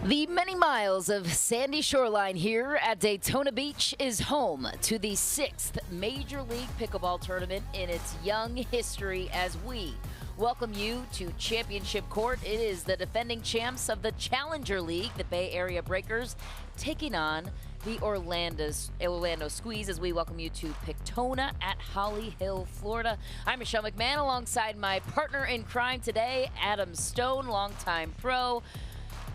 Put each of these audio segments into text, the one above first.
The many miles of sandy shoreline here at Daytona Beach is home to the 6th Major League Pickleball Tournament in its young history as we welcome you to Championship Court. It is the defending champs of the Challenger League, the Bay Area Breakers, taking on the Orlando Squeeze as we welcome you to Pictona at Holly Hill, Florida. I'm Michelle McMahon alongside my partner in crime today, Adam Stone, longtime pro.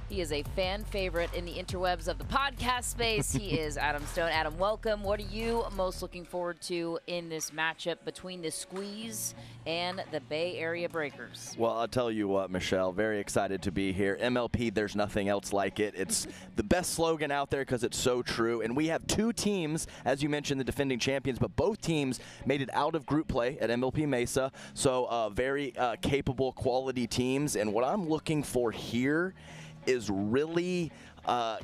He is a fan favorite in the interwebs of the podcast space. He is Adam Stone. Adam, welcome. What are you most looking forward to in this matchup between the Squeeze and the Bay Area Breakers? Well, I'll tell you what, Michelle, very excited to be here. MLP, there's nothing else like it. It's the best slogan out there because it's so true. And we have two teams, as you mentioned, the defending champions, but both teams made it out of group play at MLP Mesa. So very capable, quality teams. And what I'm looking for here is really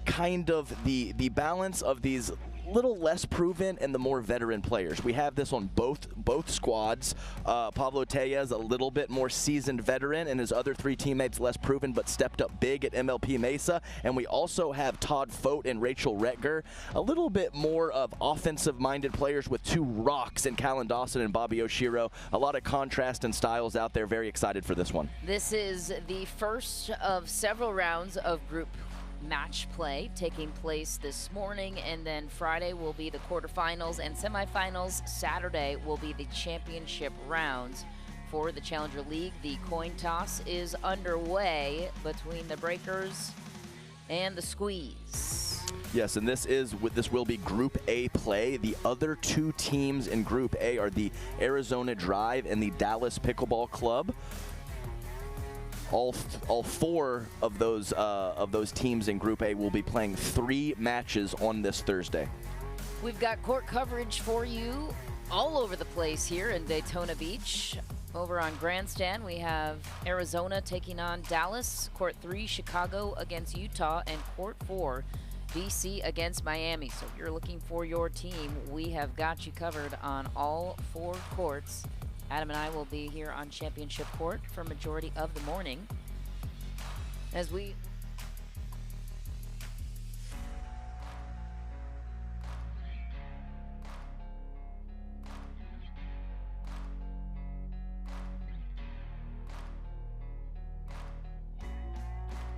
kind of the balance of these little less proven and the more veteran players. We have this on both squads. Pablo Tellez, a little bit more seasoned veteran, and his other three teammates less proven but stepped up big at MLP Mesa. And we also have Todd Fote and Rachel Retger, a little bit more of offensive-minded players with two rocks in Callan Dawson and Bobby Oshiro. A lot of contrast and styles out there. Very excited for this one. This is the first of several rounds of group match play taking place this morning, and then Friday will be the quarterfinals and semifinals. Saturday will be the championship rounds for the Challenger League. The coin toss is underway between the Breakers and the Squeeze. Yes, and this will be Group A play. The other two teams in Group A are the Arizona Drive and the Dallas Pickleball Club. All four of those teams in Group A will be playing 3 matches on this Thursday. We've got court coverage for you all over the place here in Daytona Beach. Over on Grandstand, we have Arizona taking on Dallas, Court 3, Chicago against Utah, and Court 4, DC against Miami. So if you're looking for your team, we have got you covered on all 4 courts. Adam and I will be here on Championship Court for majority of the morning as we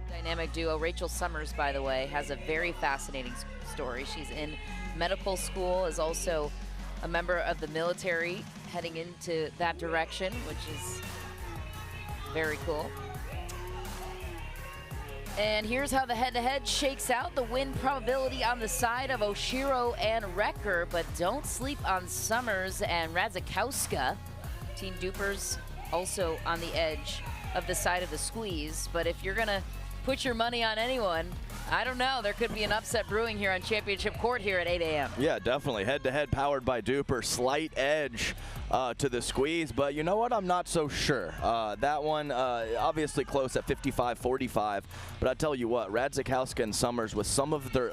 dynamic duo. Rachel Summers, by the way, has a very fascinating story. She's in medical school, is also a member of the military, heading into that direction, which is very cool. And here's how the head-to-head shakes out. The win probability on the side of Oshiro and Retger, but don't sleep on Summers and Radzikowska. Team Dupers also on the edge of the side of the Squeeze, but if you're gonna put your money on anyone, I don't know. There could be an upset brewing here on Championship Court here at 8 a.m. Yeah, definitely. Head-to-head powered by Duper. Slight edge to the Squeeze, but you know what? I'm not so sure. That one obviously close at 55-45, but I tell you what, Radzikowska and Summers with some of their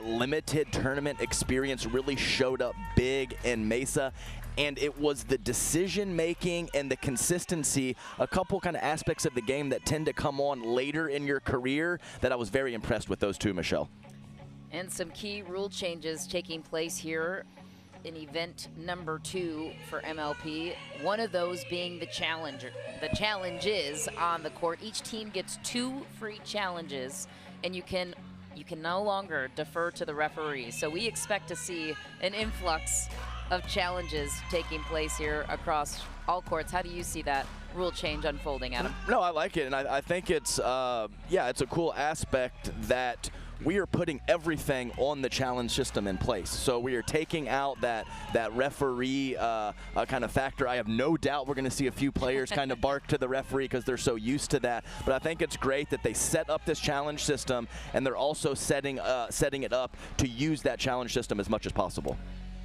limited tournament experience really showed up big in Mesa. And it was the decision-making and the consistency, a couple kind of aspects of the game that tend to come on later in your career that I was very impressed with those two, Michelle. And some key rule changes taking place here in event number 2 for MLP. One of those being the challenger. The challenges on the court. Each team gets 2 free challenges, and you can no longer defer to the referee. So we expect to see an influx of challenges taking place here across all courts. How do you see that rule change unfolding, Adam? No, I like it, and I think it's it's a cool aspect that we are putting everything on the challenge system in place. So we are taking out that referee kind of factor. I have no doubt we're going to see a few players kind of bark to the referee because they're so used to that. But I think it's great that they set up this challenge system, and they're also setting it up to use that challenge system as much as possible.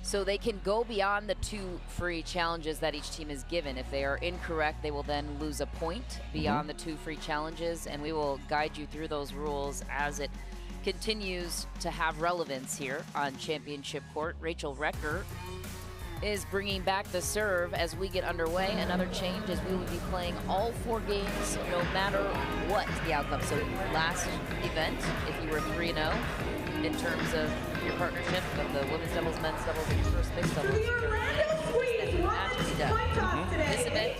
So they can go beyond the 2 free challenges that each team is given. If they are incorrect, they will then lose a point beyond the 2 free challenges, and we will guide you through those rules as it continues to have relevance here on Championship Court. Rachel Retger is bringing back the serve as we get underway. Another change is we will be playing all 4 games no matter what the outcome. So last event, if you were 3-0 in terms of your partnership of the women's doubles, men's doubles, and your first mixed doubles, matches done. This event.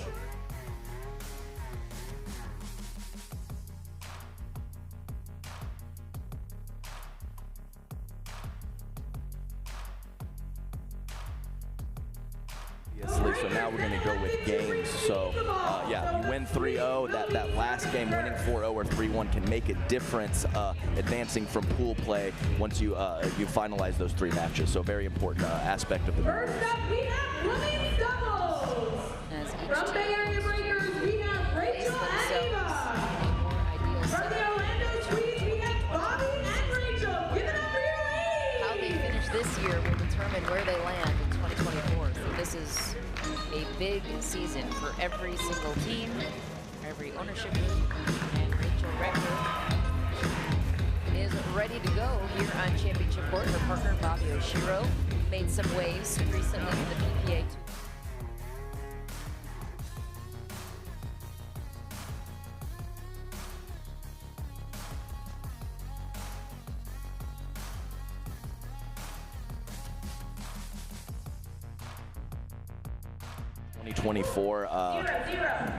So now we're going to go with games. So, yeah, you win 3-0. That last game, winning 4-0 or 3-1 can make a difference advancing from pool play once you finalize those 3 matches. So, very important aspect of the rules. As each team how they finish this year will determine where they land in 2024. So this is a big season for every single team, every ownership group, and Rachel Rector is ready to go here on Championship Court. Her partner, Bobby Oshiro, made some waves recently in the PPA.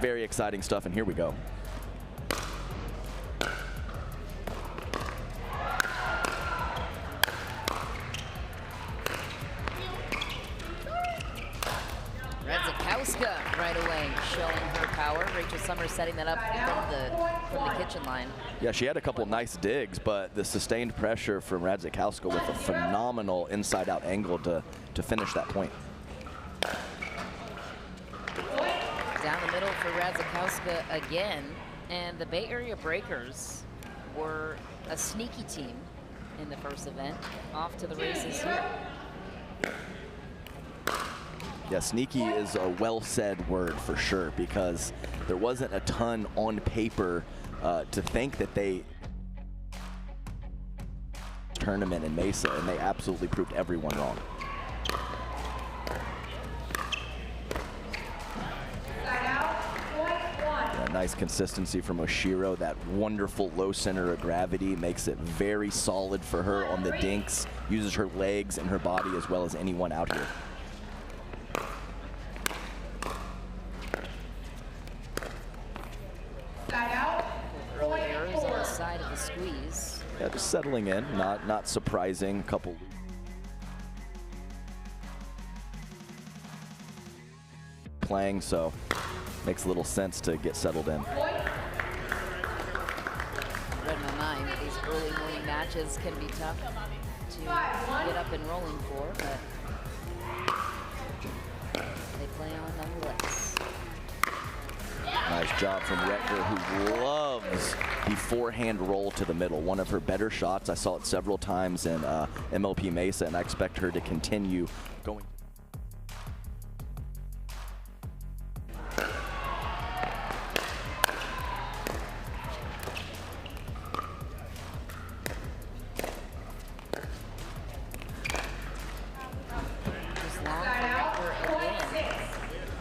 Very exciting stuff, and here we go. Radzikowska right away showing her power. Rachel Summers setting that up from the kitchen line. Yeah, she had a couple nice digs, but the sustained pressure from Radzikowska with a phenomenal inside-out angle to finish that point. Down the middle for Radzikowska again, and the Bay Area Breakers were a sneaky team in the first event, off to the races here. Yeah, sneaky is a well-said word for sure, because there wasn't a ton on paper to think that they tournament in Mesa, and they absolutely proved everyone wrong. Nice consistency from Oshiro. That wonderful low center of gravity makes it very solid for her on the dinks. Uses her legs and her body as well as anyone out here. Early errors on the side of the squeeze. Yeah, just settling in, not surprising. A couple playing, so makes a little sense to get settled in. Read my mind. These early morning matches can be tough to get up and rolling for, but they play on nonetheless. Nice job from Rector, who loves the forehand roll to the middle. One of her better shots. I saw it several times in MLP Mesa, and I expect her to continue going.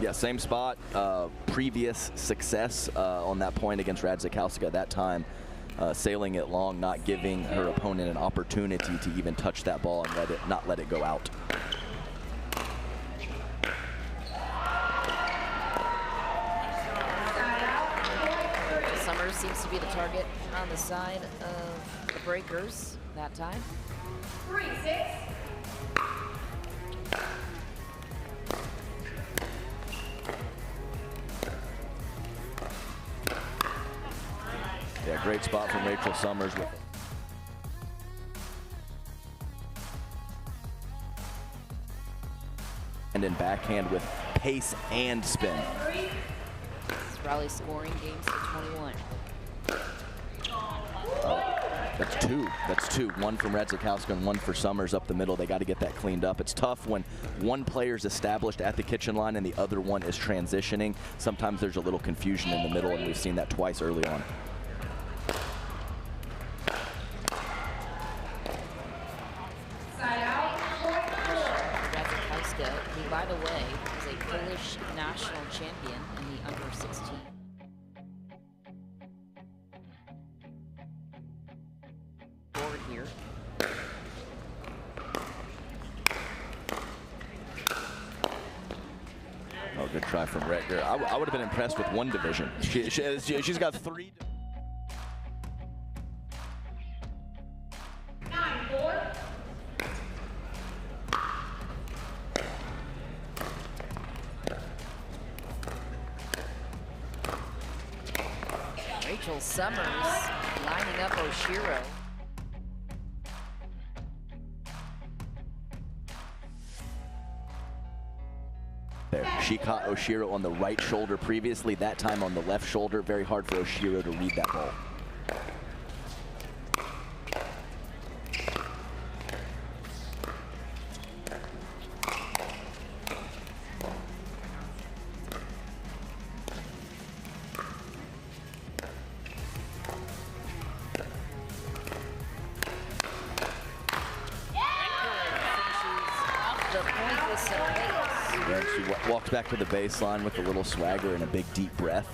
Yeah, same spot. Previous success on that point against Radzikowska at that time, sailing it long, not giving her opponent an opportunity to even touch that ball and not let it go out. Summers seems to be the target on the side of the Breakers that time. 3-6. Yeah, great spot from Rachel Summers with and in backhand with pace and spin. Rally scoring games to 21. That's two. That's two. One from Radzikowska and one for Summers up the middle. They got to get that cleaned up. It's tough when one player's established at the kitchen line and the other one is transitioning. Sometimes there's a little confusion in the middle, and we've seen that twice early on. Radzikowska, who, by the way, is a Polish national champion in the under-16. board here. Oh, good try from Redger. I would have been impressed with one division. She's got 3. 9-4. Rachel Summers lining up Oshiro. There. She caught Oshiro on the right shoulder previously, that time on the left shoulder. Very hard for Oshiro to read that ball. She walks back to the baseline with a little swagger and a big deep breath.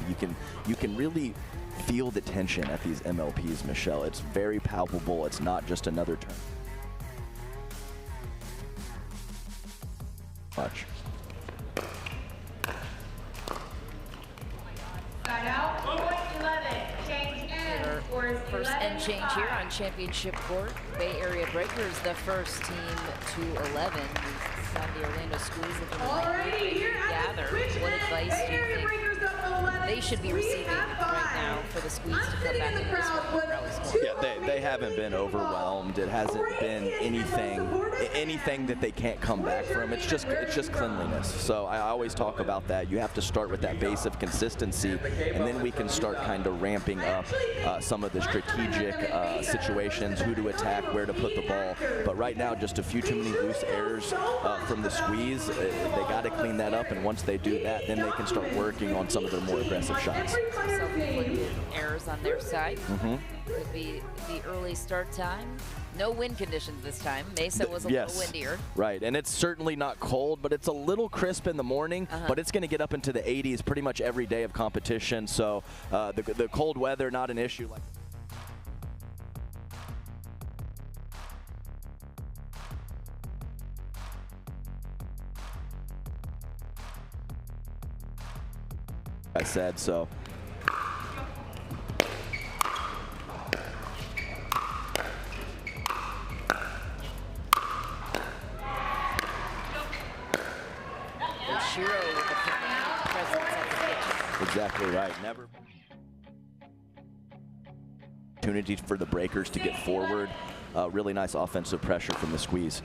You can really feel the tension at these MLPs, Michelle. It's very palpable. It's not just another turn. Much. Side out. Point 11. Change end. Scores First 11 end change here on championship court. Bay Area Breakers, the first team to 11. The Orlando schools Alrighty, here at the gather. switch What end, advice do you Bay Area think Breakers up 11. they should be We receiving have right now five. for the squeeze I'm to come sitting back in the into this crowd one? with Rally score. two Yeah, they haven't been overwhelmed. It hasn't been anything that they can't come back from. It's just cleanliness. So I always talk about that. You have to start with that base of consistency, and then we can start kind of ramping up some of the strategic situations, who to attack, where to put the ball. But right now, just a few too many loose errors from the squeeze. They got to clean that up, and once they do that, then they can start working on some of their more aggressive shots. Self-inflicted errors on their side. Could be the early start time. No wind conditions this time. Mesa was a little windier. Right, and it's certainly not cold, but it's a little crisp in the morning, but it's going to get up into the 80s pretty much every day of competition, so the cold weather, not an issue. Like I said, so. Oshiro with the commanding presence at the pitch. Exactly right. Never opportunity for the Breakers to get forward. Really nice offensive pressure from the squeeze.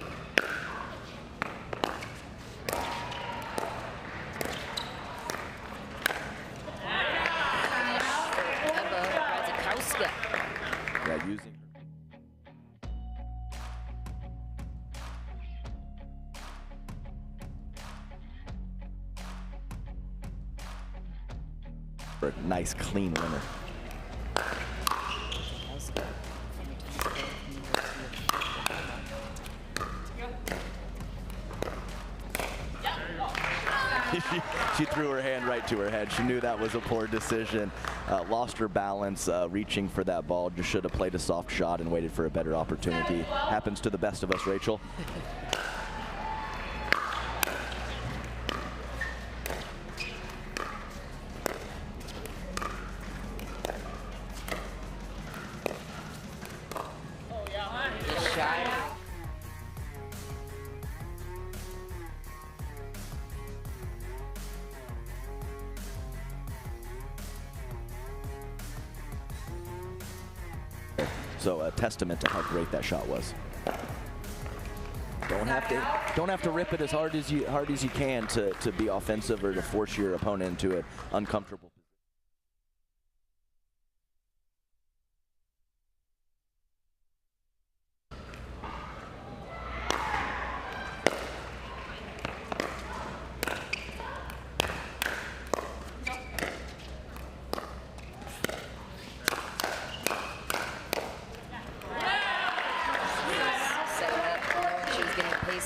Yeah, using for a nice clean winner. She threw her hand right to her head. She knew that was a poor decision. Lost her balance, reaching for that ball. Just should have played a soft shot and waited for a better opportunity. Happens to the best of us, Rachel. So a testament to how great that shot was. Don't have to rip it as hard as you can to be offensive or to force your opponent into an uncomfortable position.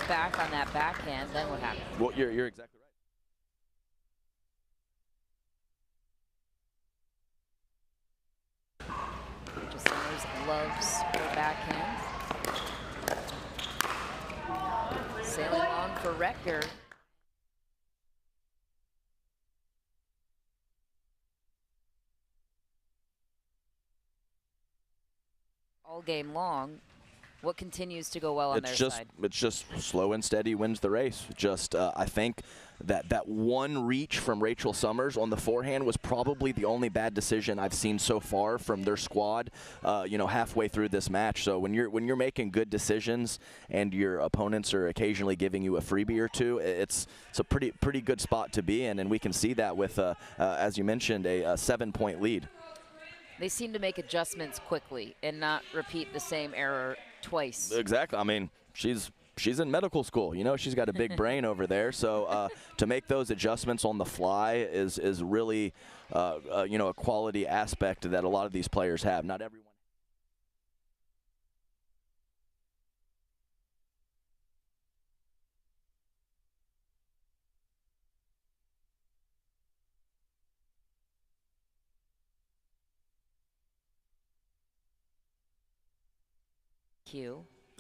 Back on that backhand, then what happened? Well, you're exactly right. Just loves her backhand. Sailing on for Recker. All game long. What continues to go well on their side? It's just slow and steady wins the race. Just I think that one reach from Rachel Summers on the forehand was probably the only bad decision I've seen so far from their squad, you know, halfway through this match. So when you're making good decisions and your opponents are occasionally giving you a freebie or two, it's a pretty good spot to be in, and we can see that with as you mentioned, a 7-point lead. They seem to make adjustments quickly and not repeat the same error twice. Exactly. I mean, she's in medical school. You know, she's got a big brain over there. So to make those adjustments on the fly is really, you know, a quality aspect that a lot of these players have. Not everyone.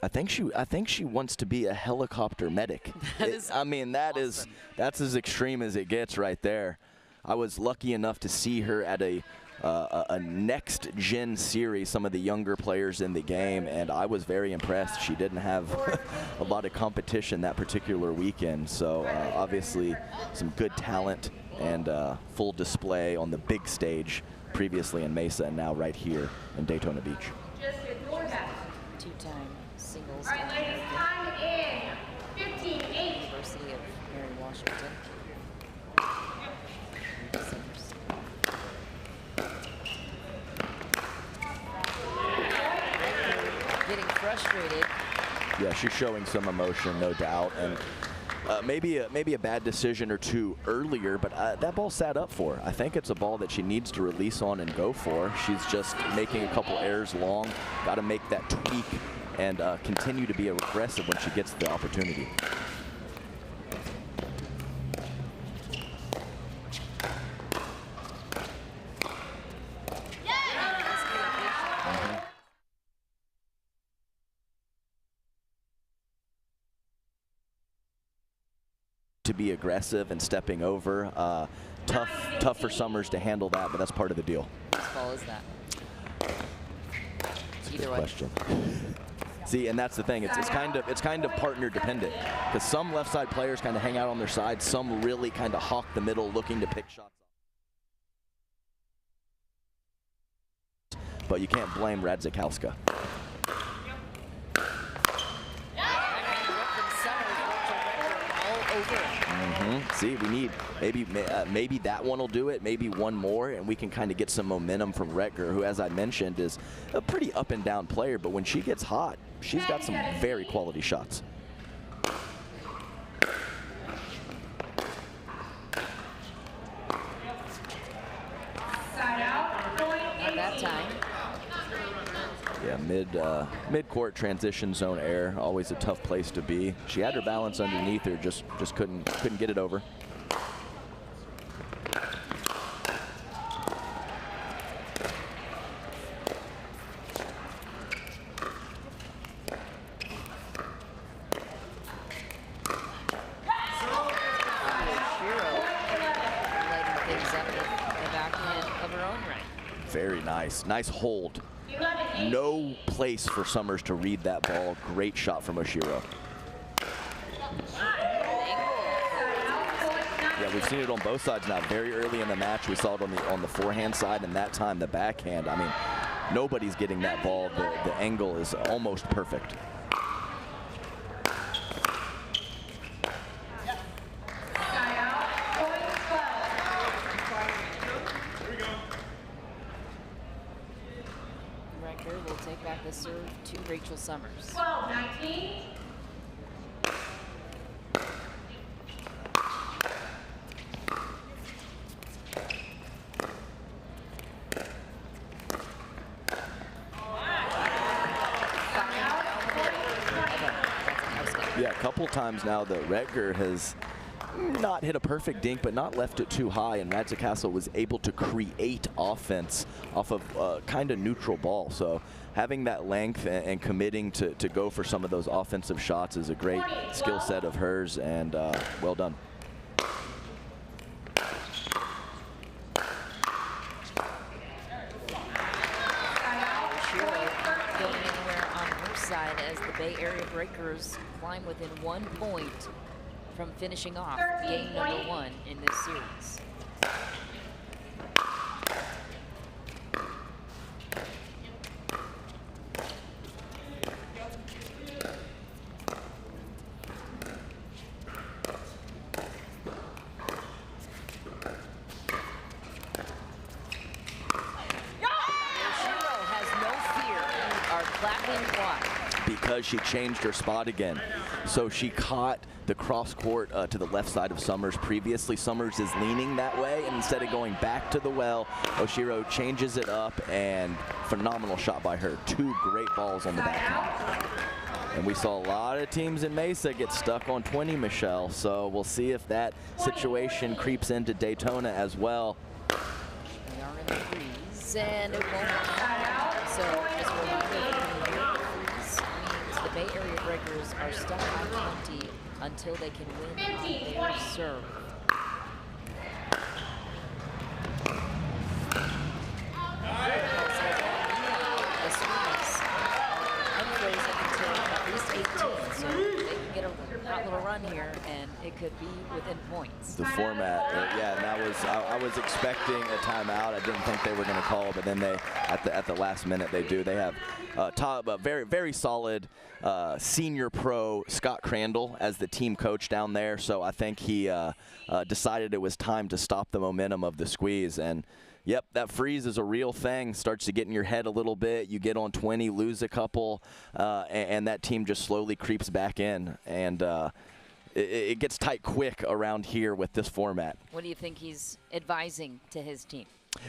I think she wants to be a helicopter medic. I mean, that's as extreme as it gets right there. I was lucky enough to see her at a next gen series, some of the younger players in the game, and I was very impressed. She didn't have a lot of competition that particular weekend, so obviously some good talent and full display on the big stage previously in Mesa and now right here in Daytona Beach. Two-time singles. All right, ladies, time in 15-8. University of Mary Washington. Getting frustrated. Yeah, she's showing some emotion, no doubt, and maybe a bad decision or two earlier, but that ball sat up for her. I think it's a ball that she needs to release on and go for. She's just making a couple errors long. Got to make that tweak and continue to be aggressive when she gets the opportunity. To be aggressive and stepping over. Tough for Summers to handle that, but that's part of the deal. Whose ball is that? It's a good question. See, and that's the thing. It's kind of partner dependent, because some left side players kind of hang out on their side. Some really kind of hawk the middle, looking to pick shots. But you can't blame Radzikowska. See, we need maybe that one will do it, maybe one more, and we can kind of get some momentum from Retger, who, as I mentioned, is a pretty up and down player, but when she gets hot, she's got some very quality shots. Not that time. Yeah, mid-court transition zone air, always a tough place to be. She had her balance underneath her, just couldn't get it over. Very nice. Nice hold. No place for Summers to read that ball. Great shot from Oshiro. Yeah, we've seen it on both sides now. Very early in the match, we saw it on the forehand side, and that time the backhand. I mean, nobody's getting that ball. The angle is almost perfect. Will take back the serve to Rachel Summers. 12-19. Yeah, a couple times now that Retger has not hit a perfect dink, but not left it too high, and Radzikowska was able to create offense off of kind of neutral ball. So having that length and committing to go for some of those offensive shots is a great skill set of hers, and well done. As the Bay Area Breakers climb within 1 point from finishing off game number 1 in this series. Because she changed her spot again. So she caught the cross court to the left side of Summers previously. Summers is leaning that way, and instead of going back to the well, Oshiro changes it up, and phenomenal shot by her. 2 great balls on the backhand. And we saw a lot of teams in Mesa get stuck on 20, Michelle. So we'll see if that situation creeps into Daytona as well. We are in the freeze, and it won't count. So just a reminder, the Bay Area Breakers are stuck on 20 until they can win on their serve. The Swedes unfrozen until at least 18, so they can get a hot little run here, and it could be within points. The format, yeah, and that was I was expecting a timeout. I didn't think they were going to call, but then they at the last minute they do. They have very solid senior pro Scott Crandall as the team coach down there. So I think he decided it was time to stop the momentum of the squeeze. And yep, that freeze is a real thing. Starts to get in your head a little bit. You get on 20, lose a couple, and that team just slowly creeps back in. And it gets tight quick around here with this format. What do you think he's advising to his team?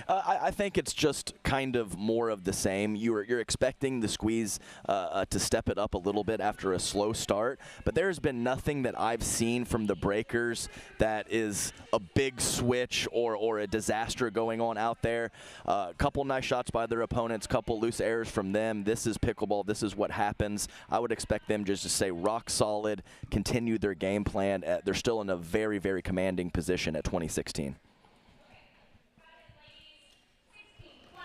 I think it's just kind of more of the same. You're expecting the squeeze to step it up a little bit after a slow start, but there's been nothing that I've seen from the Breakers that is a big switch or a disaster going on out there. A couple nice shots by their opponents, couple loose errors from them. This is pickleball. This is what happens. I would expect them just to stay rock solid, continue their game plan. They're still in a very, very commanding position at 2016.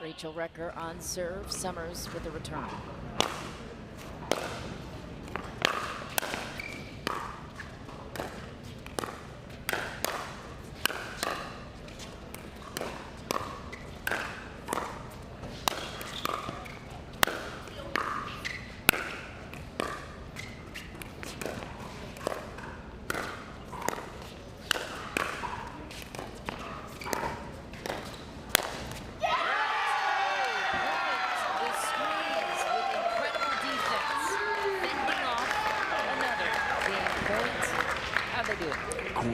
Rachel Recker on serve, Summers with a return.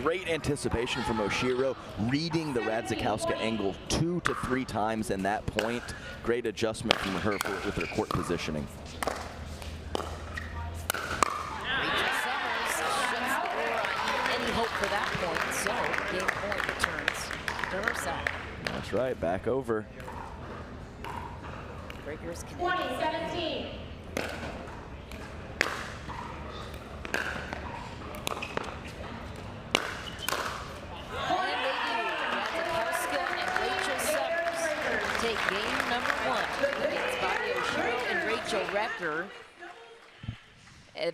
Great anticipation from Oshiro, reading the Radzikowska angle 2 to 3 times in that point. Great adjustment from her with her court positioning. Rachel Summers shuts the door on any hope for that point, so game point returns to her side. That's right, back over. Breakers can 20-17. take game number 1 against Bobby Oshiro and Rachel Recker.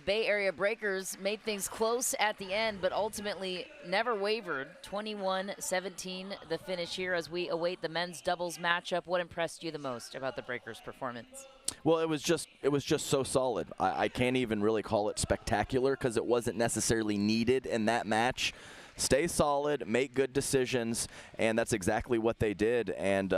Bay Area Breakers made things close at the end, but ultimately never wavered. 21-17 the finish here as we await the men's doubles matchup. What impressed you the most about the Breakers' performance? Well, it was just so solid. I can't even really call it spectacular because it wasn't necessarily needed in that match. Stay solid, make good decisions, and that's exactly what they did. And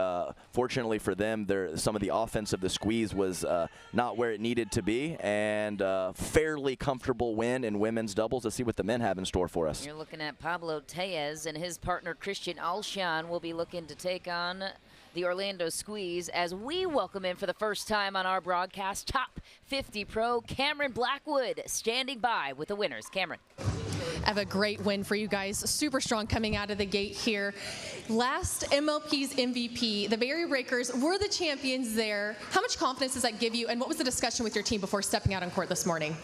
fortunately for them, some of the offense of the squeeze was not where it needed to be, and fairly comfortable win in women's doubles. Let's see what the men have in store for us. You're looking at Pablo Tellez, and his partner Christian Alshan will be looking to take on the Orlando Squeeze as we welcome in for the first time on our broadcast, Top 50 Pro Cameron Blackwood standing by with the winners. Cameron. of a great win for you guys. Super strong coming out of the gate here. Last MLP's MVP, the Bay Area Breakers were the champions there. How much confidence does that give you, and what was the discussion with your team before stepping out on court this morning?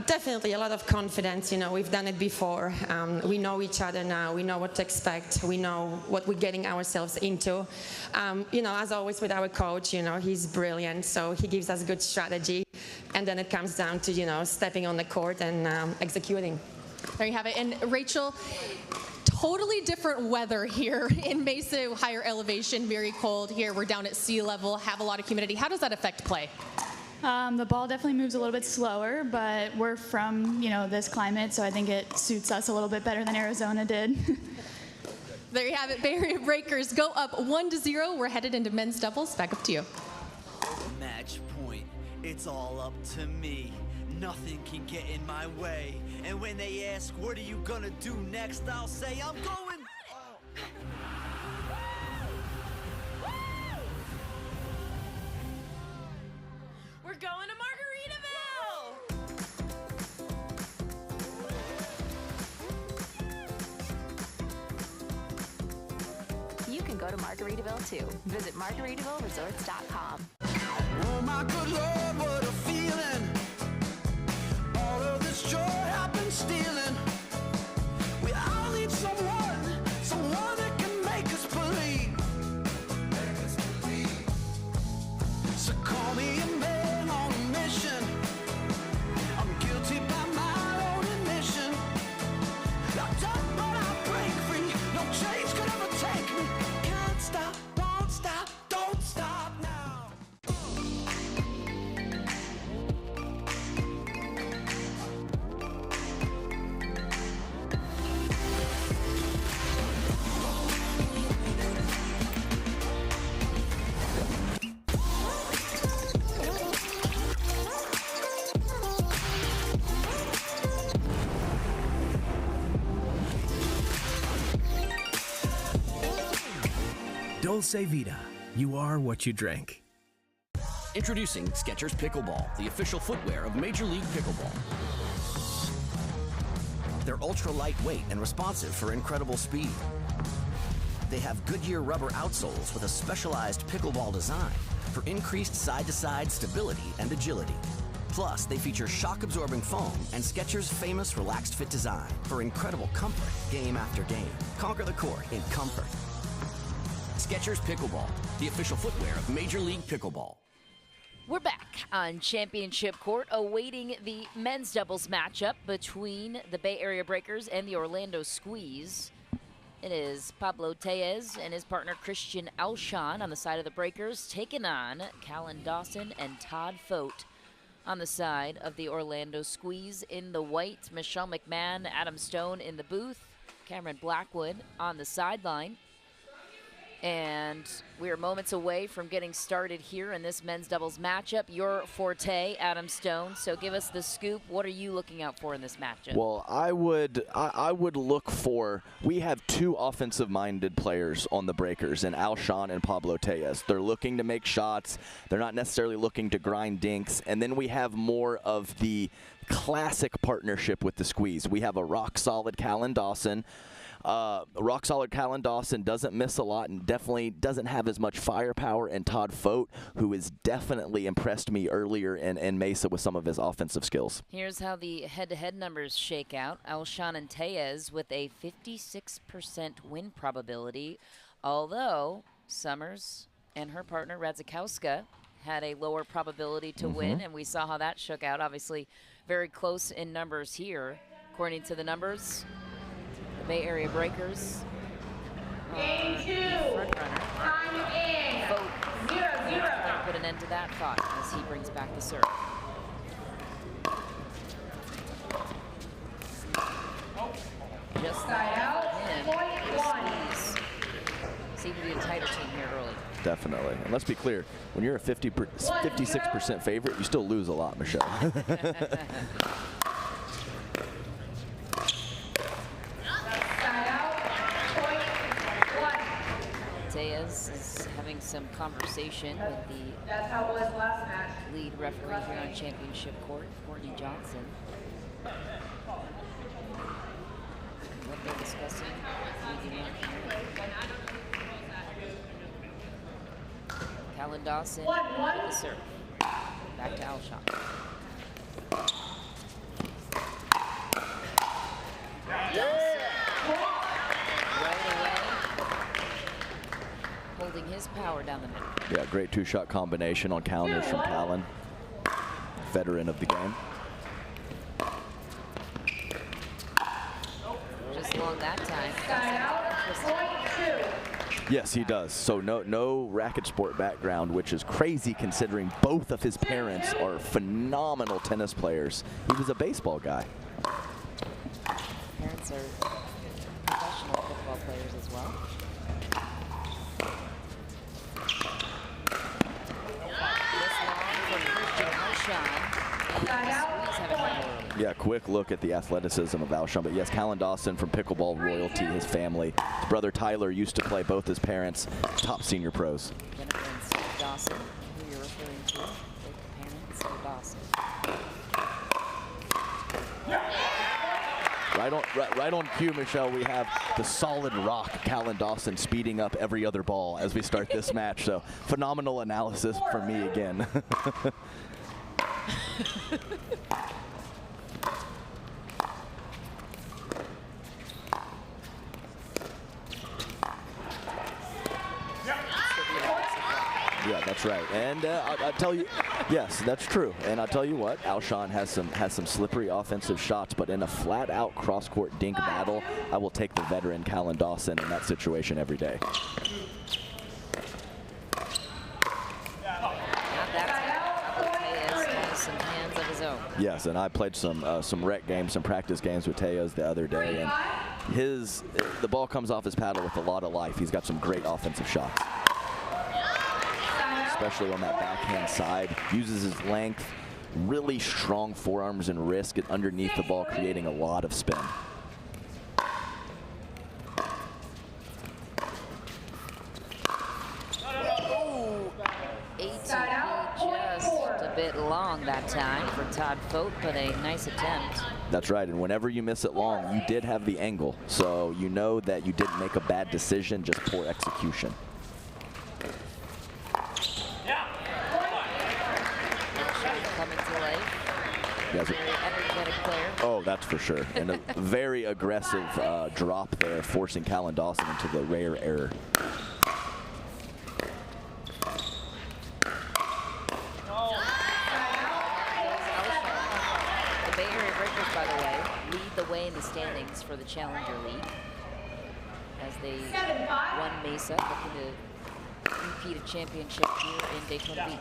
Definitely a lot of confidence. You know, we've done it before. We know each other now. We know what to expect. We know what we're getting ourselves into. You know, as always with our coach, you know, he's brilliant, so he gives us good strategy. And then it comes down to, you know, stepping on the court and executing. There you have it. And Rachel, totally different weather here in Mesa, higher elevation, very cold here. We're down at sea level, have a lot of humidity. How does that affect play? The ball definitely moves a little bit slower, but we're from, you know, this climate, so I think it suits us a little bit better than Arizona did. There you have it. Bay Area Breakers go up 1-0. We're headed into men's doubles. Back up to you. Match point. It's all up to me. Nothing can get in my way. And when they ask, what are you gonna do next? I'll say, I'm going. We're going to Margaritaville! You can go to Margaritaville too. Visit MargaritavilleResorts.com. Oh my good Lord, what a feeling. All of this joy I've been stealing. We all need someone that can make us believe. So call me a man on a mission. I'm guilty by my own admission. Locked up but I break free. No change could ever take me. Can't stop, won't stop, don't stop now. Dulce Vida. You are what you drink. Introducing Skechers Pickleball, the official footwear of Major League Pickleball. They're ultra lightweight and responsive for incredible speed. They have Goodyear rubber outsoles with a specialized pickleball design for increased side-to-side stability and agility. Plus, they feature shock-absorbing foam and Skechers' famous relaxed fit design for incredible comfort game after game. Conquer the court in comfort. Skechers Pickleball, the official footwear of Major League Pickleball. We're back on championship court, awaiting the men's doubles matchup between the Bay Area Breakers and the Orlando Squeeze. It is Pablo Tellez and his partner Christian Alshon on the side of the Breakers, taking on Callan Dawson and Todd Fote on the side of the Orlando Squeeze. In the white, Michelle McMahon, Adam Stone in the booth, Cameron Blackwood on the sideline. And we are moments away from getting started here in this men's doubles matchup. Your forte, Adam Stone. So give us the scoop. What are you looking out for in this matchup? Well, I would look for, we have two offensive-minded players on the Breakers, and Alshon and Pablo Tellez. They're looking to make shots. They're not necessarily looking to grind dinks. And then we have more of the classic partnership with the Squeeze. We have a rock-solid Callan Dawson. Rock-solid Callan Dawson doesn't miss a lot and definitely doesn't have as much firepower. And Todd Fote, who has definitely impressed me earlier in Mesa with some of his offensive skills. Here's how the head-to-head numbers shake out. Alshon and Tellez with a 56% win probability, although Summers and her partner Radzikowska had a lower probability to win, and we saw how that shook out. Obviously, very close in numbers here. According to the numbers, the Bay Area Breakers Game 2. front runner. Time in. Vote 0-0. put an end to that thought as he brings back the serve. Just Side out. him. Point one. Squeeze seemed to be a tighter team here early. Definitely. And let's be clear, when you're a 56% favorite, you still lose a lot, Michelle. Tellez is having some conversation with the That's how it was last match. lead referee here on championship court, Courtney Johnson. what they're discussing. Callan Dawson with the serve. Back to Alshon. Right away. Holding his power down the middle. Yeah, great two-shot combination on counters from Callan, veteran of the game. Just long that time. Yes, he does. So no racket sport background, which is crazy considering both of his parents are phenomenal tennis players. He was a baseball guy. Parents are professional football players as well. This long from Christian Alshon. And Squeeze have it early. Yeah, quick look at the athleticism of Alshon. But yes, Callan Dawson from Pickleball royalty, his family. His brother Tyler used to play both his parents, top senior pros. Jennifer and Steve Dawson, who you're referring to, both the parents of Dawson. Right on cue, Michelle, we have the solid rock, Callan Dawson, speeding up every other ball as we start this match. So phenomenal analysis from me again. Yeah, that's right. And I'll tell you, yes, that's true. And I'll tell you what, Alshon has some slippery offensive shots, but in a flat-out cross-court dink battle, I will take the veteran Callan Dawson in that situation every day. Has some hands of his own. Yes, and I played some rec games, some practice games with Tejas the other day, and the ball comes off his paddle with a lot of life. He's got some great offensive shots, especially on that backhand side. Uses his length, really strong forearms and wrist underneath the ball, creating a lot of spin. Just a bit long that time for Todd Fote, but a nice attempt. That's right, and whenever you miss it long, you did have the angle, so you know that you didn't make a bad decision, just poor execution. Coming to life. Yes. Very energetic player. Oh, that's for sure. And a very aggressive drop there, forcing Callan Dawson into the rare error. The Bay Area Breakers, by the way, lead the way in the standings for the Challenger League as they won Mesa, looking to repeat a championship here in Daytona Beach.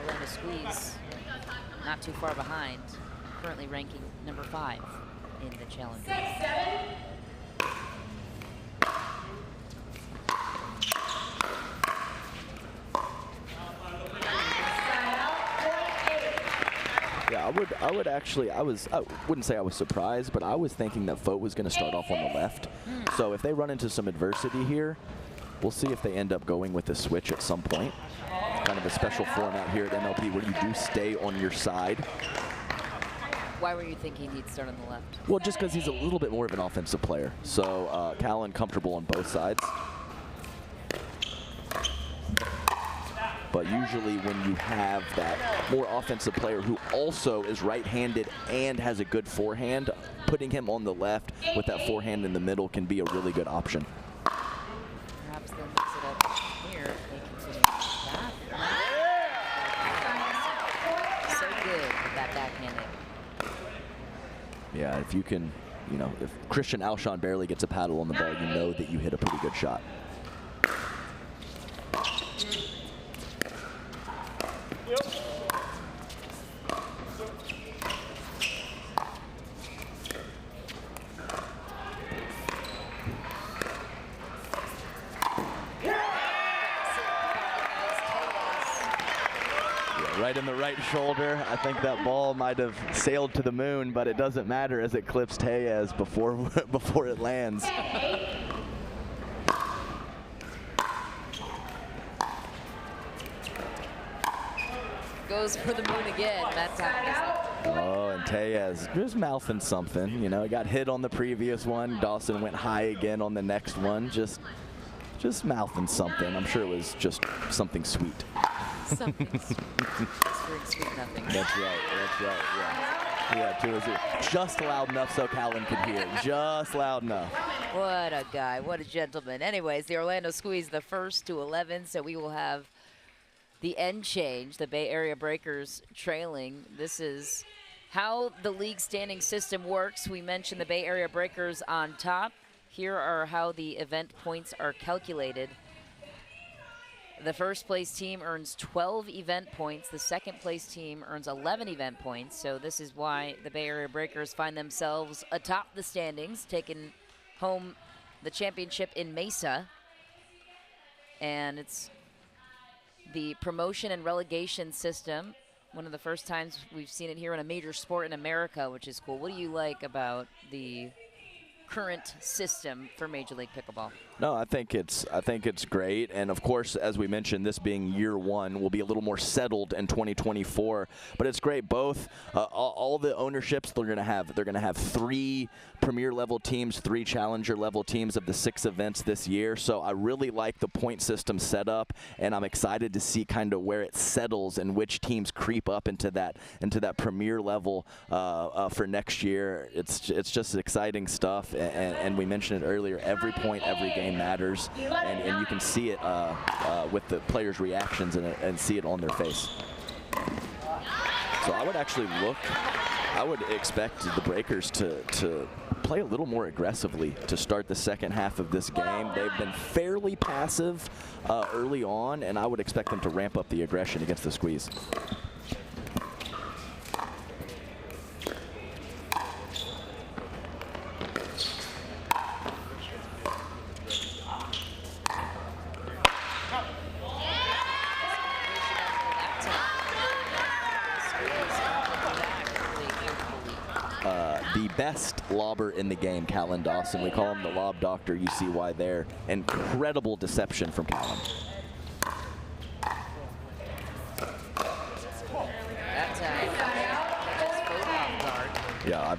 Orlando Squeeze, not too far behind, currently ranking number 5 in the Challenger. Yeah, I wouldn't say I was surprised, but I was thinking that Fote was going to start off on the left. So if they run into some adversity here, we'll see if they end up going with a switch at some point. Kind of a special format here at MLP where you do stay on your side. Why were you thinking he'd start on the left? Well, just because he's a little bit more of an offensive player. So Callan comfortable on both sides. But usually when you have that more offensive player who also is right-handed and has a good forehand, putting him on the left with that forehand in the middle can be a really good option. Perhaps they'll mix it up here if they continue that. So good with that backhanding. Yeah, if you can, if Christian Alshon barely gets a paddle on the ball, you know that you hit a pretty good shot. Right in the right shoulder. I think that ball might have sailed to the moon, but it doesn't matter as it clips Tejas before it lands. Goes for the moon again. That time Oh, and Tellez just mouthing something. You know, he got hit on the previous one. Dawson went high again on the next one. Just mouthing something. I'm sure it was just something sweet. Something sweet. Sweet nothing. That's right. That's right. Yeah. Yeah, too. Just loud enough so Callan could hear. Just loud enough. What a guy. What a gentleman. Anyways, the Orlando squeeze the first to 11, so we will have the end change. The Bay Area Breakers trailing. This is how the league standing system works. We mentioned the Bay Area Breakers on top. Here are how the event points are calculated. The first place team earns 12 event points. The second place team earns 11 event points. So this is why the Bay Area Breakers find themselves atop the standings, taking home the championship in Mesa. And it's the promotion and relegation system. One of the first times we've seen it here in a major sport in America, which is cool. What do you like about the current system for Major League Pickleball? No, I think it's great, and of course, as we mentioned, this being year one, will be a little more settled in 2024. But it's great. Both all the ownerships they're going to have 3 premier level teams, 3 challenger level teams of the 6 events this year. So I really like the point system set up, and I'm excited to see kind of where it settles and which teams creep up into that premier level for next year. It's just exciting stuff, and we mentioned it earlier. Every point, every game matters, and you can see it with the players' reactions and see it on their face. So I would expect the Breakers to play a little more aggressively to start the second half of this game. They've been fairly passive early on, and I would expect them to ramp up the aggression against the squeeze. The best lobber in the game, Callan Dawson. We call him the lob doctor. You see why there. Incredible deception from Callan. Yeah,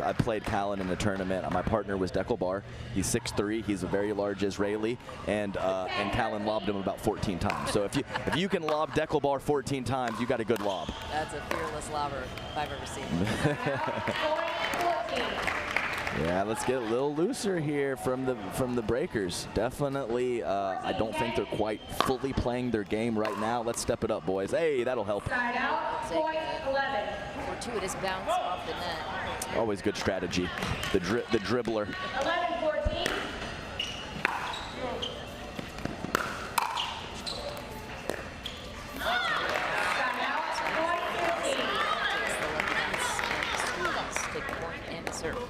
I played Callan in the tournament. My partner was Deckelbar. He's 6'3". He's a very large Israeli, and Callan lobbed him about 14 times. So if you can lob Deckelbar 14 times, you got a good lob. That's a fearless lobber if I've ever seen. Yeah, let's get a little looser here from the Breakers. Definitely, I don't think they're quite fully playing their game right now. Let's step it up, boys. Hey, that'll help. Side out, point 11. Fortuitous bounce off the net. Always good strategy. The dribbler. 11-14.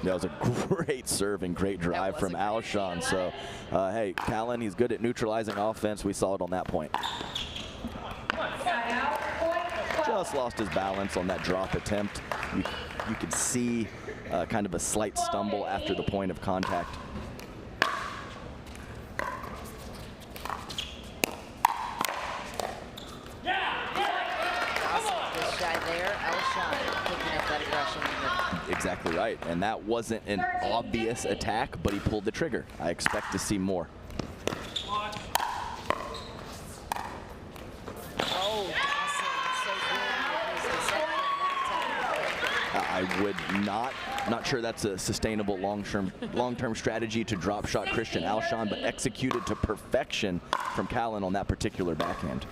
That was a great serve and great drive from Alshon. So, hey, Callan, he's good at neutralizing offense. We saw it on that point. Just lost his balance on that drop attempt. You could see kind of a slight stumble after the point of contact. Exactly right, and that wasn't an obvious attack, but he pulled the trigger. I expect to see more. I would not sure that's a sustainable long-term strategy to drop shot Christian Alshon, but executed to perfection from Callan on that particular backhand.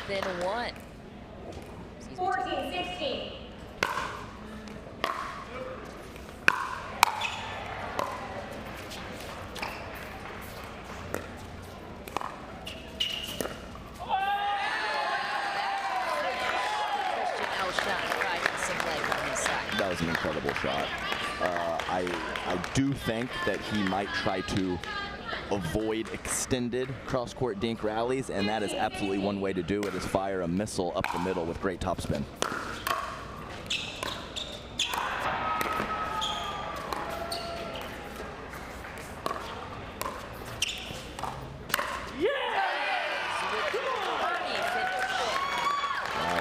Within 1. 14-16. That was an incredible shot. I do think that he might try to avoid extended cross-court dink rallies, and that is absolutely one way to do it, is fire a missile up the middle with great topspin.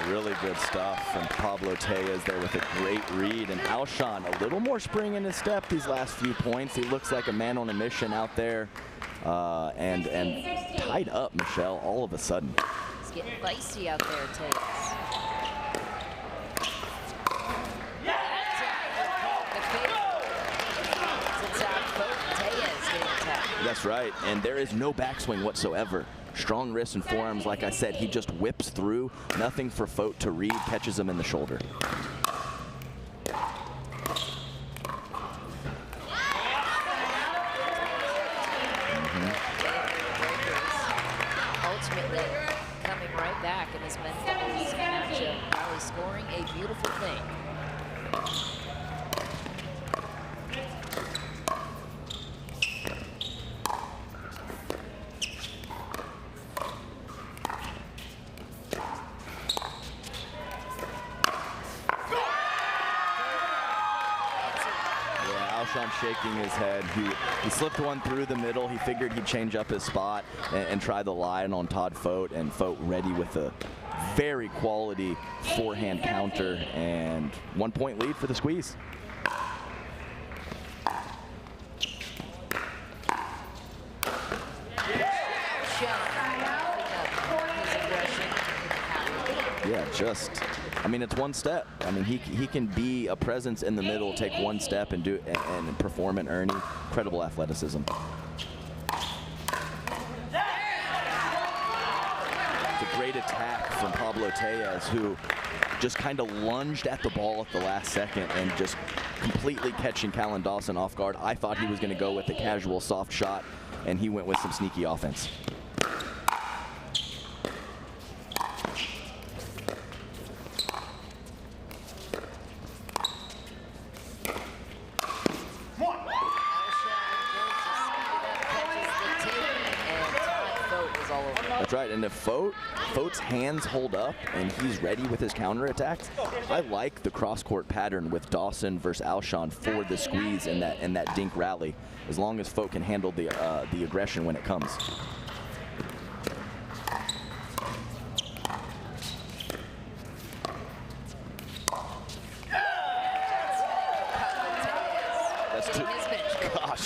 Really good stuff from Pablo Tejas there with a great read. And Alshon, a little more spring in his step these last few points. He looks like a man on a mission out there, and tied up, Michelle, all of a sudden. He's getting feisty out there, Tejas. That's right, and there is no backswing whatsoever. Strong wrists and forearms, like I said, he just whips through. Nothing for Fote to read, catches him in the shoulder. Ultimately, coming right back in this men's doubles matchup, really scoring a beautiful thing. Shaking his head. He slipped one through the middle. He figured he'd change up his spot and try the line on Todd Fote, and Fote ready with a very quality forehand counter, and 1 point lead for the squeeze. Yeah, just, I mean, it's one step. I mean, he can be a presence in the middle, take one step and do and perform an Ernie. Incredible athleticism. It's a great attack from Pablo Tejas, who just kind of lunged at the ball at the last second and just completely catching Callan Dawson off guard. I thought he was going to go with a casual soft shot, and he went with some sneaky offense. That's right, and if Fote's hands hold up and he's ready with his counterattacks, I like the cross-court pattern with Dawson versus Alshon for the squeeze in that dink rally, as long as Fote can handle the aggression when it comes.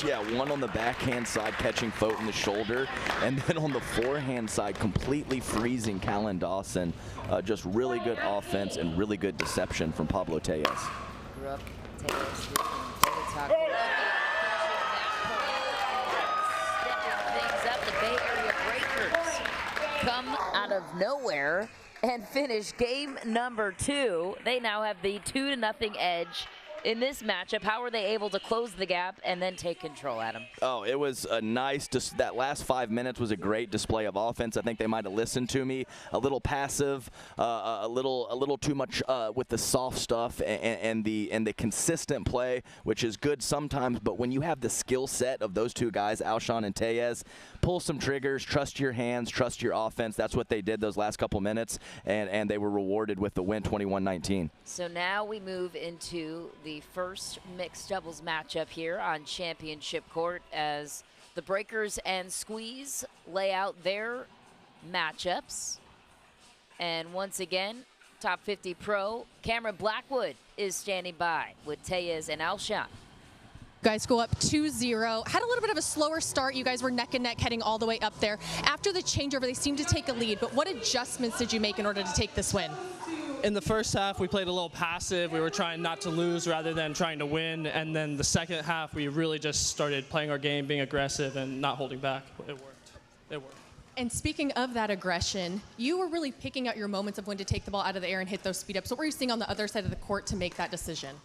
Yeah, one on the backhand side catching Fote in the shoulder, and then on the forehand side completely freezing Callan Dawson. Just really good offense and really good deception from Pablo Tejas. Grew up Tejas, stepping things up. The Bay Area Breakers come out of nowhere and finish game number 2. They now have the 2-0 edge in this matchup. How were they able to close the gap and then take control, Adam? Oh, it was a nice, that last 5 minutes was a great display of offense. I think they might have listened to me. A little passive, a little too much with the soft stuff and the consistent play, which is good sometimes, but when you have the skill set of those two guys, Alshon and Tejas, pull some triggers, trust your hands, trust your offense. That's what they did those last couple minutes, and they were rewarded with the win 21-19. So now we move into the first mixed doubles matchup here on Championship Court as the Breakers and Squeeze lay out their matchups. And once again, Top 50 Pro Cameron Blackwood is standing by with Tejas and Alshon. You guys go up 2-0. Had a little bit of a slower start. You guys were neck and neck heading all the way up there. After the changeover, they seemed to take a lead, but what adjustments did you make in order to take this win? In the first half, we played a little passive. We were trying not to lose rather than trying to win. And then the second half, we really just started playing our game, being aggressive and not holding back. It worked. It worked. And speaking of that aggression, you were really picking out your moments of when to take the ball out of the air and hit those speed ups. What were you seeing on the other side of the court to make that decision?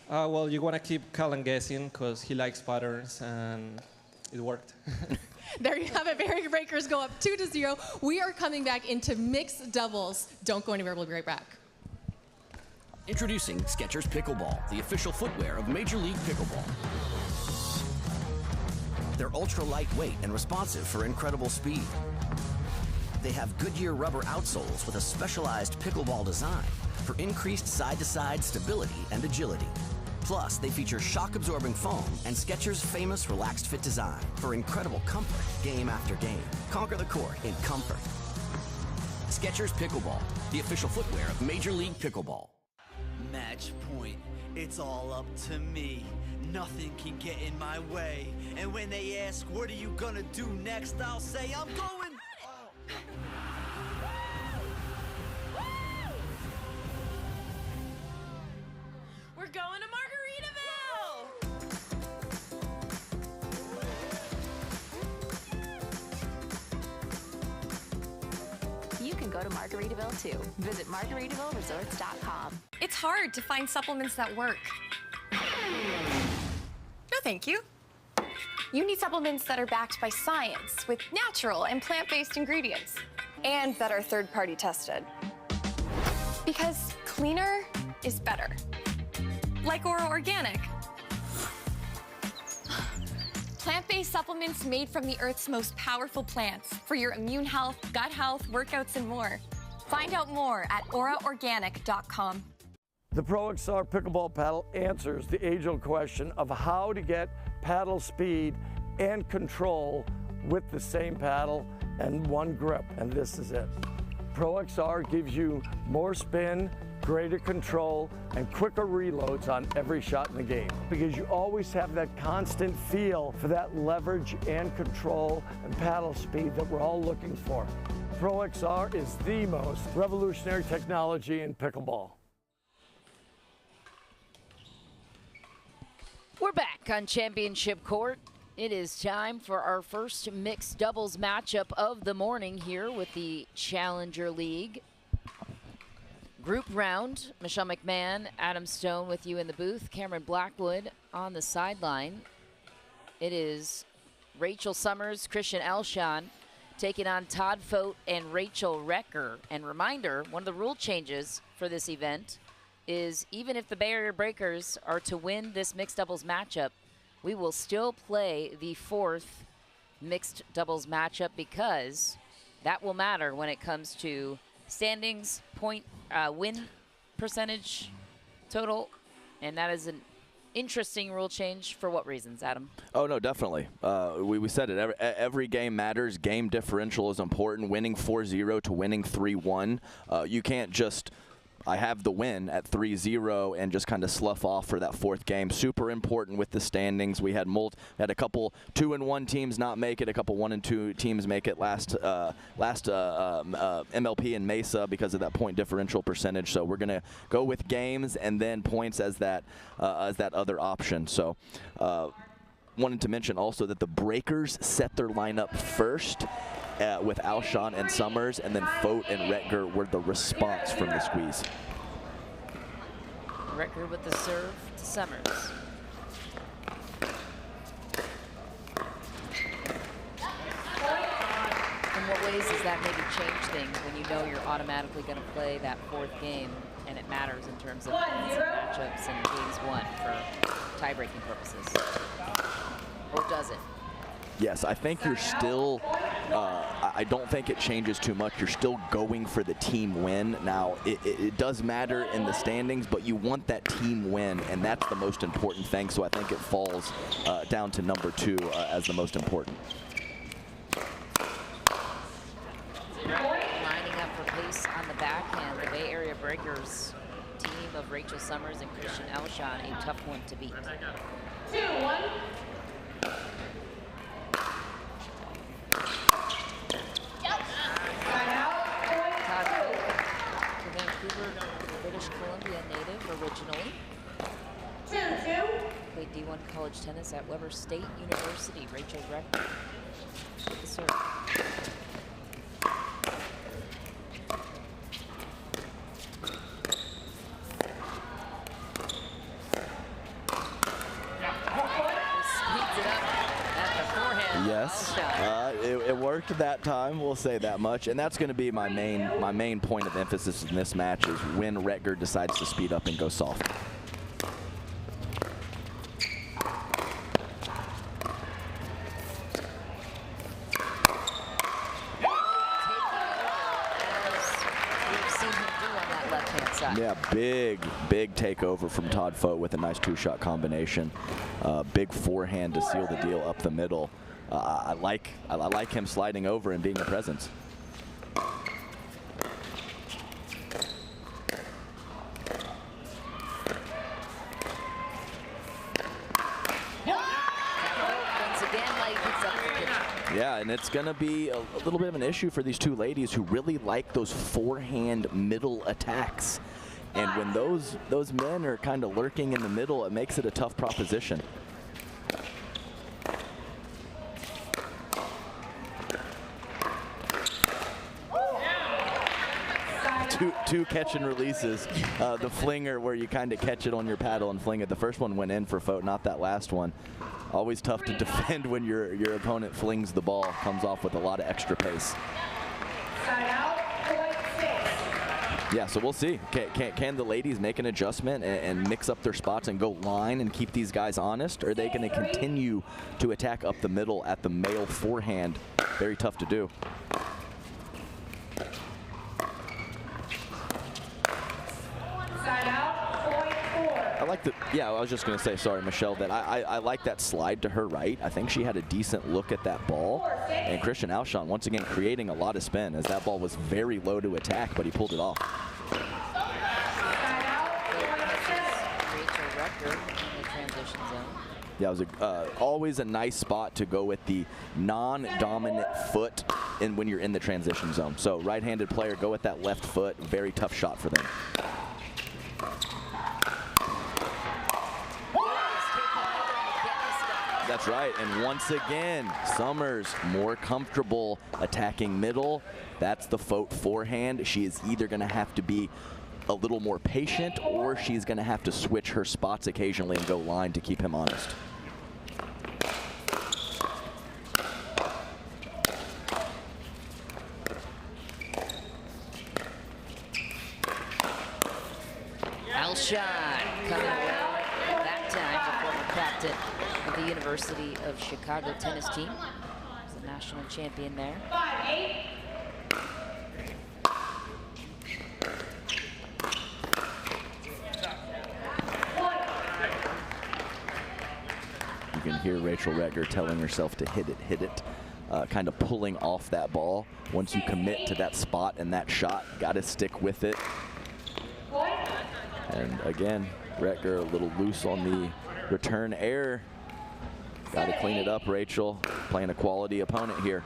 Well, you want to keep Callan guessing because he likes patterns, and it worked. There you have it. Barrier Breakers go up 2-0. We are coming back into mixed doubles. Don't go anywhere. We'll be right back. Introducing Skechers Pickleball, the official footwear of Major League Pickleball. They're ultra lightweight and responsive for incredible speed. They have Goodyear rubber outsoles with a specialized pickleball design for increased side-to-side stability and agility. Plus, they feature shock-absorbing foam and Skechers' famous relaxed fit design for incredible comfort game after game. Conquer the court in comfort. Skechers Pickleball, the official footwear of Major League Pickleball. Match point, it's all up to me. Nothing can get in my way. And when they ask, what are you gonna do next? I'll say, I'm going. We're going to Margaritaville! You can go to Margaritaville too. Visit MargaritavilleResorts.com. It's hard to find supplements that work. No, thank you. You need supplements that are backed by science with natural and plant-based ingredients and that are third-party tested. Because cleaner is better. Like Ora Organic. Plant-based supplements made from the Earth's most powerful plants for your immune health, gut health, workouts, and more. Find out more at oraorganic.com. The Pro XR Pickleball Paddle answers the age-old question of how to get paddle speed and control with the same paddle and one grip, and this is it. Pro XR gives you more spin, greater control, and quicker reloads on every shot in the game because you always have that constant feel for that leverage and control and paddle speed that we're all looking for. Pro XR is the most revolutionary technology in pickleball. We're back on Championship Court. It is time for our first mixed doubles matchup of the morning here with the Challenger League. Group round, Michelle McMahon, Adam Stone with you in the booth, Cameron Blackwood on the sideline. It is Rachel Summers, Christian Elshon taking on Todd Fote and Rachel Recker. And reminder, one of the rule changes for this event is even if the barrier breakers are to win this mixed doubles matchup, we will still play the fourth mixed doubles matchup because that will matter when it comes to standings, point, win percentage total, and that is an interesting rule change. For what reasons, Adam? Oh, no, definitely. We said it. Every game matters. Game differential is important. Winning 4-0 to winning 3-1. You can't just I have the win at 3-0 and just kind of slough off for that fourth game. Super important with the standings. We had had a couple 2-1 teams not make it, a couple 1-2 teams make it last MLP and Mesa because of that point differential percentage. So we're gonna go with games and then points as that other option. So wanted to mention also that the breakers set their lineup first. With Alshon and Summers, and then Fote and Retger were the response from the squeeze. Retger with the serve to Summers. In what ways does that maybe change things when you know you're automatically going to play that fourth game and it matters in terms of matchups and games won for tie-breaking purposes? Or does it? Yes, I think you're still, I don't think it changes too much. You're still going for the team win. Now, it does matter in the standings, but you want that team win, and that's the most important thing. So I think it falls down to number 2 as the most important. Lining up for pace on the backhand, the Bay Area Breakers team of Rachel Summers and Christian Elshon, a tough one to beat. 2-1. Todd Fote, the Vancouver, British Columbia native originally. 2-2. Played D1 college tennis at Weber State University. Rachel Recker with the serve. Speeds it up at the forehand. Yes, it worked that time. We'll say that much, and that's going to be my main point of emphasis in this match is when Retger decides to speed up and go soft. Yeah, big takeover from Todd Fote with a nice two-shot combination. Big forehand to seal the deal up the middle. I like him sliding over and being a presence. Yeah, and it's going to be a little bit of an issue for these two ladies who really like those forehand middle attacks. And when those men are kind of lurking in the middle, it makes it a tough proposition. Two catch and releases. The flinger where you kind of catch it on your paddle and fling it. The first one went in for Fote, not that last one. Always tough to defend when your opponent flings the ball, comes off with a lot of extra pace. Yeah, so we'll see. Can the ladies make an adjustment and mix up their spots and go line and keep these guys honest? Or are they going to continue to attack up the middle at the male forehand? Very tough to do. I like the, yeah, I was just going to say, sorry, Michelle, that I like that slide to her right. I think she had a decent look at that ball. And Christian Alshon, once again, creating a lot of spin as that ball was very low to attack, but he pulled it off. Yeah, it was always a nice spot to go with the non-dominant foot when you're in the transition zone. So right-handed player, go with that left foot. Very tough shot for them. That's right, and once again, Summers more comfortable attacking middle. That's the Fote forehand. She is either going to have to be a little more patient, or she's going to have to switch her spots occasionally and go line to keep him honest. Alshon coming away that time, the former captain of the University of Chicago tennis team. He's the national champion there. 5-8. You can hear Rachel Retger telling herself to hit it, kind of pulling off that ball. Once you commit to that spot and that shot, got to stick with it. And again, Retger a little loose on the return air. Got to clean it up, Rachel. Playing a quality opponent here.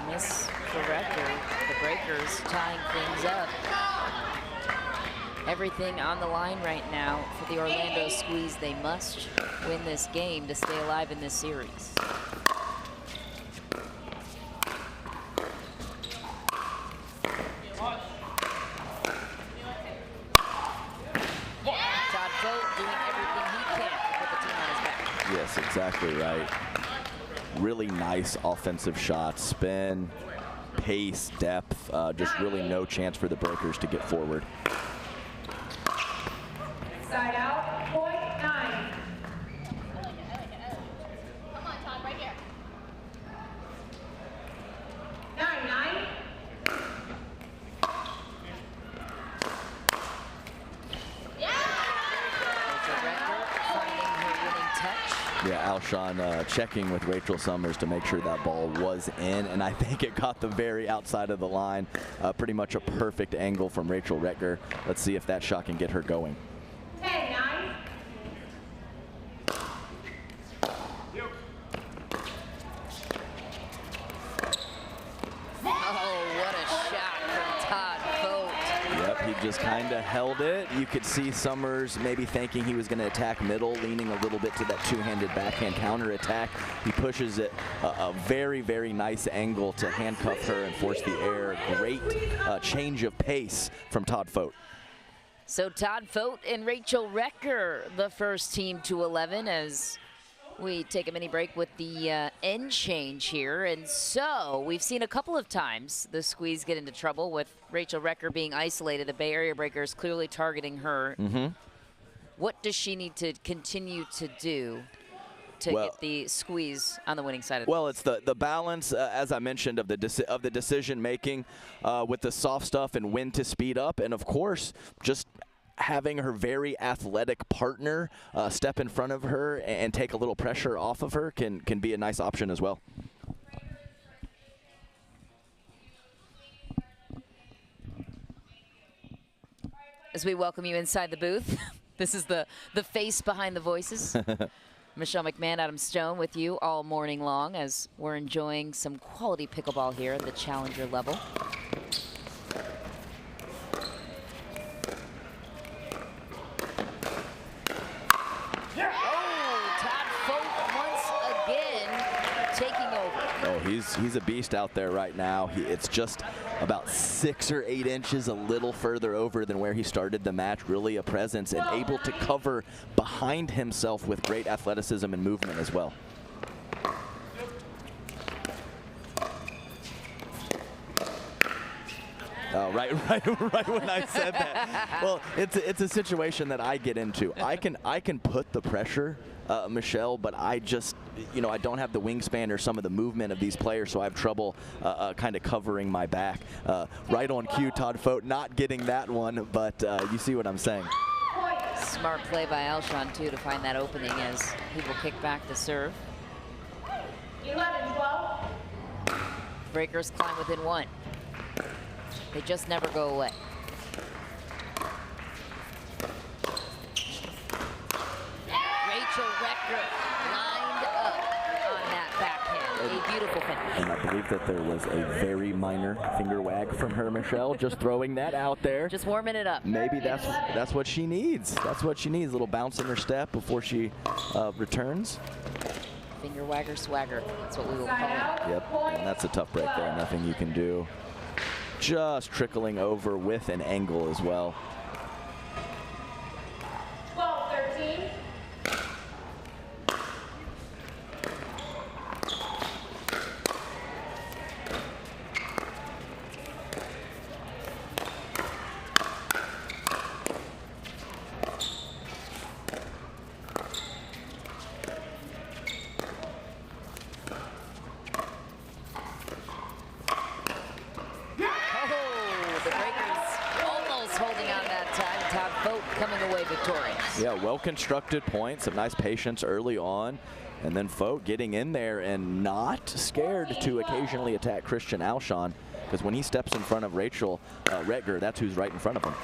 Miss for Retger. The breakers tying things up. Everything on the line right now for the Orlando Squeeze. They must win this game to stay alive in this series. Yes, exactly right. Really nice offensive shots, spin, pace, depth, just really no chance for the breakers to get forward. Side out, point 9. Come on, Todd, right here. 9-9. Yeah, Alshon checking with Rachel Summers to make sure that ball was in, and I think it caught the very outside of the line. Pretty much a perfect angle from Rachel Retger. Let's see if that shot can get her going. 10-9. He just kind of held it. You could see Summers maybe thinking he was going to attack middle, leaning a little bit to that two-handed backhand counter attack. He pushes it a very, very nice angle to handcuff her and force the air. Great change of pace from Todd Fote. So Todd Fote and Rachel Retger, the first team to 11, as we take a mini break with the end change here. And so we've seen a couple of times the Squeeze get into trouble with Rachel Retger being isolated. The Bay Area Breakers clearly targeting her. What does she need to continue to do to get the squeeze on the winning side of Well, it's the balance, as I mentioned, of the decision making with the soft stuff and when to speed up, and of course, just having her very athletic partner step in front of her and take a little pressure off of her can be a nice option as well. As we welcome you inside the booth, this is the face behind the voices. Michelle McMahon, Adam Stone with you all morning long as we're enjoying some quality pickleball here at the challenger level. Oh, he's a beast out there right now. It's just about 6 or 8 inches a little further over than where he started the match. Really a presence and able to cover behind himself with great athleticism and movement as well. Oh, right when I said that. Well, it's a situation that I get into. I can put the pressure, Michelle, but I just, I don't have the wingspan or some of the movement of these players, so I have trouble kind of covering my back. Right on cue, Todd Fote not getting that one, but you see what I'm saying. Smart play by Alshon, too, to find that opening as he will kick back the serve. 11-12. Breakers climb within 1. They just never go away. Rachel Recker lined up on that backhand. A beautiful finish. And I believe that there was a very minor finger wag from her, Michelle, just throwing that out there. Just warming it up. Maybe that's what she needs. That's what she needs, a little bounce in her step before she returns. Finger wagger swagger, that's what we will call it. Yep, and that's a tough break there, nothing you can do. Just trickling over with an angle as well. 12-13. Yeah, well-constructed points, some nice patience early on, and then Fote getting in there and not scared to occasionally attack Christian Alshon, because when he steps in front of Rachel Retger, that's who's right in front of him.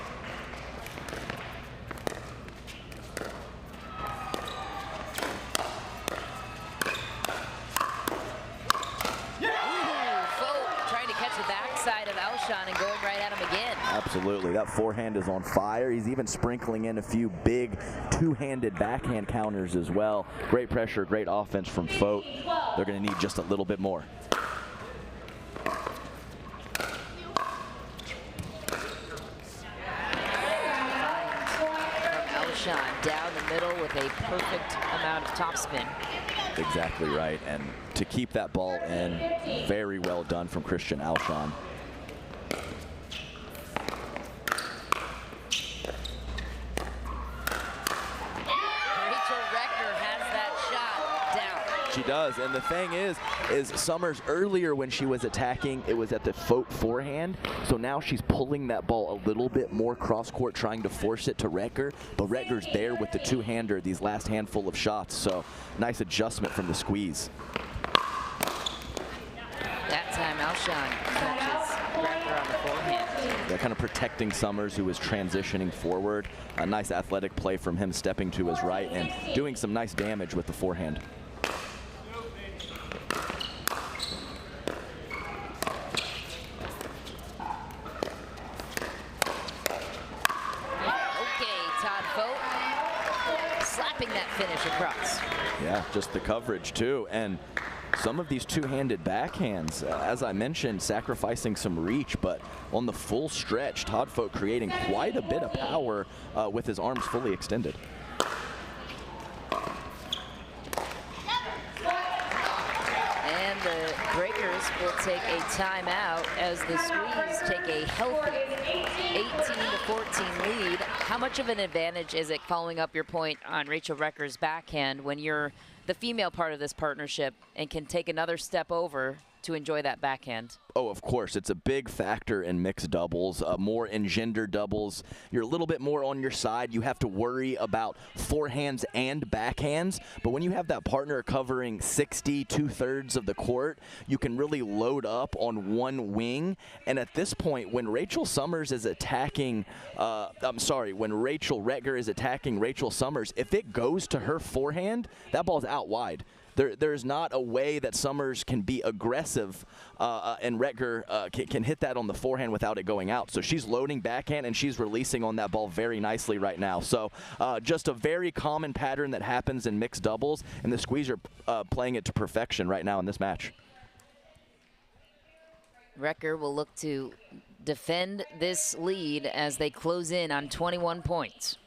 And going right at him again. Absolutely. That forehand is on fire. He's even sprinkling in a few big two-handed backhand counters as well. Great pressure, great offense from Fote. They're going to need just a little bit more. Alshon down the middle with a perfect amount of topspin. Exactly right. And to keep that ball in, very well done from Christian Alshon. She does, and the thing is Summers earlier when she was attacking, it was at the Fote forehand, so now she's pulling that ball a little bit more cross-court, trying to force it to Retger, but Retger's there with the two-hander these last handful of shots, so nice adjustment from the squeeze. That time Alshon catches Retger on the forehand. Yeah, kind of protecting Summers, who was transitioning forward. A nice athletic play from him, stepping to his right and doing some nice damage with the forehand. That finish across. Yeah, just the coverage too, and some of these two-handed backhands, as I mentioned, sacrificing some reach, but on the full stretch, Todd Fote creating quite a bit of power with his arms fully extended. And the Breakers will take a timeout as the Squeeze take a healthy 18-14 lead. How much of an advantage is it, following up your point on Rachel Recker's backhand, when you're the female part of this partnership and can take another step over to enjoy that backhand? Oh, of course. It's a big factor in mixed doubles. More in gender doubles, you're a little bit more on your side. You have to worry about forehands and backhands. But when you have that partner covering 60, 2/3 of the court, you can really load up on one wing. And at this point, when Rachel Summers is attacking, when Rachel Retger is attacking Rachel Summers, if it goes to her forehand, that ball's out wide. There's not a way that Summers can be aggressive and Retger can hit that on the forehand without it going out. So she's loading backhand and she's releasing on that ball very nicely right now. So just a very common pattern that happens in mixed doubles, and the Squeeze are playing it to perfection right now in this match. Retger will look to defend this lead as they close in on 21 points.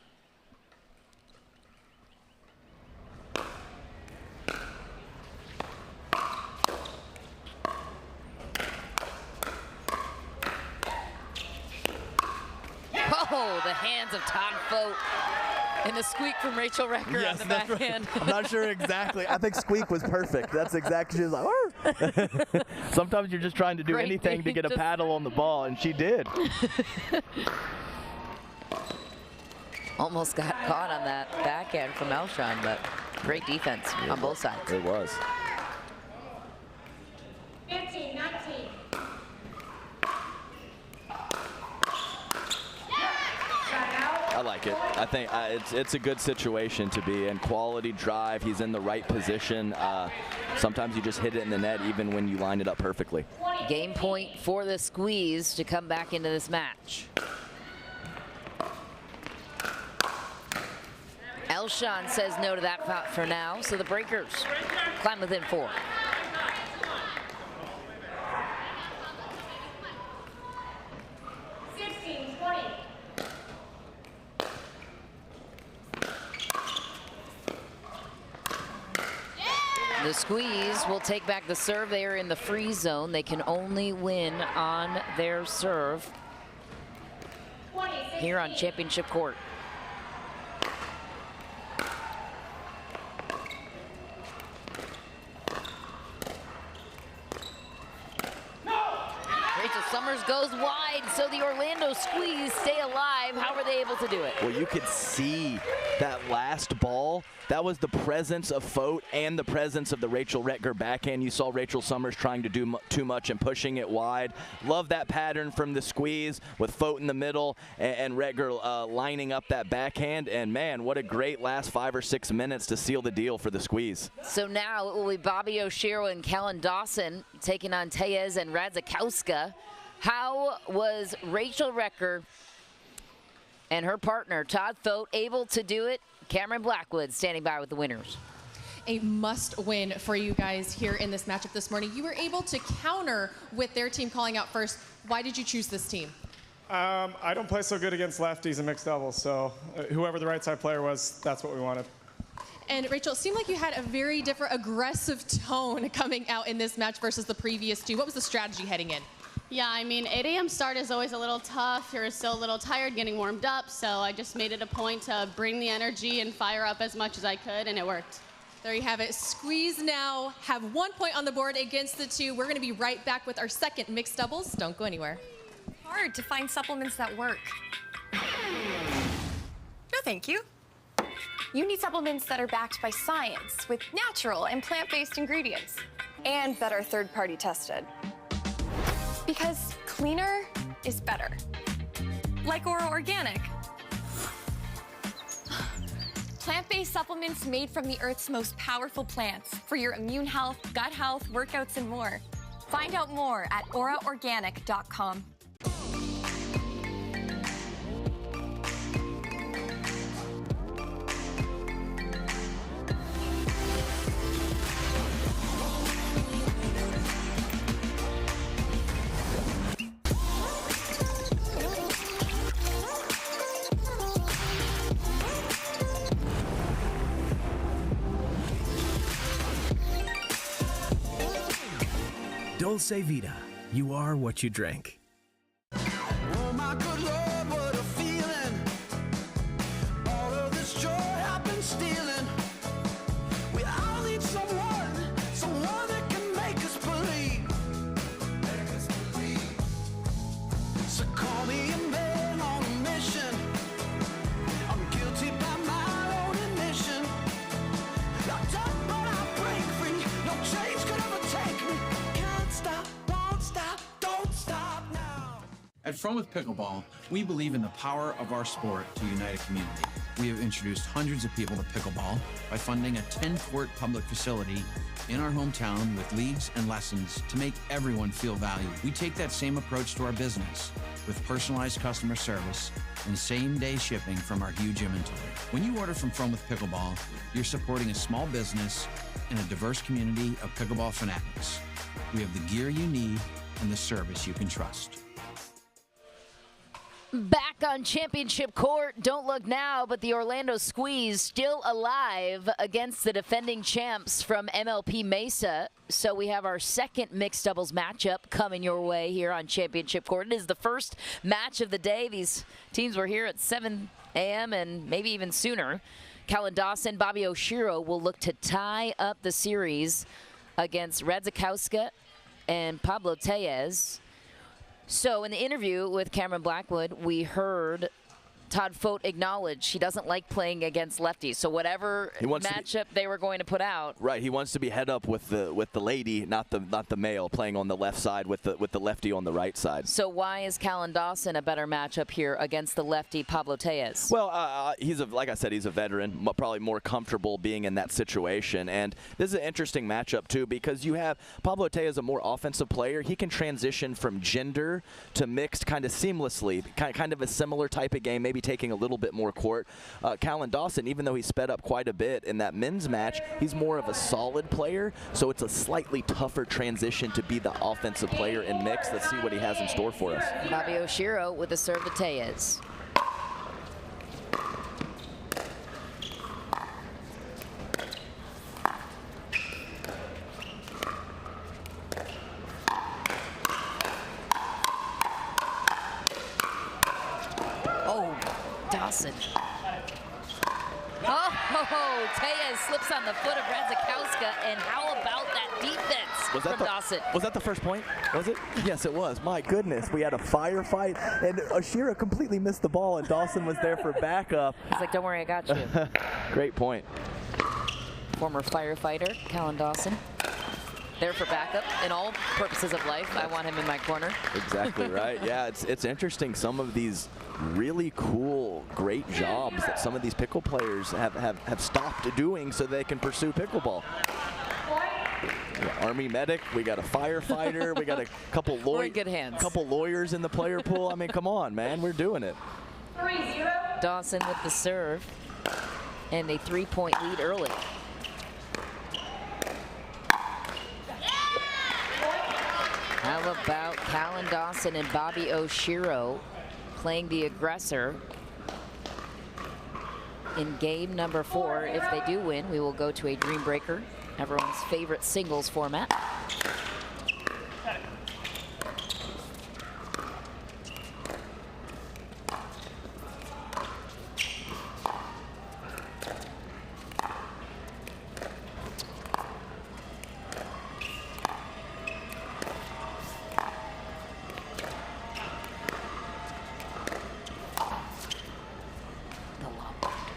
Oh, the hands of Todd Fote and the squeak from Rachel Retger on the backhand. Right. I'm not sure exactly. I think squeak was perfect. That's exactly, she was like, "Arr." Sometimes you're just trying to do anything to get a paddle on the ball, and she did. Almost got caught on that backhand from Elshon, but great defense on both sides. It was. 15, 19. I like it. I think it's a good situation to be in. Quality drive. He's in the right position. Sometimes you just hit it in the net even when you line it up perfectly. Game point for the Squeeze to come back into this match. Elshon says no to that for now, so the Breakers climb within 4. The Squeeze will take back the serve. They are in the free zone. They can only win on their serve here on championship court. Rachel Summers goes wide, so the Orlando Squeeze stay alive. How were they able to do it? Well, you could see that last ball. That was the presence of Fote and the presence of the Rachel Retger backhand. You saw Rachel Summers trying to do too much and pushing it wide. Love that pattern from the Squeeze with Fote in the middle and Retger lining up that backhand. And man, what a great last 5 or 6 minutes to seal the deal for the Squeeze. So now it will be Bobby O'Shero and Kellen Dawson taking on Tellez and Radzikowska. How was Rachel Retger and her partner Todd Fote able to do it? Cameron Blackwood standing by with the winners. A must win for you guys here in this matchup this morning. You were able to counter with their team calling out first. Why did you choose this team? I don't play so good against lefties in mixed doubles, so whoever the right side player was, that's what we wanted. And Rachel, it seemed like you had a very different aggressive tone coming out in this match versus the previous two. What was the strategy heading in? Yeah, I mean, 8 a.m. start is always a little tough. You're still a little tired getting warmed up, so I just made it a point to bring the energy and fire up as much as I could, and it worked. There you have it. Squeeze now have 1 point on the board against the 2. We're going to be right back with our second mixed doubles. Don't go anywhere. Hard to find supplements that work. No, thank you. You need supplements that are backed by science with natural and plant-based ingredients and that are third-party tested. Because cleaner is better. Like Ora Organic. Plant-based supplements made from the Earth's most powerful plants for your immune health, gut health, workouts, and more. Find out more at oraorganic.com. Dulce Vida. You are what you drink. Oh my good Lord, what a feeling. All of this joy I've been stealing. We all need someone that can make us believe. So call me a man on a mission. I'm guilty by my own admission. Locked up but I break free. No chains could ever take me. Can't stop, won't stop, don't stop now. At From With Pickleball, we believe in the power of our sport to unite a community. We have introduced hundreds of people to pickleball by funding a 10-court public facility in our hometown with leagues and lessons to make everyone feel valued. We take that same approach to our business with personalized customer service and same-day shipping from our huge inventory. When you order from With Pickleball, you're supporting a small business and a diverse community of pickleball fanatics. We have the gear you need and the service you can trust. Back on championship court, don't look now, but the Orlando Squeeze still alive against the defending champs from MLP Mesa. So we have our second mixed doubles matchup coming your way here on championship court. It is the first match of the day. These teams were here at 7 a.m. and maybe even sooner. Callan Dawson, Bobby Oshiro will look to tie up the series against Radzikowska and Pablo Tellez. So in the interview with Cameron Blackwood, we heard Todd Fote acknowledge he doesn't like playing against lefties. So whatever matchup they were going to put out. Right, he wants to be head up with the lady, not the male, playing on the left side with the lefty on the right side. So why is Callan Dawson a better matchup here against the lefty Pablo Tellez? Well, like I said, he's a veteran, probably more comfortable being in that situation. And this is an interesting matchup too, because you have Pablo Tellez, a more offensive player. He can transition from gender to mixed kind of seamlessly, kind of a similar type of game, maybe taking a little bit more court. Callan Dawson, even though he sped up quite a bit in that men's match, he's more of a solid player, so it's a slightly tougher transition to be the offensive player in mixed. Let's see what he has in store for us. Bobby Oshiro with the serve to Tellez. Dawson. Oh, Tellez slips on the foot of Radzikowska, and how about that defense from Dawson? Was that the first point? Was it? Yes, it was. My goodness, we had a firefight, and Oshiro completely missed the ball, and Dawson was there for backup. He's like, don't worry, I got you. Great point. Former firefighter, Callan Dawson. There for backup in all purposes of life. I want him in my corner. Exactly right. Yeah, it's interesting. Some of these really cool, great jobs that some of these pickle players have stopped doing so they can pursue pickleball. Army medic, we got a firefighter, we got a couple lawyers in the player pool. I mean, come on, man, we're doing it. 3-0. Dawson with the serve, and a 3-point lead early. How about Callan Dawson and Bobby Oshiro playing the aggressor in game number 4? If they do win, we will go to a Dream Breaker, everyone's favorite singles format.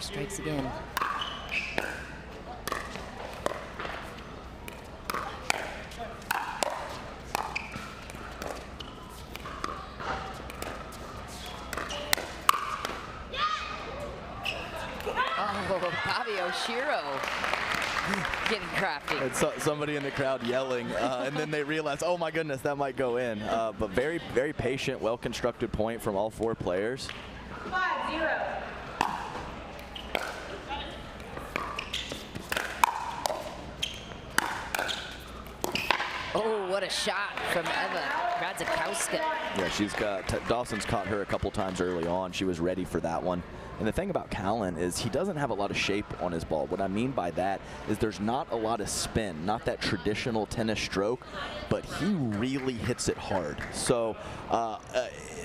Strikes again. Oh, Bobby Oshiro getting crafty. It's somebody in the crowd yelling, and then they realize, oh my goodness, that might go in. But very, very patient, well-constructed point from all 4 players. 5-0. Oh, what a shot from Eva. Radzikowska. Yeah, she's got, Dawson's caught her a couple times early on. She was ready for that one. And the thing about Callan is he doesn't have a lot of shape on his ball. What I mean by that is there's not a lot of spin, not that traditional tennis stroke, but he really hits it hard. So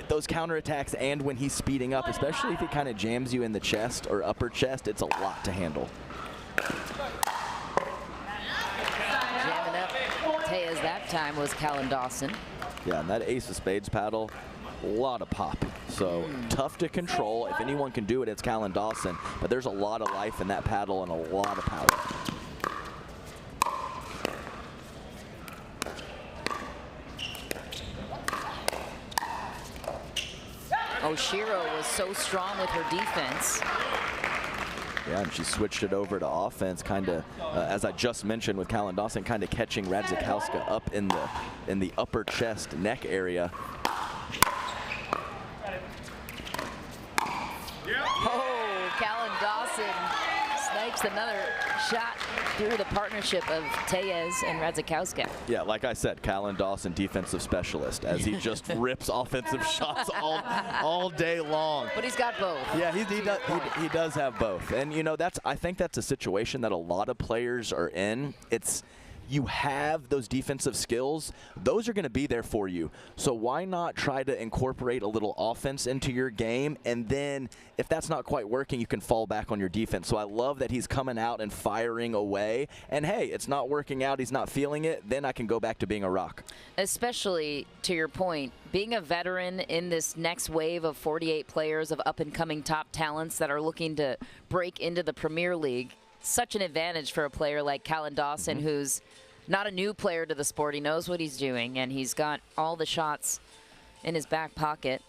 those counterattacks and when he's speeding up, especially if he kind of jams you in the chest or upper chest, it's a lot to handle. Jamming up Tejas that time was Callan Dawson. Yeah, and that ace of spades paddle, a lot of pop. So tough to control. If anyone can do it, it's Callan Dawson. But there's a lot of life in that paddle and a lot of power. Oshiro was so strong with her defense. Yeah, and she switched it over to offense, kind of, as I just mentioned with Callan Dawson, kind of catching Radzikowska up in the upper chest neck area. Oh, Callan Dawson snipes another shot through the partnership of Tejas and Radzikowska. Yeah, like I said, Callan Dawson, defensive specialist, as he just rips offensive shots all day long. But he's got both. Yeah, he does have both. And, you know, I think that's a situation that a lot of players are in. You have those defensive skills, those are going to be there for you. So why not try to incorporate a little offense into your game, and then if that's not quite working, you can fall back on your defense. So I love that he's coming out and firing away, and hey, it's not working out, he's not feeling it, then I can go back to being a rock. Especially, to your point, being a veteran in this next wave of 48 players of up-and-coming top talents that are looking to break into the Premier League, such an advantage for a player like Callan Dawson, who's not a new player to the sport. He knows what he's doing, and he's got all the shots in his back pocket.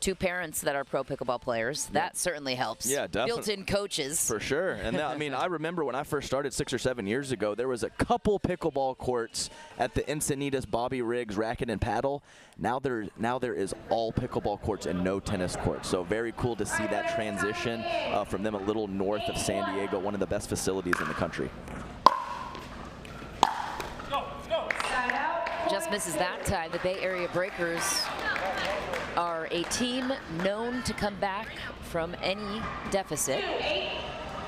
Two parents that are pro pickleball players. That certainly helps. Yeah, definitely. Built-in coaches. For sure. And I mean, I remember when I first started 6 or 7 years ago, there was a couple pickleball courts at the Encinitas Bobby Riggs Racket and Paddle. Now there is all pickleball courts and no tennis courts. So very cool to see that transition from them a little north of San Diego, one of the best facilities in the country. Just misses that time. The Bay Area Breakers are a team known to come back from any deficit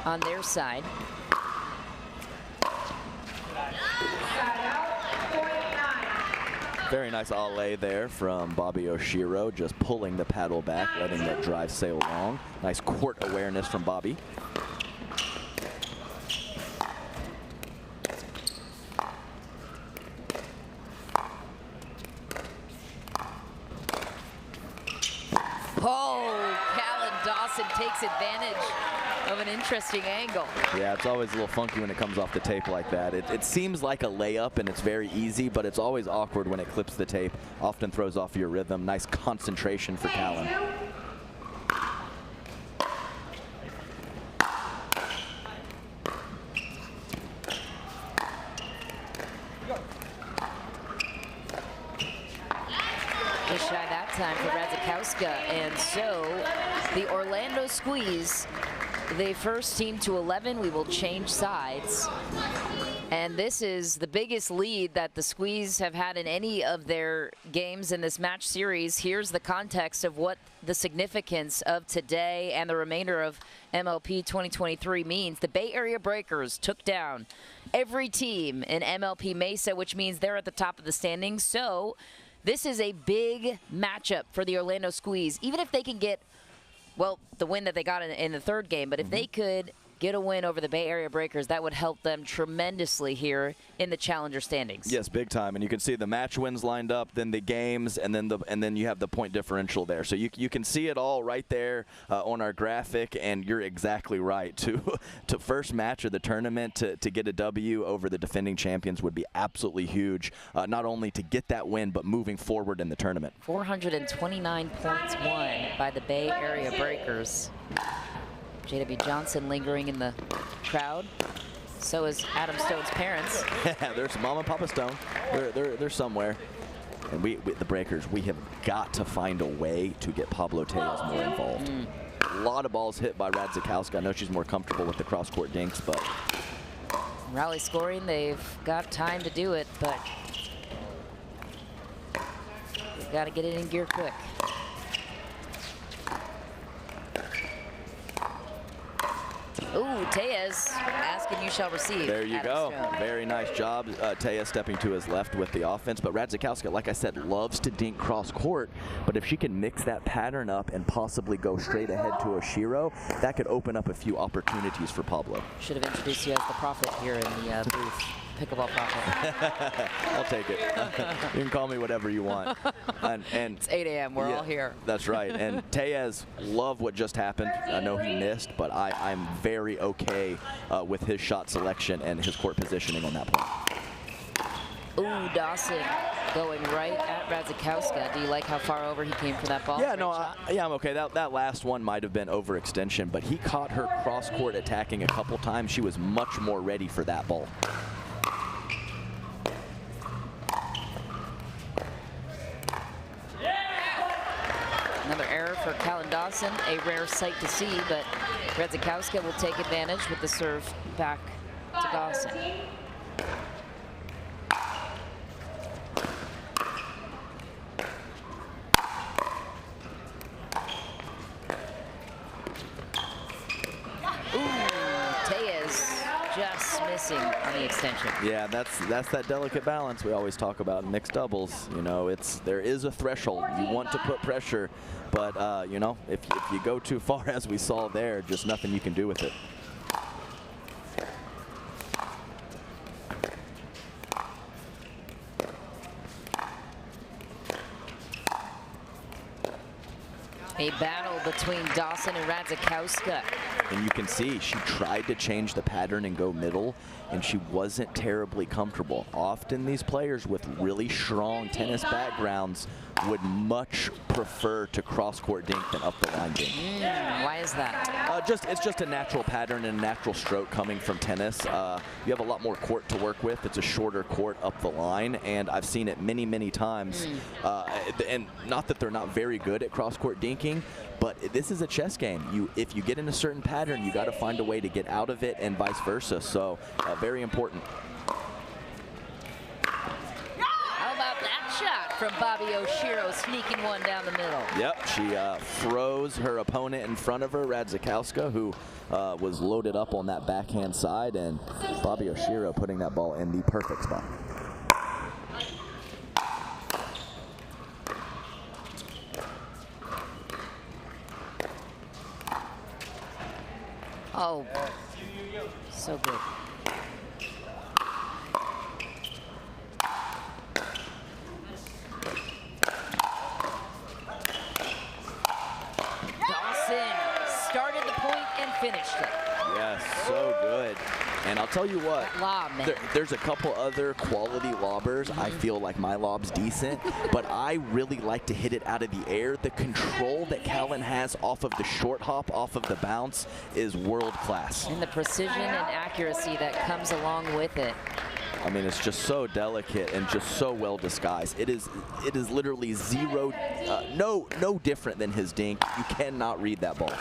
on their side. Very nice alley there from Bobby Oshiro, just pulling the paddle back, letting that drive sail along. Nice court awareness from Bobby. Oh, Callan Dawson takes advantage of an interesting angle. Yeah, it's always a little funky when it comes off the tape like that. It seems like a layup and it's very easy, but it's always awkward when it clips the tape. Often throws off your rhythm. Nice concentration for Callan. Just shy that time for Radzikowska, and so the Orlando Squeeze, the first team to 11. We will change sides, and this is the biggest lead that the Squeeze have had in any of their games in this match series. Here's the context of what the significance of today and the remainder of MLP 2023 means. The Bay Area Breakers took down every team in MLP Mesa, which means they're at the top of the standings. So this is a big matchup for the Orlando Squeeze. Even if they can get, well, the win that they got in the third game, but if they could get a win over the Bay Area Breakers, that would help them tremendously here in the challenger standings. Yes, big time. And you can see the match wins lined up, then the games, and then you have the point differential there. So you can see it all right there on our graphic, and you're exactly right. To first match of the tournament to get a W over the defending champions would be absolutely huge, not only to get that win, but moving forward in the tournament. 429 points won by the Bay Area Breakers. J.W. Johnson lingering in the crowd. So is Adam Stone's parents. There's Mom and Papa Stone. They're somewhere. And the Breakers, we have got to find a way to get Pablo Tejas more involved. A lot of balls hit by Radzikowska. I know she's more comfortable with the cross-court dinks, but rally scoring, they've got time to do it, but Got to get it in gear quick. Ooh, Tellez asking you shall receive. There you go. Very nice job. Tellez stepping to his left with the offense. But Radzikowska, like I said, loves to dink cross court. But if she can mix that pattern up and possibly go straight ahead to Oshiro, that could open up a few opportunities for Pablo. Should have introduced you as the prophet here in the booth. Pickleball prophet. I'll take it. You can call me whatever you want. And it's 8 a.m. We're all here. That's right. And Tellez, love what just happened. I know he missed, but I'm very okay with his shot selection and his court positioning on that point. Ooh, Dawson going right at Radzikowska. Do you like how far over he came for that ball? Yeah, no, I'm okay. That last one might have been overextension, but he caught her cross-court attacking a couple times. She was much more ready for that ball. Another error for Callan Dawson, a rare sight to see, but Radzikowska will take advantage with the serve back to Dawson. Just missing on the extension. Yeah, that's that delicate balance we always talk about in mixed doubles. You know, there is a threshold. You want to put pressure, but you know, if you go too far, as we saw there, just nothing you can do with it. A battle between Dawson and Radzikowska. And you can see she tried to change the pattern and go middle, and she wasn't terribly comfortable. Often these players with really strong tennis backgrounds would much prefer to cross-court dink than up the line dink. Why is that? It's just a natural pattern and a natural stroke coming from tennis. You have a lot more court to work with. It's a shorter court up the line, and I've seen it many, many times. And not that they're not very good at cross-court dinking, but this is a chess game. If you get in a certain pattern, you got to find a way to get out of it, and vice versa. So very important. How about that shot from Bobby Oshiro, sneaking one down the middle? Yep, she froze her opponent in front of her, Radzikowska, who was loaded up on that backhand side, and Bobby Oshiro putting that ball in the perfect spot. Oh, so good. Dawson started the point and finished it. Yes, so good. And I'll tell you what, lob, man. There's a couple other quality lobbers. I feel like my lob's decent, but I really like to hit it out of the air. The control that Callan has off of the short hop, off of the bounce, is world class. And the precision and accuracy that comes along with it. I mean, it's just so delicate and just so well disguised. It is literally zero, no different than his dink. You cannot read that ball.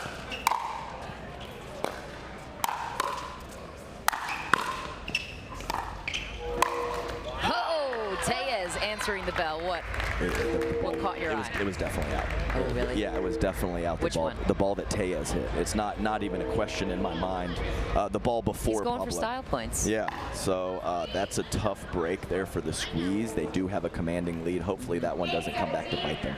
Answering the bell. What caught your eye? It was definitely out. Oh, really? Yeah, it was definitely out. Which one? The ball that Tellez hit. It's not even a question in my mind. The ball before He's going Pablo. for style points. Yeah, so that's a tough break there for the squeeze. They do have a commanding lead. Hopefully that one doesn't come back to bite them.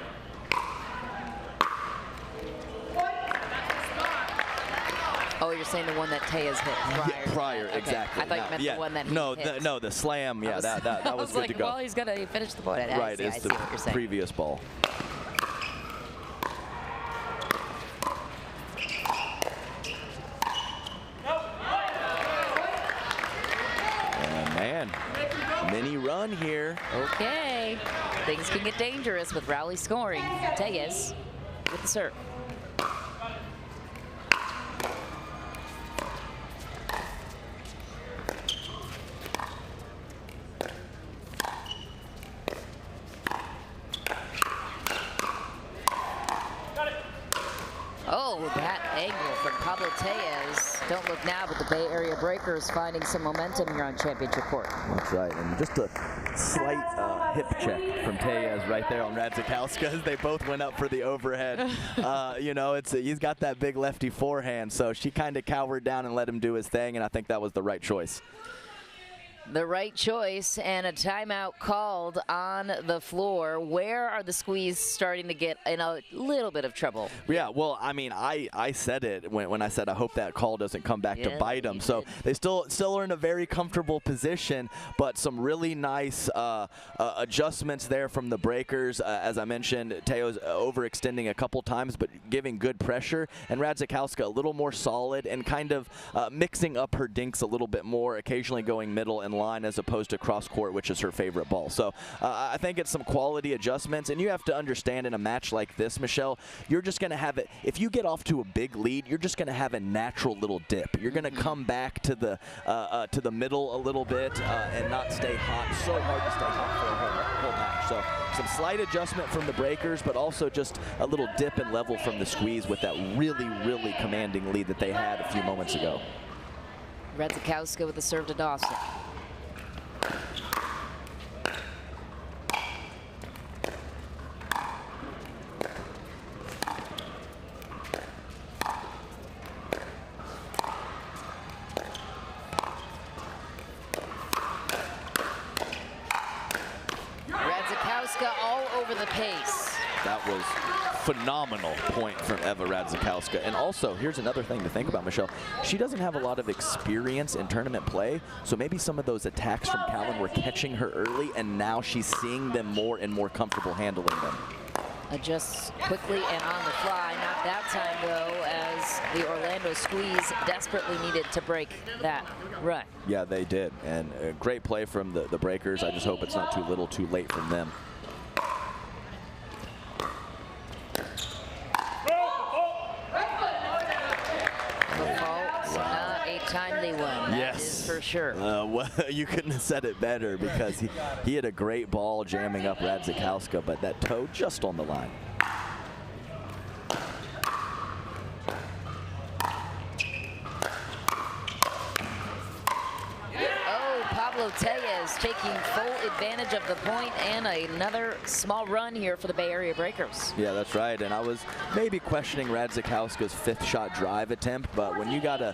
Oh, you're saying the one that Tellez hit prior? Yeah, prior, okay. exactly. I thought you meant the one that he hit. No, the slam. Yeah, that was good like, to go. Well, he's gonna finish the point. Right, I it's see the what you're saying. previous ball. And man, mini run here. Okay, things can get dangerous with Rowley scoring. Tellez with the serve. Oh, that angle from Pablo Tellez. guys. Don't look now, but the Bay Area Breakers finding some momentum here on championship court. That's right, and just a slight hip check from Tejas right there on Radzikowska as they both went up for the overhead. You know, he's got that big lefty forehand, so she kind of cowered down and let him do his thing, and I think that was the right choice. The right choice, and a timeout called on the floor. Where are the Squeeze starting to get in a little bit of trouble? Yeah, well, I mean, I said it when I said I hope that call doesn't come back to bite them. So they still are in a very comfortable position, but some really nice adjustments there from the breakers. As I mentioned, Teo's overextending a couple times, but giving good pressure, and Radzikowska a little more solid and kind of mixing up her dinks a little bit more, occasionally going middle and line as opposed to cross court, which is her favorite ball. So I think it's some quality adjustments, and you have to understand in a match like this, Michelle, you're just going to have it. If you get off to a big lead, you're just going to have a natural little dip. You're going to come back to the middle a little bit and not stay hot. So hard to stay hot for a whole match. So some slight adjustment from the breakers, but also just a little dip in level from the Squeeze with that really, really commanding lead that they had a few moments ago. Radzikowska with the serve to Dawson. Radzikowska all over the pace. That was phenomenal point from Eva Radzikowska. And also, here's another thing to think about, Michelle. She doesn't have a lot of experience in tournament play, so maybe some of those attacks from Callan were catching her early, and now she's seeing them more and more comfortable handling them. Adjusts quickly and on the fly. Not that time, though, as the Orlando Squeeze desperately needed to break that run. Yeah, they did. And a great play from the breakers. I just hope it's not too little too late from them. Timely one, yes, is for sure. Well, you couldn't have said it better, because he had a great ball jamming up Radzikowska, but that toe just on the line. Tejas taking full advantage of the point, and another small run here for the Bay Area Breakers. Yeah, that's right. And I was maybe questioning Radzikowska's fifth shot drive attempt, but when you got a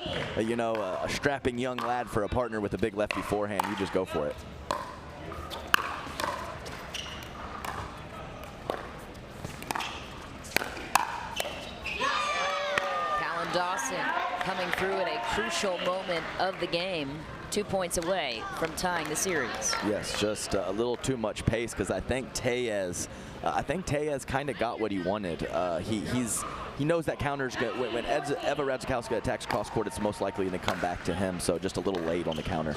strapping young lad for a partner with a big lefty forehand, you just go for it. Dawson coming through at a crucial moment of the game, 2 points away from tying the series. Yes, just a little too much pace, because I think Tejas kind of got what he wanted. He knows that counter's good. When Eva Radzikowska attacks cross court, it's most likely to come back to him, so just a little late on the counter.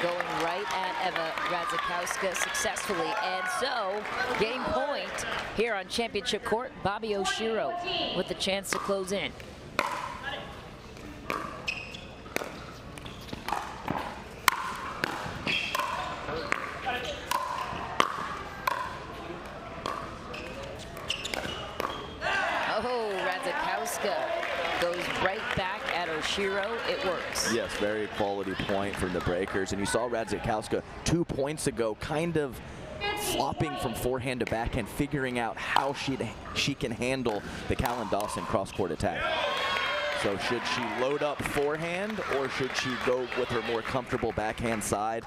Going right at Eva Radzikowska successfully, and so game point here on championship court. Bobby Oshiro with the chance to close in. Oh, Radzikowska goes right back at Oshiro. It works. Yes, very quality point from the breakers. And you saw Radzikowska 2 points ago kind of flopping from forehand to backhand, figuring out how she can handle the Callan Dawson cross-court attack. So should she load up forehand, or should she go with her more comfortable backhand side?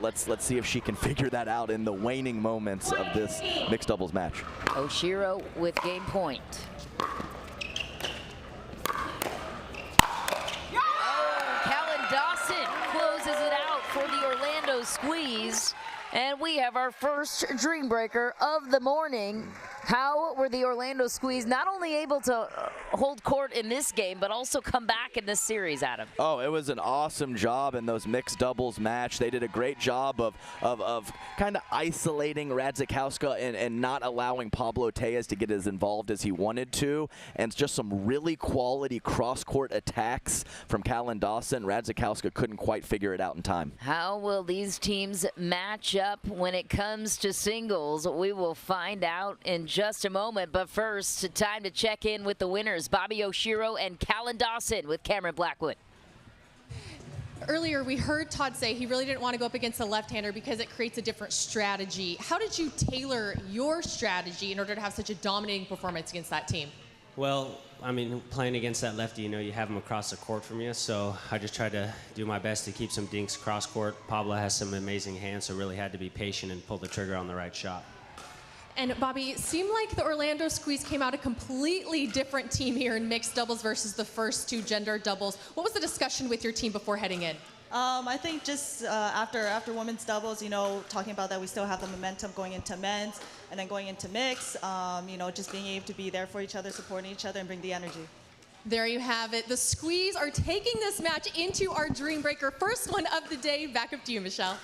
Let's see if she can figure that out in the waning moments of this mixed doubles match. Oshiro with game point. Squeeze, and we have our first dream breaker of the morning. How were the Orlando Squeeze not only able to hold court in this game, but also come back in this series, Adam. Oh, it was an awesome job in those mixed doubles match. They did a great job of kind of isolating Radzikowska and not allowing Pablo Tellez to get as involved as he wanted to, and just some really quality cross-court attacks from Callan Dawson. Radzikowska couldn't quite figure it out in time. How will these teams match up when it comes to singles? We will find out in just a moment, but first, time to check in with the winners, Bobby Oshiro and Callan Dawson with Cameron Blackwood. Earlier, we heard Todd say he really didn't want to go up against a left-hander because it creates a different strategy. How did you tailor your strategy in order to have such a dominating performance against that team? Well, I mean, playing against that lefty, you know, you have him across the court from you, so I just tried to do my best to keep some dinks cross court. Pablo has some amazing hands, so really had to be patient and pull the trigger on the right shot. And Bobby, it seemed like the Orlando Squeeze came out a completely different team here in mixed doubles versus the first two gender doubles. What was the discussion with your team before heading in? I think just after women's doubles, you know, talking about that we still have the momentum going into men's and then going into mix, you know, just being able to be there for each other, supporting each other, and bring the energy. There you have it. The Squeeze are taking this match into our Dream Breaker. First one of the day. Back up to you, Michelle.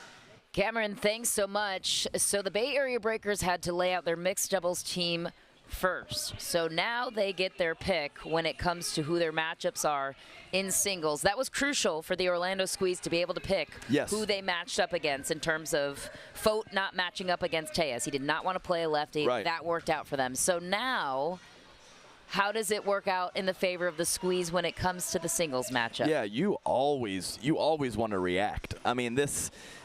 Cameron, thanks so much. So the Bay Area Breakers had to lay out their mixed doubles team first. So now they get their pick when it comes to who their matchups are in singles. That was crucial for the Orlando Squeeze to be able to pick who they matched up against in terms of Fote not matching up against Tellez. He did not want to play a lefty. Right. That worked out for them. So now, how does it work out in the favor of the Squeeze when it comes to the singles matchup? Yeah, you always want to react. I mean,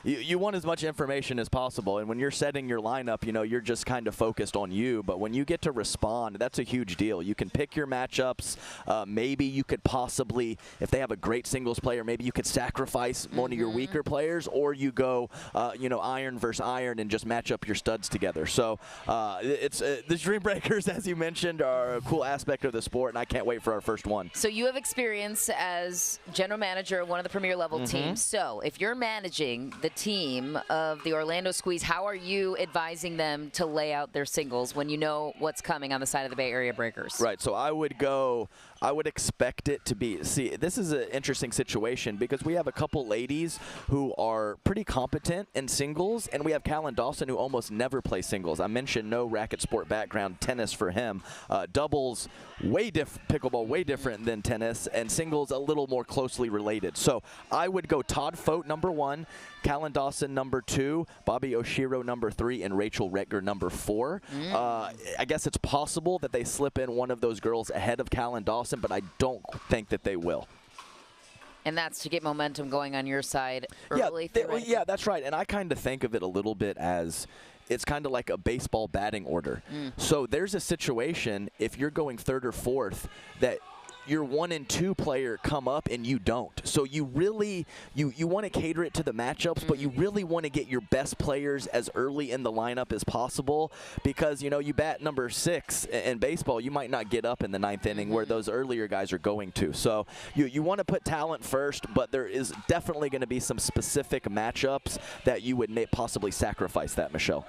you want as much information as possible, and when you're setting your lineup, you know, you're just kind of focused on you, but when you get to respond, that's a huge deal. You can pick your matchups. Maybe you could possibly, if they have a great singles player, maybe you could sacrifice one of your weaker players, or you go, you know, iron versus iron and just match up your studs together. So the Dream Breakers, as you mentioned, are a cool aspect of the sport, and I can't wait for our first one. So you have experience as general manager of one of the premier level teams. So if you're managing the team of the Orlando Squeeze, how are you advising them to lay out their singles when you know what's coming on the side of the Bay Area Breakers? Right, so I would expect it to be, see, this is an interesting situation because we have a couple ladies who are pretty competent in singles, and we have Callan Dawson who almost never plays singles. I mentioned no racket sport background, tennis for him. Doubles, pickleball way different than tennis, and singles a little more closely related. So I would go Todd Fote number 1, Callan Dawson number 2, Bobby Oshiro number 3, and Rachel Retger number 4. I guess it's possible that they slip in one of those girls ahead of Callan Dawson, but I don't think that they will. And that's to get momentum going on your side early. Yeah, that's right. And I kind of think of it a little bit as it's kind of like a baseball batting order. So there's a situation, if you're going third or fourth, that your 1 and 2 player come up and you don't. So you really, you want to cater it to the matchups, but you really want to get your best players as early in the lineup as possible because, you know, you bat number 6 in baseball, you might not get up in the 9th inning where those earlier guys are going to. So you want to put talent first, but there is definitely going to be some specific matchups that you would possibly sacrifice that, Michelle.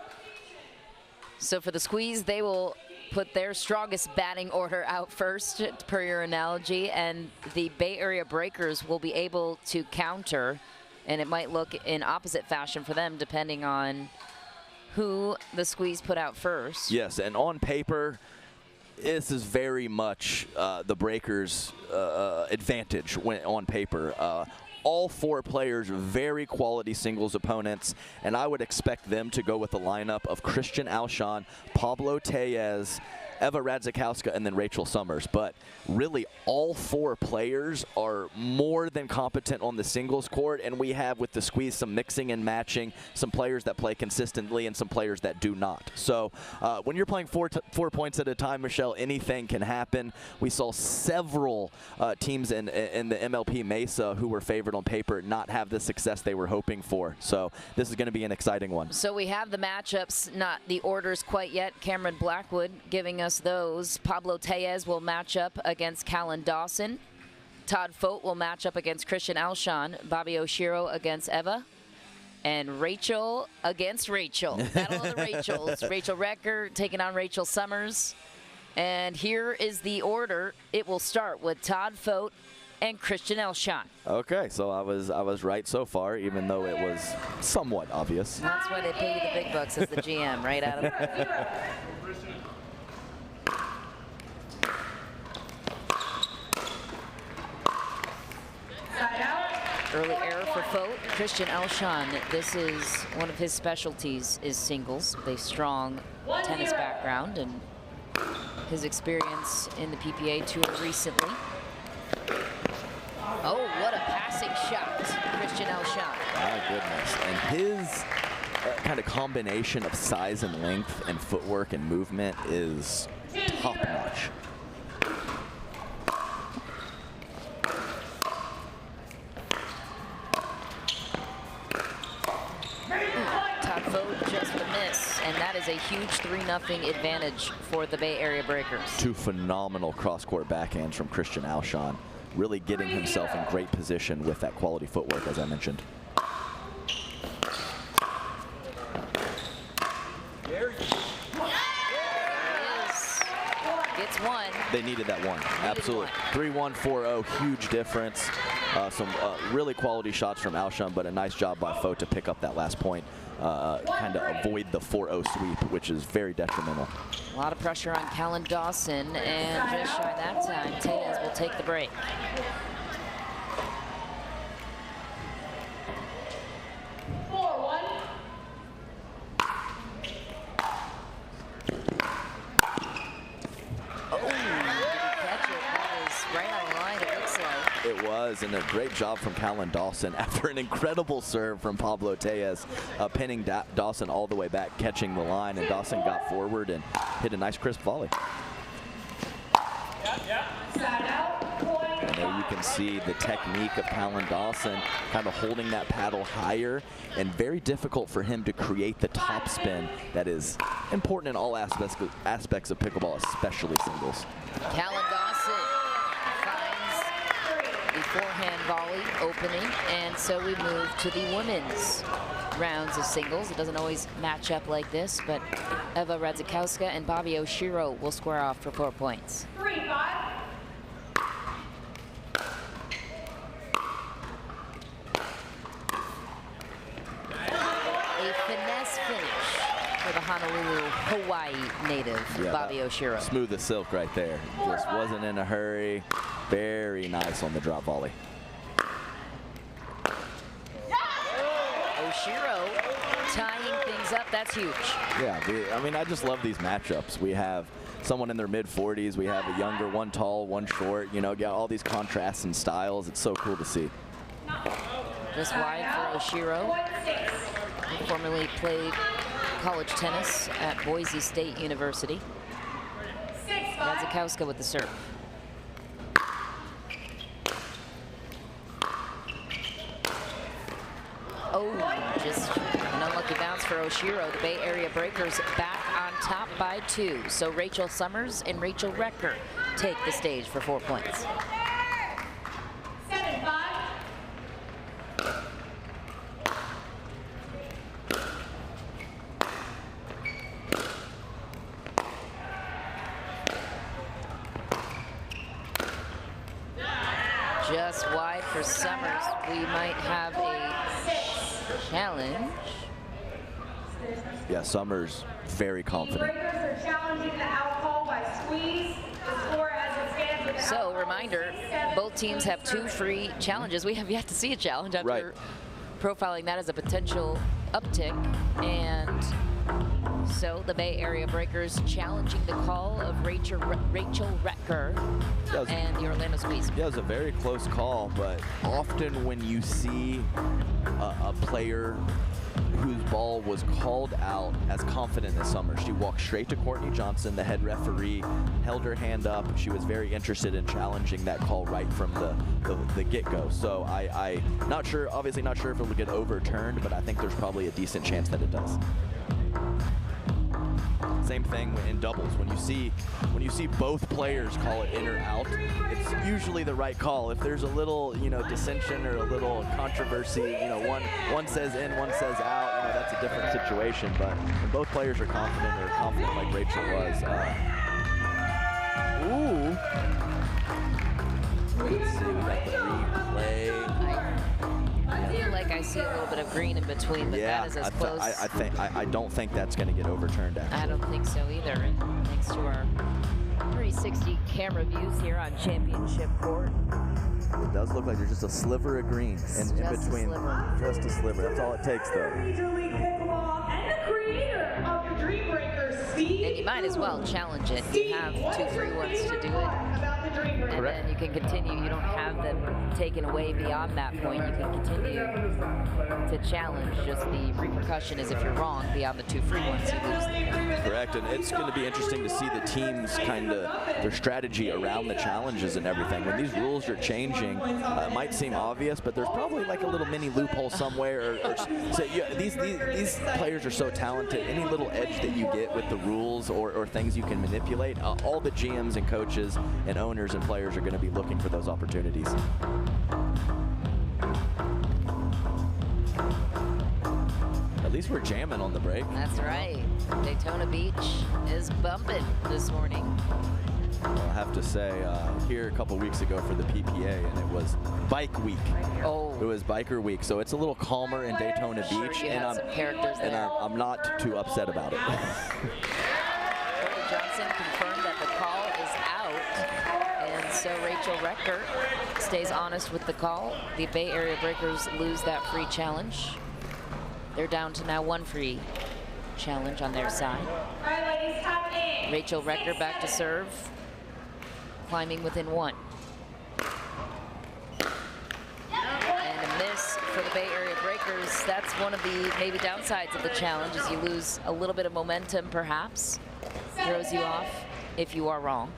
So for the Squeeze, they will put their strongest batting order out first, per your analogy, and the Bay Area Breakers will be able to counter, and it might look in opposite fashion for them depending on who the Squeeze put out first. Yes, and on paper, this is very much the Breakers' advantage when on paper. All 4 players are very quality singles opponents, and I would expect them to go with the lineup of Christian Alshon, Pablo Tellez, Eva Radzikowska, and then Rachel Summers. But really, all 4 players are more than competent on the singles court, and we have with the Squeeze some mixing and matching, some players that play consistently and some players that do not. So when you're playing 4 points at a time, Michelle, anything can happen. We saw several teams in the MLP Mesa who were favored on paper not have the success they were hoping for. So this is going to be an exciting one. So we have the matchups, not the orders quite yet. Cameron Blackwood giving us those. Pablo Tellez will match up against Callan Dawson. Todd Fote will match up against Christian Alshon. Bobby Oshiro against Eva. And Rachel against Rachel. Battle of the Rachels. Rachel Retger taking on Rachel Summers. And here is the order. It will start with Todd Fote and Christian Elshon. Okay, so I was right so far, even though it was somewhat obvious. That's why they pay you the big bucks as the GM, right, Adam? Early error for Fote. Christian Elshon, this is one of his specialties, is singles with a strong tennis background and his experience in the PPA Tour recently. Oh, what a passing shot, Christian Elshon. My goodness. And his kind of combination of size and length and footwork and movement is top-notch. Todd Fote just a miss, and that is a huge 3-0 advantage for the Bay Area Breakers. Two phenomenal cross-court backhands from Christian Elshon, really getting himself in great position with that quality footwork, as I mentioned. Gets one. They needed that one. Absolutely. 3-1, 4-0, huge difference. Some really quality shots from Elshon, but a nice job by Fote to pick up that last point. Kind of avoid the 4-0 sweep, which is very detrimental. A lot of pressure on Callan Dawson, and just shy that time, Tejas will take the break. It was, and a great job from Callan Dawson after an incredible serve from Pablo Tejas, pinning Dawson all the way back, catching the line, and Dawson got forward and hit a nice crisp volley. And there you can see the technique of Callan Dawson kind of holding that paddle higher, and very difficult for him to create the top spin that is important in all aspects of pickleball, especially singles. Callan Dawson the forehand volley opening, and so we move to the women's rounds of singles. It doesn't always match up like this, but Eva Radzikowska and Bobby Oshiro will square off for 4 points. 3-5. A finesse finish for the Honolulu, Hawaii native, Bobby Oshiro. Smooth as silk right there. Just wasn't in a hurry. Very nice on the drop volley. Oshiro tying things up. That's huge. Yeah, I mean, I just love these matchups. We have someone in their mid-40s. We have a younger, one tall, one short. You know, got all these contrasts and styles. It's so cool to see. Just wide for Oshiro. He formerly played college tennis at Boise State University. Radzikowska with the serve. Oh, just an unlucky bounce for Oshiro. The Bay Area Breakers back on top by 2. So Rachel Summers and Rachel Recker take the stage for 4 points. 7-5. Just wide for Summers. We might have a challenge. Yeah, Summers very confident. Breakers are challenging the outcall by squeeze. The score as it stands with So, reminder, both teams have 2 free challenges. We have yet to see a challenge after profiling that as a potential uptick. And so the Bay Area Breakers challenging the call of Rachel Recker and the Orlando Squeeze. Yeah, it was a very close call, but often when you see a player whose ball was called out as confident as Summers, she walked straight to Courtney Johnson, the head referee, held her hand up. She was very interested in challenging that call right from the get-go. So I not sure, obviously not sure if it'll get overturned, but I think there's probably a decent chance that it does. Same thing in doubles. When you see both players call it in or out, it's usually the right call. If there's a little, dissension or a little controversy, one says in, one says out, that's a different situation. But when both players are confident like Rachel was, Ooh. Let's see, we got the replay. I feel like I see a little bit of green in between, but Yeah, that is as close. I don't think that's going to get overturned, actually. I don't think so either. And thanks to our 360 camera views here on Championship Court. It does look like there's just a sliver of green in between. Just a sliver. That's all it takes, though. Major League Pickleball and the creator of the Dreambreaker, Steve. And you might as well challenge it. You have 2 free ones to do it. And then you can continue. You don't have them taken away beyond that point. You can continue to challenge. Just the repercussion is if you're wrong beyond the 2 free ones, you lose them. Correct, and it's going to be interesting to see the teams kind of their strategy around the challenges and everything. When these rules are changing, it might seem obvious, but there's probably like a little mini loophole somewhere. So these players are so talented. Any little edge that you get with the rules or things you can manipulate, all the GMs and coaches and owners and players are going to be looking for those opportunities. At least we're jamming on the break. That's right. Daytona Beach is bumping this morning. Well, I have to say, here a couple weeks ago for the PPA, and it was Bike Week. Oh. It was Biker Week, so it's a little calmer in Daytona Beach, and I'm not too upset about it. Johnson confirmed that the call is out, and so Rachel Recker stays honest with the call. The Bay Area Breakers lose that free challenge. They're down to now 1 free challenge on their side. All right, ladies, top 8. Rachel Recker back to serve, climbing within 1. And a miss for the Bay Area Breakers. That's one of the maybe downsides of the challenge, is you lose a little bit of momentum perhaps. Throws you off if you are wrong.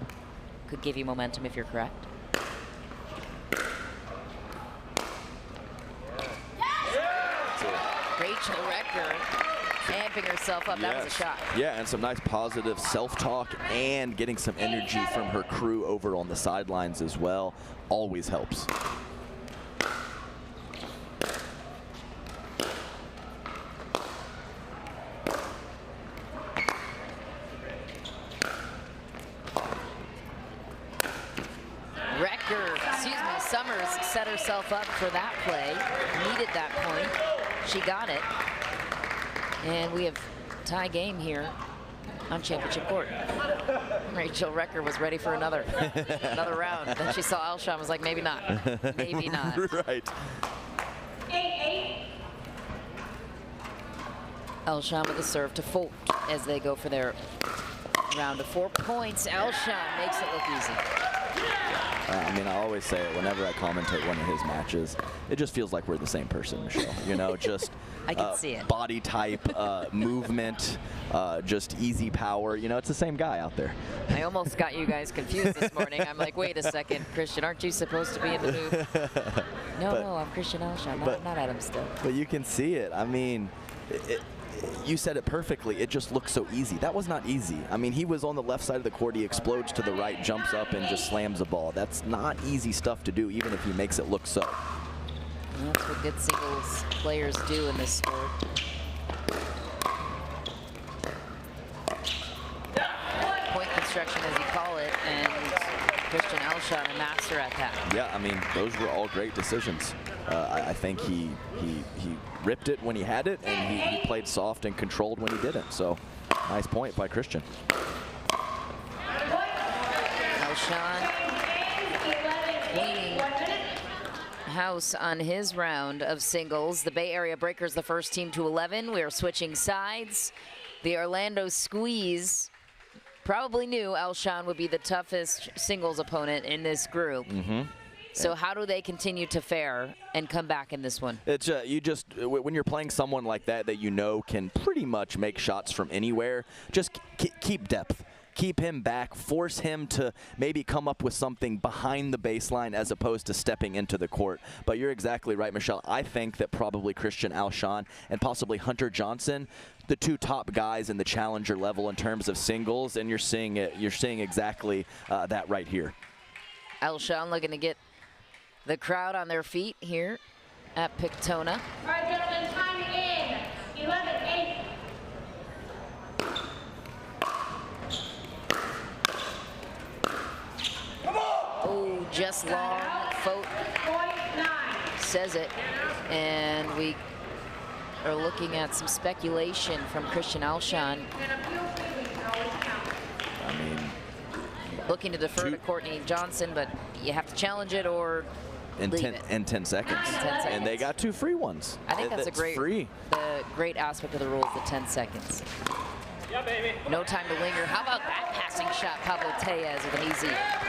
Could give you momentum if you're correct. Rachel Recker amping herself up. That was a shot. Yeah, and some nice positive self-talk and getting some energy from her crew over on the sidelines as well. Always helps. Summers set herself up for that play, needed that point. She got it. And we have tie game here on Championship Court. Rachel Recker was ready for another round. Then she saw Alshon, was like, maybe not. Maybe not. Right. 8-8. Alshon with a serve to Folt as they go for their round of 4 points. Alshon makes it look easy. I mean, I always say it whenever I commentate one of his matches. It just feels like we're the same person, Michelle. You know, just I can see it. Body type, movement, just easy power. You know, it's the same guy out there. I almost got you guys confused this morning. I'm like, wait a second, Christian, aren't you supposed to be in the booth? No, I'm Christian Alshon, not Adam Still. But you can see it. I mean, you said it perfectly. It just looks so easy. That was not easy. I mean, he was on the left side of the court. He explodes to the right, jumps up, and just slams the ball. That's not easy stuff to do, even if he makes it look so. And that's what good singles players do in this sport. Point construction, as you call it, and Christian Alshon, a master at that. Yeah, I mean, those were all great decisions. I think he ripped it when he had it, and he played soft and controlled when he didn't. So, nice point by Christian. Alshon cleaning house on his round of singles. The Bay Area Breakers, the first team to 11. We are switching sides. The Orlando Squeeze probably knew Alshon would be the toughest singles opponent in this group. Mm-hmm. So how do they continue to fare and come back in this one? It's you just, when you're playing someone like that you know can pretty much make shots from anywhere, just keep depth. Keep him back, force him to maybe come up with something behind the baseline as opposed to stepping into the court. But you're exactly right, Michelle. I think that probably Christian Alshon and possibly Hunter Johnson, the 2 top guys in the challenger level in terms of singles, and you're seeing it. You're seeing exactly that right here. Alshon looking to get the crowd on their feet here at Pictona. All right, gentlemen, time in. 11-8. just long. Fote says it, and we are looking at some speculation from Christian Alshon. I mean, looking to defer to Courtney Johnson, but you have to challenge it or in leave 10, it. In 10 seconds. And they got 2 free ones. I think that's a great, free. the great aspect of the rules, the 10 seconds. Yeah, baby. No time to linger. How about that passing shot? Pablo Tellez with an easy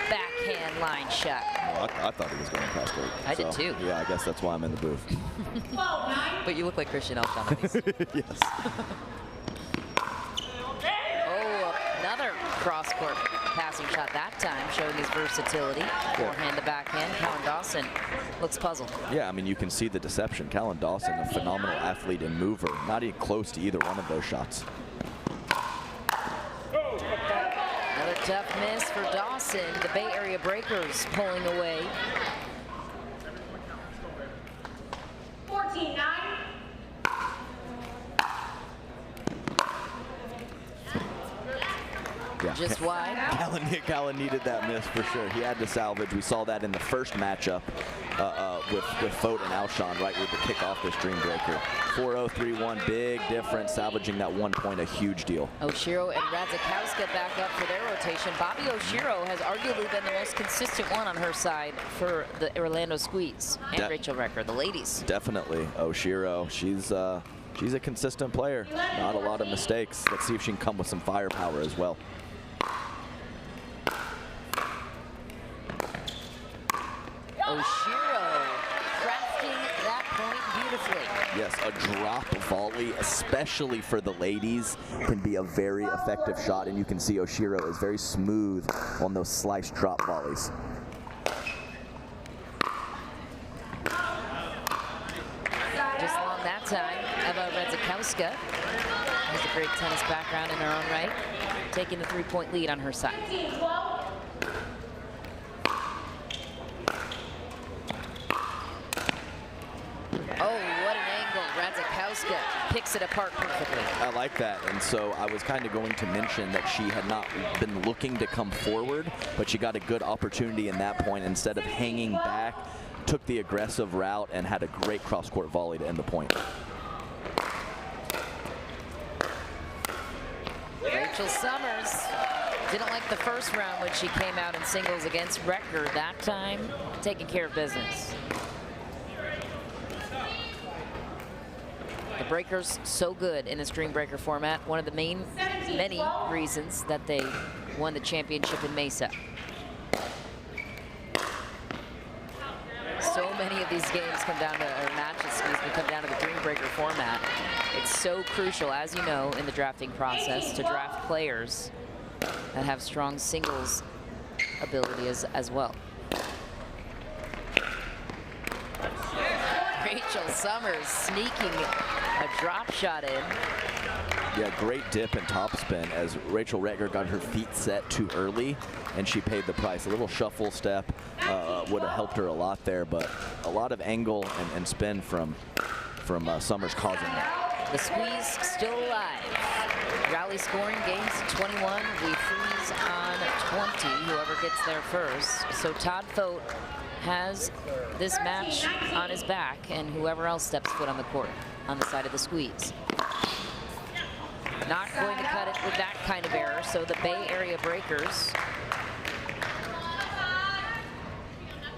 backhand line shot. Well, I thought he was going cross court. I did too. Yeah, I guess that's why I'm in the booth. But you look like Christian Alshon. Yes. Oh, another cross-court passing shot that time, showing his versatility. Forehand to backhand. Callan Dawson looks puzzled. Yeah, I mean, you can see the deception. Callan Dawson, a phenomenal athlete and mover, not even close to either one of those shots. Another tough miss for Dawson. The Bay Area Breakers pulling away. 14-9. Yeah. Just wide. Callan needed that miss for sure. He had to salvage. We saw that in the first matchup with Fote and Alshon, right, with the kick off this dream breaker. 4-0, 3-1, big difference. Salvaging that 1 point, a huge deal. Oshiro and Radzikowska back up for their rotation. Bobby Oshiro has arguably been the most consistent one on her side for the Orlando Squeeze and Rachel Recker, the ladies. Definitely, Oshiro. She's a consistent player. Not a lot of mistakes. Let's see if she can come with some firepower as well. Oshiro crafting that point beautifully. Yes, a drop volley, especially for the ladies, can be a very effective shot, and you can see Oshiro is very smooth on those slice drop volleys. Just long that time. Eva Radzikowska has a great tennis background in her own right, taking the 3-point lead on her side. Oh, what an angle. Radzikowska picks it apart perfectly. I like that, and so I was kind of going to mention that she had not been looking to come forward, but she got a good opportunity in that point. Instead of hanging back, took the aggressive route and had a great cross-court volley to end the point. Rachel Summers didn't like the first round when she came out in singles against Recker. That time, taking care of business. The Breakers so good in this Dream Breaker format. One of the many reasons that they won the championship in Mesa. So many of these games come down to, or matches, excuse me, come down to the Dream Breaker format. It's so crucial, as you know, in the drafting process to draft players that have strong singles ability as well. Rachel Summers sneaking a drop shot in. Yeah, great dip and topspin as Rachel Recker got her feet set too early, and she paid the price. A little shuffle step would have helped her a lot there, but a lot of angle and spin from Summers causing that. The Squeeze still alive. Rally scoring games 21. We freeze on 20, whoever gets there first. So Todd Fote has this match on his back, and whoever else steps foot on the court on the side of the Squeeze. Not going to cut it with that kind of error, so the Bay Area Breakers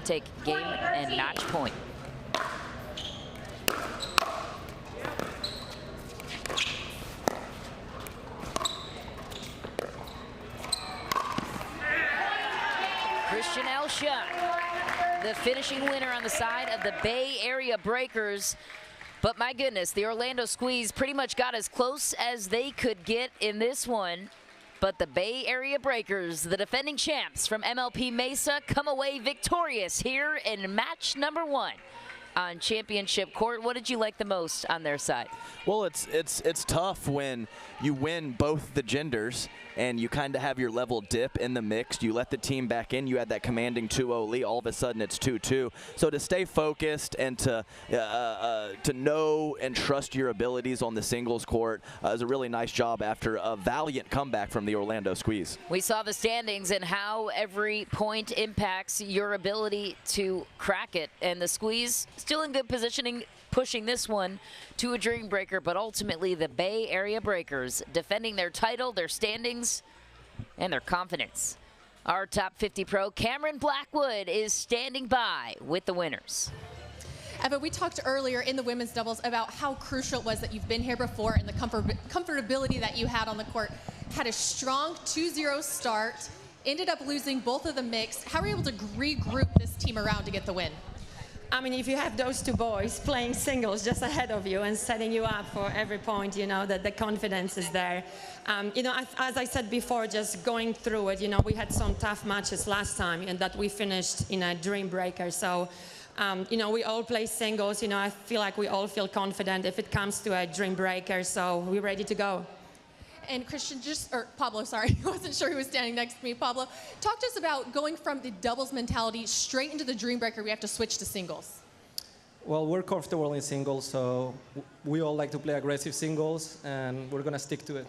take game and match point. Christian Alshon, the finishing winner on the side of the Bay Area Breakers. But my goodness, the Orlando Squeeze pretty much got as close as they could get in this one. But the Bay Area Breakers, the defending champs from MLP Mesa, come away victorious here in match number 1. on championship court. What did you like the most on their side? Well, it's tough when you win both the genders and you kind of have your level dip in the mix. You let the team back in. You had that commanding 2-0 lead. All of a sudden, it's 2-2. So to stay focused and to know and trust your abilities on the singles court is a really nice job after a valiant comeback from the Orlando Squeeze. We saw the standings and how every point impacts your ability to crack it. And the Squeeze still in good positioning, pushing this one to a dream breaker, but ultimately the Bay Area Breakers defending their title, their standings, and their confidence. Our top 50 pro, Cameron Blackwood, is standing by with the winners. Eva, we talked earlier in the women's doubles about how crucial it was that you've been here before and the comfortability that you had on the court. Had a strong 2-0 start, ended up losing both of the mixed. How were you able to regroup this team around to get the win? I mean, if you have those two boys playing singles just ahead of you and setting you up for every point, you know, that the confidence is there. You know, as I said before, just going through it, you know, we had some tough matches last time and that we finished in a dream breaker. So, you know, we all play singles. You know, I feel like we all feel confident if it comes to a dream breaker. So we're ready to go. And Christian, Pablo, sorry, I wasn't sure who was standing next to me. Pablo, talk to us about going from the doubles mentality straight into the dream breaker. We have to switch to singles. Well, we're comfortable in singles, so we all like to play aggressive singles, and we're going to stick to it.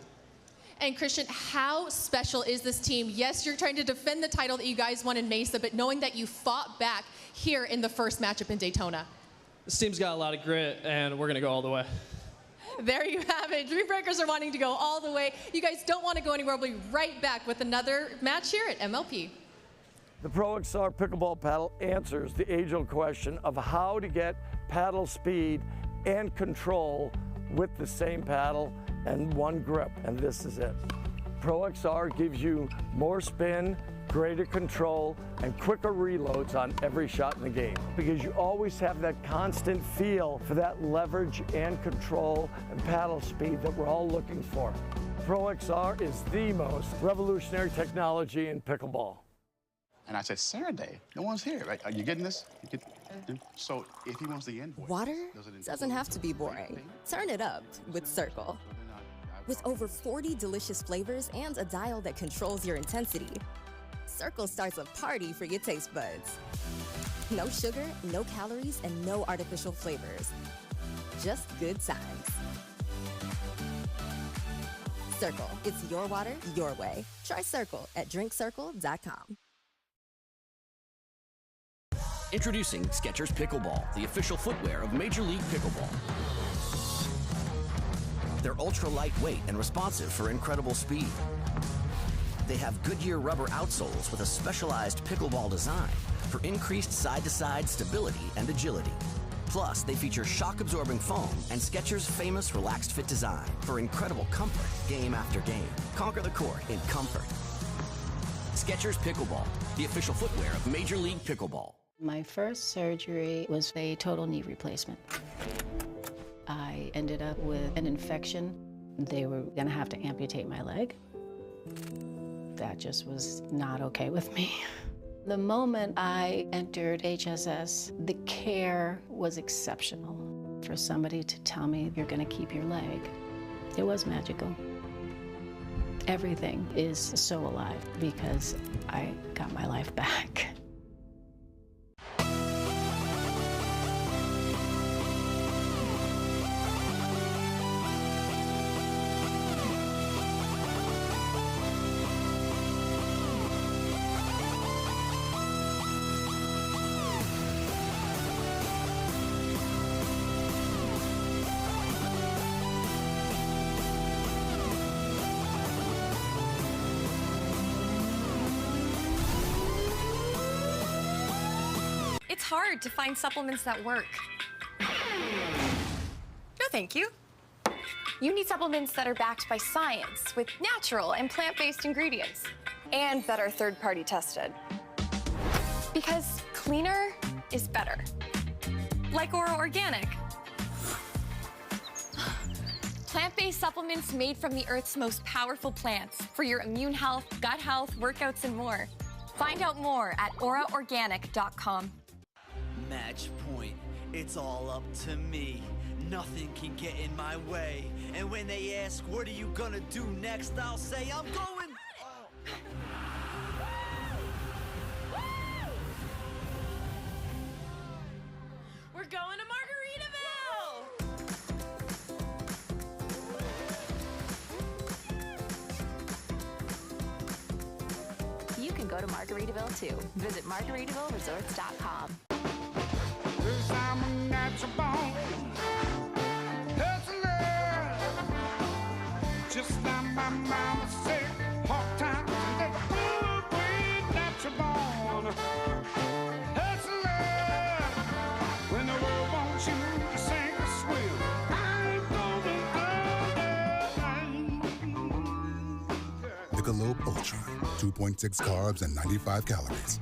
And Christian, how special is this team? Yes, you're trying to defend the title that you guys won in Mesa, but knowing that you fought back here in the first matchup in Daytona. This team's got a lot of grit, and we're going to go all the way. There you have it. Dream Breakers are wanting to go all the way. You guys don't want to go anywhere. We'll be right back with another match here at MLP. The Pro XR Pickleball Paddle answers the age-old question of how to get paddle speed and control with the same paddle and one grip, and this is it. Pro XR gives you more spin, greater control, and quicker reloads on every shot in the game, because you always have that constant feel for that leverage and control and paddle speed that we're all looking for. Pro XR is the most revolutionary technology in pickleball. And I said, Saturday, no one's here. Like, are you getting this? So if he wants the invoice. Water doesn't have to be boring. Turn it up with Cirkul. With over 40 delicious flavors and a dial that controls your intensity, Cirkul starts a party for your taste buds. No sugar, no calories, and no artificial flavors. Just good times. Cirkul, it's your water, your way. Try Cirkul at drinkcirkul.com. Introducing Skechers Pickleball, the official footwear of Major League Pickleball. They're ultra lightweight and responsive for incredible speed. They have Goodyear rubber outsoles with a specialized pickleball design for increased side-to-side stability and agility. Plus, they feature shock-absorbing foam and Skechers' famous relaxed fit design for incredible comfort game after game. Conquer the court in comfort. Skechers Pickleball, the official footwear of Major League Pickleball. My first surgery was a total knee replacement. I ended up with an infection. They were gonna have to amputate my leg. That just was not okay with me. The moment I entered HSS, the care was exceptional. For somebody to tell me you're gonna keep your leg, it was magical. Everything is so alive because I got my life back. It's hard to find supplements that work. No, thank you. You need supplements that are backed by science with natural and plant-based ingredients and that are third-party tested. Because cleaner is better. Like Oro Organic. Plant-based supplements made from the Earth's most powerful plants for your immune health, gut health, workouts, and more. Find out more at auraorganic.com. Match point. it's all up to me. Nothing can get in my way. And when they ask, what are you gonna do next? I'll say, I'm going. We're going to Margaritaville! You can go to Margaritaville too. Visit MargaritavilleResorts.com. I'm a natural born hustler. Just like my mama said, hard times and they will be natural born hustler. When the world wants you to sink or swim, I ain't gonna Michelob Ultra, 2.6 carbs and 95 calories.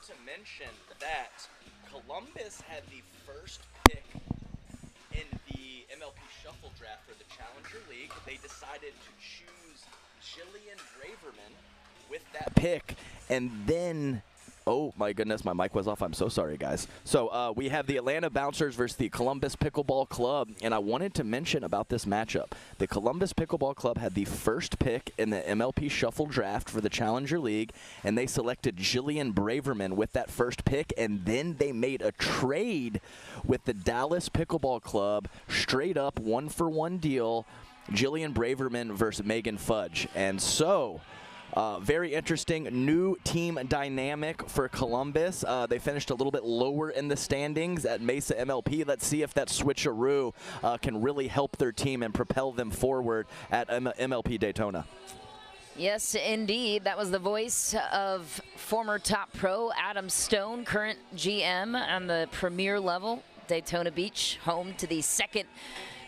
to mention that Columbus had the first pick in the MLP Shuffle Draft for the Challenger League. They decided to choose Jillian Braverman with that pick, and then, oh my goodness, my mic was off. I'm so sorry, guys. So we have the Atlanta Bouncers versus the Columbus Pickleball Club, and I wanted to mention about this matchup. The Columbus Pickleball Club had the first pick in the MLP Shuffle Draft for the Challenger League, and they selected Jillian Braverman with that first pick, and then they made a trade with the Dallas Pickleball Club, straight up 1-for-1 deal, Jillian Braverman versus Megan Fudge. And so, very interesting new team dynamic for Columbus. They finished a little bit lower in the standings at Mesa MLP. Let's see if that switcheroo can really help their team and propel them forward at MLP Daytona. Yes, indeed. That was the voice of former top pro Adam Stone, current GM on the premier level, Daytona Beach, home to the second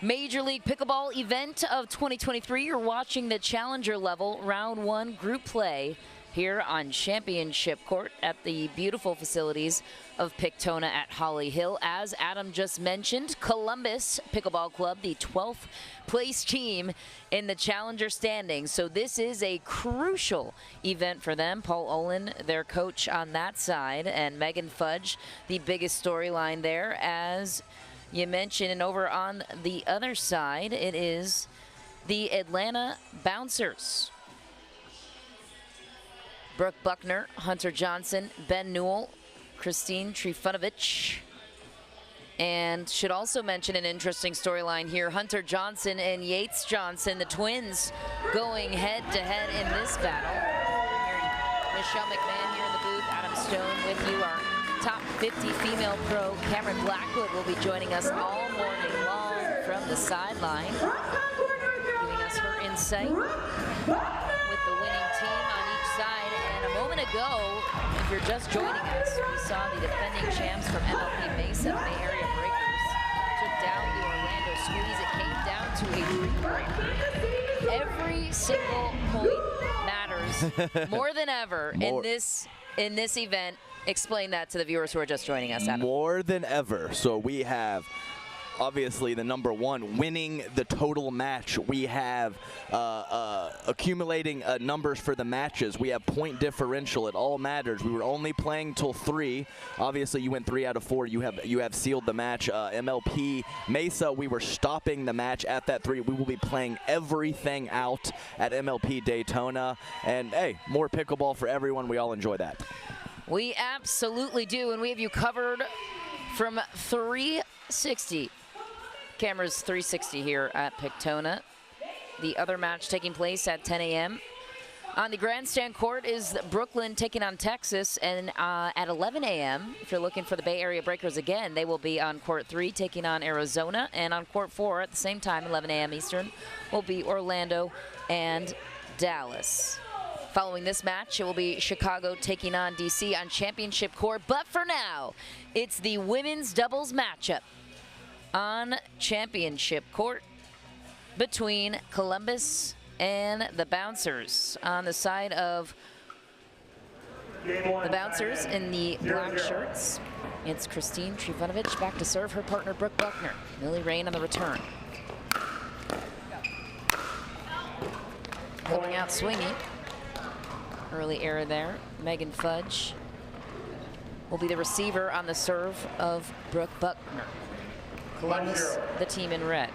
Major League Pickleball event of 2023. You're watching the Challenger level round 1 group play here on Championship Court at the beautiful facilities of Pictona at Holly Hill. As Adam just mentioned, Columbus Pickleball Club, the 12th place team in the Challenger standings. So this is a crucial event for them. Paul Olin, their coach on that side, and Megan Fudge, the biggest storyline there, as you mentioned. And over on the other side, it is the Atlanta Bouncers. Brooke Buckner, Hunter Johnson, Ben Newell, Christine Trifunovic. And should also mention an interesting storyline here. Hunter Johnson and Yates Johnson, the twins, going head-to-head in this battle. Michelle McMahon here in the booth, Adam Stone with you. Our top 50 female pro, Cameron Blackwood, will be joining us all morning long from the sideline, giving us her insight with the winning team on each side. And a moment ago, if you're just joining us, we saw the defending champs from MLP Mesa, Bay Area Breakers, took down the Orlando Squeeze. It came down to a three-breaker. Every single point matters more than ever in this event. Explain that to the viewers who are just joining us, Adam. More than ever. So we have, obviously, the number one, winning the total match. We have accumulating numbers for the matches. We have point differential. It all matters. We were only playing till 3. Obviously, you went 3 out of 4. You have sealed the match. MLP Mesa, we were stopping the match at that 3. We will be playing everything out at MLP Daytona. And, hey, more pickleball for everyone. We all enjoy that. We absolutely do, and we have you covered from 360. Cameras 360 here at Pictona. The other match taking place at 10 a.m. On the grandstand court is Brooklyn taking on Texas, and at 11 a.m., if you're looking for the Bay Area Breakers again, they will be on court 3 taking on Arizona, and on court 4 at the same time, 11 a.m. Eastern, will be Orlando and Dallas. Following this match, it will be Chicago taking on DC on championship court. But for now, it's the women's doubles matchup on championship court between Columbus and the Bouncers. On the side of the Bouncers in the black shirts, it's Christine Trifunovic back to serve her partner Brooke Buckner. Millie Rain on the return. Going out swinging. Early error there. Megan Fudge will be the receiver on the serve of Brooke Buckner. Columbus, the team in red.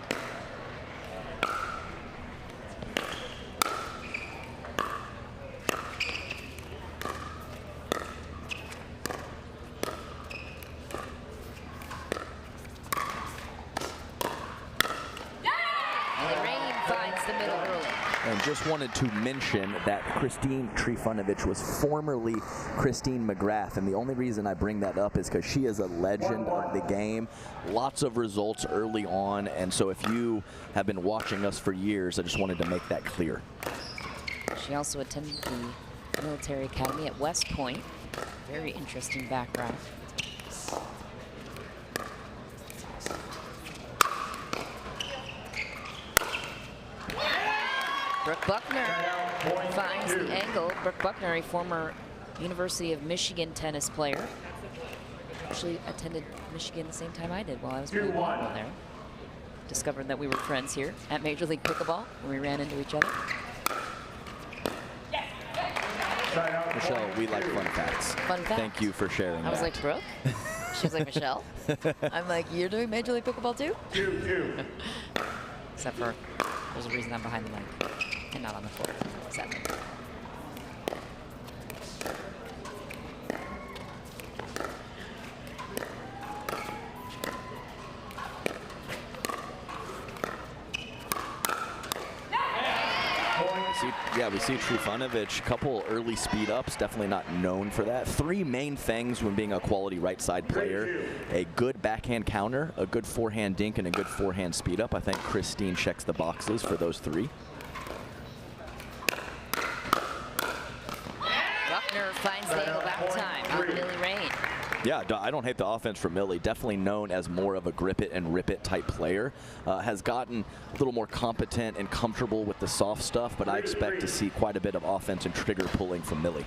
And just wanted to mention that Christine Trifunovic was formerly Christine McGrath, and the only reason I bring that up is because she is a legend of the game. Lots of results early on, and so if you have been watching us for years, I just wanted to make that clear. She also attended the military academy at West Point. Very interesting background. Brooke Buckner finds the angle. Brooke Buckner, a former University of Michigan tennis player. Actually attended Michigan the same time I did while I was playing volleyball there. Discovered that we were friends here at Major League Pickleball when we ran into each other. Michelle, we like fun facts. Fun facts. Thank you for sharing I was that. like, Brooke? She was like, Michelle? I'm like, you're doing Major League Pickleball too? Except for, there's a reason I'm behind the mic and not on the floor, sadly. Yeah, we see Trifunovic, couple early speed ups, definitely not known for that. Three main things when being a quality right side player: a good backhand counter, a good forehand dink, and a good forehand speed up. I think Christine checks the boxes for those three. Buckner finds the angle back time on Millie Rain. Yeah, I don't hate the offense from Millie. Definitely known as more of a grip it and rip it type player. Has gotten a little more competent and comfortable with the soft stuff, but I expect to see quite a bit of offense and trigger pulling from Millie.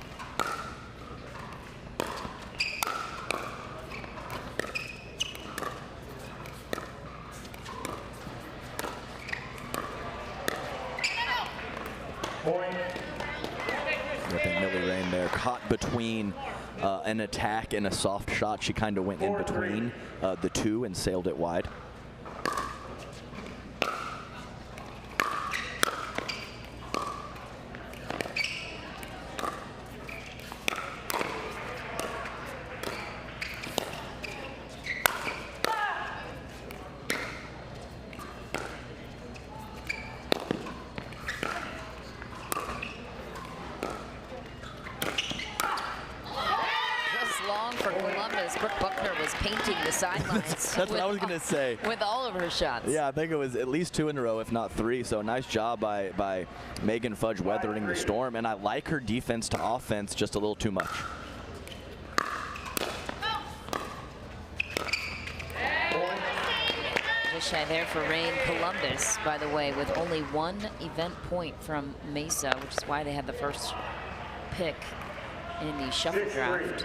Ripping Millie Rain there, caught between an attack and a soft shot. She kind of went in between the two and sailed it wide. That's what I was going to say. With all of her shots. Yeah, I think it was at least 2 in a row, if not 3. So nice job by Megan Fudge weathering the storm. And I like her defense to offense just a little too much. Just shy there for Rain. Columbus, by the way, with only 1 event point from Mesa, which is why they had the first pick in the shuffle draft.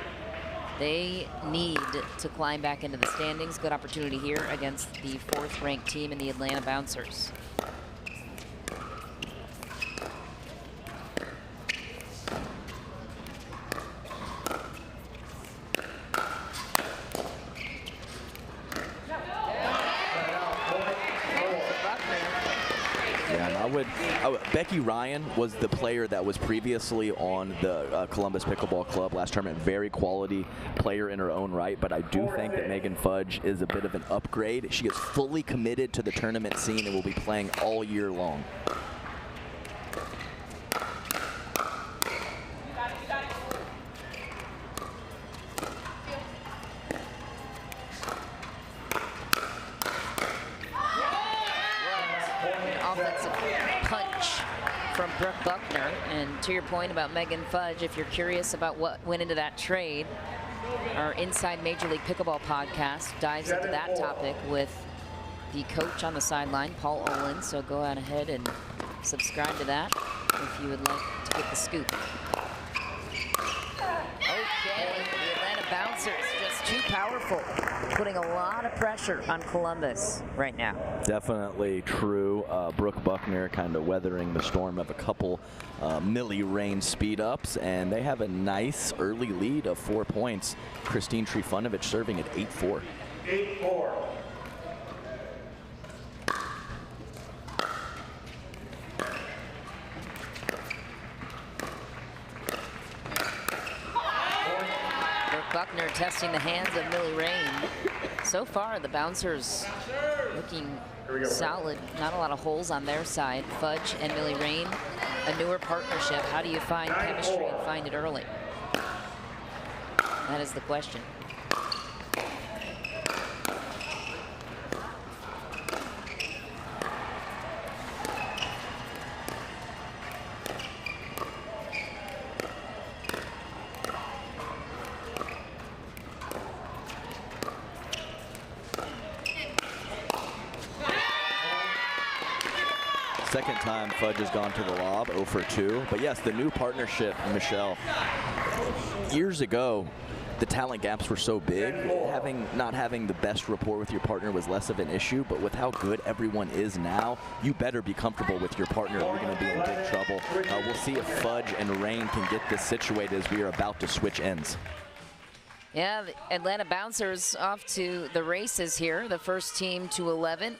They need to climb back into the standings. Good opportunity here against the 4th ranked team in the Atlanta Bouncers. Becky Ryan was the player that was previously on the Columbus Pickleball Club last tournament. Very quality player in her own right, but I do think that Megan Fudge is a bit of an upgrade. She is fully committed to the tournament scene and will be playing all year long. Buckner. And to your point about Megan Fudge, if you're curious about what went into that trade, our Inside Major League Pickleball podcast dives into that topic with the coach on the sideline, Paul Olin. So go on ahead and subscribe to that if you would like to get the scoop. Okay, the Atlanta Bouncers just too powerful, putting a lot of pressure on Columbus right now. Definitely true. Brooke Buckner kind of weathering the storm of a couple Millie Rain speed ups, and they have a nice early lead of 4 points. Christine Trifunovic serving at 8-4. 8-4. Buckner testing the hands of Millie Rain. So far, the Bouncers looking solid. Not a lot of holes on their side. Fudge and Millie Rain, a newer partnership. How do you find chemistry and find it early? That is the question. Second time Fudge has gone to the lob, 0 for 2. But yes, the new partnership, Michelle. Years ago, the talent gaps were so big, not having the best rapport with your partner was less of an issue, but with how good everyone is now, you better be comfortable with your partner. We're going to be in big trouble. We'll see if Fudge and Rain can get this situated as we are about to switch ends. Yeah, the Atlanta Bouncers off to the races here, the first team to 11,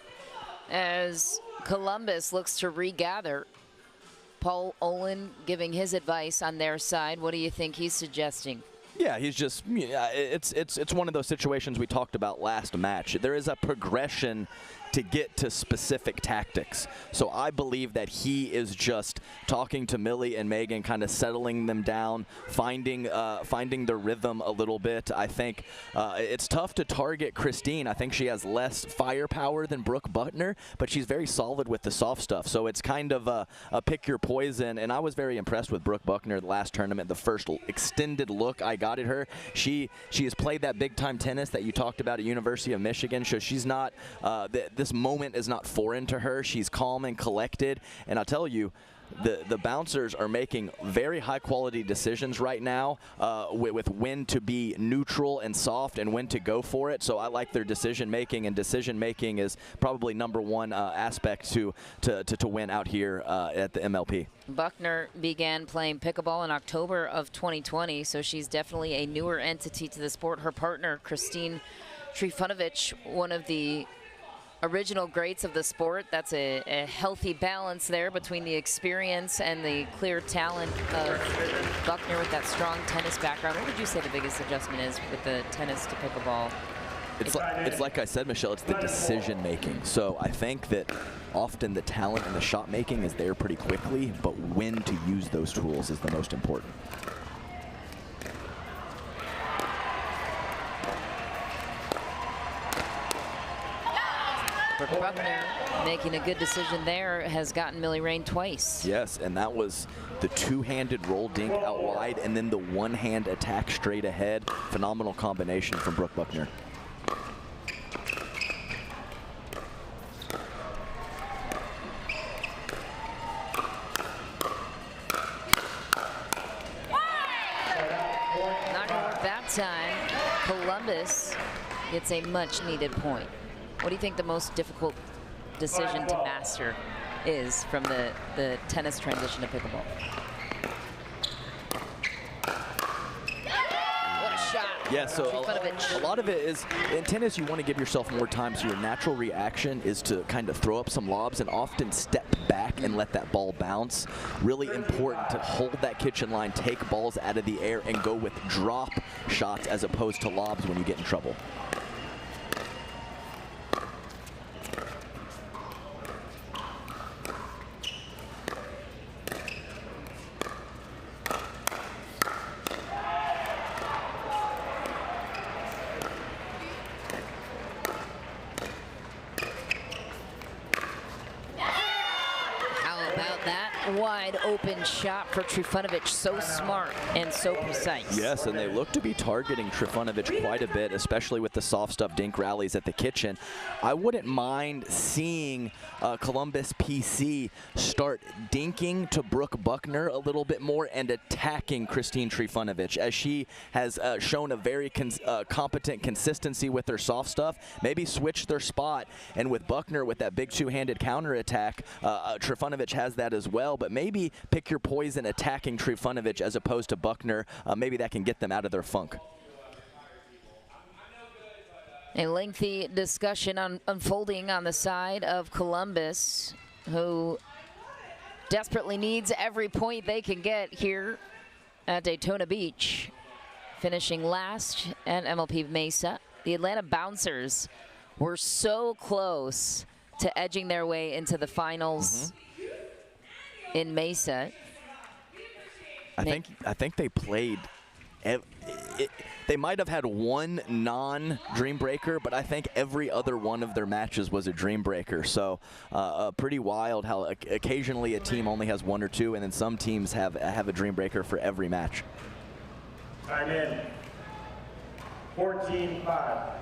as Columbus looks to regather. Paul Olin giving his advice on their side. What do you think he's suggesting? Yeah, he's just, it's one of those situations we talked about last match. There is a progression to get to specific tactics. So I believe that he is just talking to Millie and Megan, kind of settling them down, finding the rhythm a little bit. I think it's tough to target Christine. I think she has less firepower than Brooke Buckner, but she's very solid with the soft stuff. So it's kind of a pick your poison. And I was very impressed with Brooke Buckner the last tournament. The first extended look I got at her, she has played that big time tennis that you talked about at University of Michigan. So she's not this moment is not foreign to her. She's calm and collected, and I'll tell you, the bouncers are making very high quality decisions right now with when to be neutral and soft and when to go for it. So I like their decision making, and decision making is probably #1 aspect to win out here at the MLP. Buckner began playing pickleball in October of 2020, so she's definitely a newer entity to the sport. Her partner, Christine Trifunovic, one of the original greats of the sport. That's a healthy balance there between the experience and the clear talent of Buckner with that strong tennis background. What would you say the biggest adjustment is with the tennis to pickleball? It's like I said, Michelle, it's the decision making. So I think that often the talent and the shot making is there pretty quickly, but when to use those tools is the most important. Buckner making a good decision there, has gotten Millie Rain twice. Yes, and that was the two-handed roll dink out wide and then the one-hand attack straight ahead. Phenomenal combination from Brooke Buckner. Not gonna work that time. Columbus gets a much-needed point. What do you think the most difficult decision to master is from the tennis transition to pickleball? What a shot. Yeah, so a lot of it is, in tennis, you want to give yourself more time, so your natural reaction is to kind of throw up some lobs and often step back and let that ball bounce. Really important to hold that kitchen line, take balls out of the air, and go with drop shots as opposed to lobs when you get in trouble. Wide open shot for Trifunovic, so smart and so precise. Yes, and they look to be targeting Trifunovic quite a bit, especially with the soft stuff dink rallies at the kitchen. I wouldn't mind seeing Columbus PC start dinking to Brooke Buckner a little bit more and attacking Christine Trifunovic, as she has shown a very competent consistency with her soft stuff. Maybe switch their spot, and with Buckner with that big two-handed counterattack, Trifunovic has that as well. But maybe pick your poison attacking Trifunovic as opposed to Buckner. Maybe that can get them out of their funk. A lengthy discussion unfolding on the side of Columbus, who desperately needs every point they can get here at Daytona Beach, finishing last at MLP Mesa. The Atlanta Bouncers were so close to edging their way into the finals in Mesa. I think they played. They might have had one non-dream breaker, but I think every other one of their matches was a dream breaker. So pretty wild how occasionally a team only has one or two, and then some teams have a dream breaker for every match. Time in. 14-5.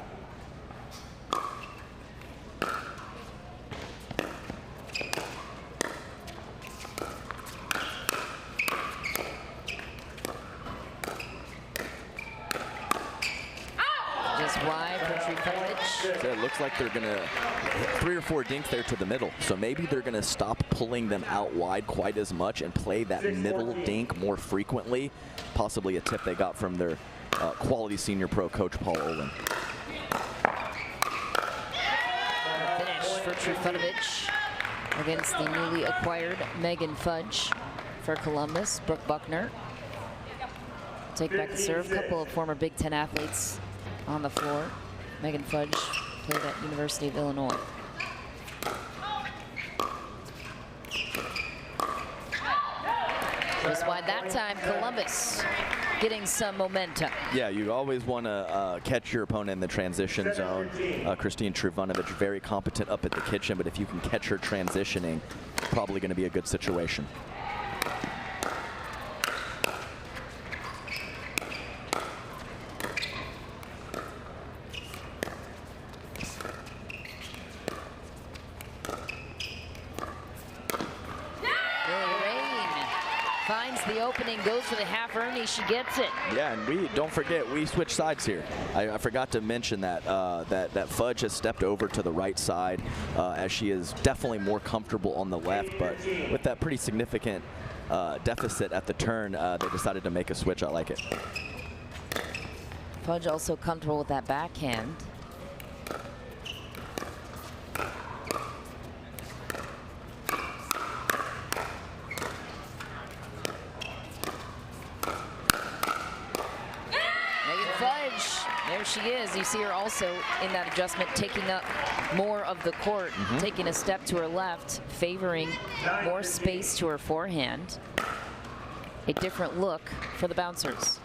Trifunovic. So it looks like they're going to 3 or 4 dinks there to the middle. So maybe they're going to stop pulling them out wide quite as much and play that middle dink more frequently. Possibly a tip they got from their quality senior pro coach, Paul Olin. Finish for Trifunovic against the newly acquired Megan Fudge for Columbus. Brooke Buckner take back the serve. Couple of former Big Ten athletes on the floor. Megan Fudge played at University of Illinois. Just wide that time, Columbus getting some momentum. Yeah, you always want to catch your opponent in the transition zone. Christine Trifunovic, very competent up at the kitchen, but if you can catch her transitioning, probably going to be a good situation. Finds the opening, goes for the half Ernie, she gets it. Yeah, and don't forget, we switch sides here. I forgot to mention that that Fudge has stepped over to the right side as she is definitely more comfortable on the left, but with that pretty significant deficit at the turn, they decided to make a switch. I like it. Fudge also comfortable with that backhand. There she is. You see her also in that adjustment, taking up more of the court, taking a step to her left, favoring more space to her forehand. A different look for the bouncers.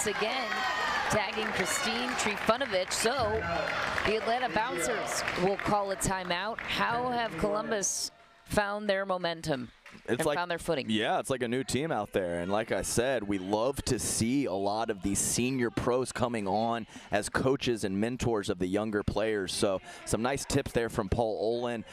Again, tagging Christine Trifunovic. So the Atlanta Bouncers will call a timeout. How have Columbus found their momentum? And found their footing? Yeah, it's like a new team out there. And like I said, we love to see a lot of these senior pros coming on as coaches and mentors of the younger players. So some nice tips there from Paul Olin.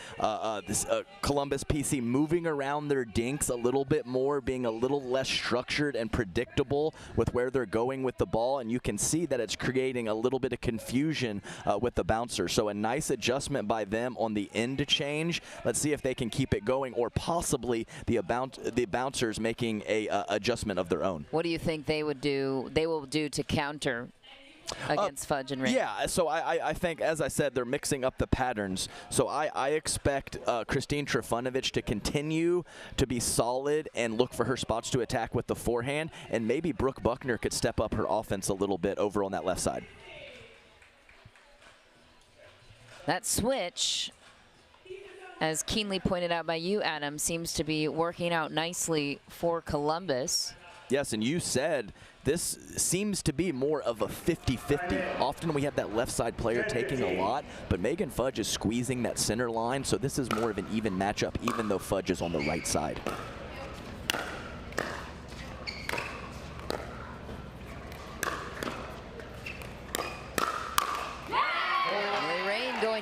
Columbus PC moving around their dinks a little bit more, being a little less structured and predictable with where they're going with the ball. And you can see that it's creating a little bit of confusion with the bouncer. So a nice adjustment by them on the end change. Let's see if they can keep it going, or possibly the bouncers making a adjustment of their own. What do you think they would do? They will do to counter against Fudge and Rain? Yeah, so I think, as I said, they're mixing up the patterns. So I expect Christine Trifunovic to continue to be solid and look for her spots to attack with the forehand, and maybe Brooke Buckner could step up her offense a little bit over on that left side. That switch, as keenly pointed out by you, Adam, seems to be working out nicely for Columbus. Yes, and you said this seems to be more of a 50-50. Often we have that left side player taking a lot, but Megan Fudge is squeezing that center line, so this is more of an even matchup, even though Fudge is on the right side.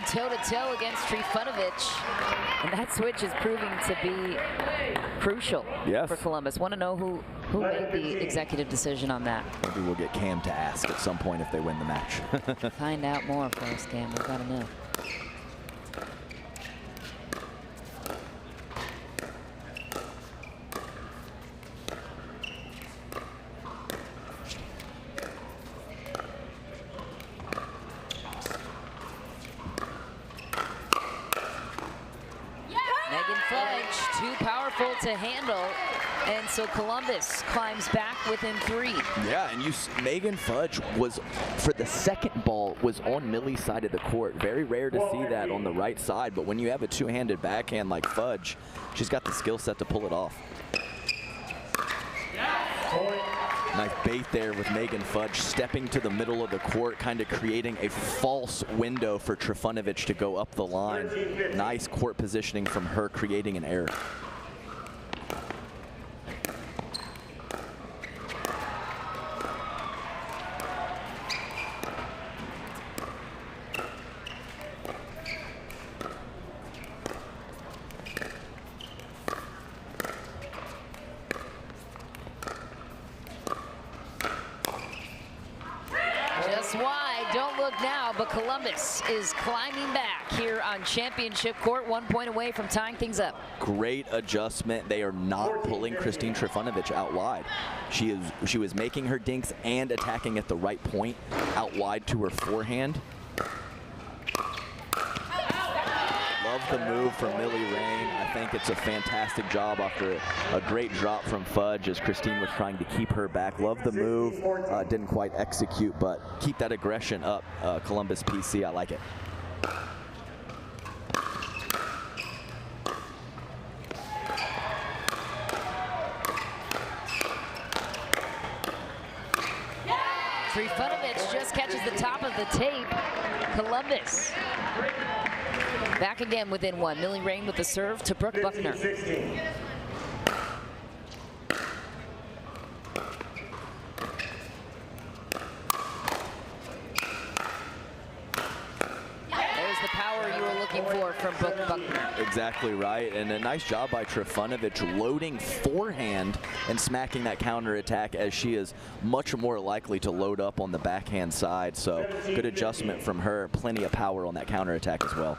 Toe-to-toe against Trifunovic, and that switch is proving to be crucial for Columbus. Want to know who made the executive decision on that? Maybe we'll get Cam to ask at some point if they win the match. Find out more first, Cam. We've got to know. To handle, and so Columbus climbs back within 3. Yeah, and Megan Fudge was, for the second ball, was on Millie's side of the court. Very rare to see that on the right side, but when you have a two-handed backhand like Fudge, she's got the skill set to pull it off. Nice bait there with Megan Fudge stepping to the middle of the court, kind of creating a false window for Trifunovic to go up the line. Nice court positioning from her, creating an error. Don't look now, but Columbus is climbing back here on championship court, 1 point away from tying things up. Great adjustment. They are not pulling Christine Trifunovic out wide. She was making her dinks and attacking at the right point, out wide to her forehand. Love the move from Millie Rain. I think it's a fantastic job after a great drop from Fudge as Christine was trying to keep her back. Love the move. Didn't quite execute, but keep that aggression up, Columbus PC. I like it. Trifunovic just catches the top of the tape. Columbus back again within one. Millie Rain with the serve to Brooke Buckner. There's the power you were looking for from Brooke Buckner. Exactly right, and a nice job by Trifunovic loading forehand and smacking that counterattack, as she is much more likely to load up on the backhand side. So good adjustment from her. Plenty of power on that counterattack as well.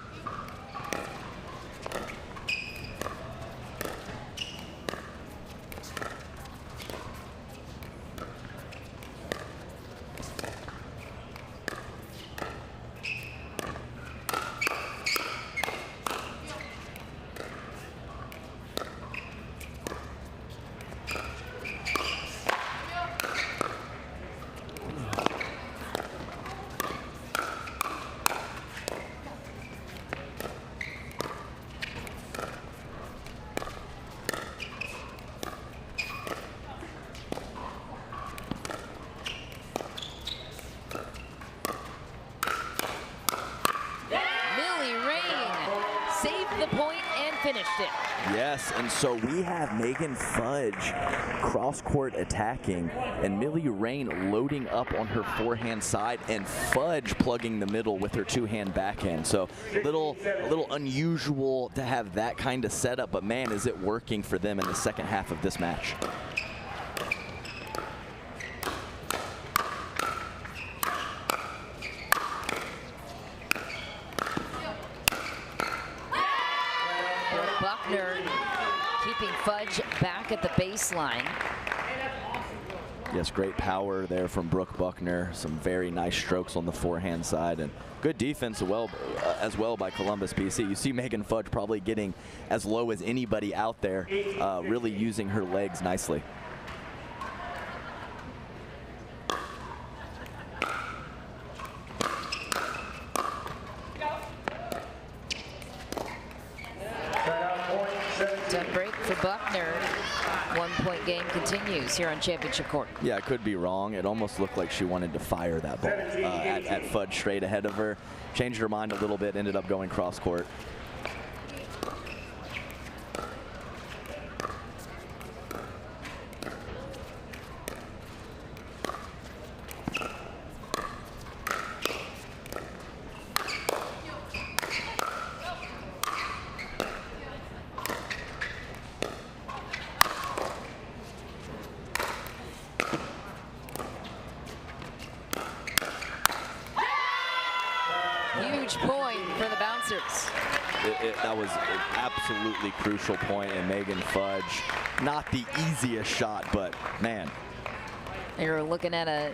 Yes, and so we have Megan Fudge cross-court attacking and Millie Rain loading up on her forehand side and Fudge plugging the middle with her two-hand backhand. So a little unusual to have that kind of setup, but man, is it working for them in the second half of this match. Buckner keeping Fudge back at the baseline. Yes, great power there from Brooke Buckner. Some very nice strokes on the forehand side and good defense as well by Columbus PC. You see Megan Fudge probably getting as low as anybody out there, really using her legs nicely. Break for Buckner. 1 point game continues here on championship court. Yeah, I could be wrong. It almost looked like she wanted to fire that ball at Fudge straight ahead of her. Changed her mind a little bit, ended up going cross court. That was an absolutely crucial point, and Megan Fudge, not the easiest shot, but man. You're looking at a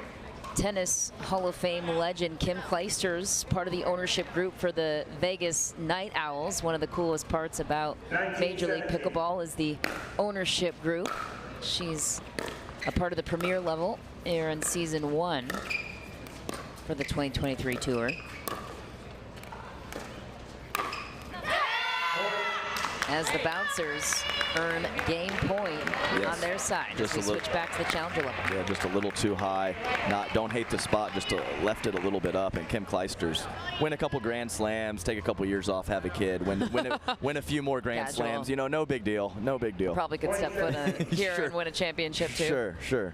tennis Hall of Fame legend, Kim Clijsters, part of the ownership group for the Vegas Night Owls. One of the coolest parts about Major League Pickleball is the ownership group. She's a part of the premier level here in season 1 for the 2023 tour. As the bouncers earn game point on their side. Just as we switch back to the challenger level. Yeah, just a little too high. Don't hate the spot, just left it a little bit up. And Kim Clijsters win a couple Grand Slams, take a couple years off, have a kid, win a few more Grand Slams. You know, no big deal. No big deal. Probably could step foot here Sure. and win a championship too. Sure, sure.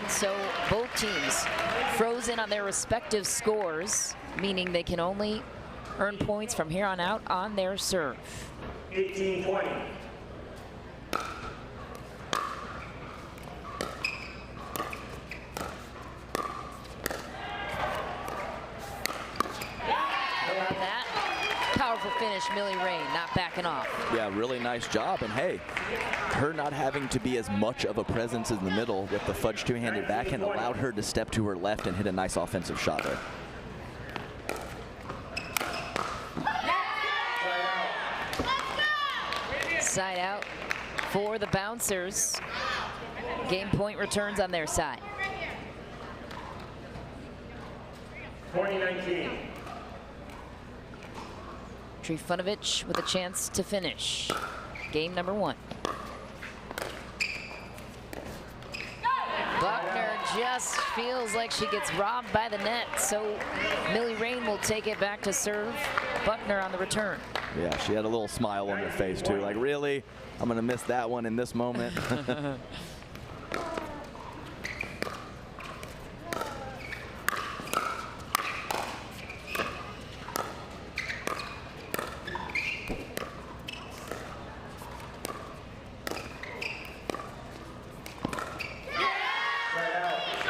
So both teams frozen on their respective scores, meaning they can only earn points from here on out on their serve. 18-20. Powerful finish, Millie Rain, not backing off. Yeah, really nice job. And hey, her not having to be as much of a presence in the middle with the fudge two-handed backhand allowed her to step to her left and hit a nice offensive shot there. Side out for the bouncers. Game point returns on their side. 20-19. Trifunovic with a chance to finish. Game number 1. Buckner just feels like she gets robbed by the net, so Millie Rain will take it back to serve. Buckner on the return. Yeah, she had a little smile on her face too, like, really? I'm gonna miss that one in this moment.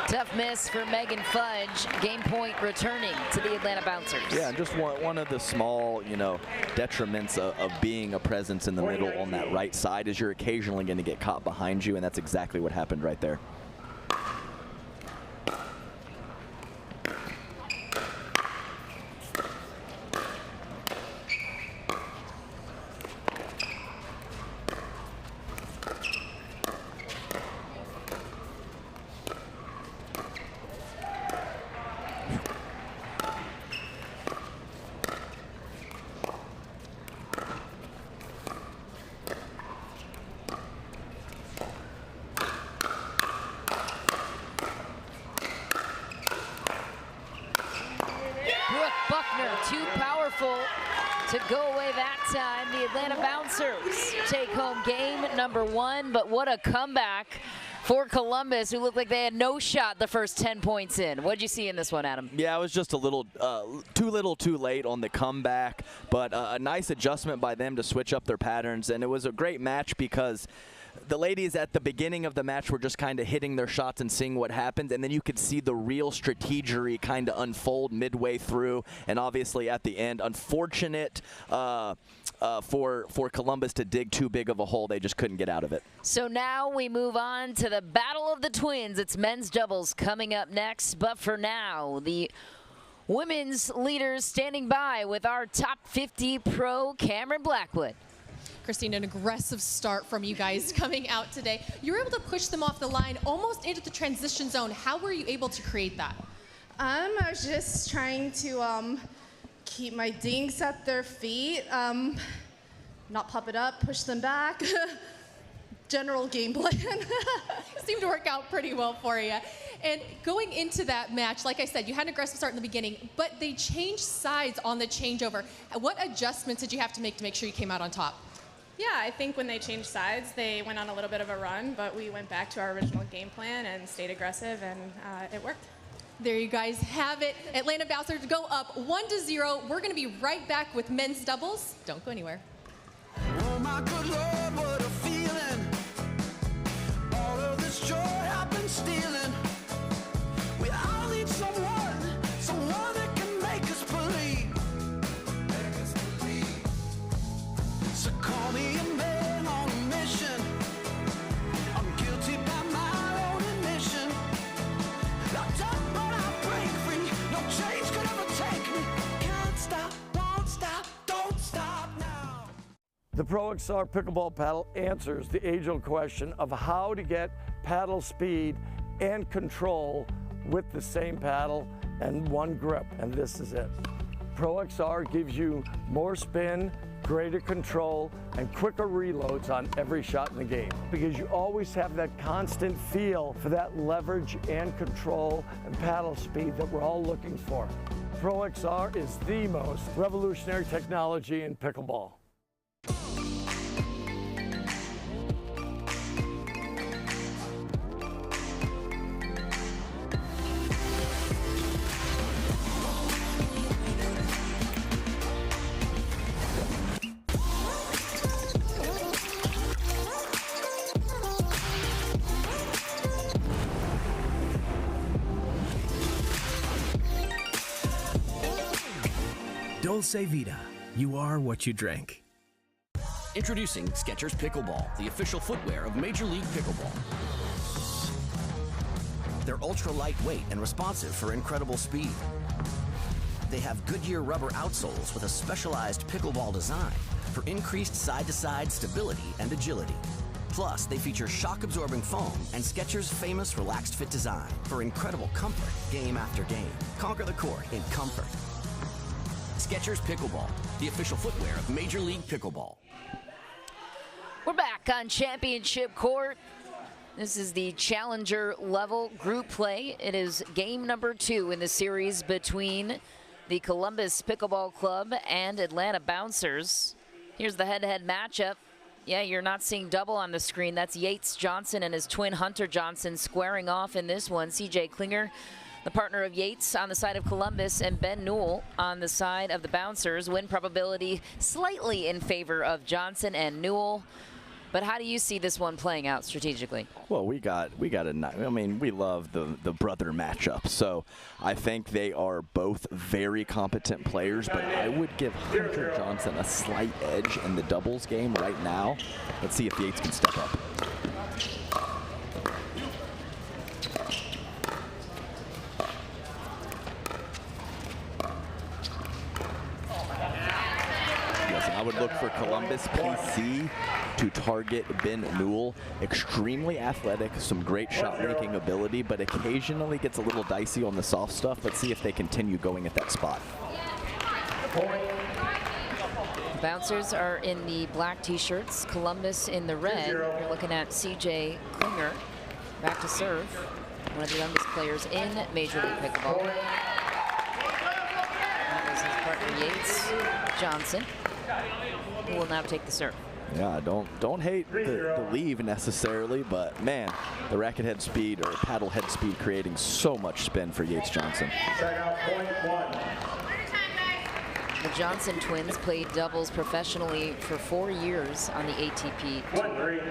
Tough miss for Megan Fudge. Game point returning to the Atlanta Bouncers. Yeah, just one of the small, detriments of being a presence in the middle on that right side is you're occasionally going to get caught behind you, and that's exactly what happened right there. Too powerful to go away that time. The Atlanta Bouncers take home game number 1, but what a comeback for Columbus, who looked like they had no shot the first 10 points in. What'd you see in this one, Adam? Yeah, it was just a little too late on the comeback, but a nice adjustment by them to switch up their patterns, and it was a great match because the ladies at the beginning of the match were just kind of hitting their shots and seeing what happened, and then you could see the real strategery kind of unfold midway through, and obviously at the end, unfortunate for Columbus to dig too big of a hole. They just couldn't get out of it. So now we move on to the Battle of the Twins. It's men's doubles coming up next, but for now, the women's leaders standing by with our top 50 pro, Cameron Blackwood. Christine, an aggressive start from you guys coming out today. You were able to push them off the line almost into the transition zone. How were you able to create that? I was just trying to keep my dinks at their feet, not pop it up, push them back. General game plan. Seemed to work out pretty well for you. And going into that match, like I said, you had an aggressive start in the beginning, but they changed sides on the changeover. What adjustments did you have to make sure you came out on top? Yeah, I think when they changed sides, they went on a little bit of a run, but we went back to our original game plan and stayed aggressive, and it worked. There you guys have it. Atlanta Bouncers go up 1-0. We're going to be right back with men's doubles. Don't go anywhere. Oh my good Lord, what a feeling. All of this joy I've been stealing. We all need someone that can make us believe. So call me a man on a mission. I'm guilty by my own admission. Locked up but I break free. No change could ever take me. Can't stop, won't stop, don't stop now. The Pro XR Pickleball Paddle answers the age-old question of how to get paddle speed and control with the same paddle and one grip, and this is it. Pro XR gives you more spin, greater control, and quicker reloads on every shot in the game because you always have that constant feel for that leverage and control and paddle speed that we're all looking for. Pro XR is the most revolutionary technology in pickleball. Dulce Vida. You are what you drink. Introducing Skechers Pickleball, the official footwear of Major League Pickleball. They're ultra lightweight and responsive for incredible speed. They have Goodyear rubber outsoles with a specialized pickleball design for increased side-to-side stability and agility. Plus, they feature shock-absorbing foam and Skechers' famous relaxed fit design for incredible comfort game after game. Conquer the court in comfort. Skechers Pickleball, the official footwear of Major League Pickleball. We're back on championship court. This is the challenger level group play. It is game number 2 in the series between the Columbus Pickleball Club and Atlanta Bouncers. Here's the head-to-head matchup. Yeah, you're not seeing double on the screen. That's Yates Johnson and his twin Hunter Johnson squaring off in this one. CJ Klinger, the partner of Yates, on the side of Columbus, and Ben Newell on the side of the Bouncers. Win probability slightly in favor of Johnson and Newell. But how do you see this one playing out strategically? Well, we got I mean, we love the brother matchup. So I think they are both very competent players, but I would give Hunter Johnson a slight edge in the doubles game right now. Let's see if Yates can step up. I would look for Columbus PC to target Ben Newell. Extremely athletic, some great shot-making ability, but occasionally gets a little dicey on the soft stuff. Let's see if they continue going at that spot. Bouncers are in the black t-shirts, Columbus in the red. You're looking at CJ Klinger, back to serve, one of the youngest players in Major League Pickleball. That was his partner Yates Johnson, who will now take the serve. Yeah, don't hate the leave necessarily, but man, the racket head speed or paddle head speed creating so much spin for Yates Johnson. The Johnson twins played doubles professionally for 4 years on the ATP Tour, earning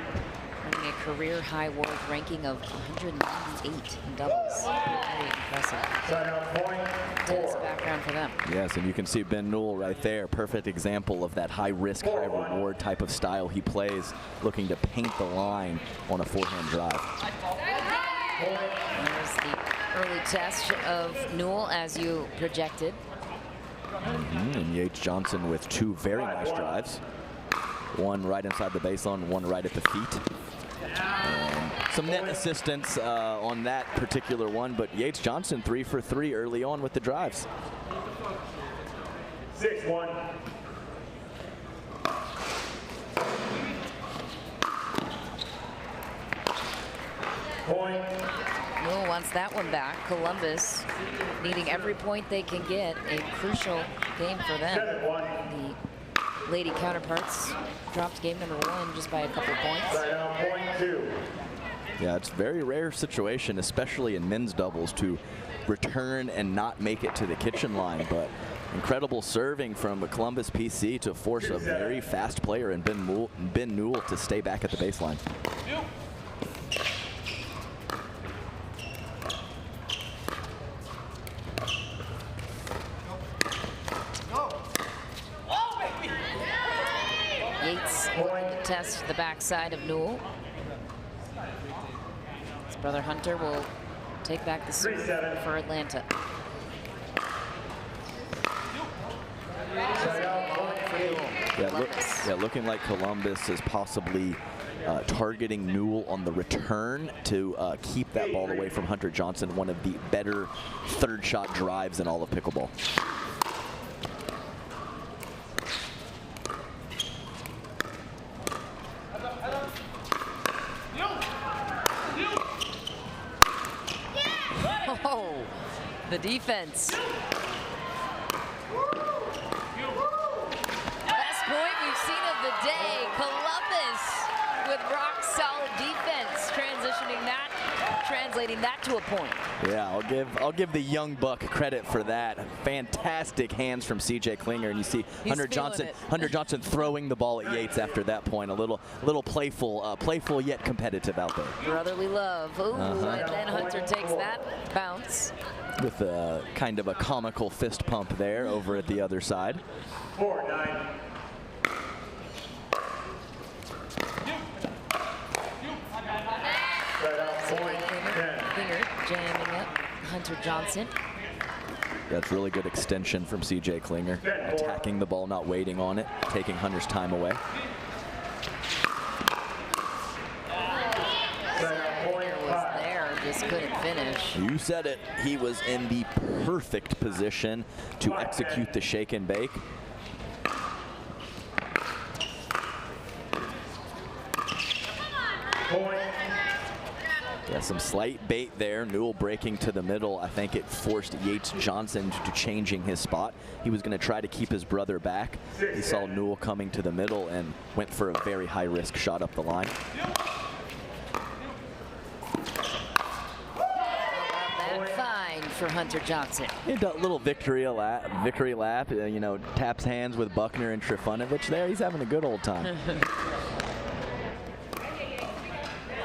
a career high world ranking of 198 in doubles. Very impressive. Tennis background for them. Yes, and you can see Ben Newell right there. Perfect example of that high risk, high reward type of style he plays, looking to paint the line on a forehand drive. There's the early test of Newell as you projected. And Yates Johnson with 2 very nice drives. One right inside the baseline, one right at the feet. And some net assistance on that particular one, but Yates Johnson 3 for 3 early on with the drives. 6-1. Point. Newell wants that one back. Columbus needing every point they can get. A crucial game for them. The lady counterparts dropped game number 1 just by a couple points. Point 2. Yeah, it's a very rare situation, especially in men's doubles, to return and not make it to the kitchen line. But incredible serving from Columbus PC to force a very fast player in Ben Newell to stay back at the baseline. Yates going to test the backside of Newell. His brother Hunter will take back the serve for Atlanta. Yeah, looking like Columbus is possibly targeting Newell on the return to keep that ball away from Hunter Johnson, one of the better third shot drives in all of pickleball. Oh, the defense. Best point we've seen of the day. Columbus with rock solid defense, translating that to a point. Yeah, I'll give the young buck credit for that. Fantastic hands from CJ Klinger, and you see Hunter Johnson throwing the ball at Yates after that point. A little playful yet competitive out there. Brotherly love. Ooh, and then Hunter takes that bounce. with a kind of a comical fist pump there over at the other side. 4-9. Finger jamming up Hunter Johnson. That's really good extension from CJ Klinger. Attacking the ball, not waiting on it, taking Hunter's time away. Was there, just couldn't finish. You said it. He was in the perfect position to execute the shake and bake. Yeah, some slight bait there. Newell breaking to the middle. I think it forced Yates Johnson to changing his spot. He was going to try to keep his brother back. He saw Newell coming to the middle and went for a very high-risk shot up the line. Fine for Hunter Johnson. A little victory lap. You know, taps hands with Buckner and Trifunovic there. He's having a good old time.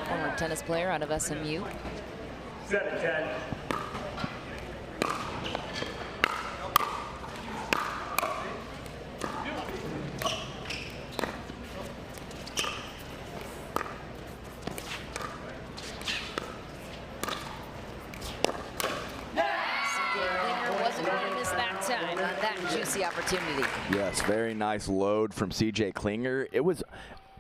Former tennis player out of SMU. 7-10. That juicy opportunity. Yes, very nice load from CJ Klinger. It was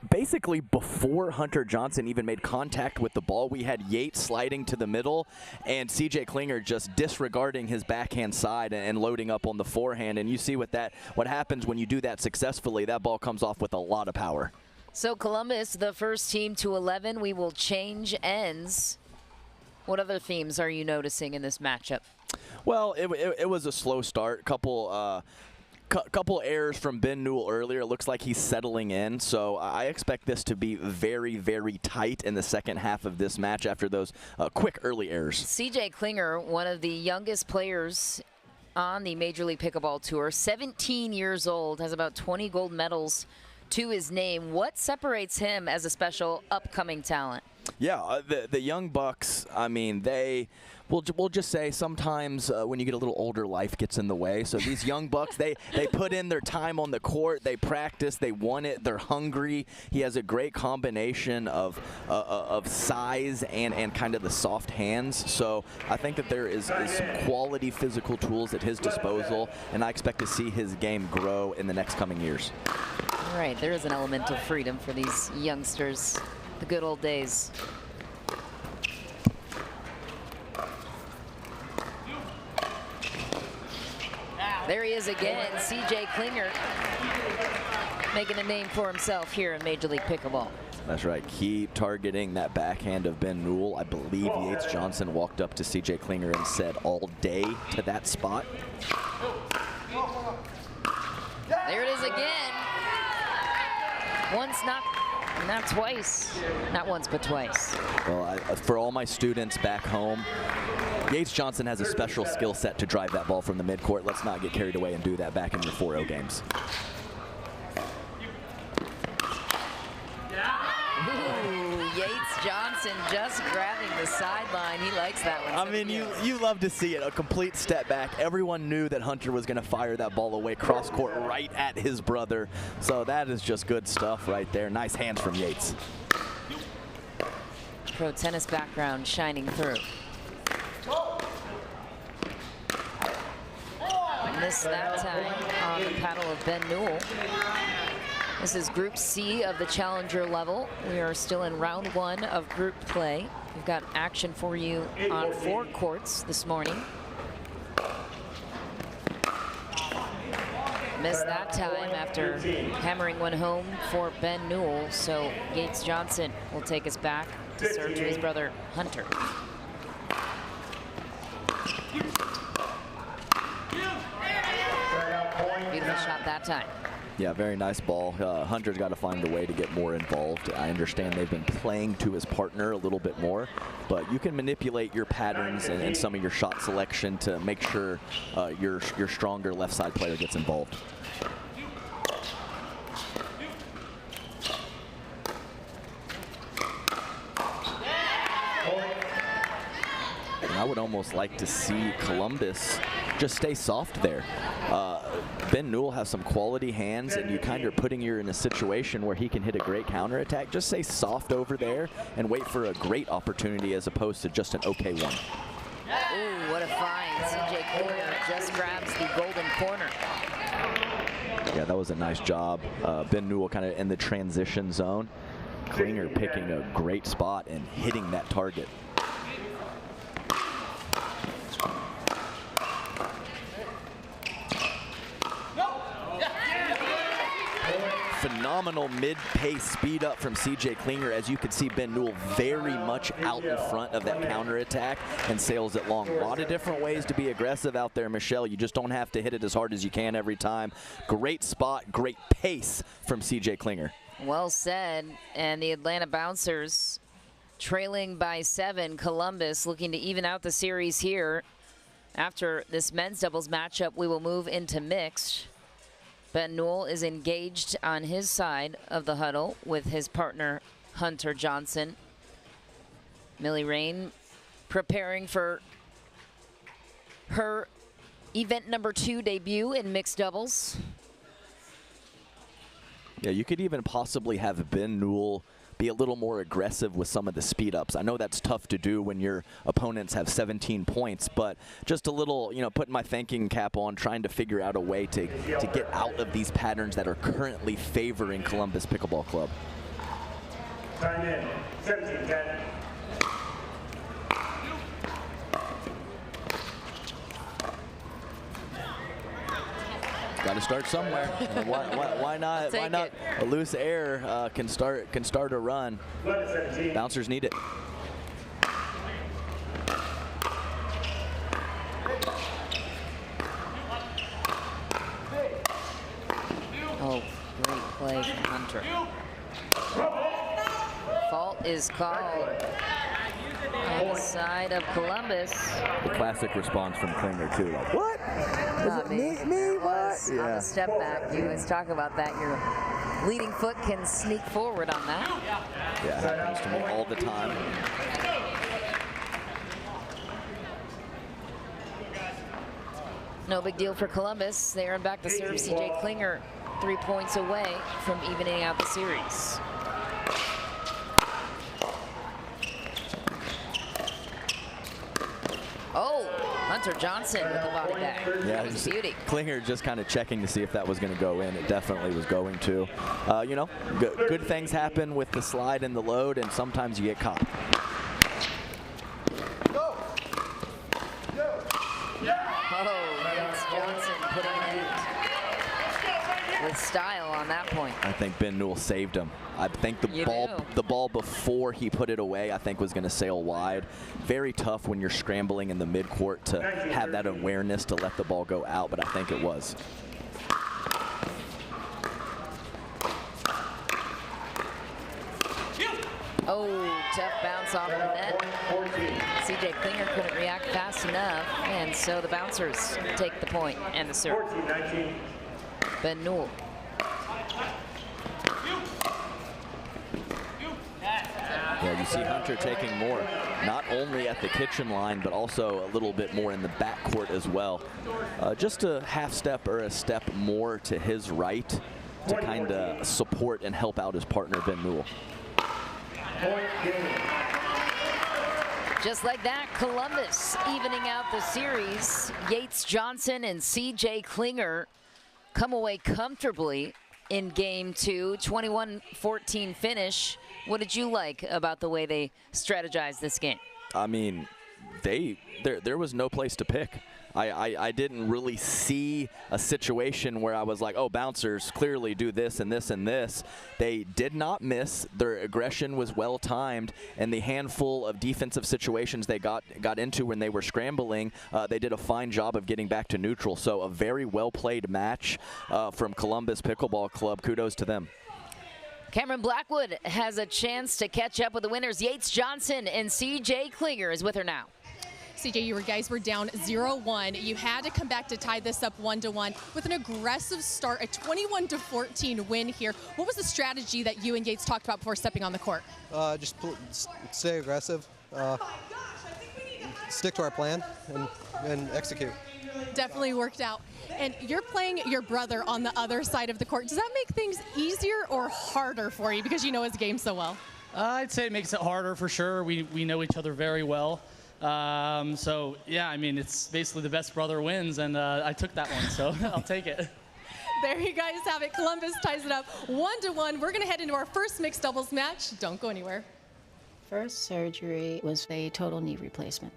basically before Hunter Johnson even made contact with the ball. We had Yates sliding to the middle and CJ Klinger just disregarding his backhand side and loading up on the forehand. And you see what happens when you do that successfully. That ball comes off with a lot of power. So Columbus, the first team to 11. We will change ends. What other themes are you noticing in this matchup? Well, it was a slow start. Couple errors from Ben Newell earlier. It looks like he's settling in. So I expect this to be very, very tight in the second half of this match after those quick early errors. CJ Klinger, one of the youngest players on the Major League Pickleball Tour, 17 years old, has about 20 gold medals to his name. What separates him as a special upcoming talent? Yeah, the young bucks, I mean, we'll just say sometimes when you get a little older, life gets in the way. So these young bucks, they put in their time on the court. They practice. They want it. They're hungry. He has a great combination of size and kind of the soft hands. So I think that there is some quality physical tools at his disposal, and I expect to see his game grow in the next coming years. All right, there is an element of freedom for these youngsters. The good old days. There he is again, CJ Klinger, making a name for himself here in Major League Pickleball. That's right. Keep targeting that backhand of Ben Newell. I believe Yates Johnson walked up to CJ Klinger and said all day to that spot. There it is again. Once, not twice. Not once, but twice. Well, for all my students back home, Yates Johnson has a special skill set to drive that ball from the midcourt. Let's not get carried away and do that back in your 4-0 games. Ooh, Yates Johnson just grabbing the sideline. He likes that one. I mean, you love to see it. A complete step back. Everyone knew that Hunter was going to fire that ball away cross court right at his brother. So that is just good stuff right there. Nice hands from Yates. Pro tennis background shining through. Missed that time on the paddle of Ben Newell. This is Group C of the Challenger level. We are still in round 1 of group play. We've got action for you on 4 courts this morning. Missed that time after hammering one home for Ben Newell. So Yates Johnson will take us back to serve to his brother Hunter. Beautiful shot that time. Yeah, very nice ball. Hunter's got to find a way to get more involved. I understand they've been playing to his partner a little bit more, but you can manipulate your patterns and some of your shot selection to make sure your stronger left side player gets involved. I would almost like to see Columbus just stay soft there. Ben Newell has some quality hands, and you kind of putting you in a situation where he can hit a great counterattack. Just stay soft over there and wait for a great opportunity as opposed to just an okay one. Ooh, what a find. CJ Klinger just grabs the golden corner. Yeah, that was a nice job. Ben Newell kind of in the transition zone. Klinger picking a great spot and hitting that target. Phenomenal mid-pace speed up from CJ Klinger. As you can see, Ben Newell very much out in front of that counterattack and sails it long. A lot of different ways to be aggressive out there, Michelle. You just don't have to hit it as hard as you can every time. Great spot, great pace from CJ Klinger. Well said. And the Atlanta Bouncers trailing by 7. Columbus looking to even out the series here. After this men's doubles matchup, we will move into mixed. Ben Newell is engaged on his side of the huddle with his partner, Hunter Johnson. Millie Rain preparing for her event number 2 debut in mixed doubles. Yeah, you could even possibly have Ben Newell be a little more aggressive with some of the speed ups. I know that's tough to do when your opponents have 17 points, but just a little, you know, putting my thinking cap on, trying to figure out a way to get out of these patterns that are currently favoring Columbus Pickleball Club. Time in, 17-10. Got to start somewhere. Why not? Why not? A loose air can start a run. Bouncers need it. Oh, great play from Hunter. Fault is called on the side of Columbus. The classic response from Klinger too. Like, what? Is it me? What? On the step back, you always talk about that. Your leading foot can sneak forward on that. Yeah, it happens to me all the time. No big deal for Columbus. They earn back the serve. CJ Klinger 3 points away from evening out the series. Oh, Hunter Johnson with the body back. Yeah, that was a beauty. Klinger just kind of checking to see if that was going to go in. It definitely was going to. You know, good things happen with the slide and the load, and sometimes you get caught. Oh, Yates Johnson putting it with style on that point. I think Ben Newell saved him. I think the ball before he put it away, I think was going to sail wide. Very tough when you're scrambling in the midcourt to have that awareness to let the ball go out, but I think it was. Oh, tough bounce off the net. CJ Klinger couldn't react fast enough, and so the Bouncers take the point and the serve. Ben Newell. Yeah, you see Hunter taking more, not only at the kitchen line, but also a little bit more in the backcourt as well. Just a half step or a step more to his right to kind of support and help out his partner, Ben Newell. Just like that, Columbus evening out the series. Yates Johnson and CJ Klinger come away comfortably in game 2, 21-14 finish. What did you like about the way they strategized this game? I mean, there was no place to pick. I didn't really see a situation where I was like, oh, Bouncers clearly do this and this and this. They did not miss. Their aggression was well timed, and the handful of defensive situations they got into when they were scrambling, they did a fine job of getting back to neutral. So a very well played match from Columbus Pickleball Club. Kudos to them. Cameron Blackwood has a chance to catch up with the winners. Yates Johnson and CJ Klinger is with her now. CJ, you guys were down 0-1. You had to come back to tie this up 1-1 with an aggressive start, a 21-14 win here. What was the strategy that you and Yates talked about before stepping on the court? Just stay aggressive. stick to our plan and execute. Definitely worked out. And you're playing your brother on the other side of the court. Does that make things easier or harder for you because you know his game so well? I'd say it makes it harder for sure. We know each other very well. So, yeah, I mean, it's basically the best brother wins, and I took that one, so I'll take it. There you guys have it. Columbus ties it up 1-1. We're going to head into our first mixed doubles match. Don't go anywhere. First surgery was a total knee replacement.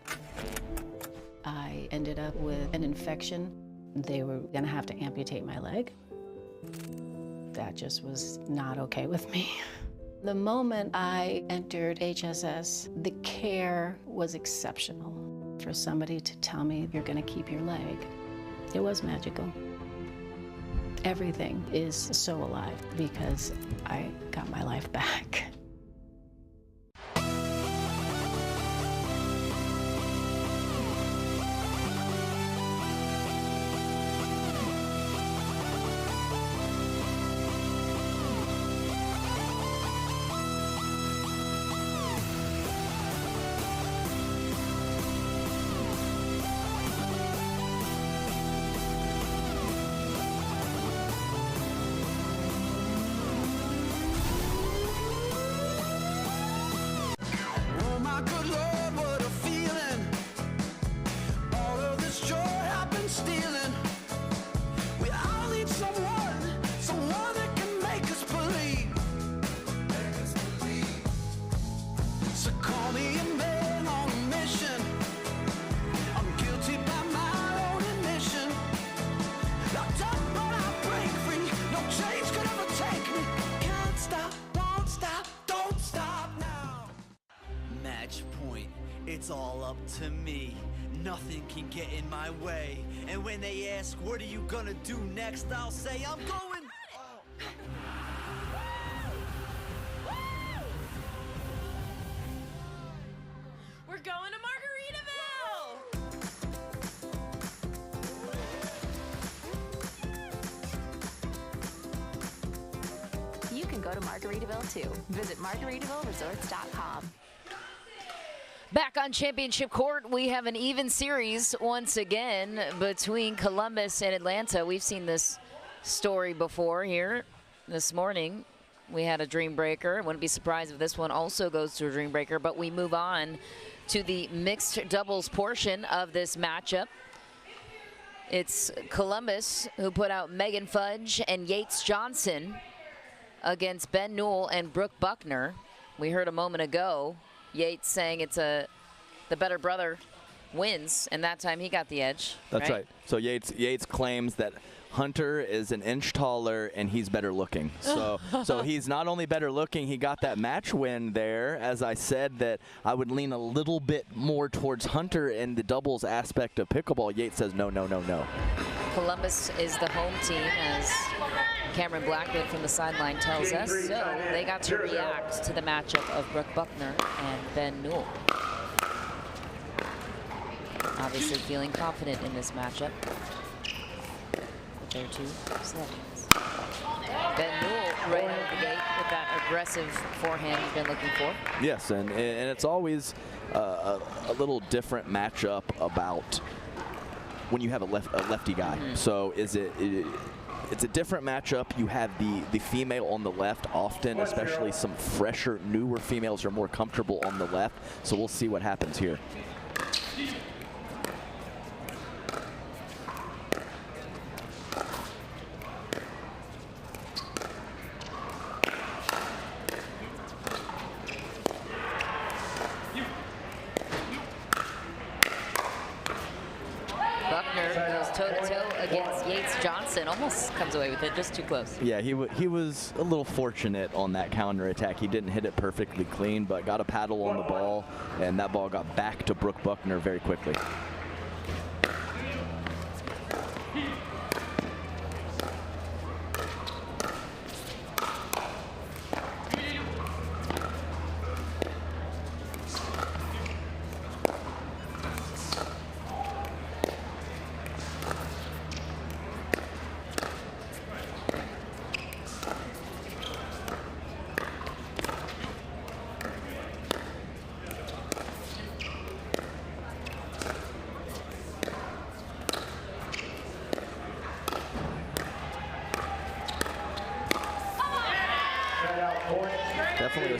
I ended up with an infection. They were going to have to amputate my leg. That just was not okay with me. The moment I entered HSS, the care was exceptional. For somebody to tell me you're going to keep your leg, it was magical. Everything is so alive because I got my life back. It's all up to me. Nothing can get in my way. And when they ask, what are you gonna do next? I'll say, I'm going. We're going to Margaritaville! You can go to Margaritaville too. Visit MargaritavilleResorts.com. Back on championship court, we have an even series once again between Columbus and Atlanta. We've seen this story before here this morning. We had a dream breaker. Wouldn't be surprised if this one also goes to a dream breaker, but we move on to the mixed doubles portion of this matchup. It's Columbus who put out Megan Fudge and Yates Johnson against Ben Newell and Brooke Buckner. We heard a moment ago Yates saying it's the better brother wins, and that time he got the edge. That's right. So Yates claims that Hunter is an inch taller and he's better looking. So he's not only better looking, he got that match win there. As I said, that I would lean a little bit more towards Hunter in the doubles aspect of pickleball. Yates says no, no, no, no. Columbus is the home team, as Cameron Blackwood from the sideline tells us. So they got to react to the matchup of Brooke Buckner and Ben Newell. Obviously feeling confident in this matchup with their two selections. Ben Newell right out of the gate with that aggressive forehand he's been looking for. Yes, and it's always a little different matchup about when you have a lefty guy. So it's a different matchup. You have the female on the left often, especially some fresher, newer females are more comfortable on the left. So we'll see what happens here. Almost comes away with it, just too close. Yeah, he was a little fortunate on that counter attack. He didn't hit it perfectly clean, but got a paddle on the ball, and that ball got back to Brooke Buckner very quickly.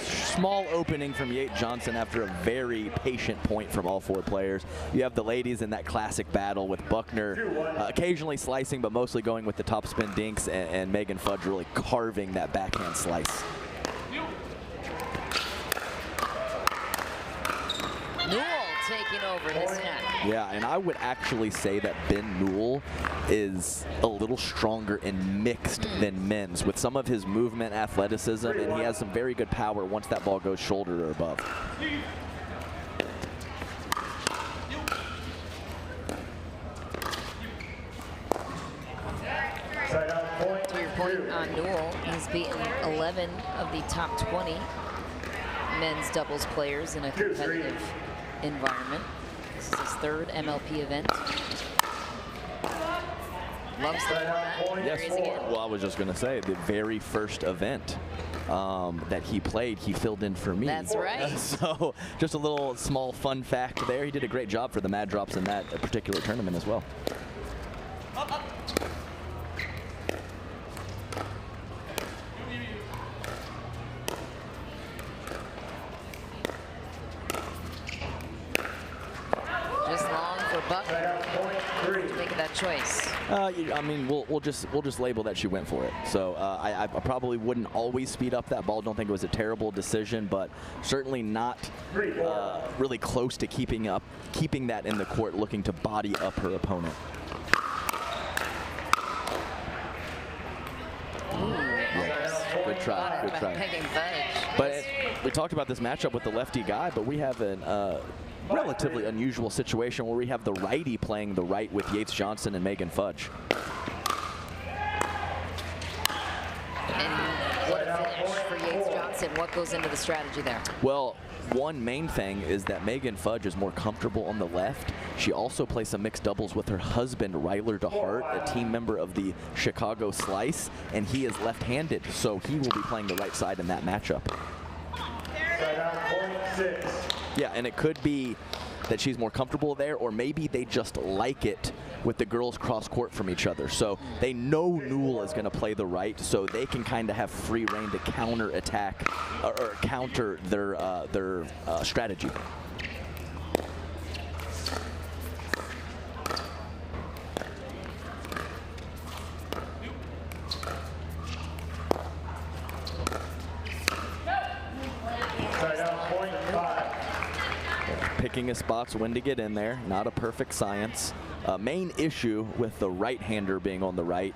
small opening from Yates Johnson after a very patient point from all 4 players. You have the ladies in that classic battle with Buckner occasionally slicing, but mostly going with the top spin dinks, and Megan Fudge really carving that backhand slice. Newell taking over this net. Yeah, and I would actually say that Ben Newell is a little stronger in mixed than men's with some of his movement, athleticism, and he has some very good power once that ball goes shoulder or above. To your point on Newell, he's beaten 11 of the top 20 men's doubles players in a competitive environment. This is his 3rd MLP event. Loves the format. There he is again. Well, I was just going to say, the very first event that he played, he filled in for me. That's right. So just a little small fun fact there. He did a great job for the Mad Drops in that particular tournament as well. Make that choice. I mean, we'll just label that she went for it. So I probably wouldn't always speed up that ball. Don't think it was a terrible decision, but certainly not really close to keeping that in the court, looking to body up her opponent. Yes. Good try. Good try. But we talked about this matchup with the lefty guy, but we have an relatively unusual situation where we have the righty playing the right with Yates Johnson and Megan Fudge. And what a finish for Yates Johnson. What goes into the strategy there? Well, one main thing is that Megan Fudge is more comfortable on the left. She also plays some mixed doubles with her husband, Ryler DeHart, a team member of the Chicago Slice, and he is left-handed, so he will be playing the right side in that matchup. Yeah, and it could be that she's more comfortable there, or maybe they just like it with the girls cross court from each other. So they know Newell is going to play the right, so they can kind of have free reign to counter attack or counter their strategy. Picking his spots when to get in there, not a perfect science. Main issue with the right-hander being on the right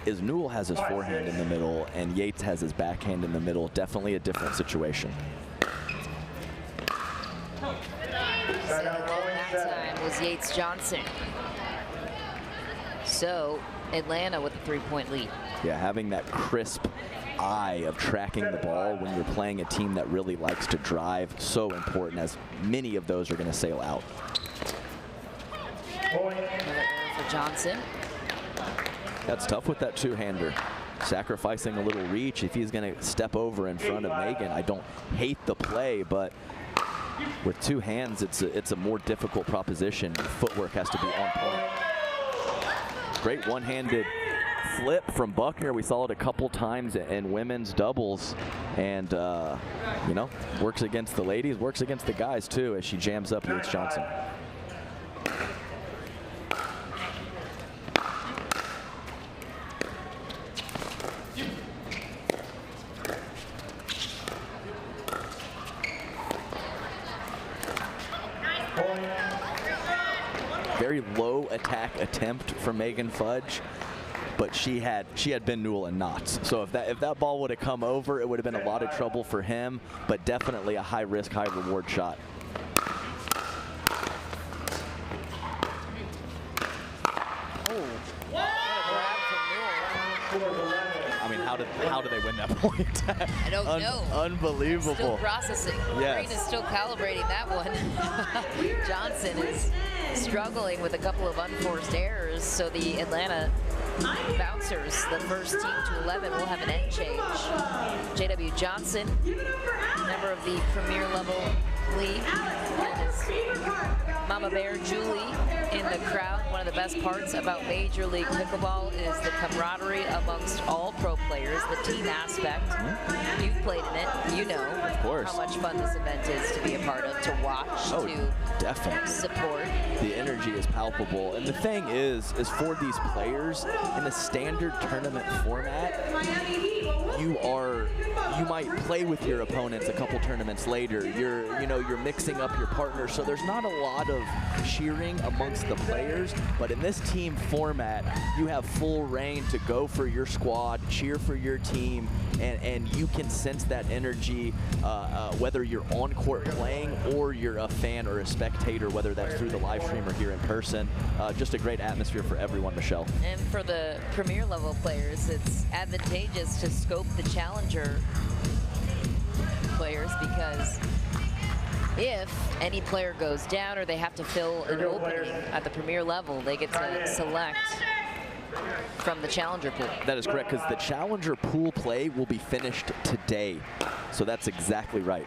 is Newell has his forehand in the middle and Yates has his backhand in the middle. Definitely a different situation. That time was Yates Johnson. So Atlanta with a 3-point lead. Yeah, having that crisp eye of tracking the ball when you're playing a team that really likes to drive, so important, as many of those are going to sail out. Another error for Johnson. That's tough with that two-hander. Sacrificing a little reach if he's going to step over in front of Megan. I don't hate the play, but with two hands, it's a more difficult proposition. Footwork has to be on point. Great one-handed flip from Buckner. We saw it a couple times in women's doubles, and you know, works against the ladies, works against the guys too, as she jams up Yates Johnson. Very low attack attempt from Megan Fudge, but she had Ben Newell in knots. So if that ball would have come over, it would have been a lot of trouble for him, but definitely a high risk, high reward shot. I mean, how did they win that point? I don't know. Unbelievable. Still processing. Yes. Green is still calibrating that one. Johnson is struggling with a couple of unforced errors, so the Atlanta Bouncers, the first team to 11, will have an end change. J.W. Johnson, member of the Premier Level League, and his Mama Bear Julie in the crowd, one of the best parts about Major League Pickleball is the camaraderie amongst all pro players, the team aspect. You've played in it, you know of course how much fun this event is to be a part of, to watch, to definitely support. The energy is palpable, and the thing is for these players in a standard tournament format, you might play with your opponents a couple tournaments later. You're mixing up your partners, so there's not a lot of cheering amongst the players. But in this team format, you have full reign to go for your squad, cheer for your team, and you can sense that energy whether you're on court playing or you're a fan or a spectator, whether that's through the live stream or here in person. Just a great atmosphere for everyone, Michelle. And for the premier level players, it's advantageous to scope the challenger players, because if any player goes down or they have to fill an opening at the premier level, they get to select from the challenger pool. That is correct, because the challenger pool play will be finished today. So that's exactly right.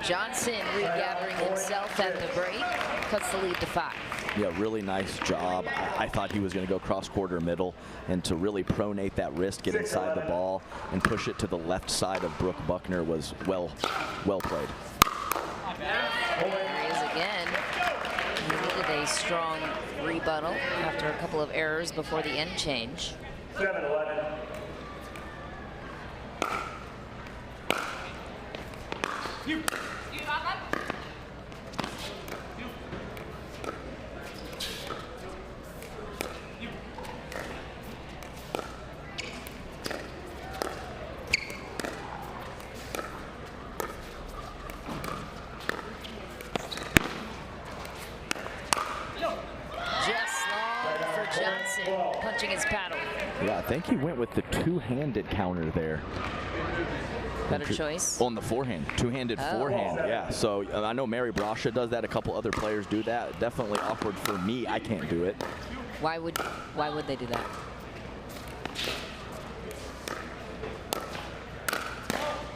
Johnson regathering himself at the break, cuts the lead to 5. Yeah, really nice job. I thought he was going to go cross-quarter middle, and to really pronate that wrist, get inside the ball, and push it to the left side of Brooke Buckner was well played. There he is again. He needed a strong rebuttal after a couple of errors before the end change. 7-11. Punching his paddle. Yeah, I think he went with the two-handed counter there. Better choice. On the forehand, two-handed forehand, yeah. So I know Mary Brasha does that. A couple other players do that. Definitely awkward for me. I can't do it. Why would they do that?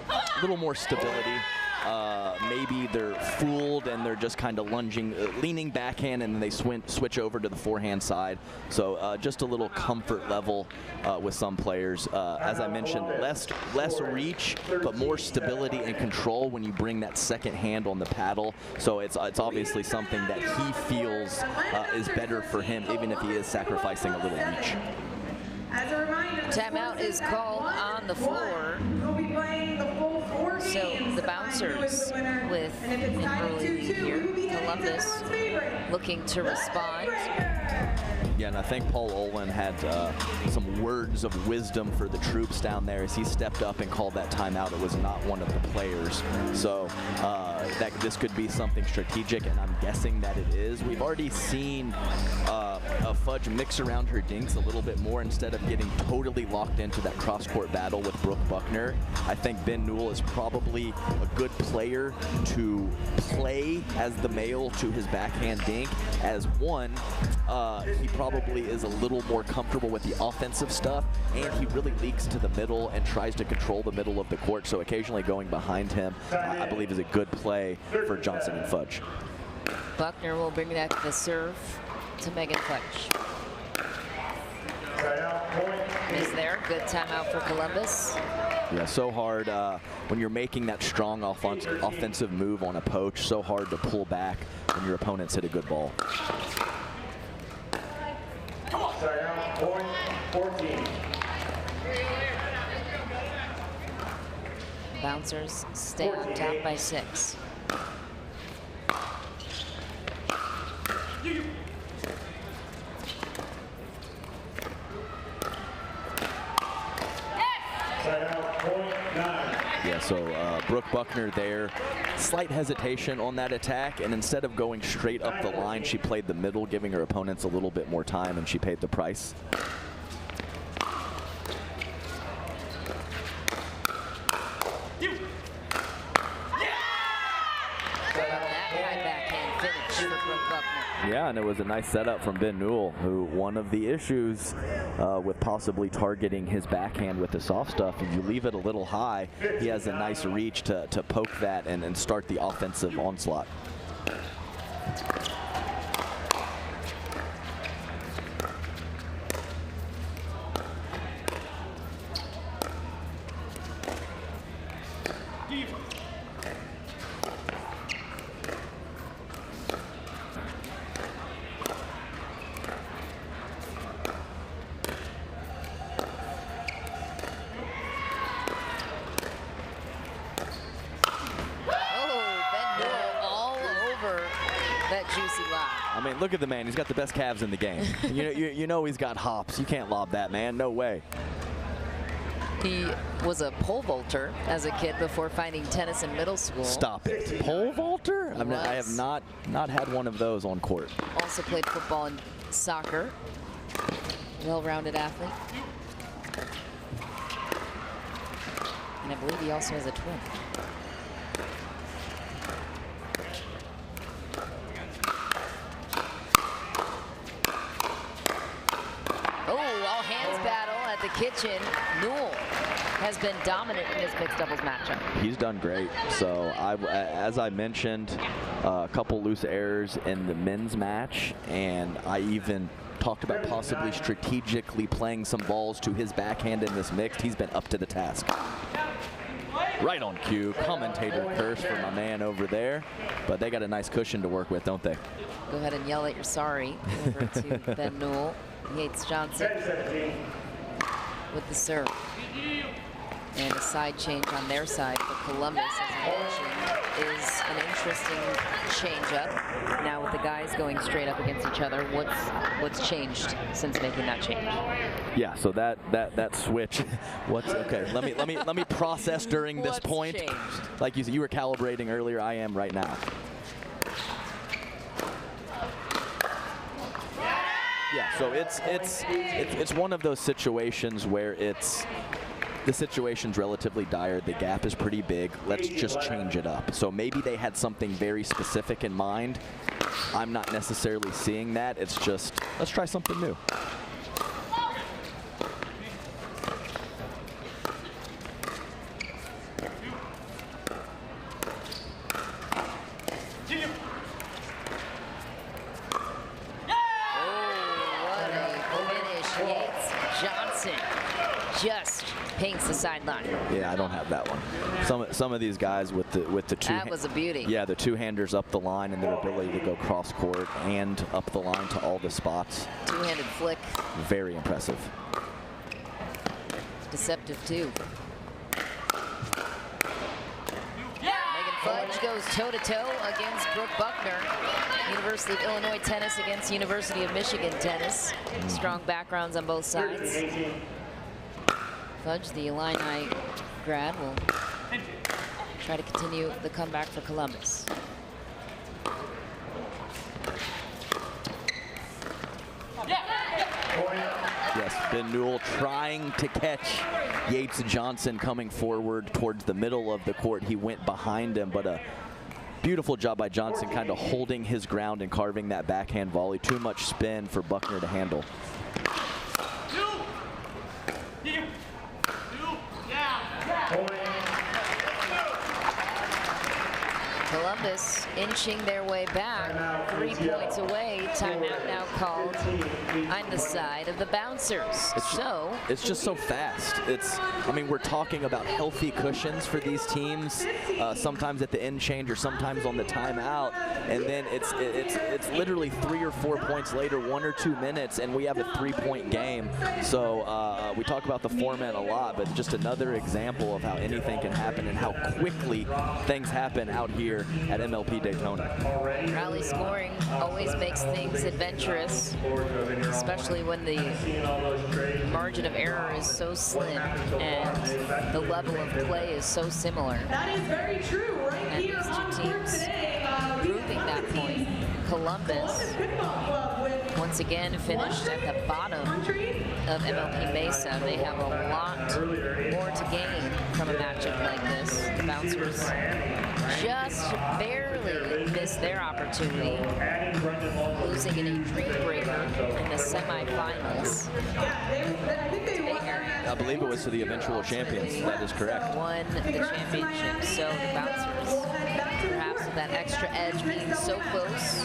A little more stability. Maybe they're fooled and they're just kind of lunging, leaning backhand, and then they switch over to the forehand side. So just a little comfort level with some players. As I mentioned, less reach, but more stability and control when you bring that second hand on the paddle. So it's obviously something that he feels is better for him, even if he is sacrificing a little reach. Timeout is called on the floor. So the Bouncers with an early lead here. Columbus looking to respond. Yeah, and I think Paul Olin had some words of wisdom for the troops down there as he stepped up and called that timeout. It was not one of the players. So that this could be something strategic, and I'm guessing that it is. We've already seen Fudge mix around her dinks a little bit more instead of getting totally locked into that cross-court battle with Brooke Buckner. I think Ben Newell is probably a good player to play as the male to his backhand dink. As one, he probably is a little more comfortable with the offensive stuff, and he really leaks to the middle and tries to control the middle of the court. So occasionally going behind him, I believe, is a good play for Johnson and Fudge. Buckner will bring back the serve to Megan Fudge. Is there good timeout for Columbus? Yeah, so hard when you're making that strong offensive move on a poach, so hard to pull back when your opponents hit a good ball. Point 14. Bouncers stay on top by 6. Yeah, so Brooke Buckner there, slight hesitation on that attack, and instead of going straight up the line, she played the middle, giving her opponents a little bit more time, and she paid the price. That high backhand finish for Brooke Buckner. Yeah, and it was a nice setup from Ben Newell, who one of the issues with possibly targeting his backhand with the soft stuff, if you leave it a little high, he has a nice reach to poke that and start the offensive onslaught. I mean, look at the man. He's got the best calves in the game. you know he's got hops. You can't lob that, man. No way. He was a pole vaulter as a kid before finding tennis in middle school. Stop it. Pole vaulter? I have not had one of those on court. Also played football and soccer. Well-rounded athlete. And I believe he also has a twin. The kitchen, Newell has been dominant in this mixed doubles matchup. He's done great. So as I mentioned, a couple loose errors in the men's match, and I even talked about possibly strategically playing some balls to his backhand in this mixed. He's been up to the task. Right on cue. Commentator curse for my man over there, but they got a nice cushion to work with, don't they? Go ahead and yell that you're sorry over to Ben Newell. Yates Johnson with the serve. And a side change on their side for Columbus, as I mentioned, is an interesting change-up. Now with the guys going straight up against each other, what's changed since making that change? Yeah, so that switch. Okay? Let me process during this point. Changed? Like you said, you were calibrating earlier. I am right now. Yeah, so it's one of those situations where the situation's relatively dire. The gap is pretty big. Let's just change it up. So maybe they had something very specific in mind. I'm not necessarily seeing that. It's just, let's try something new. Just paints the sideline. Yeah, I don't have that one. Some of these guys with the two. That was a beauty. Yeah, the two-handers up the line and their ability to go cross court and up the line to all the spots. Two-handed flick. Very impressive. Deceptive too. Megan Fudge goes toe-to-toe against Brooke Buckner. University of Illinois tennis against University of Michigan tennis. Strong backgrounds on both sides. Fudge, the Illini grad, will try to continue the comeback for Columbus. Yes, Ben Newell trying to catch Yates Johnson coming forward towards the middle of the court. He went behind him, but a beautiful job by Johnson kind of holding his ground and carving that backhand volley. Too much spin for Buckner to handle. Columbus inching their way back, 3 points away. Timeout now called on the side of the bouncers. It's just so fast. I mean, we're talking about healthy cushions for these teams, sometimes at the end change or sometimes on the timeout, and then it's literally 3 or 4 points later, 1 or 2 minutes, and we have a 3-point game. So we talk about the format a lot, but just another example of how anything can happen and how quickly things happen out here at MLP Daytona. Rally scoring always makes things adventurous, especially when the margin of error is so slim and the level of play is so similar. That is very true, right? And these two teams proving that point. Columbus once again finished at the bottom of MLP Mesa. They have a lot more to gain from a matchup like this. The Bouncers just barely missed their opportunity, losing in a dreambreaker in the semifinals. I believe it was to the eventual champions. That is correct. Won the championship, so the Bouncers, perhaps with that extra edge being so close,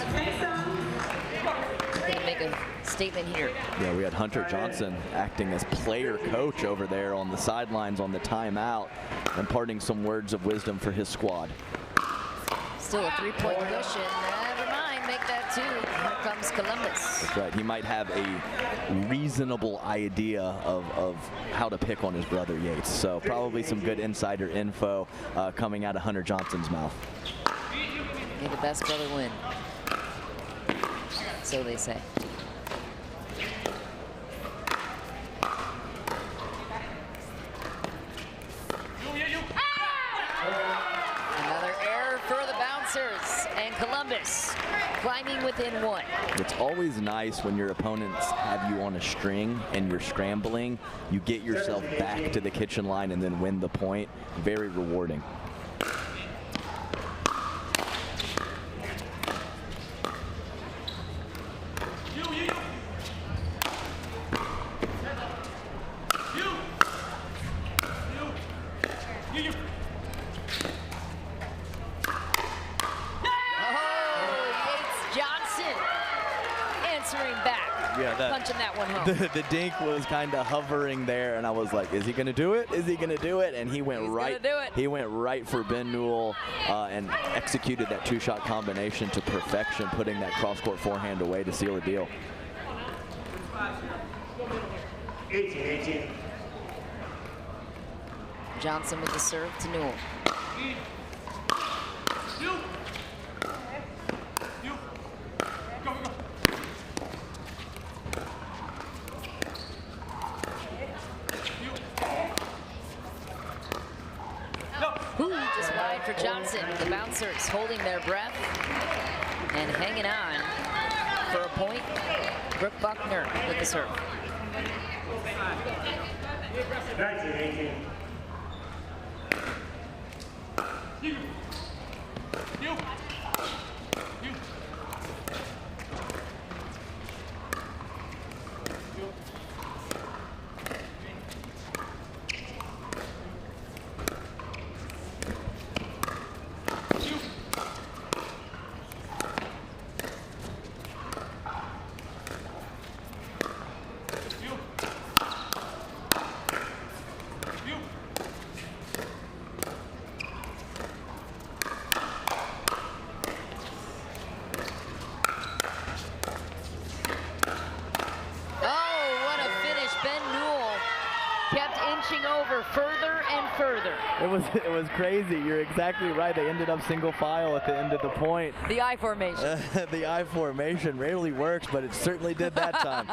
going to make a statement here. Yeah, we had Hunter Johnson acting as player coach over there on the sidelines on the timeout, imparting some words of wisdom for his squad. Still a three-point cushion. Never mind, make that two. Here comes Columbus. That's right. He might have a reasonable idea of how to pick on his brother Yates. So probably some good insider info coming out of Hunter Johnson's mouth. May the best brother win. So they say. Another error for the Bouncers, and Columbus climbing within one. It's always nice when your opponents have you on a string and you're scrambling. You get yourself back to the kitchen line and then win the point. Very rewarding. Punching that one home. The dink was kind of hovering there, and I was like, "Is he going to do it? Is he going to do it?" And he went He went right for Ben Newell and executed that two-shot combination to perfection, putting that cross-court forehand away to seal the deal. 18-18. Johnson with the serve to Newell. Just wide for Johnson. The Bouncers holding their breath and hanging on for a point. Brooke Buckner with the serve. 19-18. Further and further. It was crazy. You're exactly right. They ended up single file at the end of the point. The I formation. The I formation rarely works, but it certainly did that time.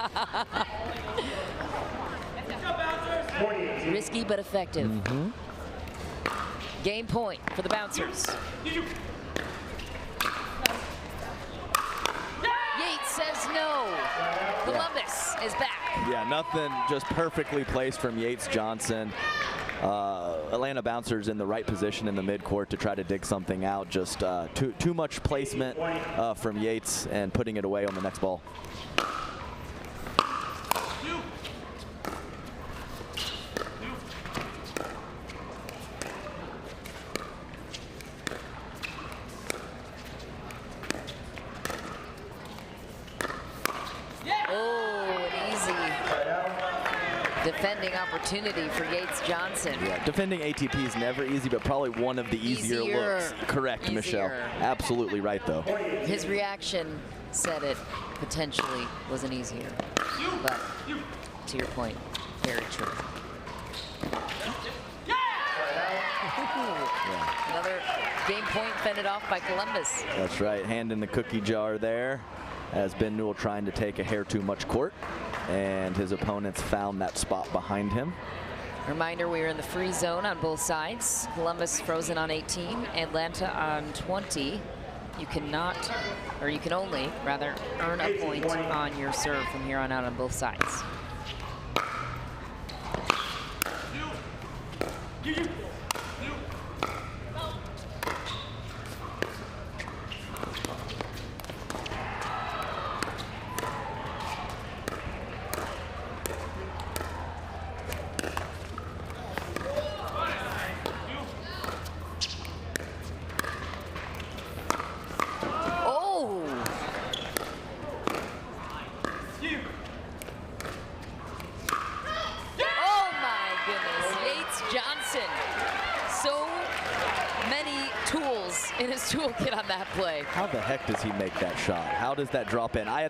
Risky but effective. Mm-hmm. Game point for the Bouncers. Yates says no. Columbus is back. Yeah, nothing, just perfectly placed from Yates Johnson. Atlanta Bouncers in the right position in the midcourt to try to dig something out. Just too much placement from Yates and putting it away on the next ball. Defending opportunity for Yates Johnson. Yeah, defending ATP is never easy, but probably one of the easier looks. Correct, Michelle. Absolutely right, though. His reaction said it potentially wasn't easier. But to your point, very true. Another game point fended off by Columbus. That's right. Hand in the cookie jar there as Ben Newell trying to take a hair too much court. And his opponents found that spot behind him. Reminder, we are in the free zone on both sides. Columbus frozen on 18, Atlanta on 20. You cannot, or you can only, rather, earn a point on your serve from here on out on both sides. in his toolkit on that play. How the heck does he make that shot? How does that drop in? I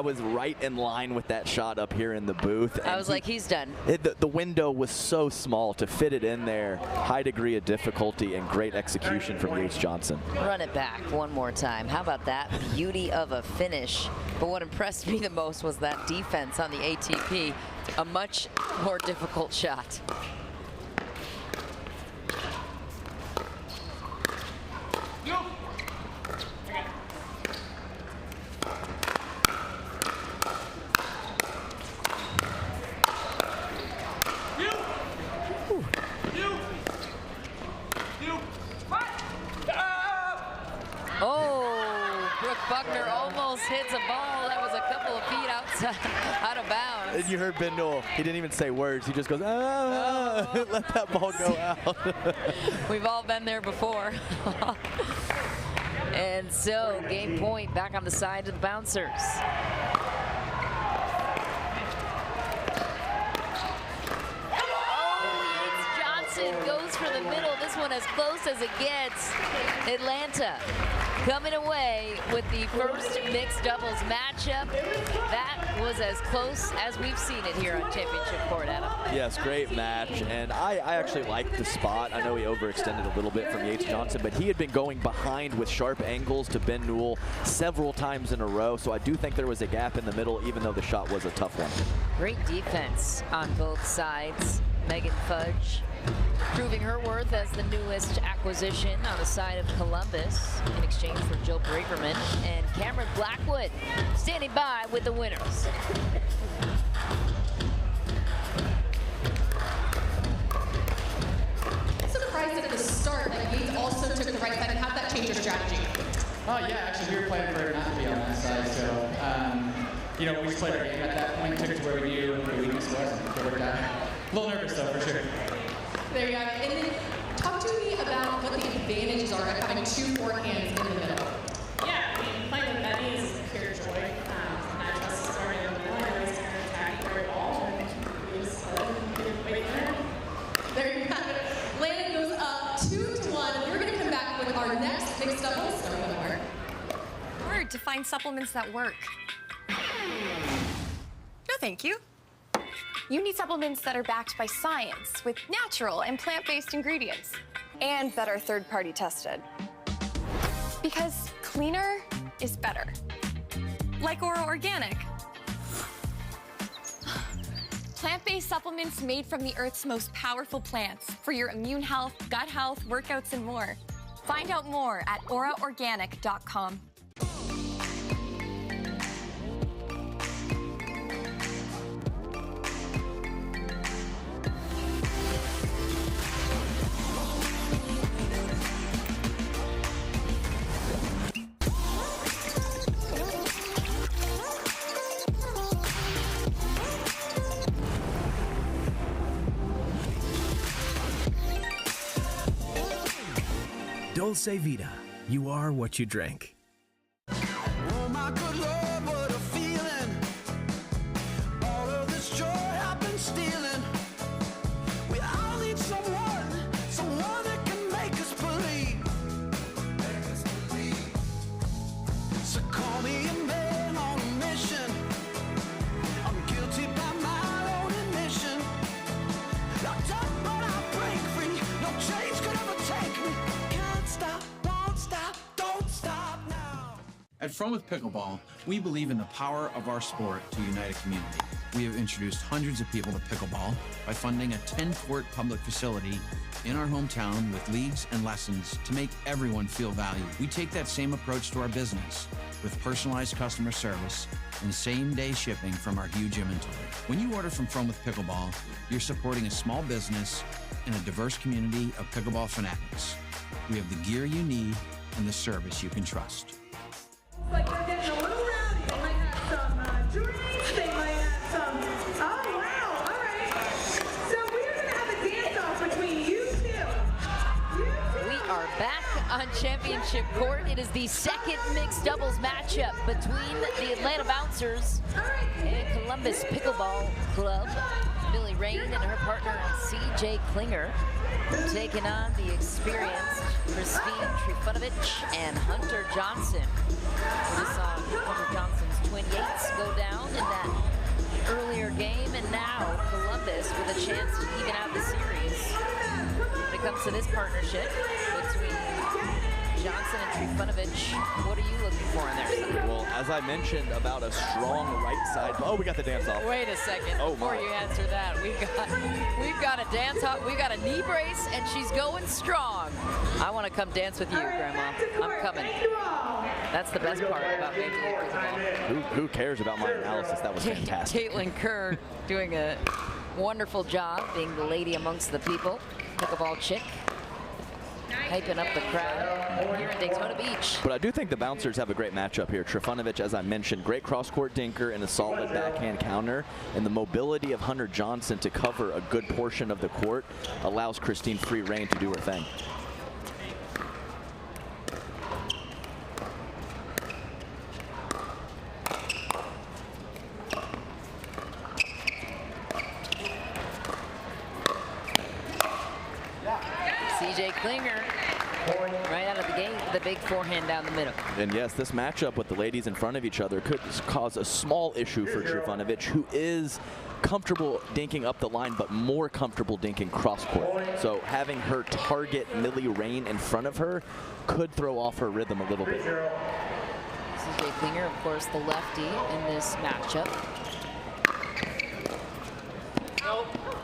was right in line with that shot up here in the booth. I was like, he's done. The window was so small to fit it in there. High degree of difficulty and great execution from Yates Johnson. Run it back one more time. How about that beauty of a finish? But what impressed me the most was that defense on the ATP. A much more difficult shot. Hits a ball that was a couple of feet outside, out of bounds. And you heard Ben Newell. He didn't even say words. He just goes, let that ball go out. We've all been there before. And so, game point back on the side of the bouncers. Johnson goes for the middle. This one as close as it gets. Atlanta coming away with the first mixed doubles matchup. That was as close as we've seen it here on Championship Court, Adam. Yes, great match, and I actually liked the spot. I know he overextended a little bit from Yates Johnson, but he had been going behind with sharp angles to Ben Newell several times in a row, so I do think there was a gap in the middle, even though the shot was a tough one. Great defense on both sides. Megan Fudge proving her worth as the newest acquisition on the side of Columbus in exchange for Jill Braverman, and Cameron Blackwood standing by with the winners. Surprised at the start that Yates also took the right side and had that change of strategy. Oh yeah, actually we were playing for it not to be on that side, so you know, we just played our game at that point, took it to where we knew the weakness was, and it worked out. A little nervous though, for sure. There you have it. And then talk to me about what the advantages are of having two forehands in the middle. Yeah, I mean, playing with Betty is pure joy. Not just scoring in the middle, I always kind of attack for it all, and we just wait there. There you have it. Landon goes up 2-1. We're going to come back with our next mixed doubles. Hard to find supplements that work. No, thank you. You need supplements that are backed by science with natural and plant-based ingredients and that are third-party tested. Because cleaner is better. Like Oro Organic. Plant-based supplements made from the Earth's most powerful plants for your immune health, gut health, workouts, and more. Find out more at oraorganic.com. Dulce Vida. You are what you drink. Oh my good Lord, what a feeling. All of this joy I've been stealing. We all need someone that can make us believe. So call me a man on a mission. I'm guilty by my own admission. Locked up but I break free. No chains could ever take me. Stop, won't stop, don't stop now. At From With Pickleball, we believe in the power of our sport to unite a community. We have introduced hundreds of people to pickleball by funding a 10-court public facility in our hometown with leagues and lessons to make everyone feel valued. We take that same approach to our business. with personalized customer service and same-day shipping from our huge inventory. When you order from with Pickleball, you're supporting a small business and a diverse community of pickleball fanatics. We have the gear you need and the service you can trust. Like they're getting a little rowdy. They might have some drinks. They might have some. Oh wow! All right. So we are going to have a dance-off between you two. We are back on championship court. It is the second mixed doubles matchup between the Atlanta Bouncers and Columbus Pickleball Club. Billy Rain and her partner CJ Klinger taking on the experienced Christine Trifunovic and Hunter Johnson. We just saw Hunter Johnson's twin Yates go down in that earlier game, and now Columbus with a chance to even out the series. When it comes to this partnership between Johnson and Trifunovic, what are you looking for in there? Well, as I mentioned about a strong right side. Oh, we got the dance off. Wait a second. Oh, before you answer that, we've got a dance off. We've got a knee brace, and she's going strong. I want to come dance with you, Grandma. I'm coming. That's the best part about Major League Pickleball. Who cares about my analysis? That was fantastic. Caitlin Kerr doing a wonderful job being the lady amongst the people. Pickleball chick. Hyping up the crowd here in Daytona Beach. But I do think the Bouncers have a great matchup here. Trifunovic, as I mentioned, great cross-court dinker and a solid backhand counter. And the mobility of Hunter Johnson to cover a good portion of the court allows Christine free reign to do her thing. CJ Klinger right out of the gate with a big forehand down the middle. And yes, this matchup with the ladies in front of each other could cause a small issue for Trifunovic, who is comfortable dinking up the line, but more comfortable dinking cross court. So having her target Millie Rain in front of her could throw off her rhythm a little bit. CJ Klinger, of course, the lefty in this matchup.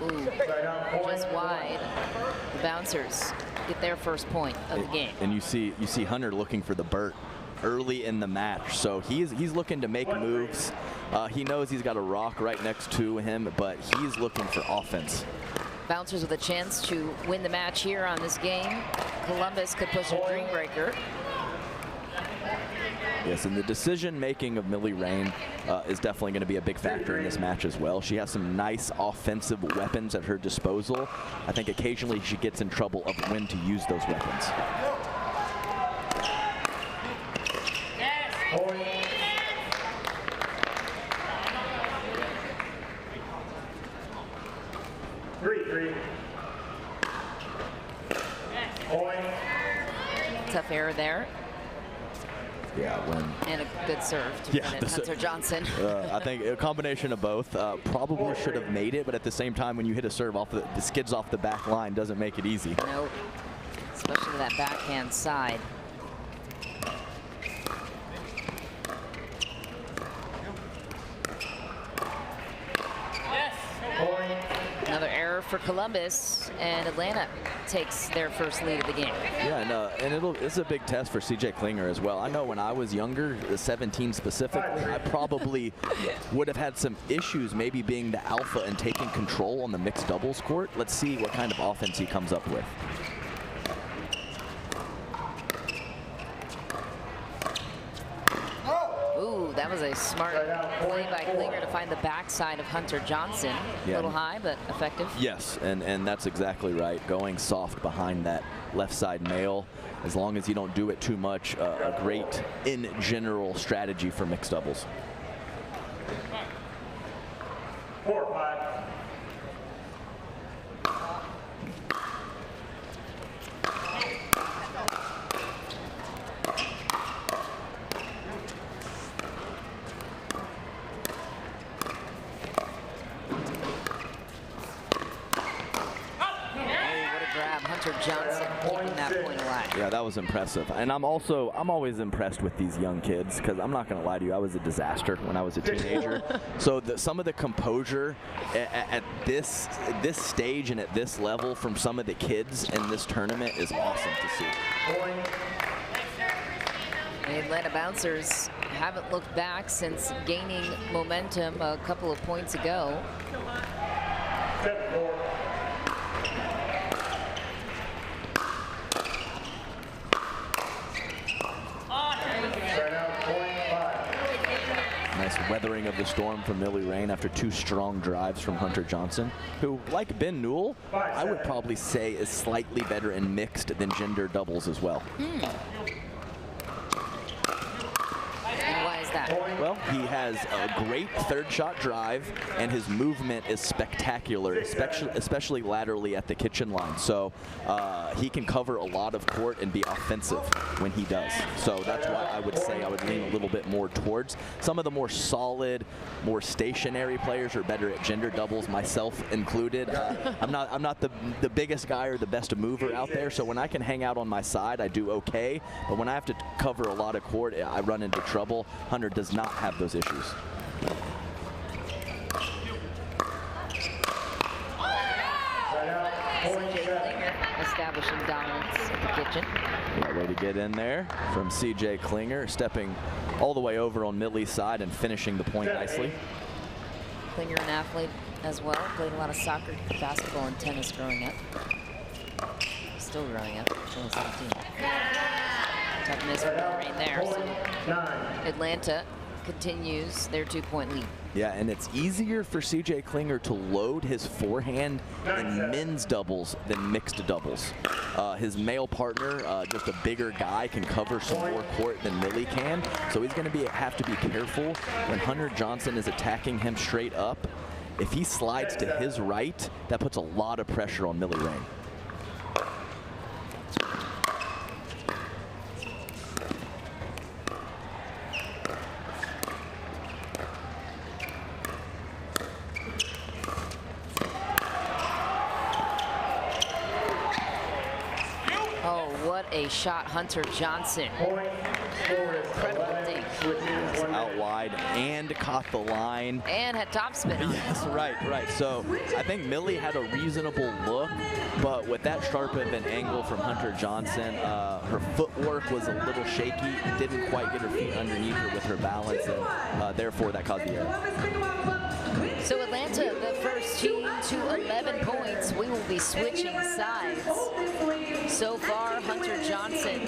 Ooh, just wide. The Bouncers get their first point of the game. And you see Hunter looking for the Burt early in the match, so he's looking to make moves. He knows he's got a rock right next to him, but he's looking for offense. Bouncers with a chance to win the match here on this game. Columbus could push a dream breaker. Yes, and the decision-making of Millie Rain is definitely going to be a big factor in this match as well. She has some nice offensive weapons at her disposal. I think occasionally she gets in trouble of when to use those weapons. Tough error there. Yeah, and a good serve to win it, Hunter Johnson. I think a combination of both. Probably should have made it, but at the same time, when you hit a serve off the skids off the back line, doesn't make it easy. Nope, especially that backhand side. Another error for Columbus, and Atlanta takes their first lead of the game. Yeah, and it's a big test for CJ Klinger as well. I know when I was younger, the 17 specifically, I probably would have had some issues maybe being the alpha and taking control on the mixed doubles court. Let's see what kind of offense he comes up with. Ooh, that was a smart play by Klinger to find the backside of Hunter Johnson. Yeah. A little high, but effective. Yes, and that's exactly right. Going soft behind that left side nail, as long as you don't do it too much, a great, in general, strategy for mixed doubles. 4-5. Hunter Johnson keeping that point alive. Yeah, that was impressive. And I'm always impressed with these young kids, because I'm not going to lie to you, I was a disaster when I was a teenager. So some of the composure at this stage and at this level from some of the kids in this tournament is awesome to see. The Atlanta Bouncers haven't looked back since gaining momentum a couple of points ago. Nice weathering of the storm from Millie Rain after 2 strong drives from Hunter Johnson, who, like Ben Newell, I would probably say is slightly better in mixed than gender doubles as well. And why is that? Well, he has a great third shot drive, and his movement is spectacular, especially laterally at the kitchen line. So he can cover a lot of court and be offensive when he does. So that's why I would say I would lean a little bit more towards some of the more solid, more stationary players are better at gender doubles, myself included. I'm not the biggest guy or the best mover out there, so when I can hang out on my side, I do okay. But when I have to cover a lot of court, I run into trouble. Hunter does not have those issues. Establishing dominance at the kitchen. That way to get in there from CJ Klinger, stepping all the way over on Millie's side and finishing the point nicely. Klinger, an athlete as well, played a lot of soccer, basketball, and tennis growing up. Still growing up, until 17. Tough miss from Millie Rain there. So Atlanta continues their 2-point lead. Yeah, and it's easier for CJ Klinger to load his forehand in men's doubles than mixed doubles. His male partner, just a bigger guy, can cover some more court than Millie can. So he's going to have to be careful when Hunter Johnson is attacking him straight up. If he slides to his right, that puts a lot of pressure on Millie Rain. A shot, Hunter Johnson. Incredible dink. Out wide and caught the line. And had topspin on. Yes, right. So I think Millie had a reasonable look, but with that sharp of an angle from Hunter Johnson, her footwork was a little shaky. Didn't quite get her feet underneath her with her balance, and therefore that caused the error. So Atlanta, the first team to 11 points. We will be switching sides. So far, Hunter Johnson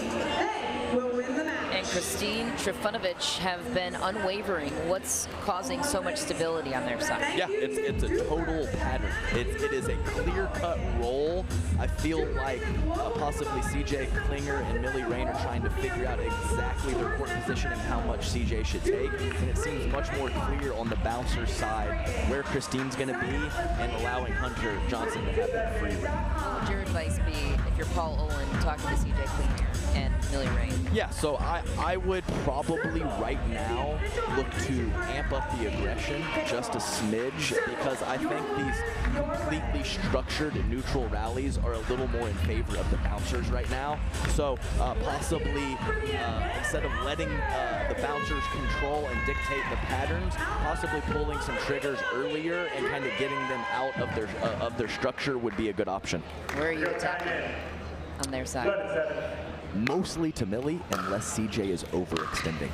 and Christine Trifunovic have been unwavering. What's causing so much stability on their side? Yeah, it's a total pattern. It is a clear-cut roll. I feel like possibly CJ Klinger and Millie Rain are trying to figure out exactly their court position and how much CJ should take. And it seems much more clear on the bouncer side where Christine's going to be and allowing Hunter Johnson to have that free reign. What would your advice be if you're Paul Olin talking to CJ Klinger and Millie Rain? Yeah, so I would probably right now look to amp up the aggression just a smidge, because I think these completely structured neutral rallies are a little more in favor of the bouncers right now. So possibly instead of letting the bouncers control and dictate the patterns, possibly pulling some triggers earlier and kind of getting them out of their structure would be a good option. Where are you attacking on their side? Mostly to Millie, unless CJ is overextending.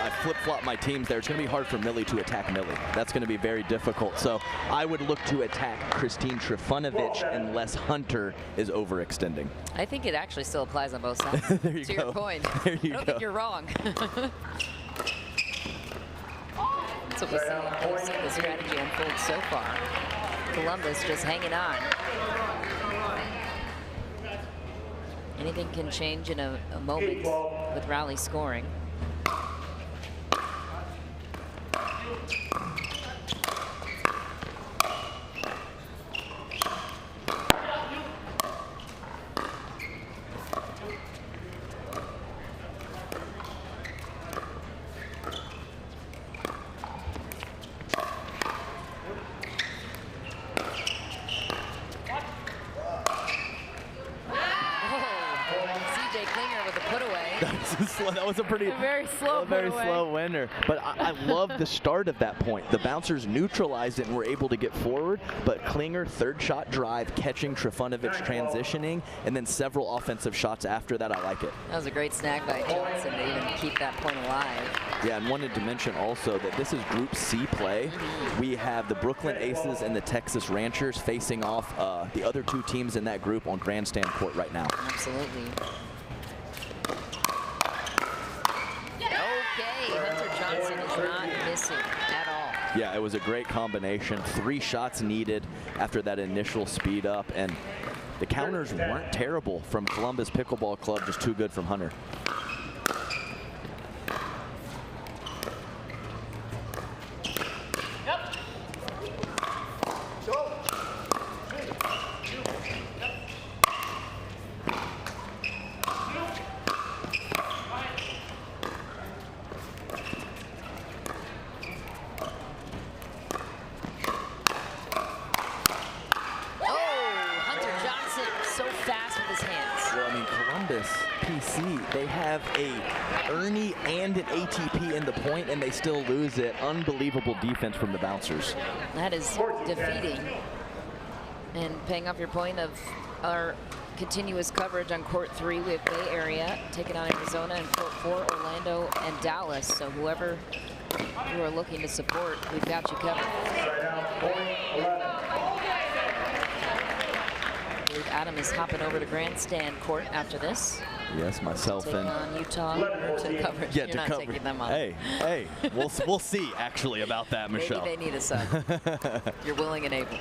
I flip-flop my teams there. It's going to be hard for Millie to attack Millie. That's going to be very difficult. So I would look to attack Christine Trifunovic unless Hunter is overextending. I think it actually still applies on both sides. There you to go. Your point. There you I don't go. think you're wrong. That's what we've seen the strategy unfold so far. Columbus just hanging on. Anything can change in a moment with Rowley scoring. slow. That was a pretty very slow winner. But I love the start of that point. The bouncers neutralized it and were able to get forward. But Klinger, third shot drive, catching Trifunovic transitioning, and then several offensive shots after that. I like it. That was a great snag by Johnson to even keep that point alive. Yeah, and wanted to mention also that this is Group C play. We have the Brooklyn Aces and the Texas Ranchers facing off the other two teams in that group on grandstand court right now. Absolutely. Okay, Hunter Johnson is not missing at all. Yeah, it was a great combination. 3 shots needed after that initial speed up, and the counters weren't terrible from Columbus Pickleball Club, just too good from Hunter. They have a Ernie and an ATP in the point, and they still lose it. Unbelievable defense from the bouncers. That is defeating. And paying off your point of our continuous coverage on court 3, we have Bay Area taking on Arizona, and court 4, Orlando and Dallas. So whoever you are looking to support, we've got you covered. I believe Adam is hopping over to grandstand court after this. Yes, myself and on Utah to coverage. Yeah, You're to not cover. taking them on. Hey, we'll see actually about that, Michelle. Maybe they need a sub. You're willing and able.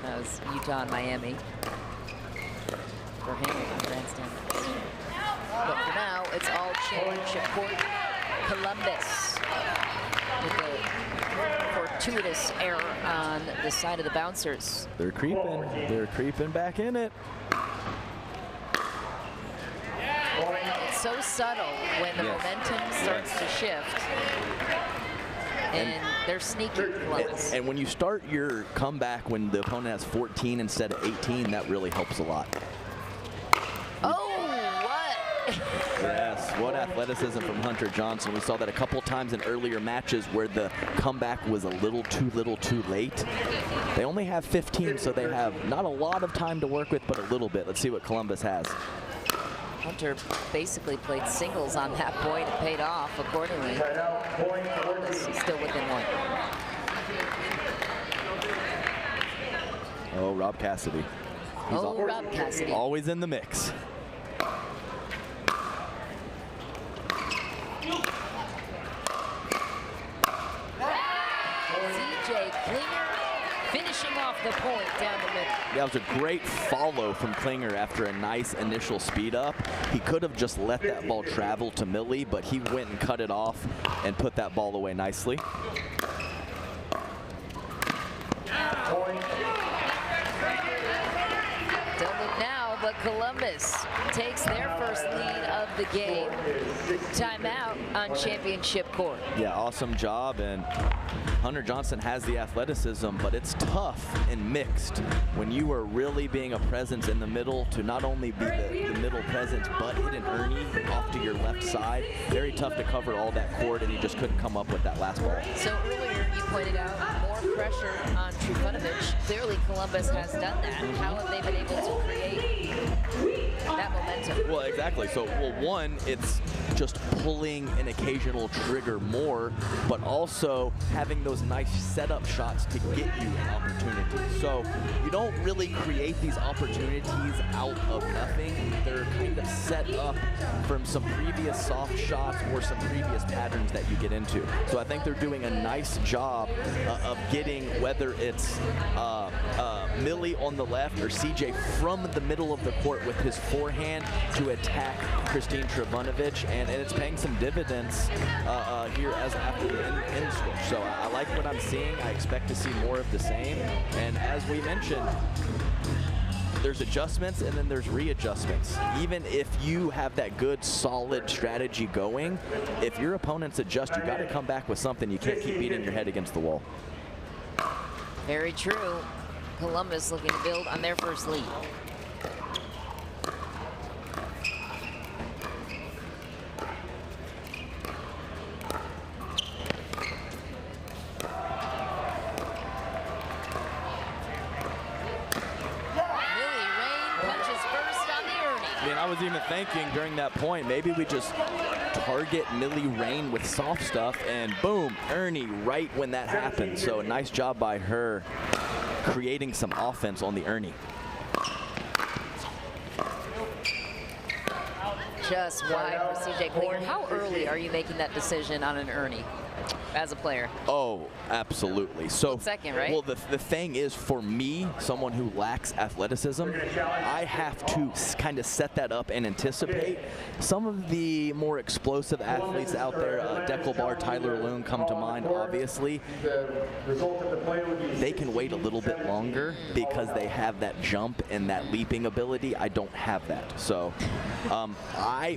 That was Utah and Miami for handling on grandstand. But for now, it's all championship court. Columbus with a fortuitous error on the side of the bouncers. They're creeping. They're creeping back in it. It's so subtle when the momentum starts to shift. And they're sneaky. And when you start your comeback when the opponent has 14 instead of 18, that really helps a lot. Oh, what? Yes, what athleticism from Hunter Johnson. We saw that a couple times in earlier matches where the comeback was a little too late. They only have 15, so they have not a lot of time to work with, but a little bit. Let's see what Columbus has. Hunter basically played singles on that point and paid off accordingly. He's still within 1. Oh, Rob Cassidy. Rob Cassidy. Always in the mix. CJ Klinger finishing off the point down the middle. That was a great follow from Klinger after a nice initial speed up. He could have just let that ball travel to Millie, but he went and cut it off and put that ball away nicely. Don't look now, but Columbus takes their first lead of the game. Timeout on championship court. Yeah, awesome job, and Hunter Johnson has the athleticism, but it's tough and mixed when you are really being a presence in the middle to not only be the middle presence, but hit an Ernie off to your left side. Very tough to cover all that court, and he just couldn't come up with that last ball. So earlier you pointed out more pressure on Trifunovic. Clearly Columbus has done that. How have they been able to create that momentum? Well, exactly. So, one, it's just pulling an occasional trigger more, but also having those nice setup shots to get you an opportunity. So you don't really create these opportunities out of nothing. They're kind of set up from some previous soft shots or some previous patterns that you get into. So I think they're doing a nice job of getting, whether it's Millie on the left or CJ from the middle of the court with his forehand to attack Christine Trifunovic, and it's paying some dividends here as after the end switch. So I like what I'm seeing. I expect to see more of the same. And as we mentioned, there's adjustments and then there's readjustments. Even if you have that good, solid strategy going, if your opponents adjust, you got to come back with something. You can't keep beating your head against the wall. Very true. Columbus looking to build on their first lead. was even thinking during that point, maybe we just target Millie Rain with soft stuff, and boom, Ernie right when that happened. So a nice job by her creating some offense on the Ernie. Just wide for CJ Klinger. How early are you making that decision on an Ernie as a player? Oh, absolutely. So second, right? Well, the thing is, for me, someone who lacks athleticism, I have to kind of set that up and anticipate. Some of the more explosive athletes out there, Deckelbar, Tyler Loon come to mind, obviously. They can wait a little bit longer because they have that jump and that leaping ability. I don't have that. So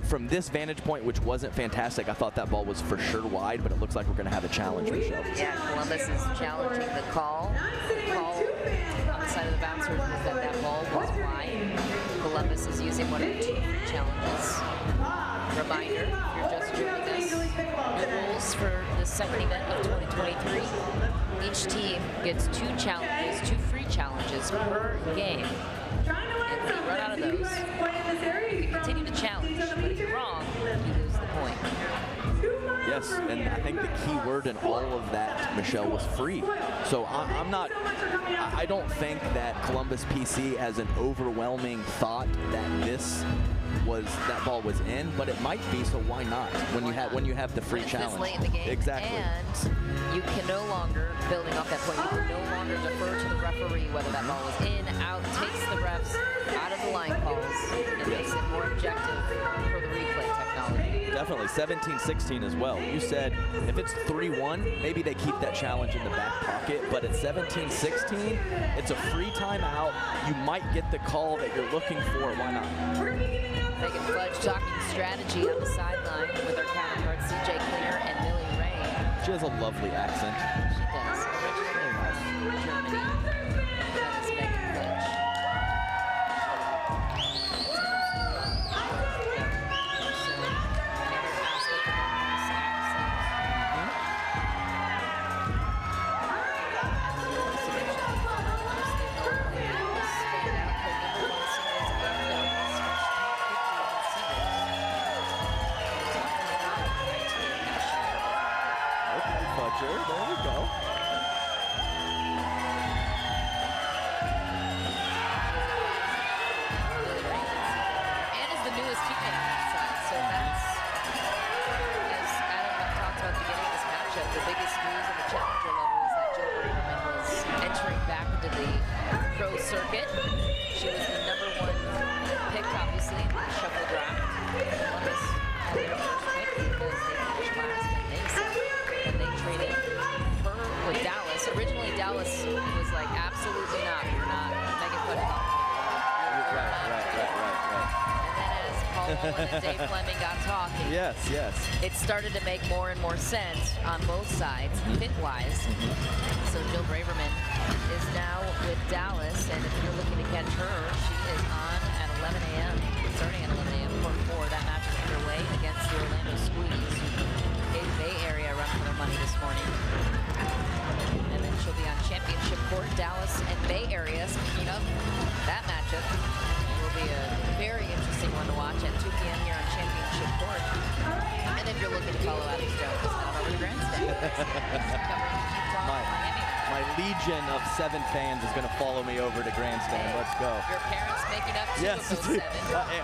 from this vantage point, which wasn't fantastic, I thought that ball was for sure wide, but it looks like we're going to have a challenge, Michelle. Yeah, Columbus is challenging the call. The call on the side of the bouncers was that ball was wide. Columbus is using one of the 2 challenges. Reminder, if you're just joining us, the rules for the second event of 2023. Each team gets 2 challenges, 2 free challenges per game. And when you run out of those, you continue to challenge, but if you're wrong, you lose the point. Yes, and I think the key word in all of that, Michelle, was free. So I don't think that Columbus PC has an overwhelming thought that that ball was in, but it might be, so why not when you have the free challenge. This late in the game. Exactly. And you can no longer, building off that point, you can no longer defer to the referee whether that ball is in, out, takes the refs out of the line calls, and makes it more objective for the replay technology. Definitely, 17-16 as well. You said if it's 3-1, maybe they keep that challenge in the back pocket, but at 17-16, it's a free timeout. You might get the call that you're looking for. Why not? Megan Fudge talking strategy on the sideline with her counterparts CJ Klinger and Millie Rain. She has a lovely accent. She does. Originally from Germany. That is Megan Fudge. There we go. And is the newest teammate on that side. So that's, as Adam talked about at the beginning of this matchup, the biggest news at the challenger level is that Jill Braverman was entering back into the pro circuit. She was the #1 pick, obviously, in the shuffle draft. Columbus had their first pick because they finished last and they said. And they traded her with Dallas. Originally, Dallas was like, absolutely not. You're not Megan Fudge. Right. And then as Paul Owen and Dave Fleming got talking, yes. it started to make more and more sense on both sides, fit-wise. So Jill Braverman is now with Dallas, and if you're looking to catch her, she is on at 11 a.m., starting at 11 a.m. Court 4. That match is underway against the Orlando Squeeze. Bay Area run for their money this morning. And then she'll be on championship court, Dallas and Bay Area. Speaking of that matchup, will be a very interesting one to watch at 2 p.m. here on championship court. And if you're looking to follow Alex Jones, head on over to Grandstand. My legion of 7 fans is going to follow me over to Grandstand. Let's go. Your parents making up 2 of those 7.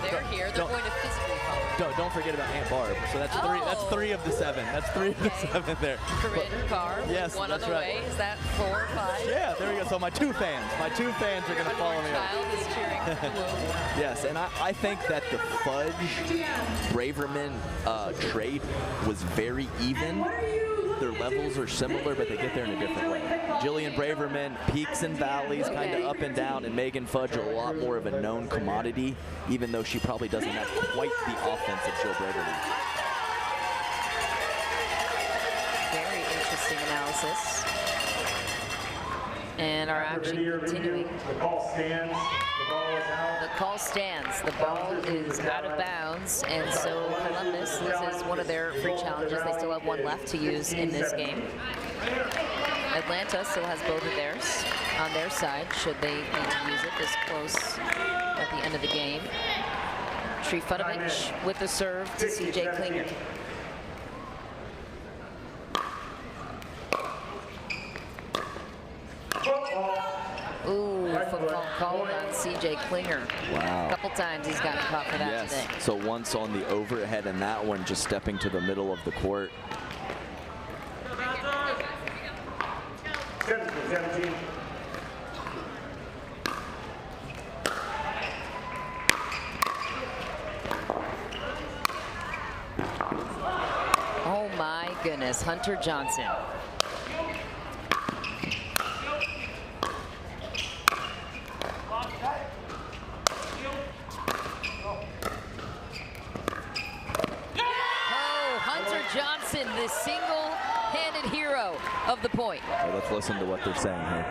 They're here. They're going to physically follow. Don't forget about Aunt Barb. So that's 3. That's 3 of the 7. That's 3 of the 7 there. Corinne Carr. Yes, one that's on the right. way. Is that 4 or 5? Yeah, there we go. So my 2 fans are going to follow me over. Child is cheering for Blue. Yes, and I think that the Fudge Braverman trade was very even. Their levels are similar, but they get there in a different way. Jillian Braverman, peaks and valleys, kind of up and down, and Megan Fudge a lot more of a known commodity, even though she probably doesn't have quite the offense of Jill Braverman. Very interesting analysis. And our action continuing. The call stands. The ball is out. The call stands. The ball is out of bounds, and so Columbus loses one of their free challenges. They still have 1 left to use in this game. Atlanta still has both of theirs on their side, should they need to use it this close at the end of the game. Trifunovic with the serve to CJ Klinger. Ooh, football called on CJ Klinger. Wow. A couple times he's gotten caught for that today. So once on the overhead and that one just stepping to the middle of the court. 17. Oh my goodness, Hunter Johnson. Oh, Hunter Johnson, the single-handed hero of the point. Well, let's listen to what they're saying here.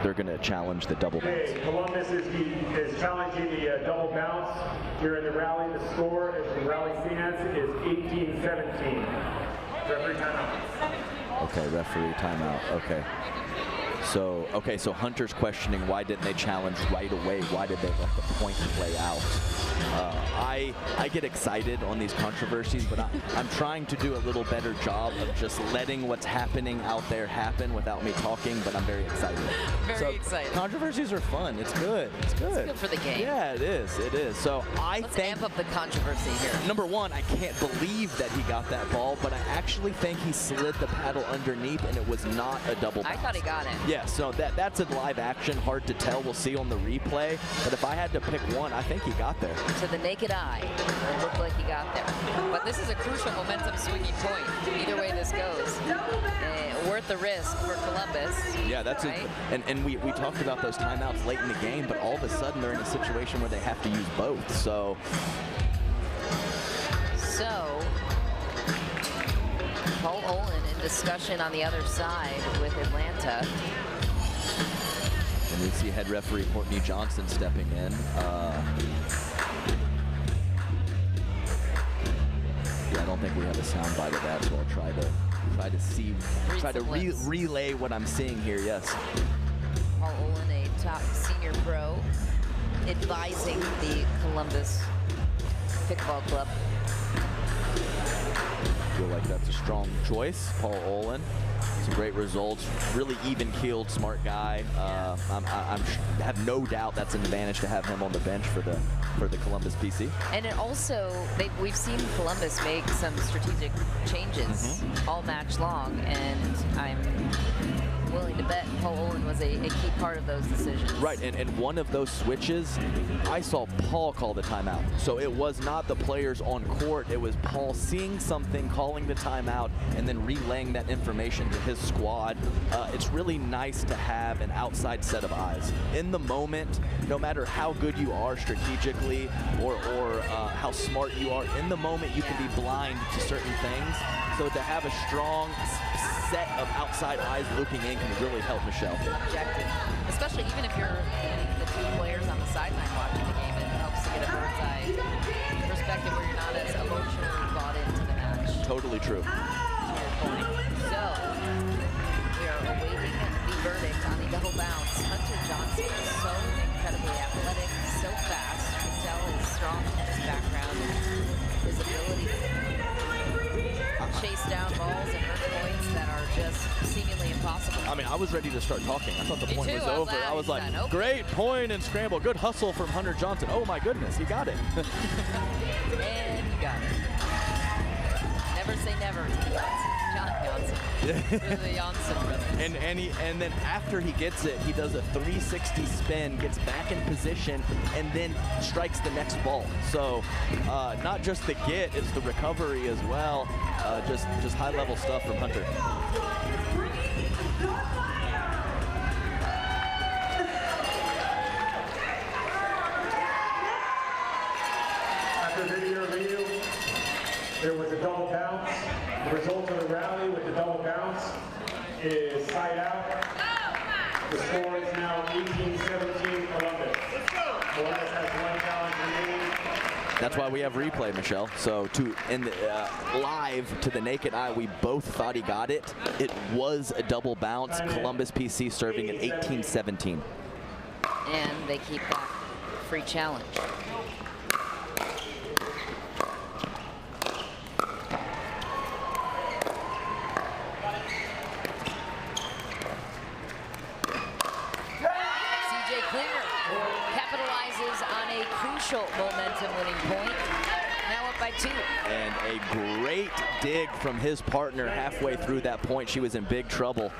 They're gonna challenge the double bounce. Okay, Columbus is challenging the double bounce here in the rally. The score as the rally stands is 18-17. Referee timeout. Okay, referee timeout. Okay. So Hunter's questioning why didn't they challenge right away? Why did they let the point play out? I get excited on these controversies, but I'm trying to do a little better job of just letting what's happening out there happen without me talking, but I'm very excited. Very excited. Controversies are fun. It's good. It's good. It's good for the game. Yeah, it is. It is. So Let's amp up the controversy here. Number one, I can't believe that he got that ball, but I actually think he slid the paddle underneath, and it was not a double bounce. I thought he got it. Yeah, so that's in live action. Hard to tell. We'll see on the replay. But if I had to pick one, I think he got there. To the naked eye, it looked like he got there. But this is a crucial momentum swinging point. Either way this goes, worth the risk for Columbus. Yeah, that's right? And we talked about those timeouts late in the game, but all of a sudden they're in a situation where they have to use both. So Paul Olin in discussion on the other side with Atlanta. And we see head referee Courtney Johnson stepping in. Yeah, I don't think we have a sound bite of that, so I'll try to relay what I'm seeing here. Yes. Paul Olin, a top senior pro, advising the Columbus Pickleball Club. I feel like that's a strong choice. Paul Olin, some great results, really even-keeled, smart guy. I have no doubt that's an advantage to have him on the bench for the Columbus PC. And it also, we've seen Columbus make some strategic changes all match long, and I'm willing to bet Paul Olin was a key part of those decisions. Right, and one of those switches, I saw Paul call the timeout. So it was not the players on court, it was Paul seeing something, calling the timeout, and then relaying that information to his squad. It's really nice to have an outside set of eyes. In the moment, no matter how good you are strategically or how smart you are, in the moment you can be blind to certain things. So to have a strong set of outside eyes looking in can really help Michelle. Objective, especially even if you're the two players on the sideline watching the game, it helps to get a bird's eye perspective where you're not as emotionally bought into the match. Totally true. So we are awaiting the verdict on the double bounce. Hunter Johnson is so incredibly athletic, so fast. You can tell his strong tennis background and his ability to chase down balls and earn points that are just seemingly impossible. I mean, I was ready to start talking. I thought the point was over. I was like, done. Great point and scramble. Good hustle from Hunter Johnson. Oh my goodness, he got it. And he got it. Never say never to the John Johnson. To the Johnson brothers. And then after he gets it, he does a 360 spin, gets back in position, and then strikes the next ball. So not just the get, it's the recovery as well. Just high-level stuff from Hunter. After video review, there was a double bounce. The result of the rally with the double bounce is side out. The score is now 18-17 Columbus. Columbus has one challenge remaining. That's why we have replay, Michelle. So live to the naked eye, we both thought he got it. It was a double bounce. Columbus PC serving at 18-17. And they keep that free challenge. crucial momentum-winning point. Now up by 2. And a great dig from his partner halfway through that point. She was in big trouble.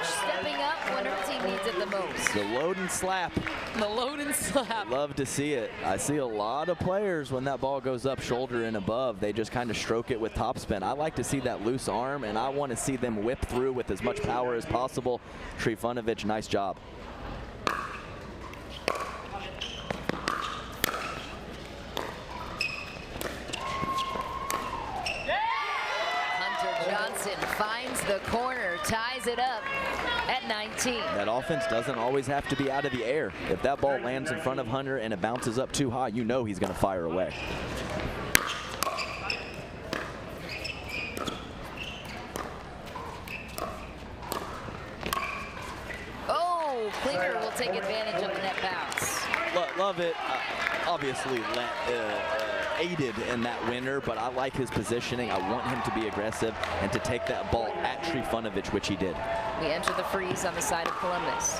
Stepping up when her team needs it the most. The load and slap. The load and slap. Love to see it. I see a lot of players when that ball goes up shoulder and above, they just kind of stroke it with topspin. I like to see that loose arm, and I want to see them whip through with as much power as possible. Trifunovic, nice job. Finds the corner, ties it up at 19. That offense doesn't always have to be out of the air. If that ball lands in front of Hunter and it bounces up too high, you know he's going to fire away. Oh, Klinger will take advantage of the net bounce. Love it. Obviously aided in that winner, but I like his positioning. I want him to be aggressive and to take that ball at Trifunovic, which he did. We enter the freeze on the side of Columbus.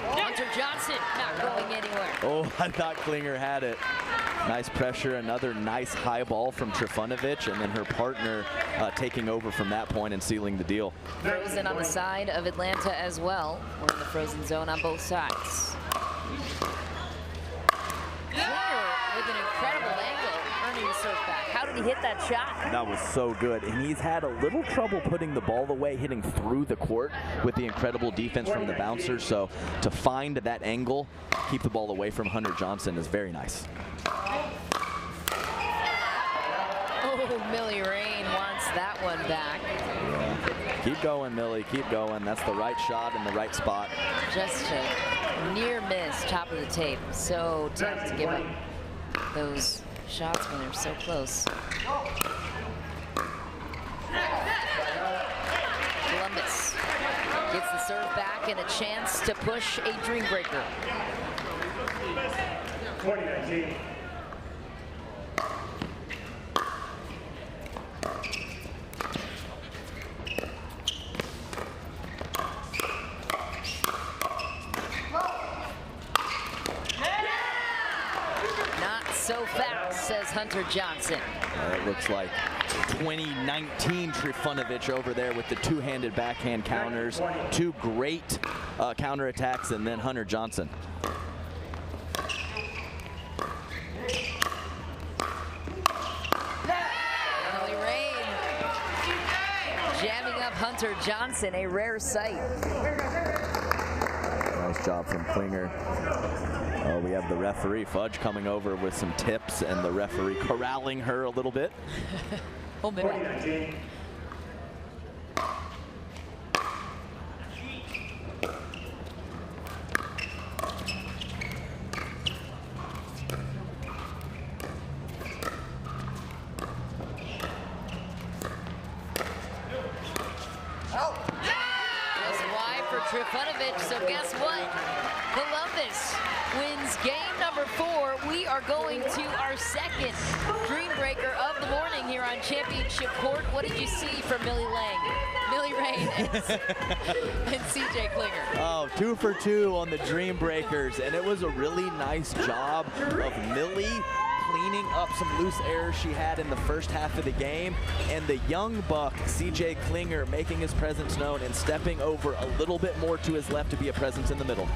Hunter Johnson not going anywhere. Oh, I thought Klinger had it. Nice pressure, another nice high ball from Trifunovic, and then her partner taking over from that point and sealing the deal. Frozen on the side of Atlanta as well. We're in the frozen zone on both sides. Klinger with an incredible angle, earning the serve back. How did he hit that shot? That was so good, and he's had a little trouble putting the ball away, hitting through the court with the incredible defense from the bouncers. So to find that angle, keep the ball away from Hunter Johnson is very nice. Oh, Millie Rain wants that one back. Yeah. Keep going, Millie, keep going. That's the right shot in the right spot. Just a near miss, top of the tape. So tough to give up those shots when they're so close. Columbus gets the serve back and a chance to push a dream breaker. 2019. So fast, says Hunter Johnson. It looks like 2019 Trifunovic over there with the two-handed backhand counters. Two great counterattacks, and then Hunter Johnson. Millie Rain jamming up Hunter Johnson, a rare sight. Nice job from Klinger. Oh, we have the referee, Fudge, coming over with some tips, and the referee corralling her a little bit. Oh, maybe. Trifunovic, so guess what? Columbus wins game number 4. We are going to our second dream breaker of the morning here on Championship Court. What did you see from Millie Rain and CJ Klinger? Oh, 2 for 2 on the dream breakers, and it was a really nice job of Millie cleaning up some loose errors she had in the first half of the game, and the young buck, CJ Klinger, making his presence known and stepping over a little bit more to his left to be a presence in the middle.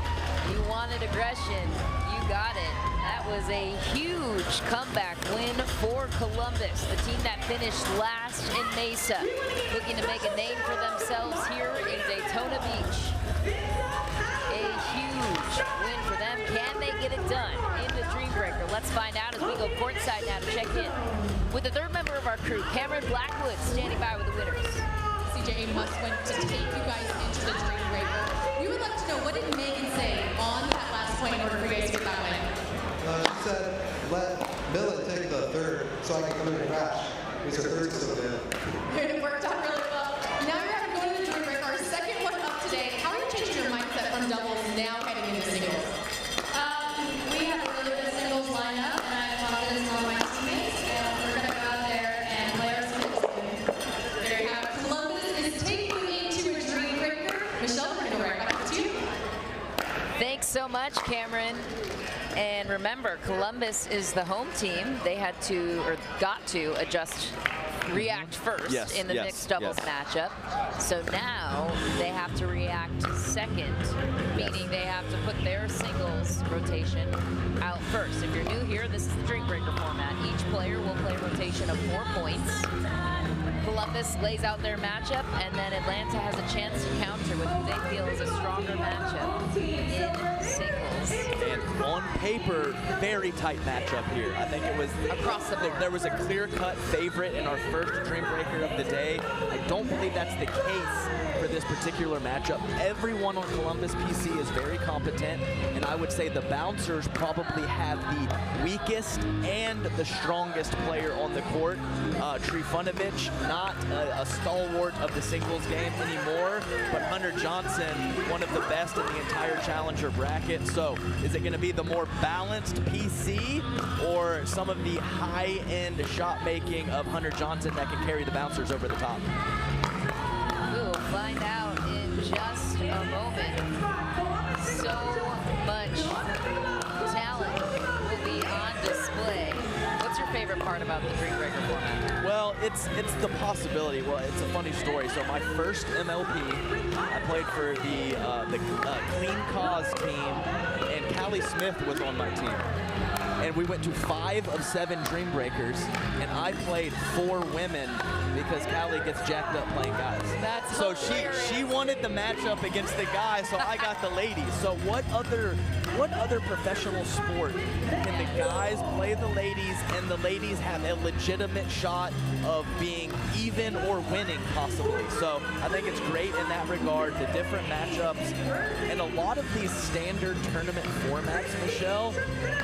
You wanted aggression, you got it. That was a huge comeback win for Columbus, the team that finished last in Mesa, looking to make a name for themselves here in Daytona Beach. A huge win for them. Can they get it done in the dream breaker? Let's find out as we go courtside now to check in with the third member of our crew, Cameron Blackwood, standing by with the winners. CJ, a must win to take you guys into the dream breaker. We would like to know, what did Megan say on that last point in order for you guys to get that win? She said, let Millie take the third so I can come in and crash. Because her third's so good. It worked out really well. Now you're having to go to the dream breaker. Our second one up today. How are you changing your mindset from doubles now heading into singles? We have a really good singles lineup, and I have confidence much, Cameron. And remember, Columbus is the home team. They had to, or got to, react first in the mixed doubles matchup. So now they have to react second, meaning they have to put their singles rotation out first. If you're new here, this is the drink breaker format. Each player will play a rotation of 4 points. Columbus lays out their matchup, and then Atlanta has a chance to counter with who they feel is a stronger matchup in singles. And on paper, very tight matchup here. I think it was across the board. There was a clear-cut favorite in our first dream breaker of the day. I don't believe that's the case for this particular matchup. Everyone on Columbus PC is very competent, and I would say the bouncers probably have the weakest and the strongest player on the court. Trifunovic, not a stalwart of the singles game anymore, but Hunter Johnson, one of the best in the entire challenger bracket. So is it going to be the more balanced PC or some of the high-end shot making of Hunter Johnson that can carry the bouncers over the top? We will find out in just a moment. So much talent will be on display. What's your favorite part about the Dream Breaker format? Well, it's the possibility. Well, it's a funny story. So my first MLP, I played for the Clean Cause team, and Callie Smith was on my team. And we went to 5 of 7 Dream Breakers, and I played 4 women because Callie gets jacked up playing guys. That's so hilarious. she wanted the matchup against the guys, so I got the ladies. So what other professional sport can the guys play the ladies and the ladies have a legitimate shot of being even or winning possibly? So I think it's great in that regard, the different matchups. And a lot of these standard tournament formats, Michelle,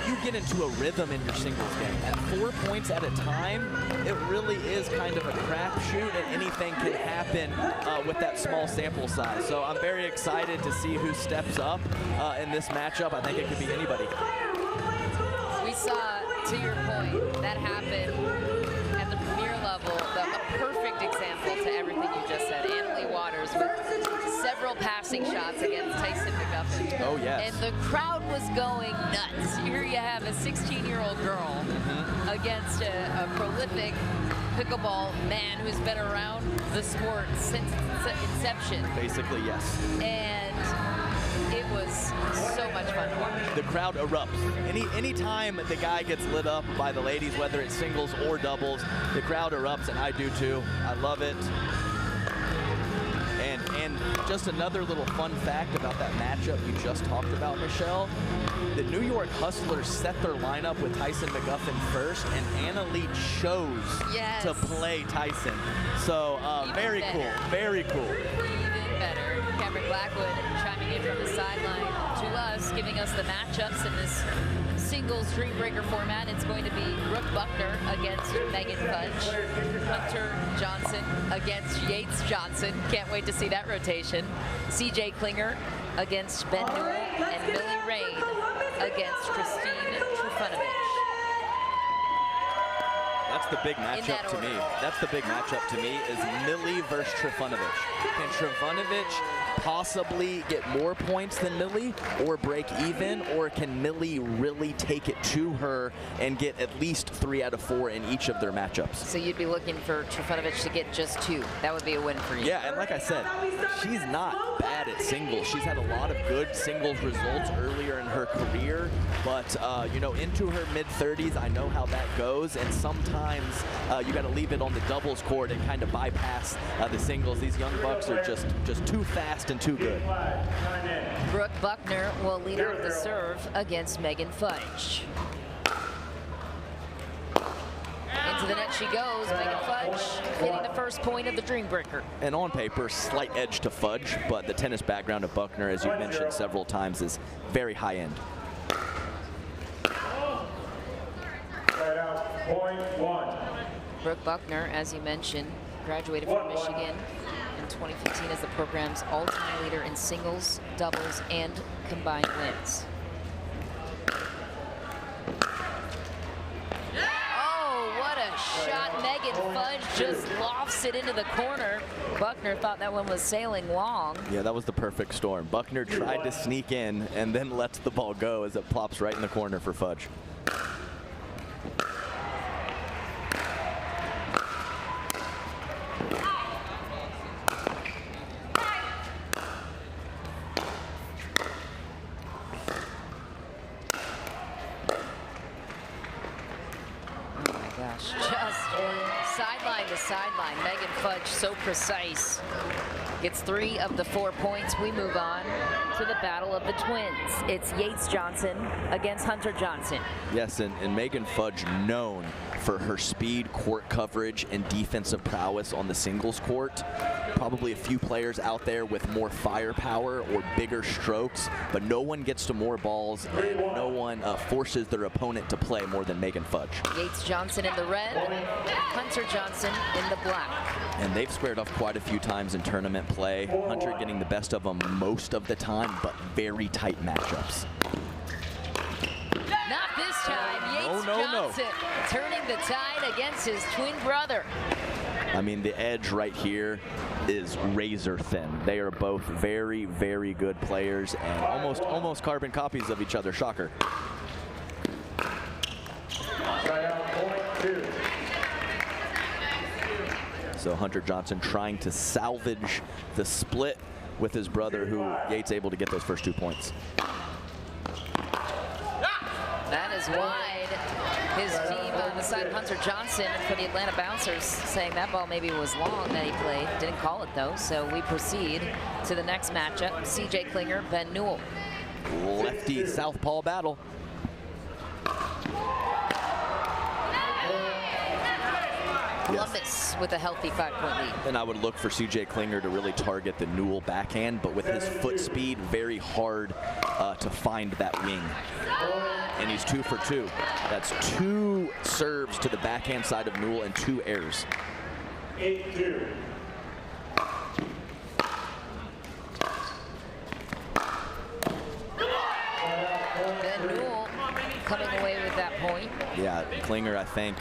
you get into a rhythm in your singles game. At 4 points at a time, it really is kind of a crapshoot, and anything can happen with that small sample size. So I'm very excited to see who steps up in this matchup. I think it could be anybody. We saw, to your point, that happen at the premier level, a perfect example to everything you just said. Annalie Waters with several passing shots against Tyson McGuffin. Oh, yes. And the crowd was going nuts. Here you have a 16-year-old girl against a prolific pickleball man who's been around the sport since its inception. Basically, yes. And it was so much fun to watch. The crowd erupts. Anytime the guy gets lit up by the ladies, whether it's singles or doubles, the crowd erupts, and I do too. I love it. And just another little fun fact about that matchup you just talked about, Michelle. The New York Hustlers set their lineup with Tyson McGuffin first, and Anna Lee chose to play Tyson. So very cool, very cool. Even better. Cameron Blackwood chiming in from the sideline to us, giving us the matchups in this singles Dream Breaker format. It's going to be Brooke Buckner against Megan Fudge, Hunter Johnson against Yates Johnson. Can't wait to see that rotation. CJ Klinger against Ben Newell, and Millie Rain against Christine Trifunovic. That's the big matchup to me. That's the big matchup to me is Millie versus Trifunovic. Can Trifunovic possibly get more points than Millie or break even, or can Millie really take it to her and get at least 3 out of 4 in each of their matchups? So you'd be looking for Trifunovic to get just 2. That would be a win for you. Yeah, and like I said, she's not bad at singles. She's had a lot of good singles results earlier in her career, but you know, into her mid-30s, I know how that goes, and sometimes you got to leave it on the doubles court and kind of bypass the singles. These young bucks are just too fast and too good. Brooke Buckner will lead out the serve against Megan Fudge. Into the net she goes. Megan Fudge hitting the first point of the Dream Breaker. And on paper, slight edge to Fudge, but the tennis background of Buckner, as you mentioned several times, is very high end. Point 1. Brooke Buckner, as you mentioned, graduated from Michigan in 2015 as the program's all-time leader in singles, doubles, and combined wins. Oh, what a shot Megan Fudge just lofts it into the corner. Buckner thought that one was sailing long. Yeah, that was the perfect storm. Buckner tried to sneak in and then lets the ball go as it plops right in the corner for Fudge. Sideline. Megan Fudge so precise. Gets 3 of the 4 points. We move on to the battle of the twins. It's Yates Johnson against Hunter Johnson. Yes, and Megan Fudge known for her speed, court coverage, and defensive prowess on the singles court. Probably a few players out there with more firepower or bigger strokes, but no one gets to more balls and no one forces their opponent to play more than Megan Fudge. Yates Johnson in the red, Hunter Johnson in the black. And they've squared off quite a few times in tournament play. Hunter getting the best of them most of the time, but very tight matchups. Not this time. Yates Johnson turning the tide against his twin brother. I mean, the edge right here is razor thin. They are both very, very good players and almost carbon copies of each other. Shocker. So Hunter Johnson trying to salvage the split with his brother, who Yates able to get those first 2 points. That is wide. His team on the side of Hunter Johnson for the Atlanta Bouncers saying that ball maybe was long that he played. Didn't call it though, so we proceed to the next matchup. CJ Klinger, Ben Newell. Lefty southpaw battle. Columbus with a healthy 5-point lead. And I would look for CJ Klinger to really target the Newell backhand, but with his foot speed, very hard to find that wing. And he's 2 for 2. That's 2 serves to the backhand side of Newell and 2 errors. 8-2. Ben Newell coming away with that point. Yeah, Klinger, I think,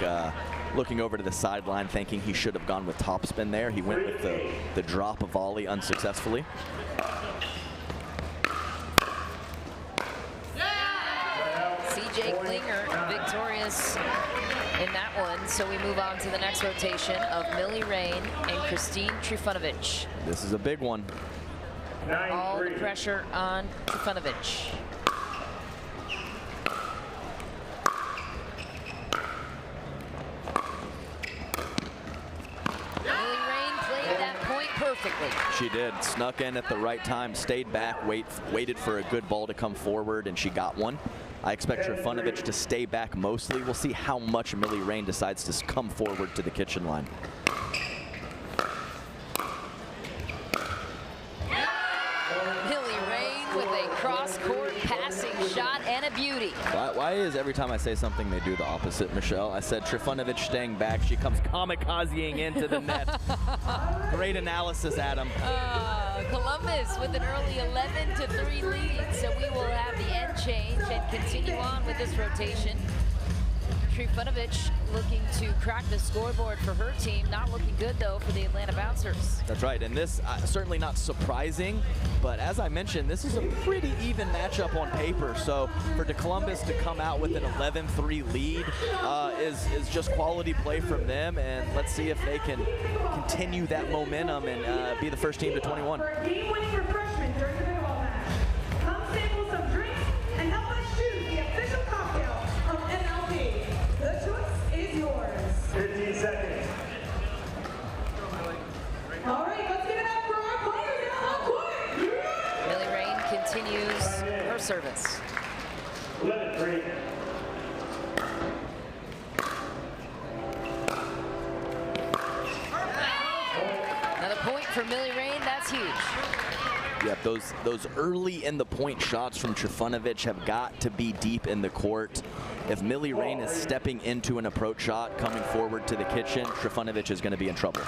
looking over to the sideline, thinking he should have gone with topspin there. He went with the drop of volley unsuccessfully. CJ Klinger victorious in that one. So we move on to the next rotation of Millie Rain and Christine Trifunovic. This is a big one. All the pressure on Trifunovic. Perfectly. She did. Snuck in at the right time, stayed back, waited for a good ball to come forward, and she got one. I expect Trifunovic to stay back mostly. We'll see how much Millie Rain decides to come forward to the kitchen line. Millie Rain with a cross-court passing shot and a beauty. Why is every time I say something they do the opposite, Michelle? I said Trifunovic staying back. She comes kamikazeing into the net. Great analysis, Adam. Columbus with an early 11-3 lead, so we will have the end change and continue on with this rotation. Trifunovic looking to crack the scoreboard for her team. Not looking good, though, for the Atlanta Bouncers. That's right, and this, certainly not surprising, but as I mentioned, this is a pretty even matchup on paper, so for Columbus to come out with an 11-3 lead is just quality play from them, and let's see if they can continue that momentum and be the first team to 21. Game-winning refreshment during the pickleball match. Come sample some drinks and help us choose the official cocktail of MLP. The choice is yours. 15 seconds. All right, let's give it up for our players out on court. Millie Rain continues her service. 11-3. Another point for Millie Rain. That's huge. Yep, those early in the point shots from Trifunovic have got to be deep in the court. If Millie Rain is stepping into an approach shot coming forward to the kitchen, Trifunovic is going to be in trouble.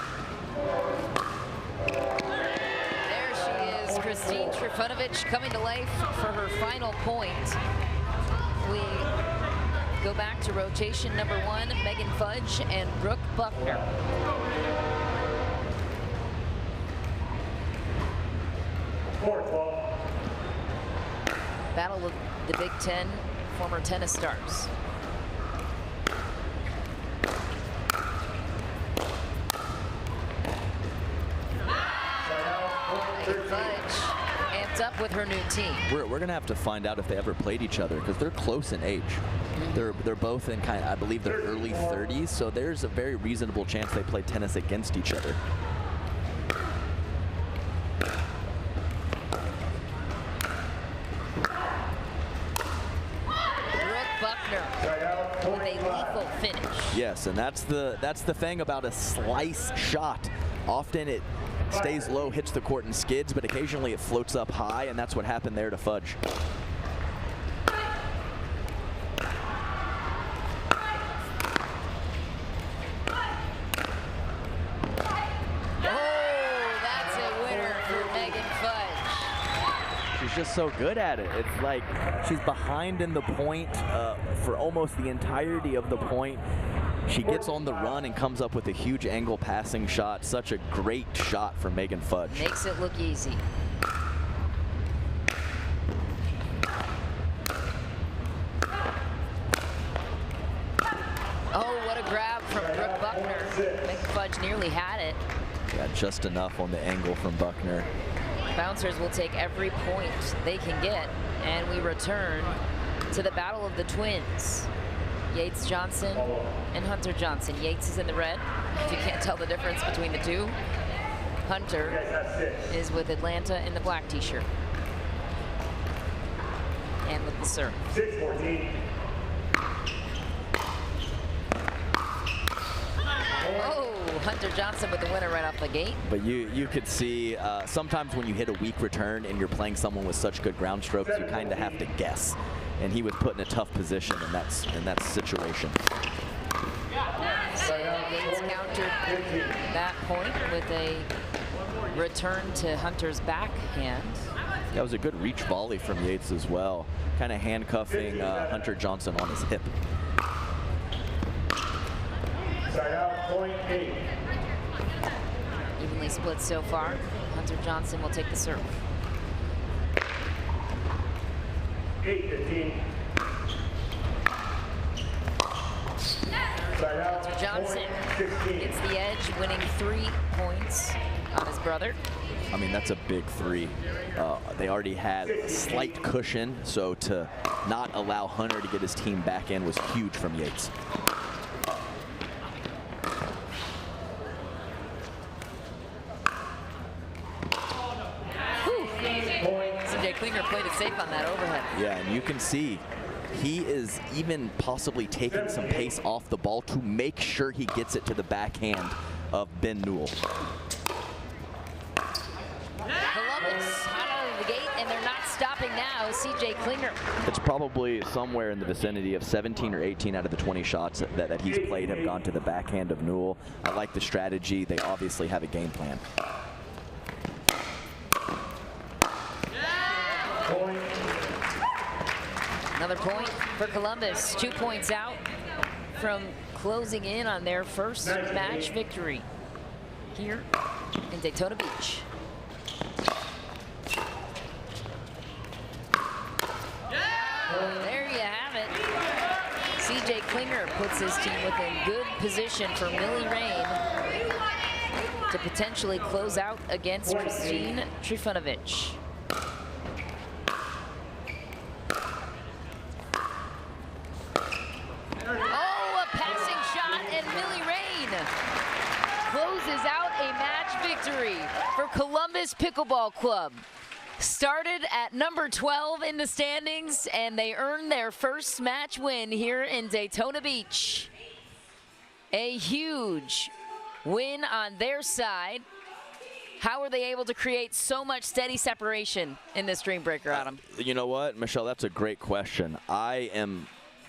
There she is, Christine Trifunovic coming to life for her final point. We go back to rotation number 1, Megan Fudge and Brooke Buckner. Battle of the Big Ten former tennis stars. Megan Fudge amped up with her new team. We're going to have to find out if they ever played each other because they're close in age. They're both in I believe their early 30s, so there's a very reasonable chance they play tennis against each other. With a lethal finish. Yes, and that's the thing about a slice shot. Often it stays low, hits the court and skids, but occasionally it floats up high, and that's what happened there to Fudge. She's just so good at it. It's like she's behind in the point for almost the entirety of the point. She gets on the run and comes up with a huge angle passing shot. Such a great shot from Megan Fudge. Makes it look easy. Oh, what a grab from Brooke Buckner. Megan Fudge nearly had it. Got just enough on the angle from Buckner. Bouncers will take every point they can get, and we return to the battle of the twins. Yates Johnson and Hunter Johnson. Yates is in the red, if you can't tell the difference between the two. Hunter is with Atlanta in the black t-shirt. And with the serve. 6-14. Oh, Hunter Johnson with the winner right off the gate. But you could see sometimes when you hit a weak return and you're playing someone with such good ground strokes, you kind of have to guess. And he was put in a tough position in that situation. Yates countered that point with a return to Hunter's backhand. That was a good reach volley from Yates as well, kind of handcuffing Hunter Johnson on his hip. Side out, point 8. Evenly split so far. Hunter Johnson will take the serve. 8-15. Side out, Hunter Johnson gets the edge, winning 3 points on his brother. I mean, that's a big 3. They already had a slight cushion, so to not allow Hunter to get his team back in was huge from Yates. Klinger played it safe on that overhead. Yeah, and you can see he is even possibly taking some pace off the ball to make sure he gets it to the backhand of Ben Newell. Columbus out of the gate, and they're not stopping now. CJ Klinger. It's probably somewhere in the vicinity of 17 or 18 out of the 20 shots that he's played have gone to the backhand of Newell. I like the strategy. They obviously have a game plan. Another point for Columbus. 2 points out from closing in on their first match victory here in Daytona Beach. There you have it. CJ Klinger puts his team within good position for Millie Rain to potentially close out against Christine Trifunovic. Oh, a passing shot, and Millie Rain closes out a match victory for Columbus Pickleball Club. Started at number 12 in the standings, and they earned their first match win here in Daytona Beach. A huge win on their side. How are they able to create so much steady separation in this Dream Breaker, Adam? You know what, Michelle, that's a great question. I am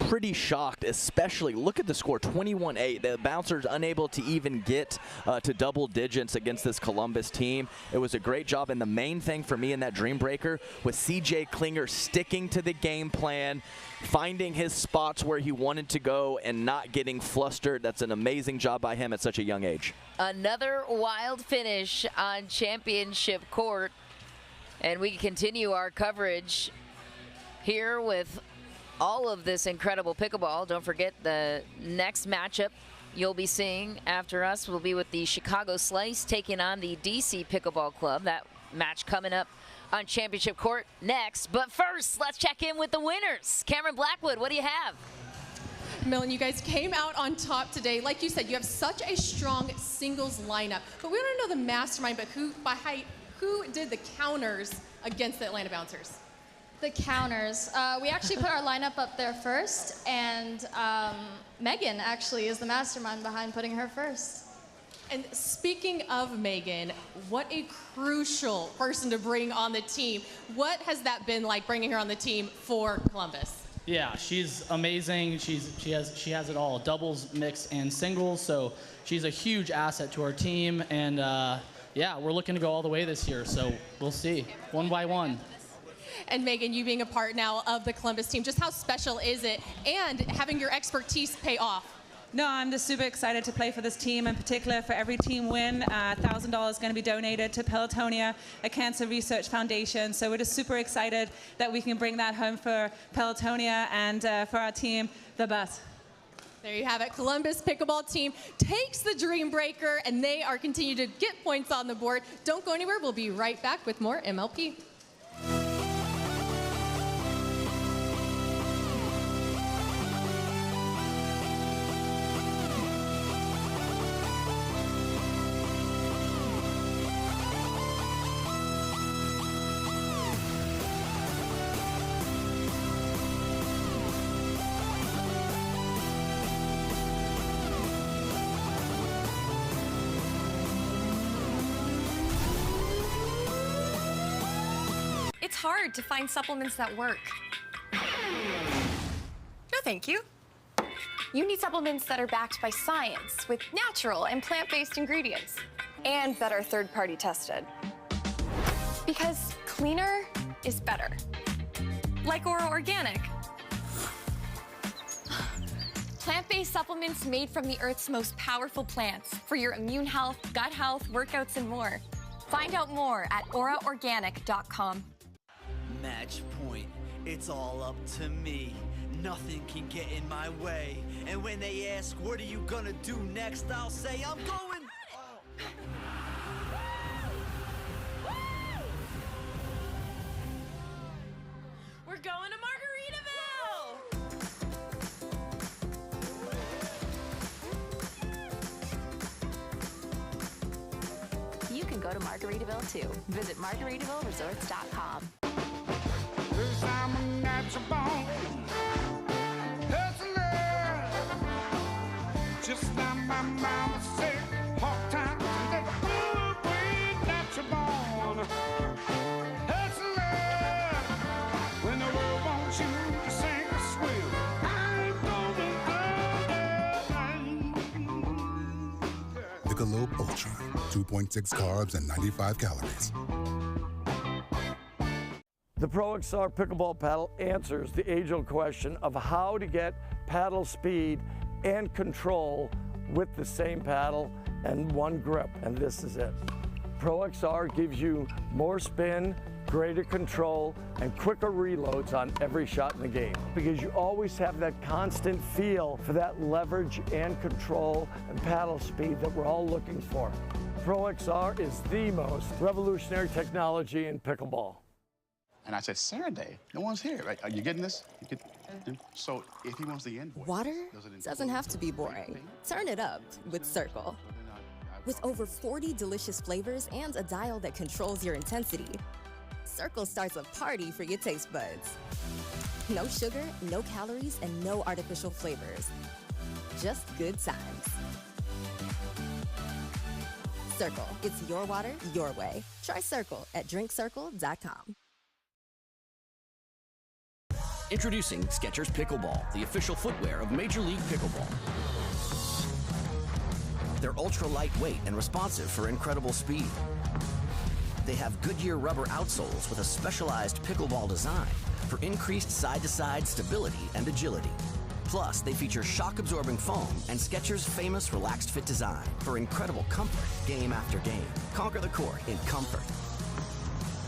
pretty shocked, especially look at the score, 21-8. The Bouncers unable to even get to double digits against this Columbus team. It was a great job, and the main thing for me in that Dream Breaker was CJ Klinger sticking to the game plan, finding his spots where he wanted to go and not getting flustered. That's an amazing job by him at such a young age. Another wild finish on championship court, and we continue our coverage here with all of this incredible pickleball. Don't forget the next matchup you'll be seeing after us will be with the Chicago Slice taking on the DC Pickleball Club. That match coming up on championship court next. But first, let's check in with the winners. Cameron Blackwood, what do you have? Millen, you guys came out on top today. Like you said, you have such a strong singles lineup. But we want to know the mastermind, but who did the counters against the Atlanta Bouncers? The counters. We actually put our lineup up there first, and Megan actually is the mastermind behind putting her first. And speaking of Megan, what a crucial person to bring on the team. What has that been like, bringing her on the team for Columbus? Yeah, she's amazing. She has it all, doubles, mix, and singles. So she's a huge asset to our team, and yeah, we're looking to go all the way this year. So we'll see, one by one. And Megan, you being a part now of the Columbus team, just how special is it, and having your expertise pay off? No, I'm just super excited to play for this team. In particular, for every team win, $1,000 is going to be donated to Pictona, a cancer research foundation. So we're just super excited that we can bring that home for Pictona and for our team, the best. There you have it. Columbus pickleball team takes the Dream Breaker, and they are continuing to get points on the board. Don't go anywhere. We'll be right back with more MLP. It's hard to find supplements that work. No, thank you. You need supplements that are backed by science with natural and plant-based ingredients and that are third-party tested. Because cleaner is better. Like Oro Organic. Plant-based supplements made from the Earth's most powerful plants for your immune health, gut health, workouts, and more. Find out more at oraorganic.com. Match point, it's all up to me. Nothing can get in my way. And when they ask, what are you gonna do next? I'll say, I'm going. We're going to Margaritaville! You can go to Margaritaville too. Visit MargaritavilleResorts.com. Cause I'm a natural born hustler. Just like my mama said, hard times and that good way, natural born hustler. When the world wants you to sink or swim, I'm gonna go. Michelob Ultra, 2.6 carbs and 95 calories. The Pro XR pickleball paddle answers the age-old question of how to get paddle speed and control with the same paddle and one grip, and this is it. Pro XR gives you more spin, greater control, and quicker reloads on every shot in the game, because you always have that constant feel for that leverage and control and paddle speed that we're all looking for. Pro XR is the most revolutionary technology in pickleball. And I said, Saturday, no one's here. Right? Are you getting this? So if he wants the invoice. Water doesn't have to be boring. Turn it up with Cirkul. With over 40 delicious flavors and a dial that controls your intensity, Cirkul starts a party for your taste buds. No sugar, no calories, and no artificial flavors. Just good times. Cirkul, it's your water, your way. Try Cirkul at drinkcirkul.com. Introducing Skechers Pickleball, the official footwear of Major League Pickleball. They're ultra lightweight and responsive for incredible speed. They have Goodyear rubber outsoles with a specialized pickleball design for increased side-to-side stability and agility. Plus, they feature shock-absorbing foam and Skechers' famous relaxed fit design for incredible comfort game after game. Conquer the court in comfort.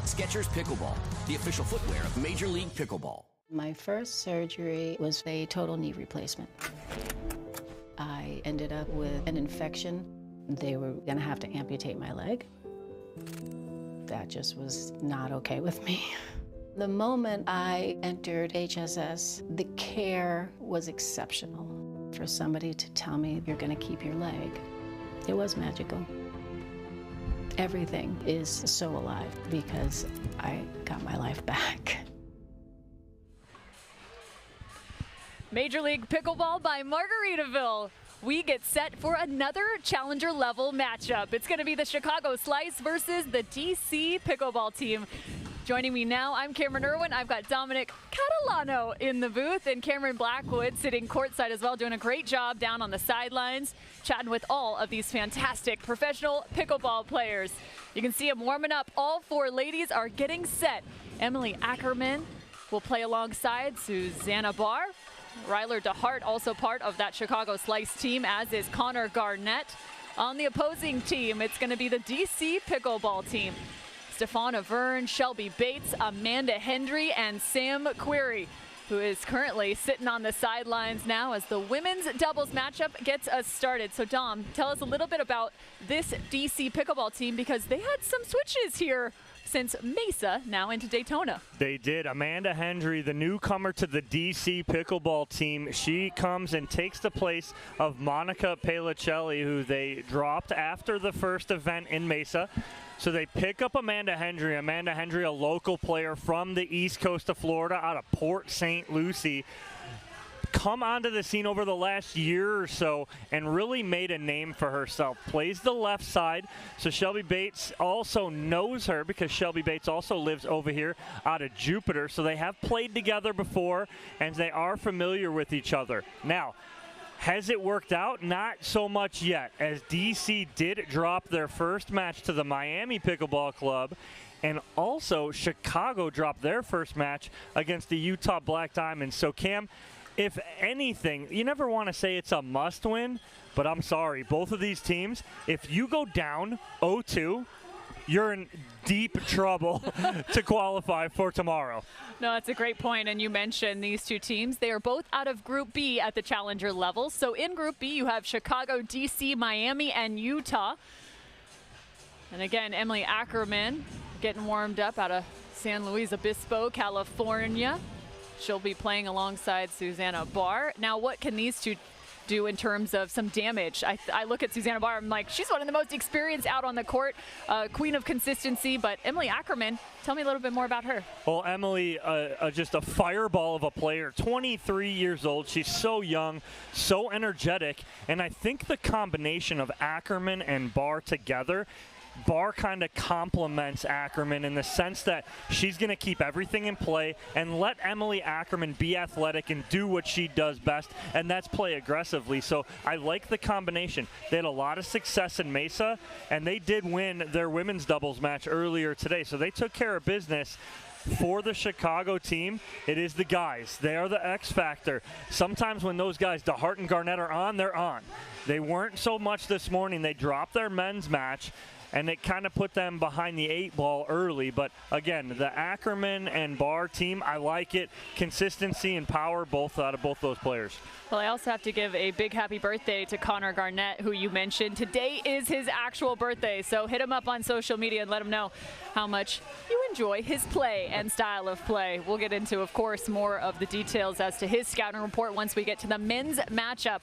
Skechers Pickleball, the official footwear of Major League Pickleball. My first surgery was a total knee replacement. I ended up with an infection. They were gonna have to amputate my leg. That just was not okay with me. The moment I entered HSS, the care was exceptional. For somebody to tell me you're gonna keep your leg, it was magical. Everything is so alive because I got my life back. Major League Pickleball by Margaritaville. We get set for another challenger level matchup. It's going to be the Chicago Slice versus the DC Pickleball team. Joining me now, I'm Cameron Irwin. I've got Dominic Catalano in the booth and Cameron Blackwood sitting courtside as well, doing a great job down on the sidelines, chatting with all of these fantastic professional pickleball players. You can see them warming up. All four ladies are getting set. Emily Ackerman will play alongside Susanna Barr. Ryler DeHart also part of that Chicago Slice team, as is Connor Garnett. On the opposing team, it's going to be the DC Pickleball team. Stefana Verne, Shelby Bates, Amanda Hendry, and Sam Query, who is currently sitting on the sidelines now as the women's doubles matchup gets us started. So Dom, tell us a little bit about this DC Pickleball team, because they had some switches here since Mesa, now into Daytona. They did. Amanda Hendry, the newcomer to the DC Pickleball team, she comes and takes the place of Monica Pelicelli, who they dropped after the first event in Mesa. So they pick up Amanda Hendry. Amanda Hendry, a local player from the east coast of Florida, out of Port St. Lucie, come onto the scene over the last year or so and really made a name for herself. Plays the left side, so Shelby Bates also knows her because Shelby Bates also lives over here out of Jupiter. So they have played together before and they are familiar with each other. Now, has it worked out? Not so much yet, as DC did drop their first match to the Miami Pickleball Club, and also Chicago dropped their first match against the Utah Black Diamonds. So Cam, if anything, you never want to say it's a must win, but I'm sorry, both of these teams, if you go down 0-2, you're in deep trouble to qualify for tomorrow. No, that's a great point. And you mentioned these two teams. They are both out of Group B at the challenger level. So in Group B, you have Chicago, DC, Miami, and Utah. And again, Emily Ackerman getting warmed up out of San Luis Obispo, California. She'll be playing alongside Susanna Barr. Now, what can these two do in terms of some damage? I look at Susanna Barr, I'm like, she's one of the most experienced out on the court, queen of consistency. But Emily Ackerman, tell me a little bit more about her. Well, Emily, just a fireball of a player, 23 years old. She's so young, so energetic, and I think the combination of Ackerman and Barr together, Barr kind of complements Ackerman in the sense that she's going to keep everything in play and let Emily Ackerman be athletic and do what she does best, and that's play aggressively. So I like the combination. They had a lot of success in Mesa, and they did win their women's doubles match earlier today. So they took care of business. For the Chicago team, it is the guys. They are the X factor. Sometimes when those guys, DeHart and Garnett, are on, they're on. They weren't so much this morning. They dropped their men's match, and it kind of put them behind the 8 ball early. But again, the Ackerman and Barr team, I like it. Consistency and power, both out of both those players. Well, I also have to give a big happy birthday to Connor Garnett, who you mentioned. Today is his actual birthday, so hit him up on social media and let him know how much you enjoy his play and style of play. We'll get into, of course, more of the details as to his scouting report once we get to the men's matchup.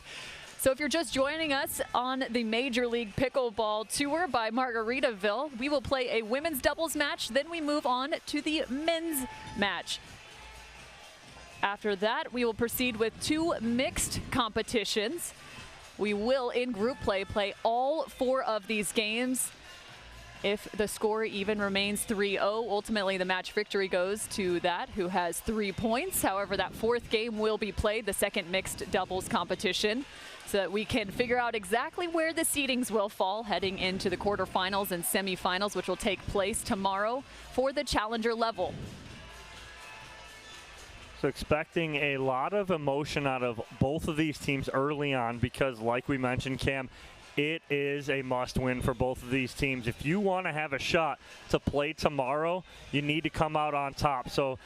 So if you're just joining us on the Major League Pickleball Tour by Margaritaville, we will play a women's doubles match, then we move on to the men's match. After that, we will proceed with 2 mixed competitions. We will, in group play all 4 of these games. If the score even remains 3-0, ultimately the match victory goes to that who has 3 points. However, that fourth game will be played, the second mixed doubles competition, so that we can figure out exactly where the seedings will fall heading into the quarterfinals and semifinals, which will take place tomorrow for the challenger level. So expecting a lot of emotion out of both of these teams early on because, like we mentioned, Cam, it is a must-win for both of these teams. If you want to have a shot to play tomorrow, you need to come out on top. So,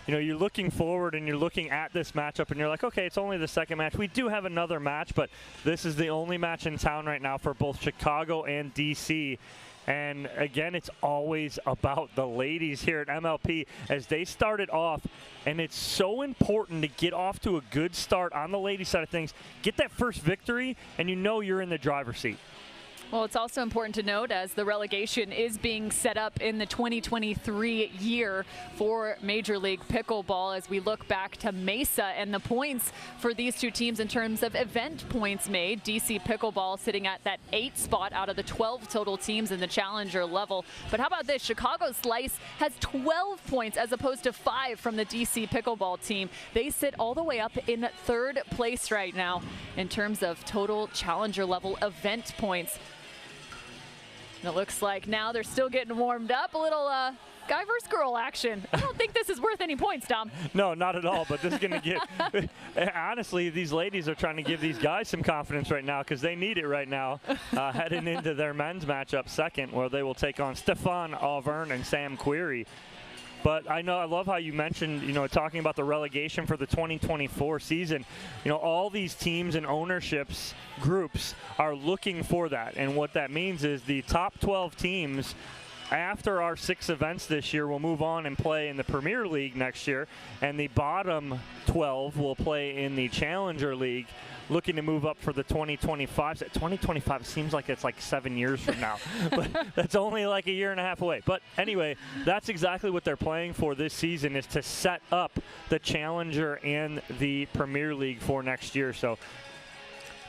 you know, you're looking forward and you're looking at this matchup and you're like, okay, it's only the second match. We do have another match, but this is the only match in town right now for both Chicago and DC. And again, it's always about the ladies here at MLP as they started off. And it's so important to get off to a good start on the ladies' side of things. Get that first victory, and you know you're in the driver's seat. Well, it's also important to note as the relegation is being set up in the 2023 year for Major League Pickleball as we look back to Mesa and the points for these two teams in terms of event points made. DC Pickleball sitting at that 8th spot out of the 12 total teams in the challenger level. But how about this? Chicago Slice has 12 points as opposed to 5 from the DC Pickleball team. They sit all the way up in 3rd place right now in terms of total challenger level event points. And it looks like now they're still getting warmed up. A little guy versus girl action. I don't think this is worth any points, Dom. No, not at all. But this is going to get – honestly, these ladies are trying to give these guys some confidence right now because they need it right now heading into their men's matchup second where they will take on Stefan Auvergne and Sam Query. But I love how you mentioned, you know, talking about the relegation for the 2024 season. You know, all these teams and ownerships groups are looking for that. And what that means is the top 12 teams after our 6 events this year will move on and play in the Premier League next year. And the bottom 12 will play in the Challenger League, looking to move up for the 2025. 2025 seems like it's like 7 years from now, but that's only like a year and a half away. But anyway, that's exactly what they're playing for this season, is to set up the Challenger and the Premier League for next year. So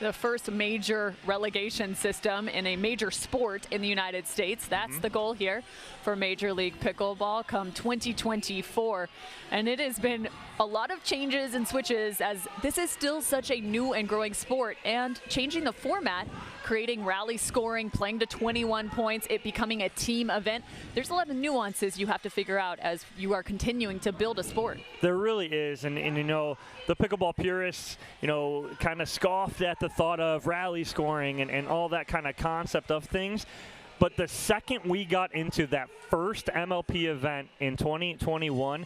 the first major relegation system in a major sport in the United States. That's the goal here for Major League Pickleball come 2024. And it has been a lot of changes and switches as this is still such a new and growing sport, and changing the format, creating rally scoring, playing to 21 points, it becoming a team event. There's a lot of nuances you have to figure out as you are continuing to build a sport. There really is, and you know, the pickleball purists, you know, kind of scoffed at the thought of rally scoring and all that kind of concept of things. But the second we got into that first MLP event in 2021,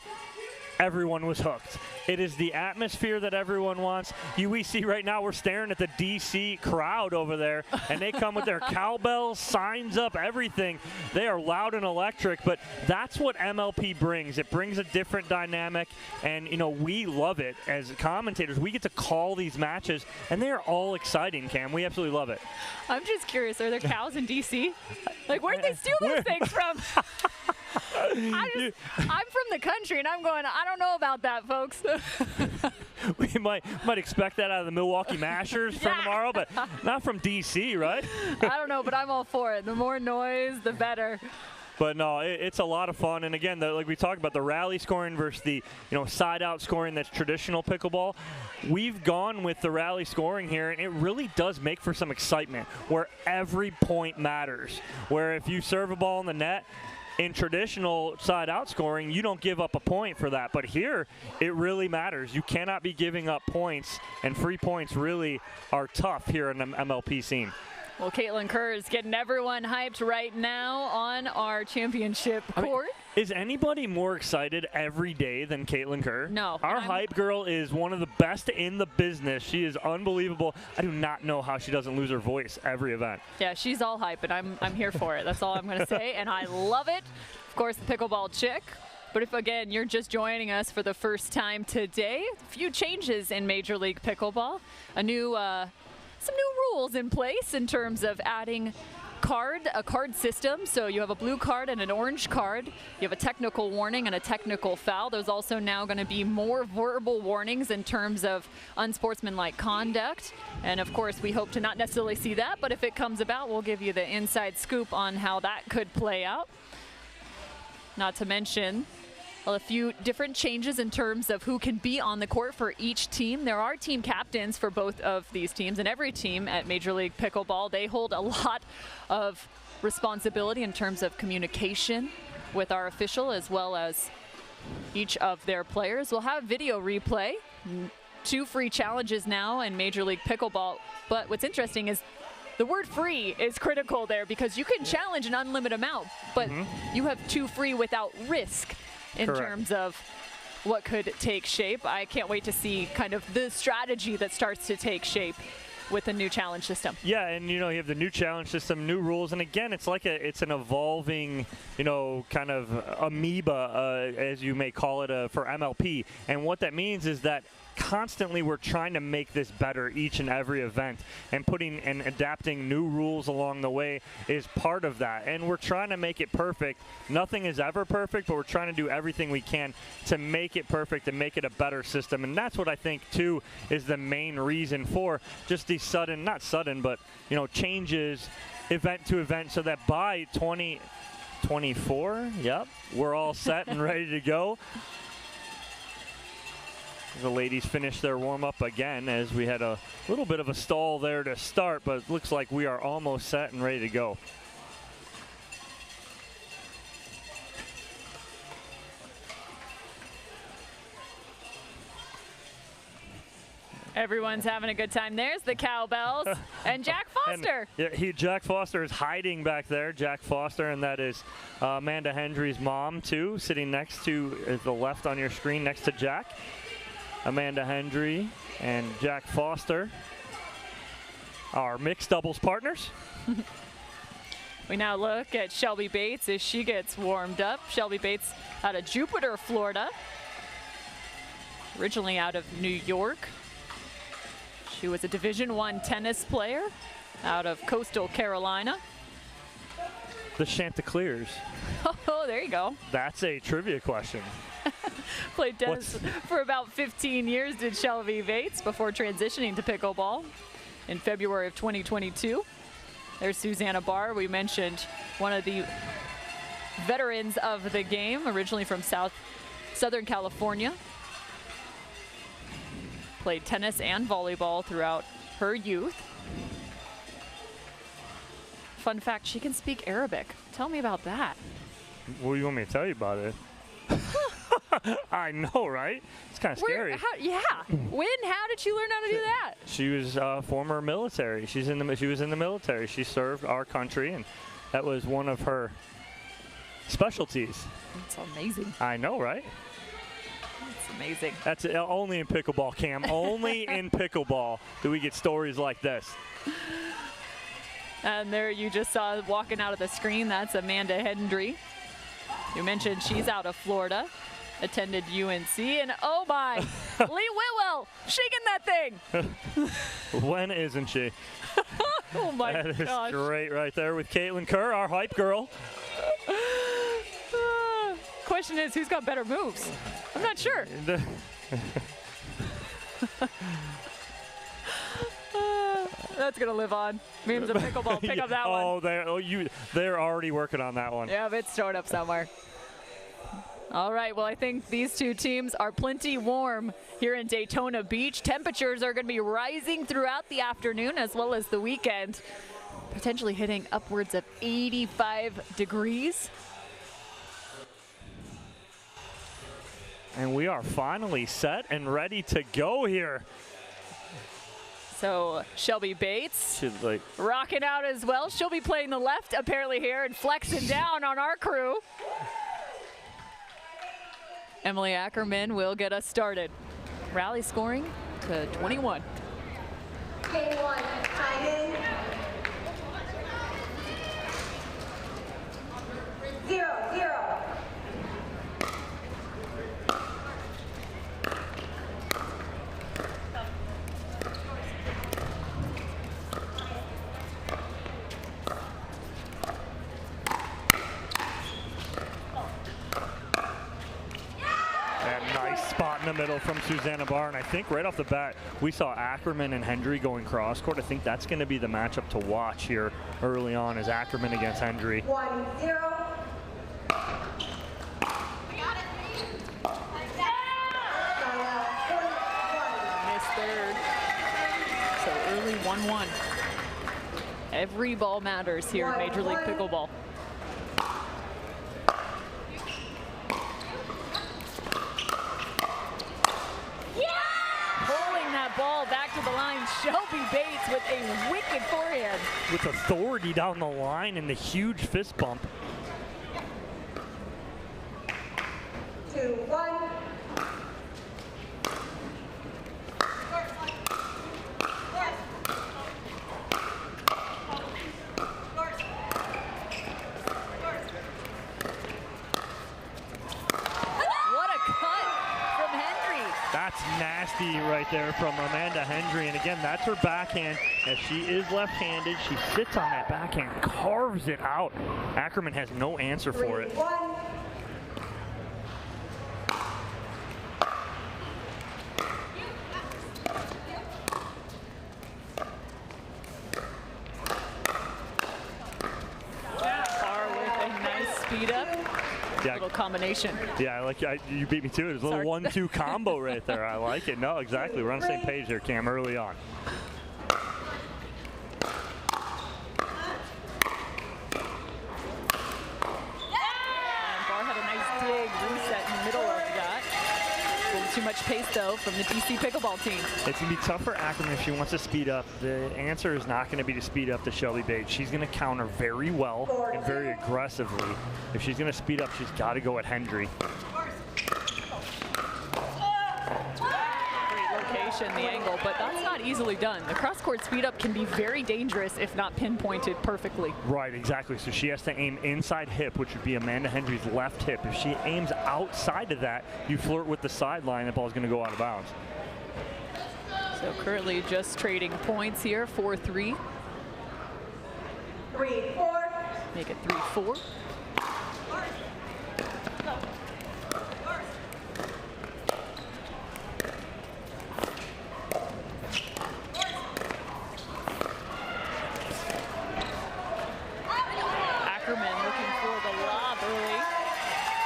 everyone was hooked. It is the atmosphere that everyone wants. We see right now, we're staring at the DC crowd over there, and they come with their cowbells, signs up, everything. They are loud and electric, but that's what MLP brings. It brings a different dynamic, and, you know, we love it as commentators. We get to call these matches, and they are all exciting, Cam. We absolutely love it. I'm just curious, are there cows in DC? Like, where'd they steal those things from? I'm from the country, and I'm going, I don't know about that, folks. We might expect that out of the Milwaukee Mashers from tomorrow, but not from DC, right? I don't know, but I'm all for it. The more noise, the better. But no, it's a lot of fun. And again, like we talked about, the rally scoring versus the, you know, side out scoring that's traditional pickleball. We've gone with the rally scoring here, and it really does make for some excitement where every point matters. Where if you serve a ball in the net, in traditional side out scoring, you don't give up a point for that. But here, it really matters. You cannot be giving up points, and free points really are tough here in the MLP scene. Well, Caitlin Kerr is getting everyone hyped right now on our championship court. Is anybody more excited every day than Caitlin Kerr? No. Our hype girl is one of the best in the business. She is unbelievable. I do not know how she doesn't lose her voice every event. Yeah, she's all hype, and I'm here for it. That's all I'm going to say, and I love it. Of course, the pickleball chick. But if, again, you're just joining us for the first time today, a few changes in Major League Pickleball. Some new rules in place in terms of adding a card system. So you have a blue card and an orange card. You have a technical warning and a technical foul. There's also now going to be more verbal warnings in terms of unsportsmanlike conduct. And of course, we hope to not necessarily see that, but if it comes about, we'll give you the inside scoop on how that could play out. Not to mention a few different changes in terms of who can be on the court for each team. There are team captains for both of these teams, and every team at Major League Pickleball, they hold a lot of responsibility in terms of communication with our official as well as each of their players. We'll have video replay, 2 free challenges now in Major League Pickleball, but what's interesting is the word free is critical there because you can challenge an unlimited amount, but you have 2 free without risk in terms of what could take shape. I can't wait to see kind of the strategy that starts to take shape with the new challenge system. Yeah, and you have the new challenge system, new rules, and again, it's like it's an evolving, kind of amoeba, as you may call it, for MLP. And what that means is that constantly we're trying to make this better each and every event, and putting and adapting new rules along the way is part of that, and we're trying to make it perfect. Nothing is ever perfect, but we're trying to do everything we can to make it perfect and make it a better system. And that's what I think too is the main reason for just these not sudden but changes event to event, so that by 2024 we're all set and ready to go. The ladies finish their warm-up again, as we had a little bit of a stall there to start, but it looks like we are almost set and ready to go. Everyone's having a good time. There's the cowbells and Jack Foster. And, Jack Foster is hiding back there. Jack Foster, and that is Amanda Hendry's mom, too, sitting next to the left on your screen next to Jack. Amanda Hendry and Jack Foster, our mixed doubles partners. We now look at Shelby Bates as she gets warmed up. Shelby Bates out of Jupiter, Florida. Originally out of New York. She was a Division I tennis player out of Coastal Carolina. The Chanticleers. Oh, there you go. That's a trivia question. Played tennis for about 15 years, did Shelby Bates, before transitioning to pickleball in February of 2022. There's Susanna Barr. We mentioned one of the veterans of the game, originally from Southern California. Played tennis and volleyball throughout her youth. Fun fact, she can speak Arabic. Tell me about that. What do you want me to tell you about it? I know, right? It's kind of scary. When? How did she learn how to do that? She was former military. She was in the military. She served our country, and that was one of her specialties. That's amazing. I know, right? That's amazing. That's only in pickleball, Cam. Only in pickleball do we get stories like this. And there you just saw walking out of the screen, that's Amanda Hendry. You mentioned she's out of Florida, attended UNC, and oh my, Lee Whitwell shaking that thing. When isn't she? Oh my gosh. That is great right there with Caitlin Kerr, our hype girl. Question is, who's got better moves? I'm not sure. That's gonna live on. Memes of pickleball. Pick up that one. They're already working on that one. Yeah, it's stored up somewhere. All right, well, I think these two teams are plenty warm here in Daytona Beach. Temperatures are going to be rising throughout the afternoon as well as the weekend, potentially hitting upwards of 85 degrees. And we are finally set and ready to go here. So Shelby Bates rocking out as well. She'll be playing the left apparently here and flexing down on our crew. Emily Ackerman will get us started. Rally scoring to 21. K1, time in. 0-0. spot in the middle from Susanna Barr, and I think right off the bat we saw Ackerman and Hendry going cross court. I think that's going to be the matchup to watch here early on, is Ackerman against Hendry. 1-0. Missed third. So early 1-1. Every ball matters here in Major League Pickleball. Ball back to the line. Shelby Bates with a wicked forehand. With authority down the line and the huge fist bump. 2-1. That's nasty right there from Amanda Hendry. And again, that's her backhand. As she is left-handed, she sits on that backhand, carves it out. Ackerman has no answer for it. 3-1. Barr with a nice speed up. Yeah. Little combination. Yeah, you beat me to it. It's a little 1-2 combo right there. I like it. No, exactly. We're on the same page here, Cam, early on. And Barr had a nice dig reset in the middle of that. A little too much pace, though, from the DC Pickleball team. It's going to be tough for Ackerman if she wants to speed up. The answer is not going to be to speed up to Shelby Bates. She's going to counter very well and very aggressively. If she's going to speed up, she's got to go at Hendry. Great location, the angle, but that's not easily done. The cross-court speed up can be very dangerous if not pinpointed perfectly. Right, exactly. So she has to aim inside hip, which would be Amanda Hendry's left hip. If she aims outside of that, you flirt with the sideline, the ball's going to go out of bounds. So currently just trading points here, 4-3. 3-4. Make it 3-4.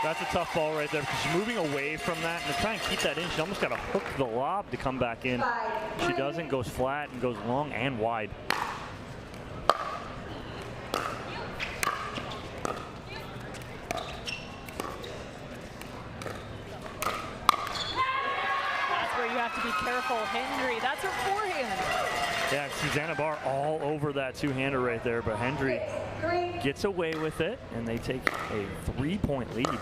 That's a tough ball right there because she's moving away from that, and to try and keep that in, she almost got to hook the lob to come back in. She doesn't, goes flat and goes long and wide. That's where you have to be careful. Hendry, that's her forehand. Yeah, Susanna Barr all over that two-hander right there, but Hendry gets away with it, and they take a 3-point lead. And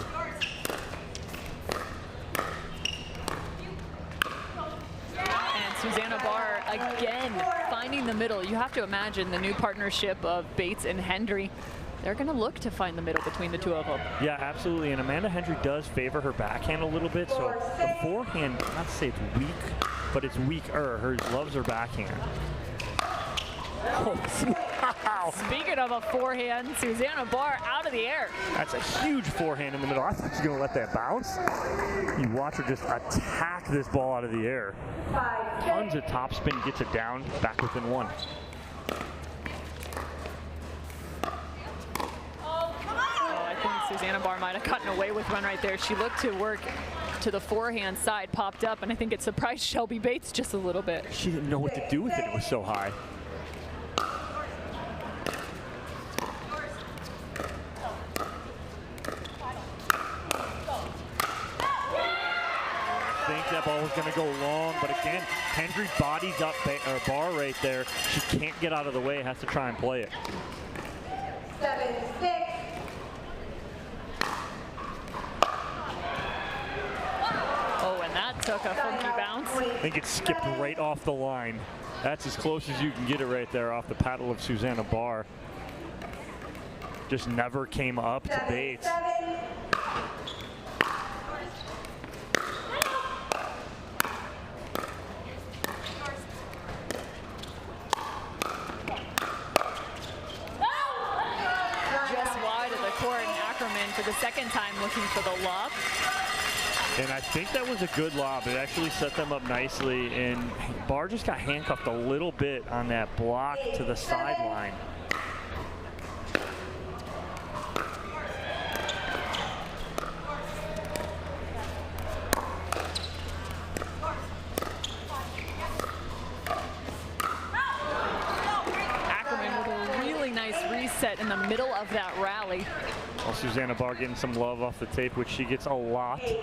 Susanna Barr again finding the middle. You have to imagine the new partnership of Bates and Hendry. They're going to look to find the middle between the two of them. Yeah, absolutely. And Amanda Hendry does favor her backhand a little bit, so the forehand, not to say it's weak, but it's weaker. Hers loves her backhand. Oh, wow. Speaking of a forehand, Susanna Barr out of the air. That's a huge forehand in the middle. I thought she was going to let that bounce. You watch her just attack this ball out of the air. Tons of topspin, gets it down, back within one. I think Susanna Barr might have gotten away with one right there. She looked to work to the forehand side, popped up, and I think it surprised Shelby Bates just a little bit. She didn't know what to do with it. It was so high. I think that ball was going to go long, but again, Hendry bodies up Barr right there. She can't get out of the way, has to try and play it. 7-6. Oh, and that took a funky bounce. I think it skipped right off the line. That's as close as you can get it right there off the paddle of Susanna Barr. Just never came up to Bates. Just wide of the court, and Ackerman for the second time looking for the lob. And I think that was a good lob. It actually set them up nicely, and Barr just got handcuffed a little bit on that block to the sideline. Reset in the middle of that rally. Well, Susanna Barr getting some love off the tape, which she gets a lot. Again,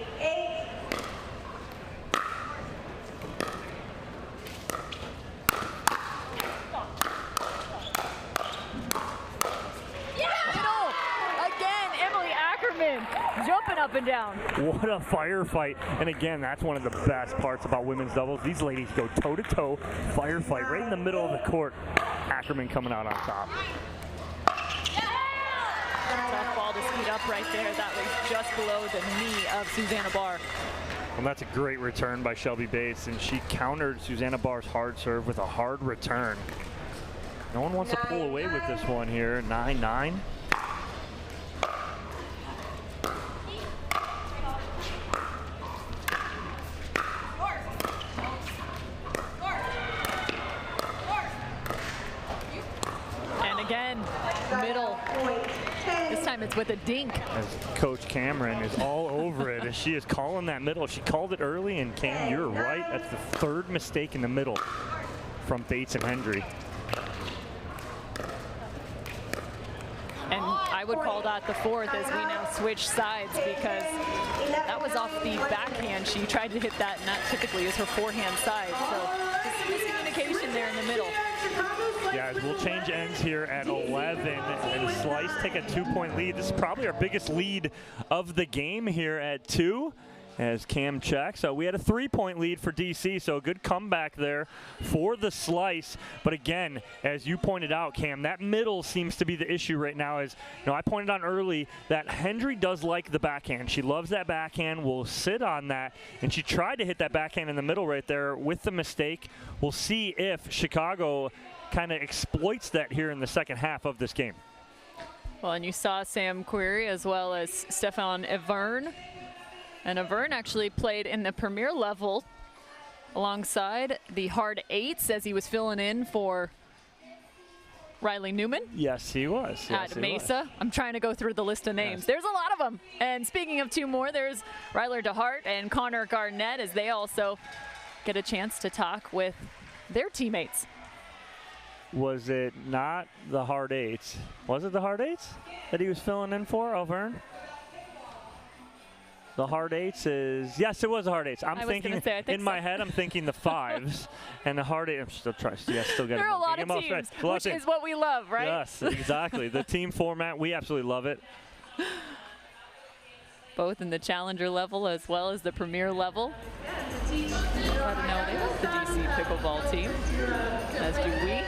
Emily Ackerman jumping up and down. What a firefight. And again, that's one of the best parts about women's doubles. These ladies go toe-to-toe, firefight right in the middle of the court. Ackerman coming out on top. Tough ball to speed up right there. That was just below the knee of Susanna Barr. Well, that's a great return by Shelby Bates, and she countered Susanna Barr's hard serve with a hard return. No one wants to pull away with this one here. 9-9. And again, middle. This time it's with a dink. As Coach Cameron is all over it as she is calling that middle. She called it early, and Cam, you're right. That's the third mistake in the middle from Bates and Hendry. And I would call that the fourth as we now switch sides, because that was off the backhand. She tried to hit that, and that typically is her forehand side. So miscommunication there in the middle. Yeah, we'll change ends here at 11, and Slice take a 2-point lead. This is probably our biggest lead of the game here at 2, as Cam checks. So we had a 3-point lead for DC, so a good comeback there for the Slice. But again, as you pointed out, Cam, that middle seems to be the issue right now. As you know, I pointed out early that Hendry does like the backhand. She loves that backhand, will sit on that, and she tried to hit that backhand in the middle right there with the mistake. We'll see if Chicago kind of exploits that here in the second half of this game. Well, and you saw Sam Query as well as Stefan Evern. And Evern actually played in the premier level alongside the hard eights as he was filling in for Riley Newman. Yes, he was. Yes, at Mesa. I'm trying to go through the list of names. Yes. There's a lot of them. And speaking of two more, there's Ryler DeHart and Connor Garnett, as they also get a chance to talk with their teammates. Was it not the hard eights? Was it the hard eights that he was filling in for, Overn? The hard eights is, yes, it was the hard eights. I'm thinking, in my head, I'm thinking the fives, and the hard eight, I'm still trying, yes, still getting There are a lot of teams, which is what we love, right? Yes, exactly. The team format, we absolutely love it. Both in the challenger level as well as the premier level. I don't know, they love the DC pickleball team, as do we.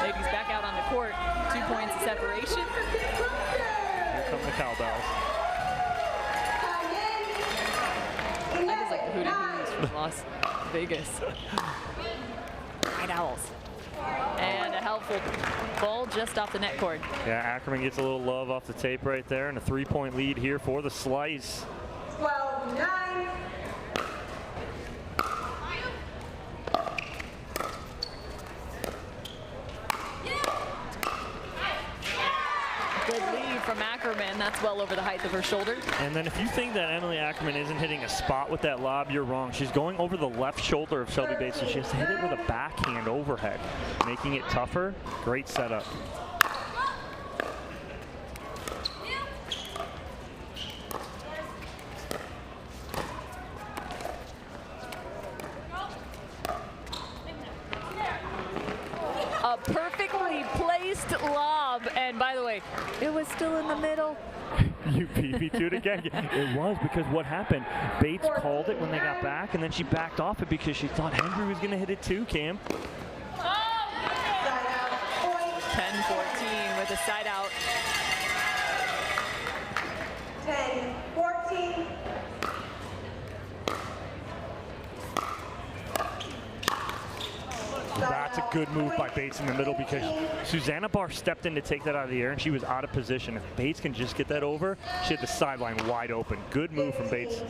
Ladies back out on the court, 2 points of separation. Here come the cowbells. I just like the Hootie Hoos from Las Vegas. Night Owls. And a helpful ball just off the net cord. Yeah, Ackerman gets a little love off the tape right there, and a 3-point lead here for the Slice. 12-9. Good lead from Ackerman. That's well over the height of her shoulder. And then if you think that Emily Ackerman isn't hitting a spot with that lob, you're wrong. She's going over the left shoulder of Shelby Bates, so she has to hit it with a backhand overhead, making it tougher. Great setup. A perfectly placed lob, and by the way, it was still in the middle. You PB2'd again. It was, because what happened, Bates called it when they got back, and then she backed off it because she thought Hendry was going to hit it too, Cam. 10-14 with a side out. 10-14. Back That's a good move by Bates in the middle because Susanna Barr stepped in to take that out of the air and she was out of position. If Bates can just get that over, she had the sideline wide open. Good move from Bates.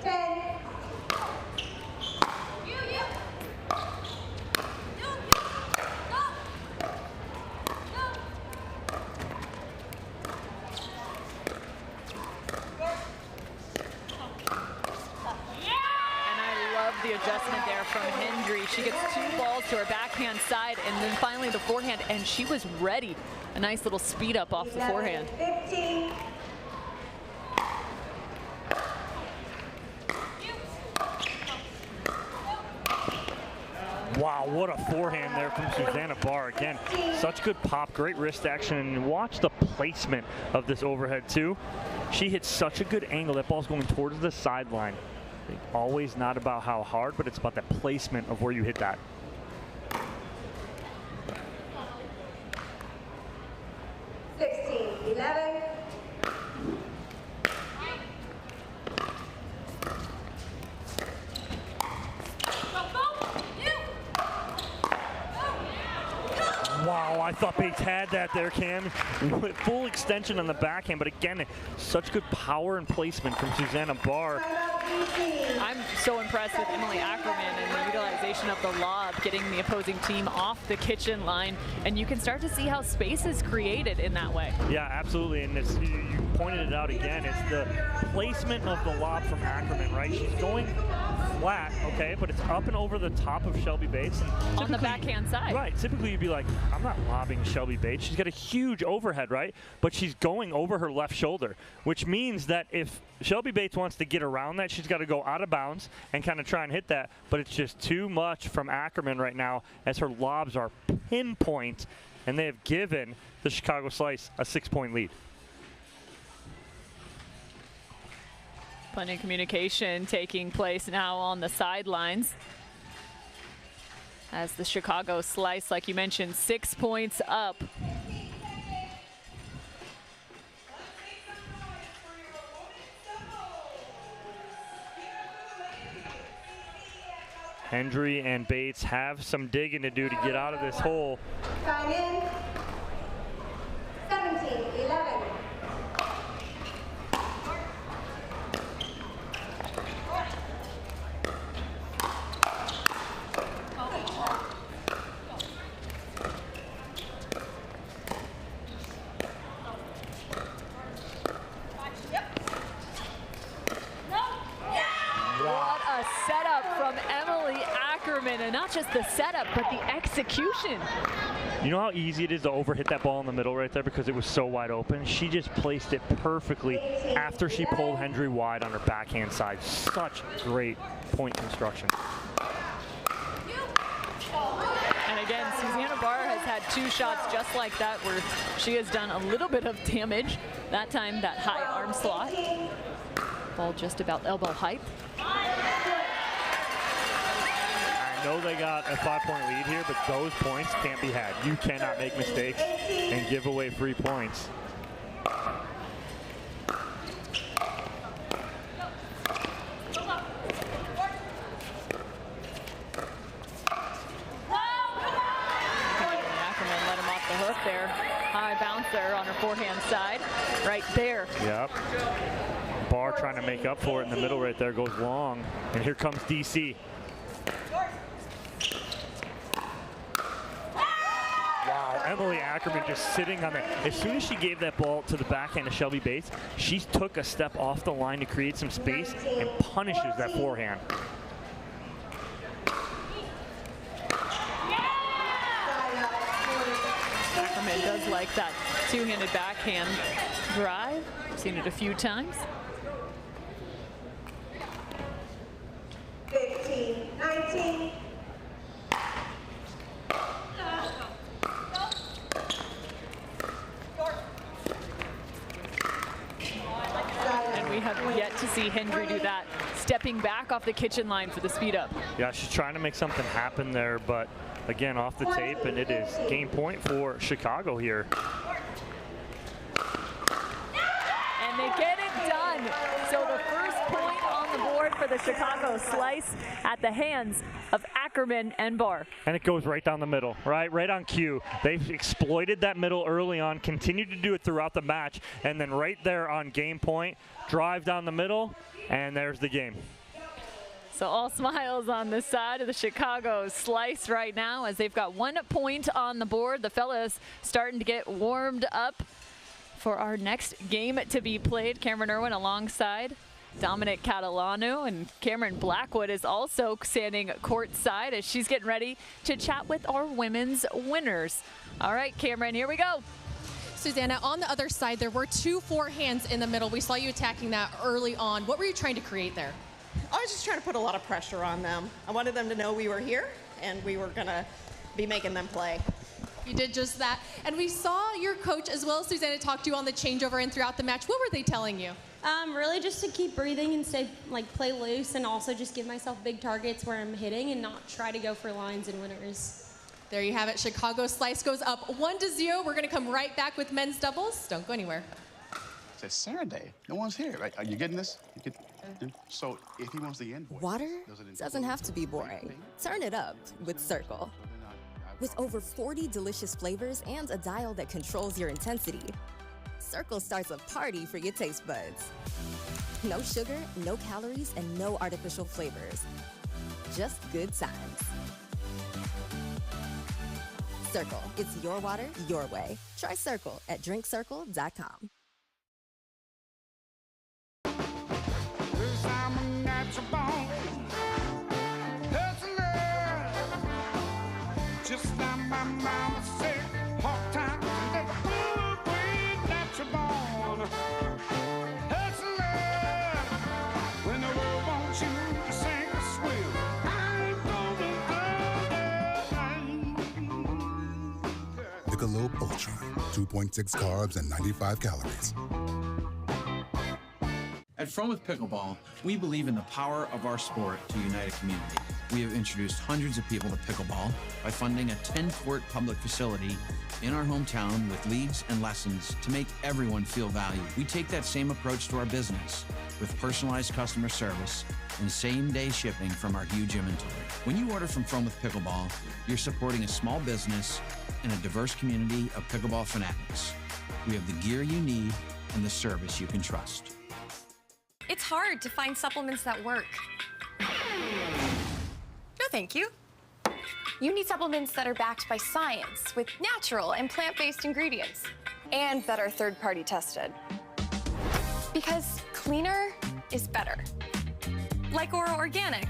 The adjustment there from Hendry. She gets 2 balls to her backhand side and then finally the forehand, and she was ready. A nice little speed up off the forehand. 15. Wow, what a forehand there from Susanna Barr. Again, such good pop, great wrist action, and watch the placement of this overhead too. She hits such a good angle. That ball's going towards the sideline. Always not about how hard, but it's about the placement of where you hit that. Wow, I thought Bates had that there, Cam. Full extension on the backhand, but again, such good power and placement from Susanna Barr. I'm so impressed with Emily Ackerman and the utilization of the lob, getting the opposing team off the kitchen line, and you can start to see how space is created in that way. Yeah, absolutely, and it's, you pointed it out again. It's the placement of the lob from Ackerman, right? She's going flat, okay, but it's up and over the top of Shelby Bates. And on the backhand side. Right, typically you'd be like, I'm not lobbing Shelby Bates. She's got a huge overhead, right? But she's going over her left shoulder, which means that if Shelby Bates wants to get around that, she's got to go out of bounds and kind of try and hit that, but it's just too much from Ackerman right now as her lobs are pinpoint, and they have given the Chicago Slice a 6-point lead. Plenty of communication taking place now on the sidelines as the Chicago Slice, like you mentioned, 6 points up. Hendry and Bates have some digging to do to get out of this hole. Sign in. 17, 11. What a setup from Emily Ackerman, and not just the setup, but the execution. You know how easy it is to overhit that ball in the middle right there because it was so wide open? She just placed it perfectly after she pulled Hendry wide on her backhand side. Such great point construction. And again, Susanna Barr has had 2 shots just like that where she has done a little bit of damage. That time, that high arm slot. Ball just about elbow height. I know they got a 5-point lead here, but those points can't be had. You cannot make mistakes and give away free points. Ackerman let him off the hook there. High bouncer on her forehand side, right there. Yep. Barr trying to make up for it in the middle right there, goes long. And here comes DC. Wow, Emily Ackerman just sitting on that. As soon as she gave that ball to the backhand of Shelby Bates, she took a step off the line to create some space and punishes that forehand. Ackerman does like that 2-handed backhand drive. Seen it a few times. 15, 19. And we have yet to see Hendry do that, stepping back off the kitchen line for the speed up. Yeah, she's trying to make something happen there, but again, off the tape, and it is game point for Chicago here. And they get it done. So the first point on the board board for the Chicago slice at the hands of Ackerman and Barr. And it goes right down the middle, right on cue. They've exploited that middle early on, continued to do it throughout the match, and then right there on game point, drive down the middle, and there's the game. So all smiles on the side of the Chicago slice right now as they've got 1 point on the board. The fellas starting to get warmed up for our next game to be played. Cameron Irwin alongside Dominic Catalano, and Cameron Blackwood is also standing courtside as she's getting ready to chat with our women's winners. All right, Cameron, here we go. Susanna, on the other side, there were 2 forehands in the middle. We saw you attacking that early on. What were you trying to create there? I was just trying to put a lot of pressure on them. I wanted them to know we were here and we were going to be making them play. You did just that. And we saw your coach as well as Susanna talk to you on the changeover and throughout the match. What were they telling you? Really just to keep breathing and stay, play loose, and also just give myself big targets where I'm hitting and not try to go for lines and winners. There you have it. Chicago slice goes up 1-0. We're going to come right back with men's doubles. Don't go anywhere. It's Saturday. No one's here. Right? Are you getting this? So if he wants the invoice. Water doesn't have to be boring. Turn it up with Cirkul. With over 40 delicious flavors and a dial that controls your intensity, Cirkul starts a party for your taste buds. No sugar, no calories, and no artificial flavors. Just good times. Cirkul, it's your water, your way. Try Cirkul at drinkcirkul.com. I'm a natural born hustler. Just like my mama said, hard times never will be. Natural born hustler. When the world wants you to sing a swim, I ain't gonna do that. Michelob Ultra, 2.6 carbs and 95 calories. At From With Pickleball, we believe in the power of our sport to unite a community. We have introduced hundreds of people to pickleball by funding a 10-court public facility in our hometown with leagues and lessons to make everyone feel valued. We take that same approach to our business with personalized customer service and same-day shipping from our huge inventory. When you order from With Pickleball, you're supporting a small business and a diverse community of pickleball fanatics. We have the gear you need and the service you can trust. It's hard to find supplements that work. No, thank you. You need supplements that are backed by science with natural and plant-based ingredients and that are third-party tested. Because cleaner is better. Like Oro Organic.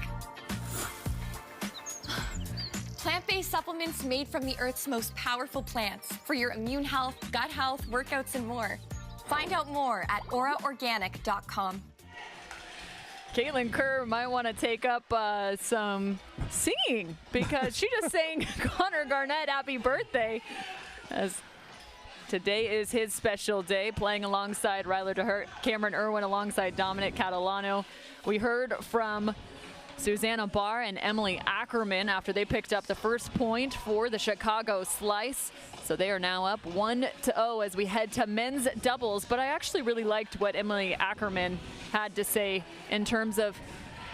Plant-based supplements made from the Earth's most powerful plants for your immune health, gut health, workouts, and more. Find out more at oraorganic.com. Caitlin Kerr might want to take up some singing because she just sang Connor Garnett happy birthday, as today is his special day, playing alongside Ryler DeHurt, Cameron Irwin alongside Dominic Catalano. We heard from Susanna Barr and Emily Ackerman after they picked up the first point for the Chicago slice. So they are now up 1-0 as we head to men's doubles. But I actually really liked what Emily Ackerman had to say in terms of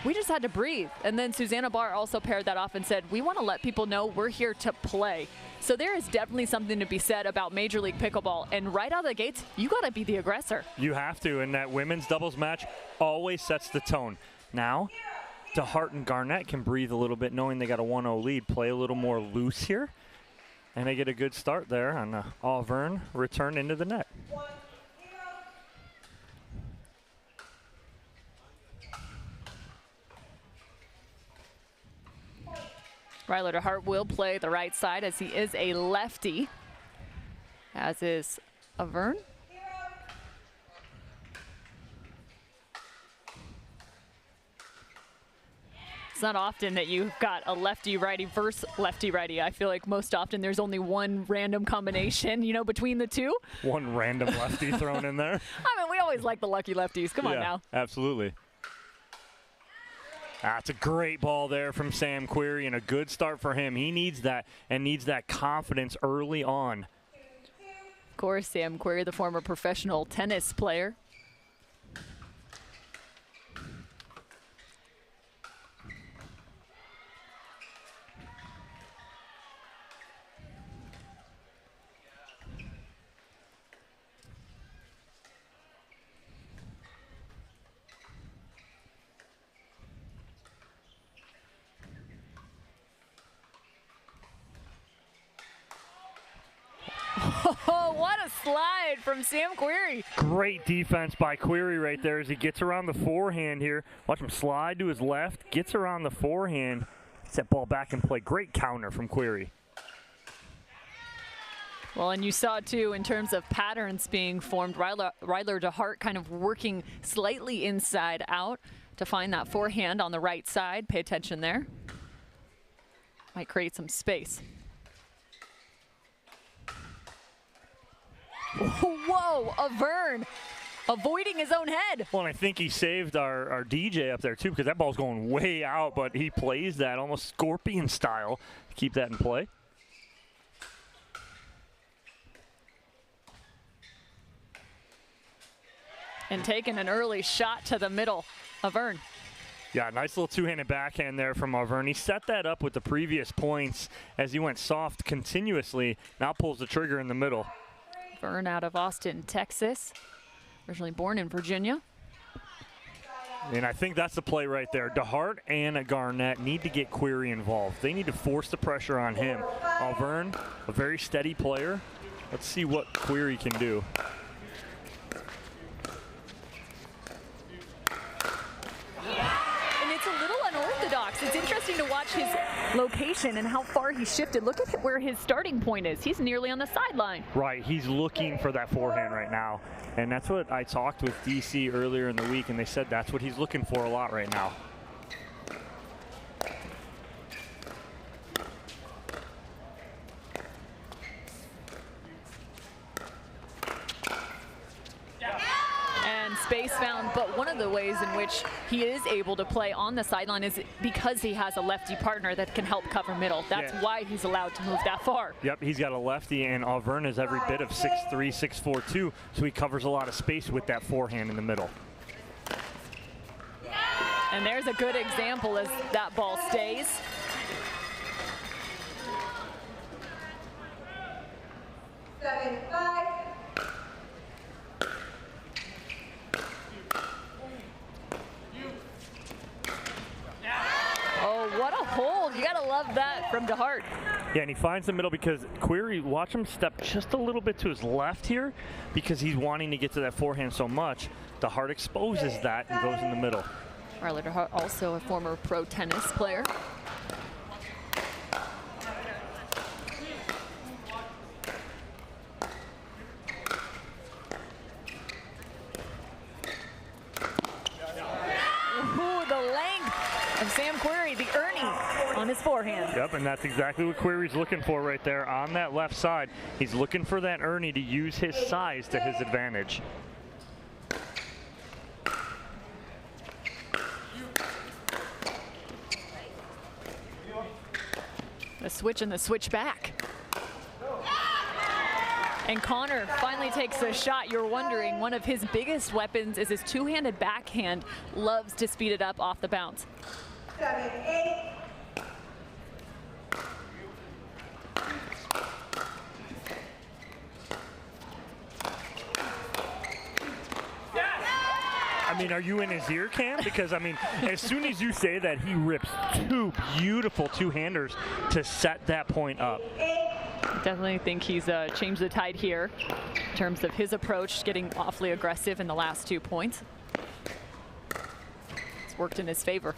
we just had to breathe. And then Susanna Barr also paired that off and said, we want to let people know we're here to play. So there is definitely something to be said about Major League Pickleball. And right out of the gates, you got to be the aggressor. You have to, and that women's doubles match always sets the tone. Now, DeHart and Garnett can breathe a little bit knowing they got a 1-0 lead, play a little more loose here. And they get a good start there on Auvergne return into the net. Ryler DeHart will play the right side as he is a lefty, as is Auvergne. It's not often that you've got a lefty-righty versus lefty-righty. I feel like most often there's only one random combination, you know, between the two. One random lefty thrown in there. I mean, we always like the lucky lefties. Come on now. Absolutely. That's a great ball there from Sam Query and a good start for him. He needs that and needs that confidence early on. Of course, Sam Query, the former professional tennis player. Oh, what a slide from Sam Querrey. Great defense by Querrey right there as he gets around the forehand here. Watch him slide to his left, gets around the forehand, gets that ball back in play. Great counter from Querrey. Well, and you saw, too, in terms of patterns being formed, Ryler DeHart kind of working slightly inside out to find that forehand on the right side. Pay attention there. Might create some space. Whoa, Avern avoiding his own head. Well, and I think he saved our DJ up there, too, because that ball's going way out, but he plays that almost scorpion style to keep that in play. And taking an early shot to the middle, Avern. Yeah, nice little two-handed backhand there from Avern. He set that up with the previous points as he went soft continuously. Now pulls the trigger in the middle. Avern out of Austin, Texas. Originally born in Virginia. And I think that's the play right there. DeHart and Garnett need to get Querrey involved. They need to force the pressure on him. Avern, a very steady player. Let's see what Querrey can do. It's interesting to watch his location and how far he shifted. Look at where his starting point is. He's nearly on the sideline. Right, he's looking for that forehand right now. And that's what I talked with DC earlier in the week, and they said that's what he's looking for a lot right now. Space found, but one of the ways in which he is able to play on the sideline is because he has a lefty partner that can help cover middle. That's why he's allowed to move that far. Yep, he's got a lefty, and Avern is every bit of 6'3", 6'4", too, so he covers a lot of space with that forehand in the middle. And there's a good example as that ball stays. Oh, what a hold. You gotta love that from DeHart. Yeah, and he finds the middle because Querrey, watch him step just a little bit to his left here because he's wanting to get to that forehand so much. DeHart exposes that and goes in the middle. Ryler DeHart, also a former pro tennis player. Of Sam Querrey, the Ernie on his forehand. Yep, and that's exactly what Querrey's looking for right there on that left side. He's looking for that Ernie to use his size to his advantage. The switch and the switch back. And Connor finally takes a shot. You're wondering, one of his biggest weapons is his two-handed backhand. Loves to speed it up off the bounce. 7, 8. I mean, are you in his ear, Cam? Because, I mean, as soon as you say that, he rips two beautiful two-handers to set that point up. Definitely think he's changed the tide here in terms of his approach, getting awfully aggressive in the last 2 points. It's worked in his favor.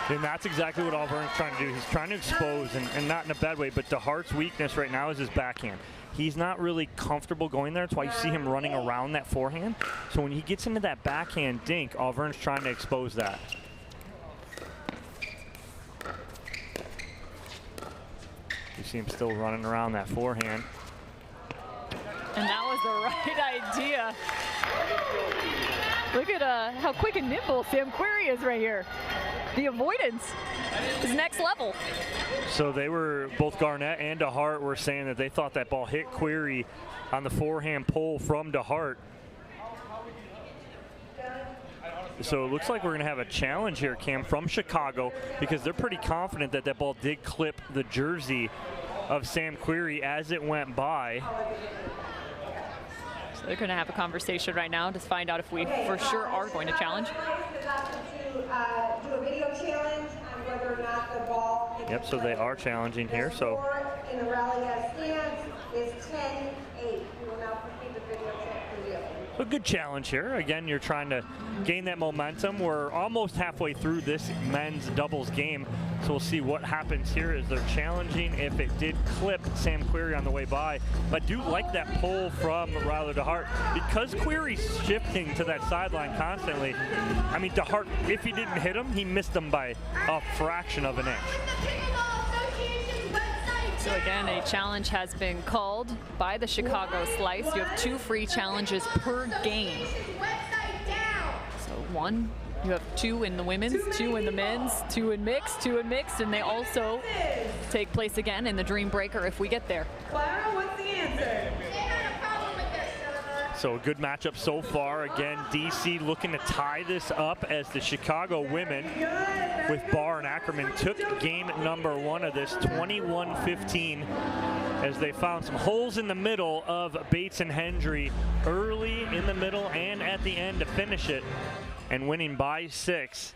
And that's exactly what Auburn's trying to do. He's trying to expose, and not in a bad way, but DeHart's weakness right now is his backhand. He's not really comfortable going there. That's why you see him running around that forehand. So when he gets into that backhand dink, Auburn's trying to expose that. You see him still running around that forehand. And that was the right idea. Look at how quick and nimble Sam Querrey is right here. The avoidance is next level. So they were, both Garnett and DeHart were saying that they thought that ball hit Querrey on the forehand pull from DeHart. So it looks like we're going to have a challenge here, Cam, from Chicago, because they're pretty confident that that ball did clip the jersey of Sam Querrey as it went by. They're going to have a conversation right now to find out if we for sure are going to challenge. Do a video challenge on whether or not the ball. Yep, so they are challenging here. So in the rally that stands is 10-8. We will now proceed to video review. a good challenge here. Again, you're trying to gain that momentum. We're almost halfway through this men's doubles game, so we'll see what happens here as they're challenging. If it did clip Sam Query on the way by, but I do like that pull from Ryler DeHart because Query's shifting to that sideline constantly. I mean, DeHart, if he didn't hit him, he missed him by a fraction of an inch. So again, a challenge has been called by the Chicago Slice. You have 2 free challenges per game. So 1, you have 2 in the women's, 2 in the men's, 2 in mixed, 2 in mixed, and they also take place again in the Dream Breaker if we get there. Clara, what's the answer? So a good matchup so far. Again, DC looking to tie this up as the Chicago women with Barr and Ackerman took game number 1 of this 21-15 as they found some holes in the middle of Bates and Hendry early in the middle and at the end to finish it and winning by 6.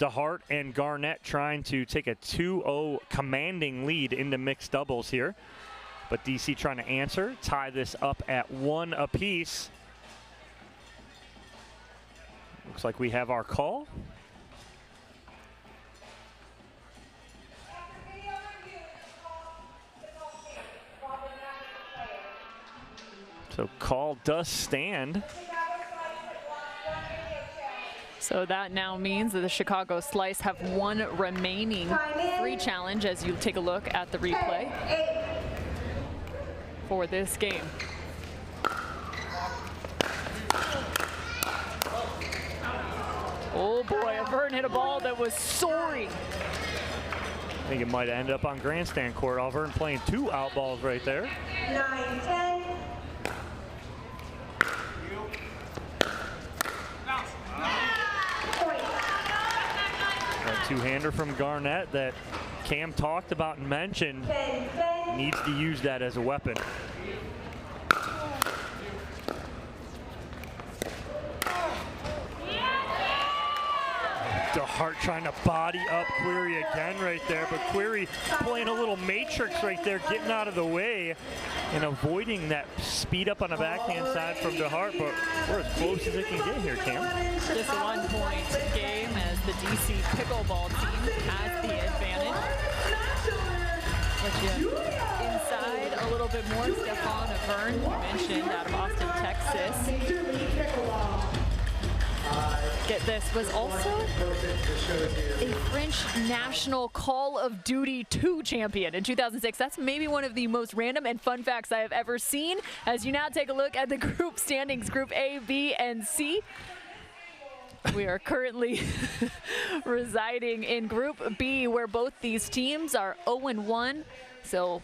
DeHart and Garnett trying to take a 2-0 commanding lead into mixed doubles here. But DC trying to answer, tie this up at 1 apiece. Looks like we have our call. So call does stand. So that now means that the Chicago Slice have 1 remaining free challenge as you take a look at the replay for this game. Oh boy, Vern hit a ball that was soaring. I think it might have ended up on grandstand court. Vern playing 2 out balls right there. 9-10. A 2-hander from Garnett that Cam talked about and mentioned. Needs to use that as a weapon. DeHart trying to body up Query again right there, but Query playing a little matrix right there, getting out of the way and avoiding that speed up on the backhand side from DeHart, but we're as close as it can get here, Cam. Just a 1-point game as the DC Pickleball team has the advantage. Let you inside a little bit more. Stefan Vern, you mentioned, out of Austin, Texas. Get this, was also a French national Call of Duty 2 champion in 2006. That's maybe one of the most random and fun facts I have ever seen. As you now take a look at the group standings, Group A, B, and C. We are currently residing in Group B, where both these teams are 0-1. So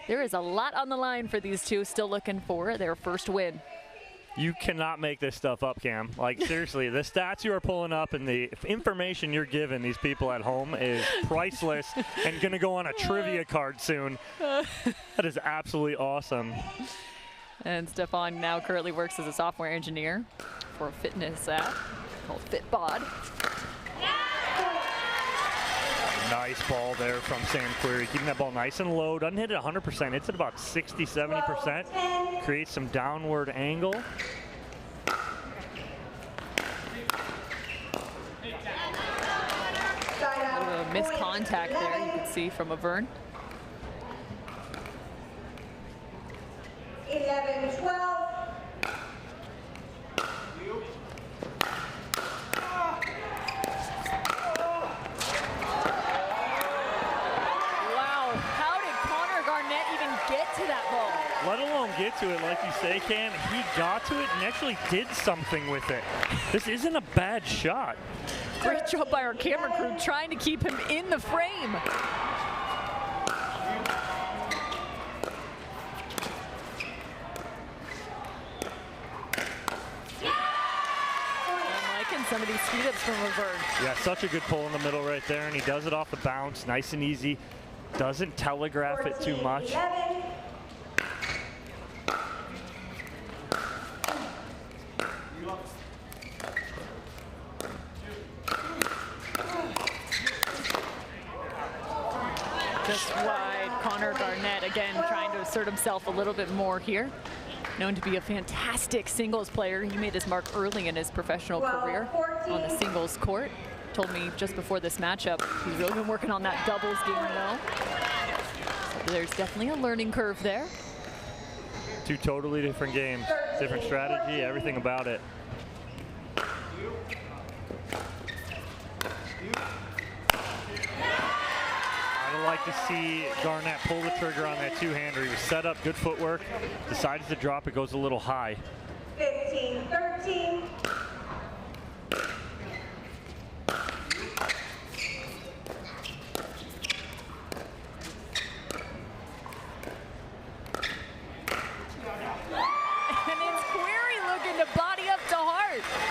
there is a lot on the line for these two, still looking for their first win. You cannot make this stuff up, Cam. Like, seriously, the stats you are pulling up and the information you're giving these people at home is priceless and going to go on a trivia card soon. That is absolutely awesome. And Stefan now currently works as a software engineer for a fitness app called FitBod. Nice ball there from Sam Query, keeping that ball nice and low. Doesn't hit it 100%. It's at about 60, 70%. Creates some downward angle. A missed contact there, you can see from Vern. 11-12. Let alone get to it, like you say, Cam. He got to it and actually did something with it. This isn't a bad shot. Great job by our camera crew trying to keep him in the frame. I'm liking some of these speed-ups from Vern. Yeah, such a good pull in the middle right there, and he does it off the bounce, nice and easy. Doesn't telegraph it too much. Garnett, again, trying to assert himself a little bit more here. Known to be a fantastic singles player. He made his mark early in his professional career on the singles court. Told me just before this matchup, he's really been working on that doubles game though. So there's definitely a learning curve there. Two totally different games, different strategy, everything about it. I'd like to see Garnett pull the trigger on that two-hander. He was set up, good footwork, decides to drop it, goes a little high. 15-13.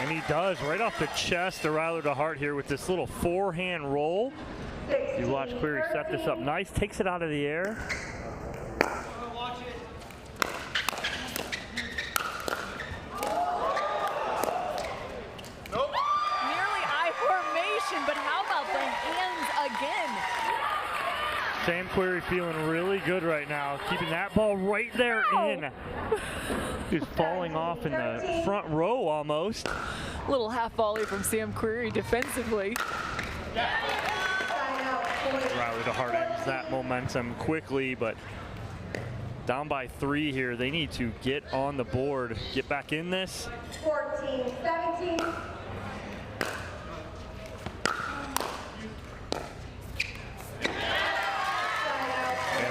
And he does, right off the chest of Ryler DeHart here with this little forehand roll. You watch Query set this up nice, takes it out of the air. Nearly eye formation, but how about the hands again? Sam Query feeling really good right now, keeping that ball right there in. He's falling off in the front row almost. Little half volley from Sam Query defensively. Ryler DeHart ends that momentum quickly, but down by 3 here. They need to get on the board, get back in this. 14-17.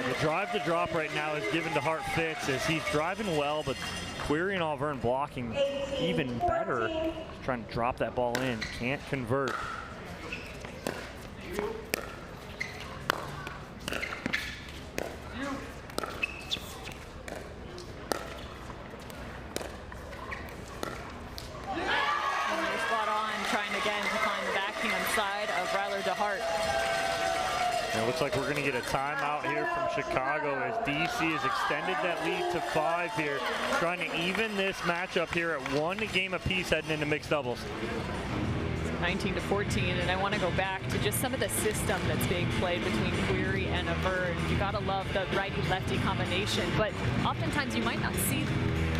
The drive to drop right now is given to Hart fits as he's driving well, but Query and Auvergne blocking even better. He's trying to drop that ball in, can't convert. Spot on, trying again to find the backhand side of Ryler DeHart. It looks like we're going to get a timeout here from Chicago as DC has extended that lead to 5 here, trying to even this matchup here at 1 game apiece heading into mixed doubles. 19-14, and I want to go back to just some of the system that's being played between Query and Auvergne. You got to love the righty-lefty combination, but oftentimes you might not see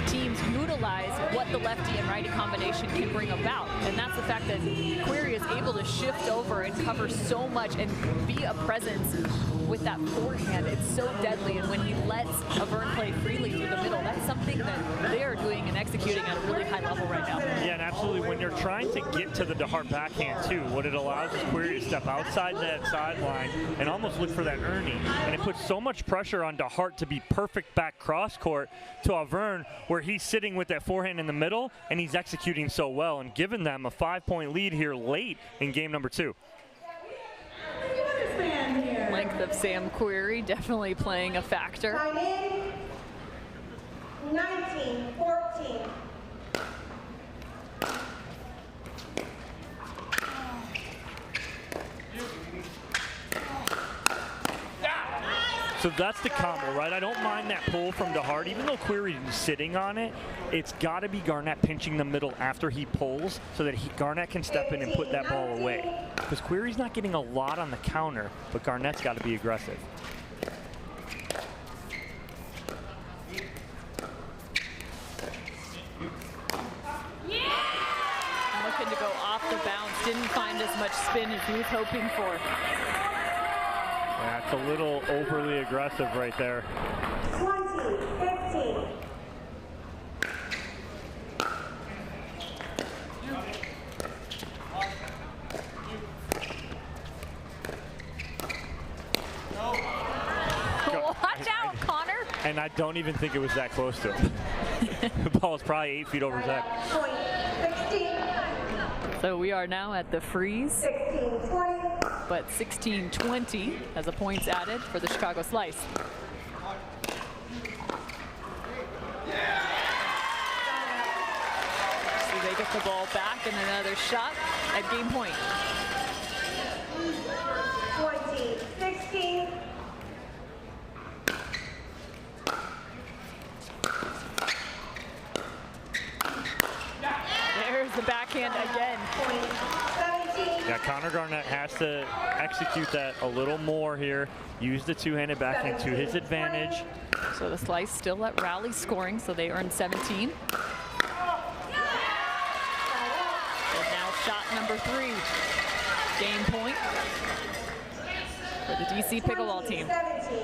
teams utilize what the lefty and righty combination can bring about, and that's the fact that Query is able to shift over and cover so much and be a presence with that forehand. It's so deadly, and when he lets Auvergne play freely through the middle, that's something that they are doing and executing at a really high level right now. Yeah, and absolutely, when you're trying to get to the DeHart backhand too, what it allows is Query to step outside that sideline and almost look for that Ernie, and it puts so much pressure on DeHart to be perfect back cross court to Auvergne, where he's sitting with that forehand in the middle and he's executing so well and giving them a 5-point lead here late in game number 2. Length of Sam Query definitely playing a factor. 19-14. So that's the combo, right? I don't mind that pull from DeHart. Even though Query's sitting on it, it's got to be Garnett pinching the middle after he pulls so that Garnett can step in and put that ball away. Because Query's not getting a lot on the counter, but Garnett's got to be aggressive. Looking to go off the bounce, didn't find as much spin as he was hoping for. That's a little overly aggressive right there. 20-15. Watch out, Connor. And I don't even think it was that close to him. The ball was probably 8 feet over his head. So we are now at the freeze. 16-20. But 16-20 as a points added for the Chicago Slice. So they get the ball back and another shot at game point. 20-16. There's the backhand again. Yeah, Connor Garnett has to execute that a little more here. Use the two-handed backhand to his advantage. So the slice still at rally scoring, so they earned 17. And now shot number 3. Game point for the DC Pickleball team. 17.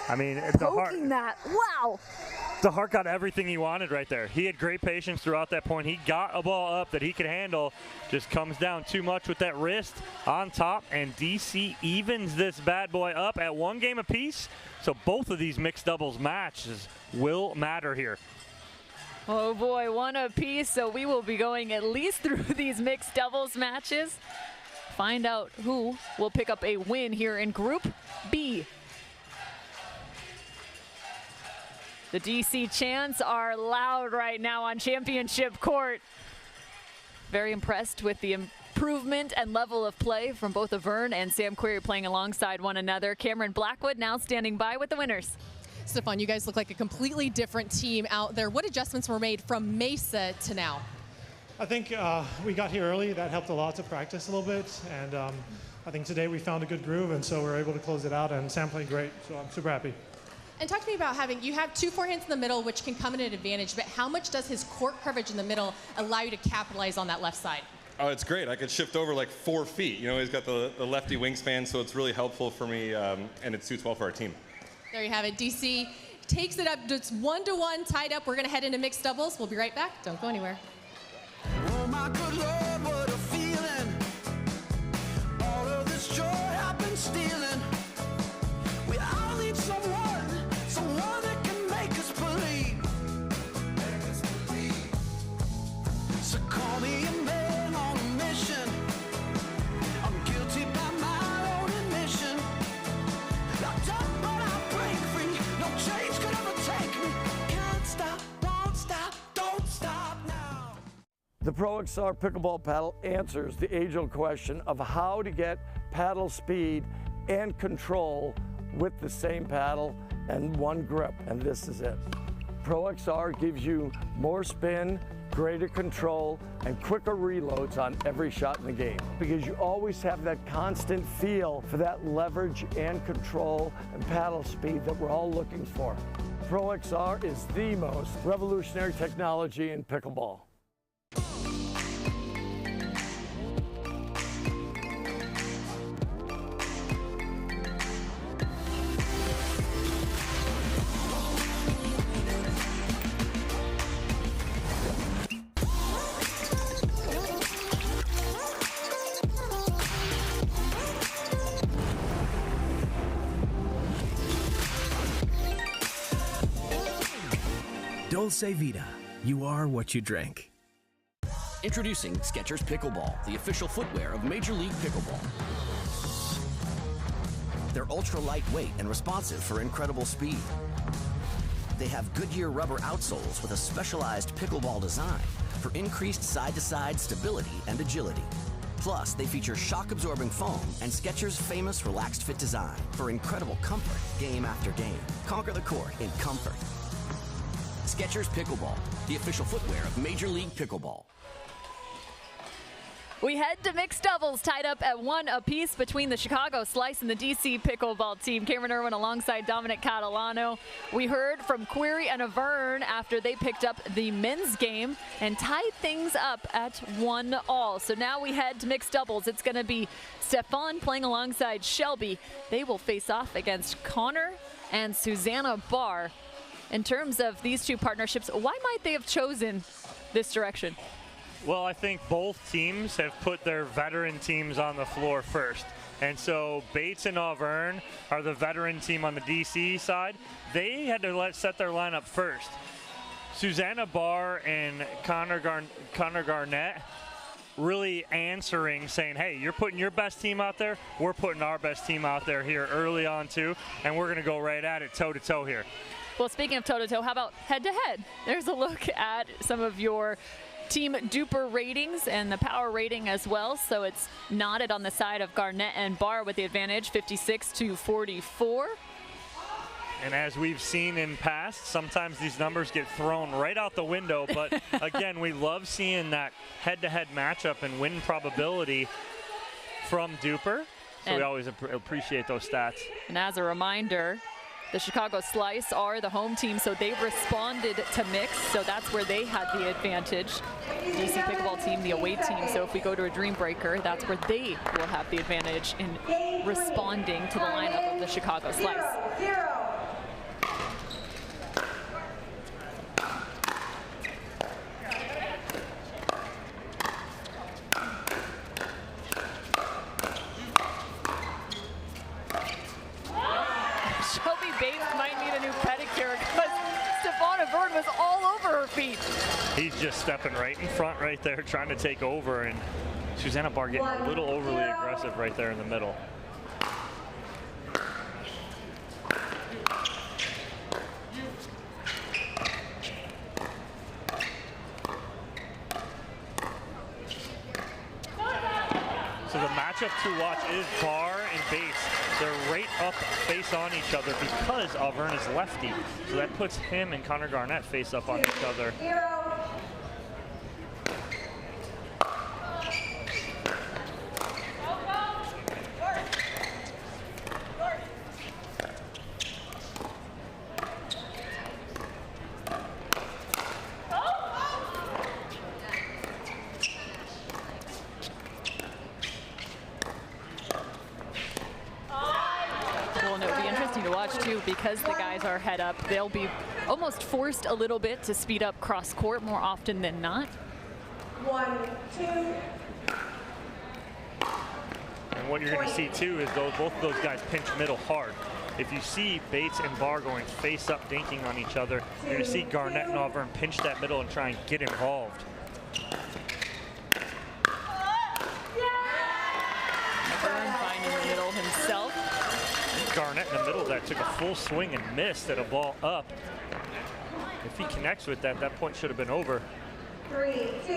I mean, the Hart got everything he wanted right there. He had great patience throughout that point. He got a ball up that he could handle. Just comes down too much with that wrist on top, and DC evens this bad boy up at 1 game apiece. So both of these mixed doubles matches will matter here. Oh boy, 1 apiece. So we will be going at least through these mixed doubles matches. Find out who will pick up a win here in Group B. The DC chants are loud right now on championship court. Very impressed with the improvement and level of play from both Avern and Sam Query playing alongside one another. Cameron Blackwood now standing by with the winners. Stefan, you guys look like a completely different team out there. What adjustments were made from Mesa to now? I think we got here early. That helped a lot to practice a little bit. And I think today we found a good groove, and so we were able to close it out. And Sam played great, so I'm super happy. And talk to me about you have 2 forehands in the middle, which can come in an advantage, but how much does his court coverage in the middle allow you to capitalize on that left side? Oh, it's great. I could shift over like 4 feet. You know, he's got the lefty wingspan, so it's really helpful for me, and it suits well for our team. There you have it. DC takes it up. It's 1-1 tied up. We're going to head into mixed doubles. We'll be right back. Don't go anywhere. Oh my good Lord, what a feeling. All of this joy I've been stealing. We all need someone that can make us believe. So call me a man on a mission. I'm guilty by my own admission. Locked up but I break free. No change could ever take me. Can't stop, won't stop, don't stop now. The Pro XR Pickleball Paddle answers the age-old question of how to get paddle speed and control with the same paddle and 1 grip, and this is it. Pro XR gives you more spin, greater control, and quicker reloads on every shot in the game, because you always have that constant feel for that leverage and control and paddle speed that we're all looking for. Pro XR is the most revolutionary technology in pickleball. Dulce Vida, you are what you drink. Introducing Skechers Pickleball, the official footwear of Major League Pickleball. They're ultra lightweight and responsive for incredible speed. They have Goodyear rubber outsoles with a specialized pickleball design for increased side-to-side stability and agility. Plus, they feature shock-absorbing foam and Skechers' famous relaxed fit design for incredible comfort game after game. Conquer the court in comfort. Skechers Pickleball, the official footwear of Major League Pickleball. We head to mixed doubles, tied up at 1 apiece between the Chicago Slice and the DC Pickleball team. Cameron Irwin alongside Dominic Catalano. We heard from Query and Avern after they picked up the men's game and tied things up at 1-1. So now we head to mixed doubles. It's going to be Stefan playing alongside Shelby. They will face off against Connor and Susanna Barr. In terms of these 2 partnerships, why might they have chosen this direction? Well, I think both teams have put their veteran teams on the floor first. And so Bates and Auvergne are the veteran team on the DC side. They had to set their lineup first. Susanna Barr and Connor Garnett really answering, saying, hey, you're putting your best team out there, we're putting our best team out there here early on too, and we're going to go right at it toe-to-toe here. Well, speaking of toe-to-toe, how about head-to-head? There's a look at some of your Team Duper ratings and the power rating as well. So it's knotted on the side of Garnett and Barr with the advantage, 56-44. And as we've seen in past, sometimes these numbers get thrown right out the window. But again, we love seeing that head-to-head matchup and win probability from Duper. So we always appreciate those stats. And as a reminder, the Chicago Slice are the home team, so they responded to mix, so that's where they had the advantage. DC Pickleball team, the away team, so if we go to a Dream Breaker, that's where they will have the advantage in responding to the lineup of the Chicago Slice. Was all over her feet. He's just stepping right in front right there, trying to take over, and Susanna Barr getting a little overly aggressive right there in the middle. So the matchup to watch is Barr and Bates. They're right up face on each other because Auvergne is lefty. So that puts him and Connor Garnett face up on each other. Because the guys are head up, they'll be almost forced a little bit to speed up cross court more often than not. 1, 2. And what you're going to see too is both of those guys pinch middle hard. If you see Bates and Barr going face up dinking on each other, you're going to see Garnett and Auvergne pinch that middle and try and get involved. Auvergne finding the middle himself. Garnett in the middle of that took a full swing and missed at a ball up. If he connects with that, that point should have been over. 3, 2.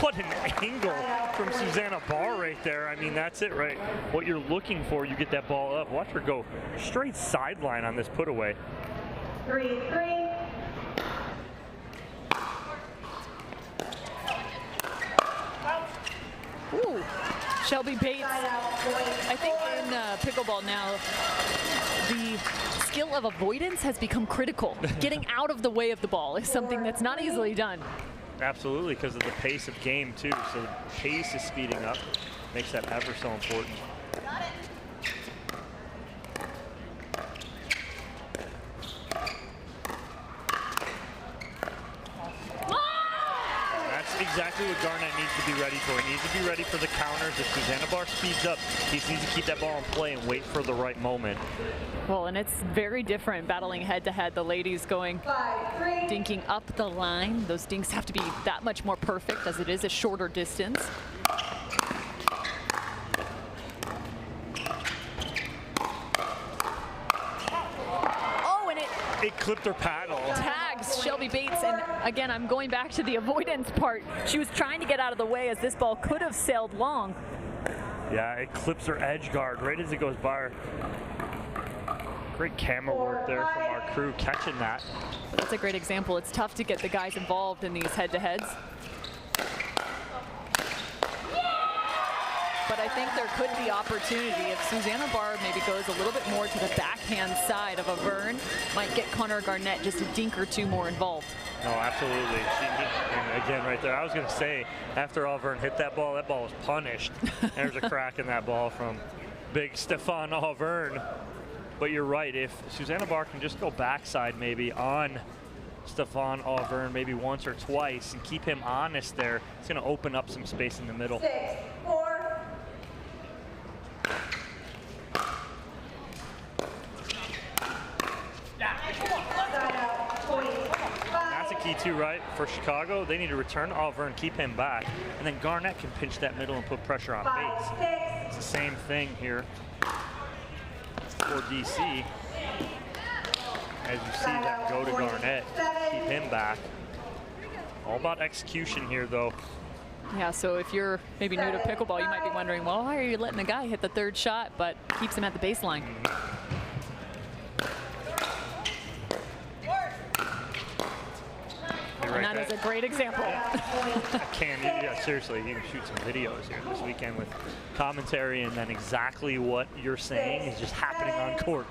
What an angle from Susanna Barr right there. I mean, that's it, right? What you're looking for, you get that ball up. Watch her go straight sideline on this put away. 3, 3. Ooh, Shelby Bates. I think in pickleball now, the skill of avoidance has become critical. Getting out of the way of the ball is something that's not easily done. Absolutely, because of the pace of game too. So the pace is speeding up, makes that ever so important. Got it. Exactly what Garnett needs to be ready for. He needs to be ready for the counters. If Susanna Barr speeds up, he needs to keep that ball in play and wait for the right moment. Well, and it's very different battling head-to-head. The ladies going dinking up the line. Those dinks have to be that much more perfect as it is a shorter distance. Oh, and it clipped her paddle. Tags Shelby Bates, and again, I'm going back to the avoidance part. She was trying to get out of the way as this ball could have sailed long. Yeah, it clips her edge guard right as it goes by her. Great camera work there from our crew catching that. That's a great example. It's tough to get the guys involved in these head-to-heads. But I think there could be opportunity if Susanna Barr maybe goes a little bit more to the backhand side of Auvergne, might get Connor Garnett just a dink or two more involved. No, absolutely. And again, right there, I was going to say, after Auvergne hit that ball was punished. There's a crack in that ball from big Stefan Auvergne. But you're right, if Susanna Barr can just go backside maybe on Stefan Auvergne maybe once or twice and keep him honest there, it's going to open up some space in the middle. 6, 4. key too, right? For Chicago, they need to return Auburn, keep him back, and then Garnett can pinch that middle and put pressure on Bates. It's the same thing here for DC. As you see them go to Garnett, keep him back. All about execution here, though. Yeah, so if you're maybe new to pickleball, you might be wondering, well, why are you letting the guy hit the third shot, but keeps him at the baseline? And that is a great example. Cam, yeah, seriously, you can shoot some videos here this weekend with commentary, and then exactly what you're saying is just happening on court.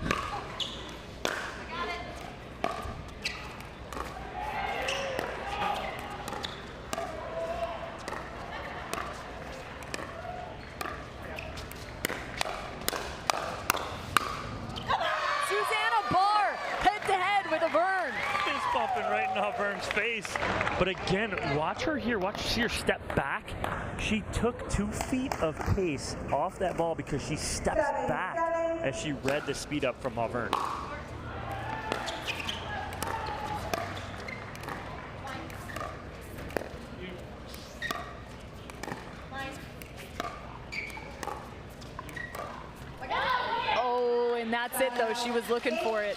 Right in Auburn's face. But again, watch her here. Watch her step back. She took 2 feet of pace off that ball because she steps back as she read the speed up from Auburn. Oh, and that's it though. She was looking for it.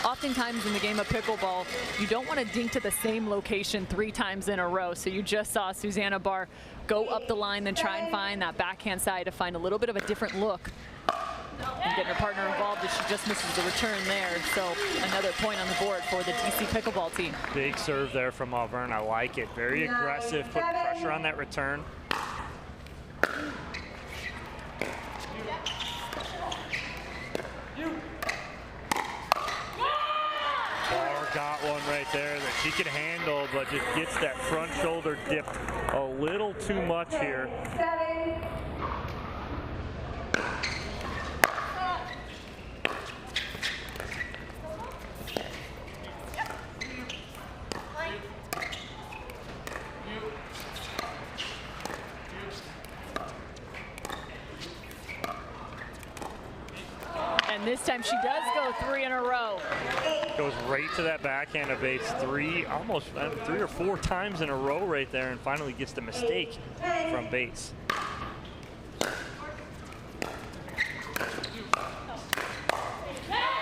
Oftentimes in the game of pickleball, you don't want to dink to the same location 3 times in a row. So you just saw Susanna Barr go up the line, then try and find that backhand side to find a little bit of a different look. And getting her partner involved as she just misses the return there. So another point on the board for the DC pickleball team. Big serve there from Auburn. I like it. Very aggressive, put pressure on that return. Got one right there that she can handle, but just gets that front shoulder dipped a little too much here. And this time she does go 3 in a row. Goes right to that backhand of Bates almost 3 or 4 times in a row right there, and finally gets the mistake from Bates.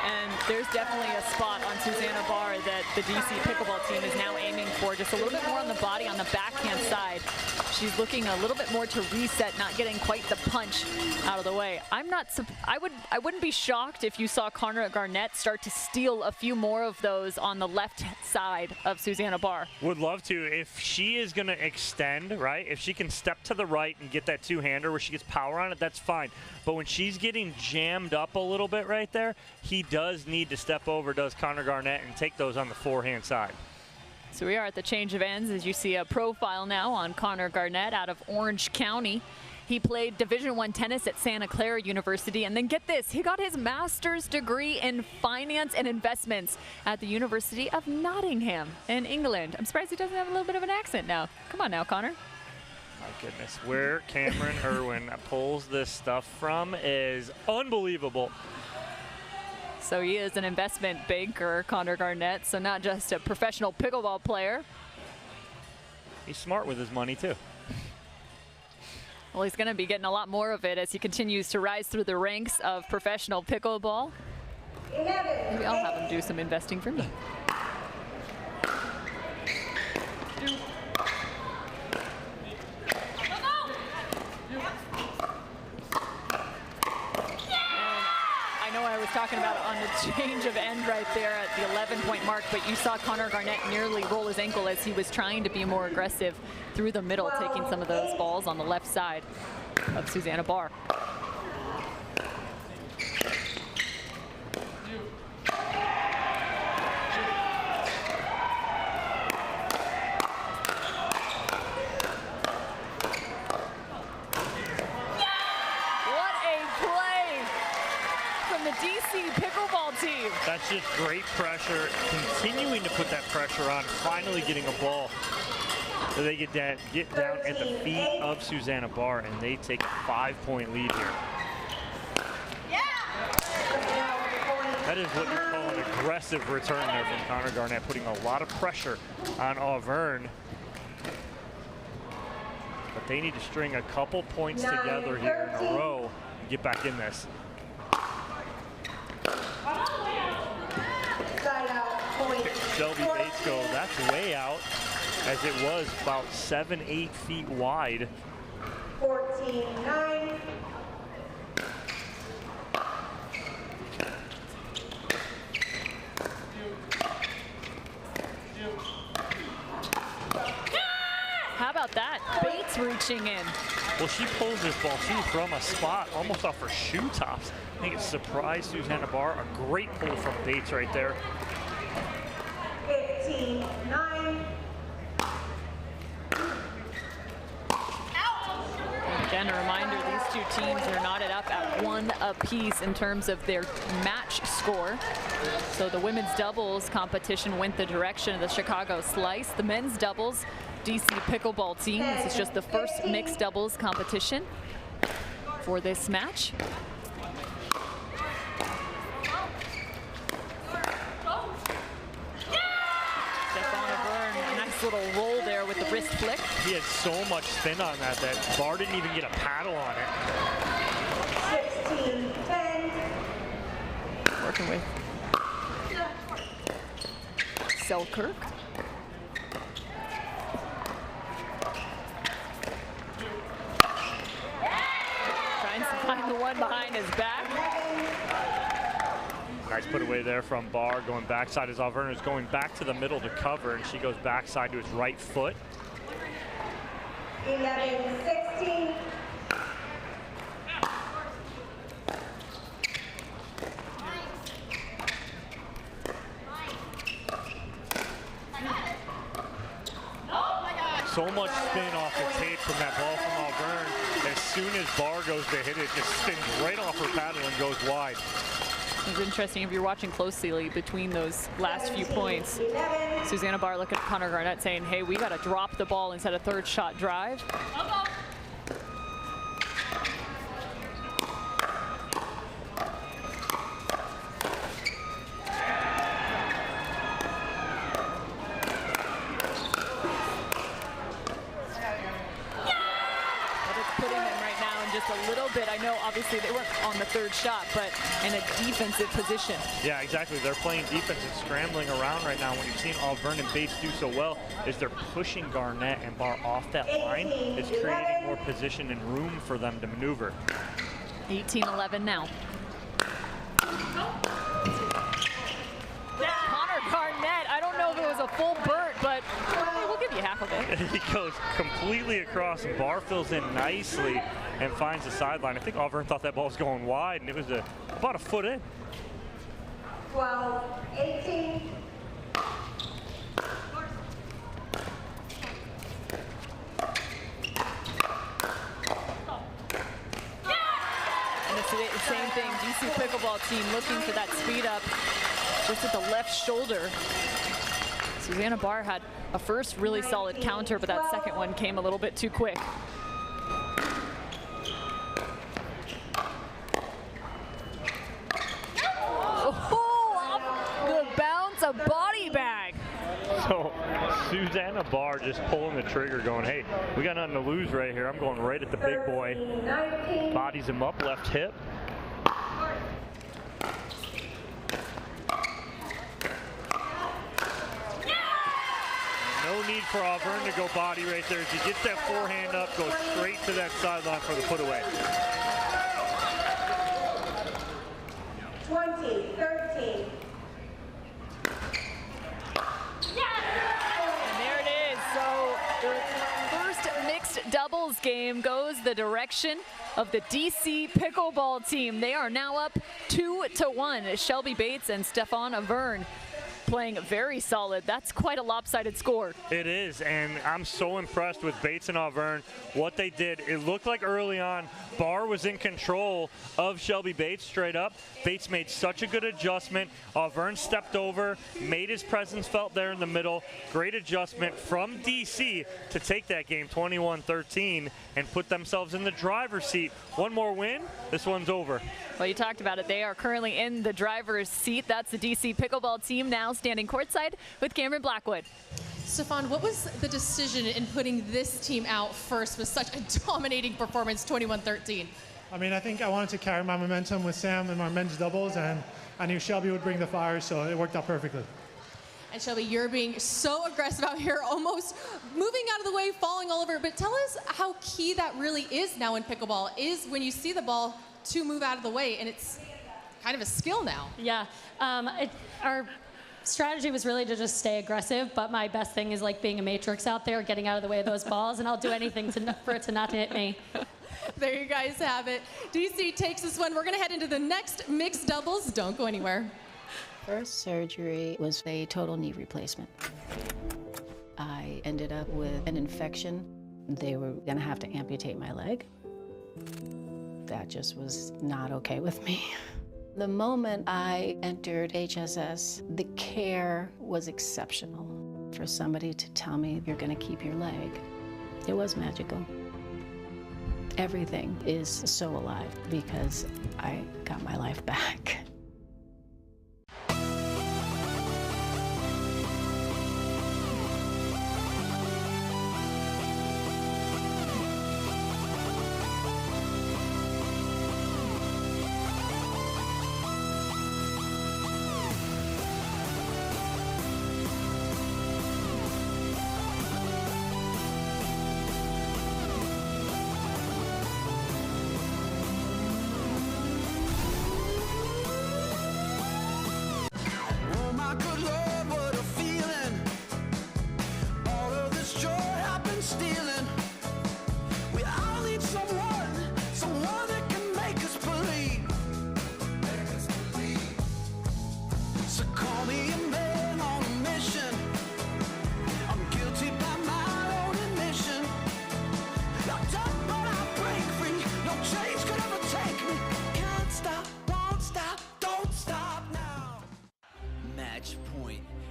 And there's definitely a spot on Susanna Barr that the DC pickleball team is now aiming for, just a little bit more on the body on the backhand side. She's looking a little bit more to reset, not getting quite the punch out of the way. I wouldn't be shocked if you saw Connor Garnett start to steal a few more of those on the left side of Susanna Barr. Would love to. If she is going to extend, right, if she can step to the right and get that two-hander where she gets power on it, that's fine. But when she's getting jammed up a little bit right there, he does need to step over, does Connor Garnett, and take those on the forehand side. So we are at the change of ends as you see a profile now on Connor Garnett out of Orange County. He played Division I tennis at Santa Clara University, and then get this, he got his master's degree in finance and investments at the University of Nottingham in England. I'm surprised he doesn't have a little bit of an accent now. Come on now, Connor. My goodness, where Cameron Irwin pulls this stuff from is unbelievable. So he is an investment banker, Connor Garnett, so not just a professional pickleball player. He's smart with his money, too. Well, he's going to be getting a lot more of it as he continues to rise through the ranks of professional pickleball. Maybe I'll have him do some investing for me. I was talking about it on the change of end right there at the 11-point mark, but you saw Connor Garnett nearly roll his ankle as he was trying to be more aggressive through the middle, taking some of those balls on the left side of Susanna Barr. That's just great pressure, continuing to put that pressure on, finally getting a ball so they get down at the feet of Susanna Barr, and they take a 5-point lead here. That is what you call an aggressive return there from Connor Garnett, putting a lot of pressure on Auvergne. But they need to string a couple points together here in a row and get back in this. Shelby Bates go, that's way out, as it was about 7-8 feet wide. 14-9. How about that? Bates reaching in. Well, she pulls this ball too from a spot almost off her shoe tops. I think it surprised Susanna Barr. A great pull from Bates right there. 15-9. Again, a reminder, these two teams are knotted up at 1 apiece in terms of their match score. So the women's doubles competition went the direction of the Chicago Slice. The men's doubles, DC Pickleball team. This is just the first mixed doubles competition for this match. Little roll there with the wrist flick. He had so much spin on that Barr didn't even get a paddle on it. 16-10. Working with Selkirk. Trying to find the one behind his back. Nice put away there from Barr, going backside as Auvergne is going back to the middle to cover, and she goes backside to his right foot. 11-16. So much spin off the tape from that ball from Auvergne. As soon as Barr goes to hit it, it just spins right off her paddle and goes wide. It's interesting if you're watching closely between those last few points. Susanna Barr looking at Connor Garnett saying, hey, we got to drop the ball instead of third shot drive. A little bit. I know obviously they weren't on the third shot, but in a defensive position. Yeah, exactly. They're playing defense and scrambling around right now. When you've seen Auvergne and Bates do so well, is they're pushing Garnett and Barr off that line. It's creating more position and room for them to maneuver. 18-11 now. Connor Garnett, I don't know if it was a full burnt, but we'll give you half of it. He goes completely across, and Barr fills in nicely and finds the sideline. I think Auvergne thought that ball was going wide, and it was about a foot in. 12-18. And it's the same thing, DC Pickleball team looking for that speed up just at the left shoulder. Susanna Barr had a first really solid counter, but that second one came a little bit too quick. The bounce, a body bag. So Susanna Barr just pulling the trigger going, hey, we got nothing to lose right here. I'm going right at the big boy. Bodies him up, left hip. No need for Auvergne to go body right there. As he gets that forehand up, goes straight to that sideline for the put away. 20-13. And there it is. So the first mixed doubles game goes the direction of the DC Pickleball team. They are now up 2-1. Shelby Bates and Stefan Auvergne playing very solid. That's quite a lopsided score. It is, and I'm so impressed with Bates and Auvergne, what they did. It looked like early on, Barr was in control of Shelby Bates straight up. Bates made such a good adjustment. Auvergne stepped over, made his presence felt there in the middle. Great adjustment from DC to take that game 21-13 and put themselves in the driver's seat. One more win, this one's over. Well, you talked about it. They are currently in the driver's seat. That's the DC Pickleball team now standing courtside with Cameron Blackwood. Stefan, what was the decision in putting this team out first with such a dominating performance, 21-13? I mean, I think I wanted to carry my momentum with Sam in our men's doubles, and I knew Shelby would bring the fire, so it worked out perfectly. And Shelby, you're being so aggressive out here, almost moving out of the way, falling all over. But tell us how key that really is now in pickleball, is when you see the ball to move out of the way, and it's kind of a skill now. Yeah, our strategy was really to just stay aggressive, but my best thing is like being a matrix out there, getting out of the way of those balls, and I'll do anything for it to not hit me. There you guys have it. DC takes this one. We're going to head into the next mixed doubles. Don't go anywhere. First surgery was a total knee replacement. I ended up with an infection. They were going to have to amputate my leg. That just was not okay with me. The moment I entered HSS, the care was exceptional. For somebody to tell me you're going to keep your leg, it was magical. Everything is so alive because I got my life back.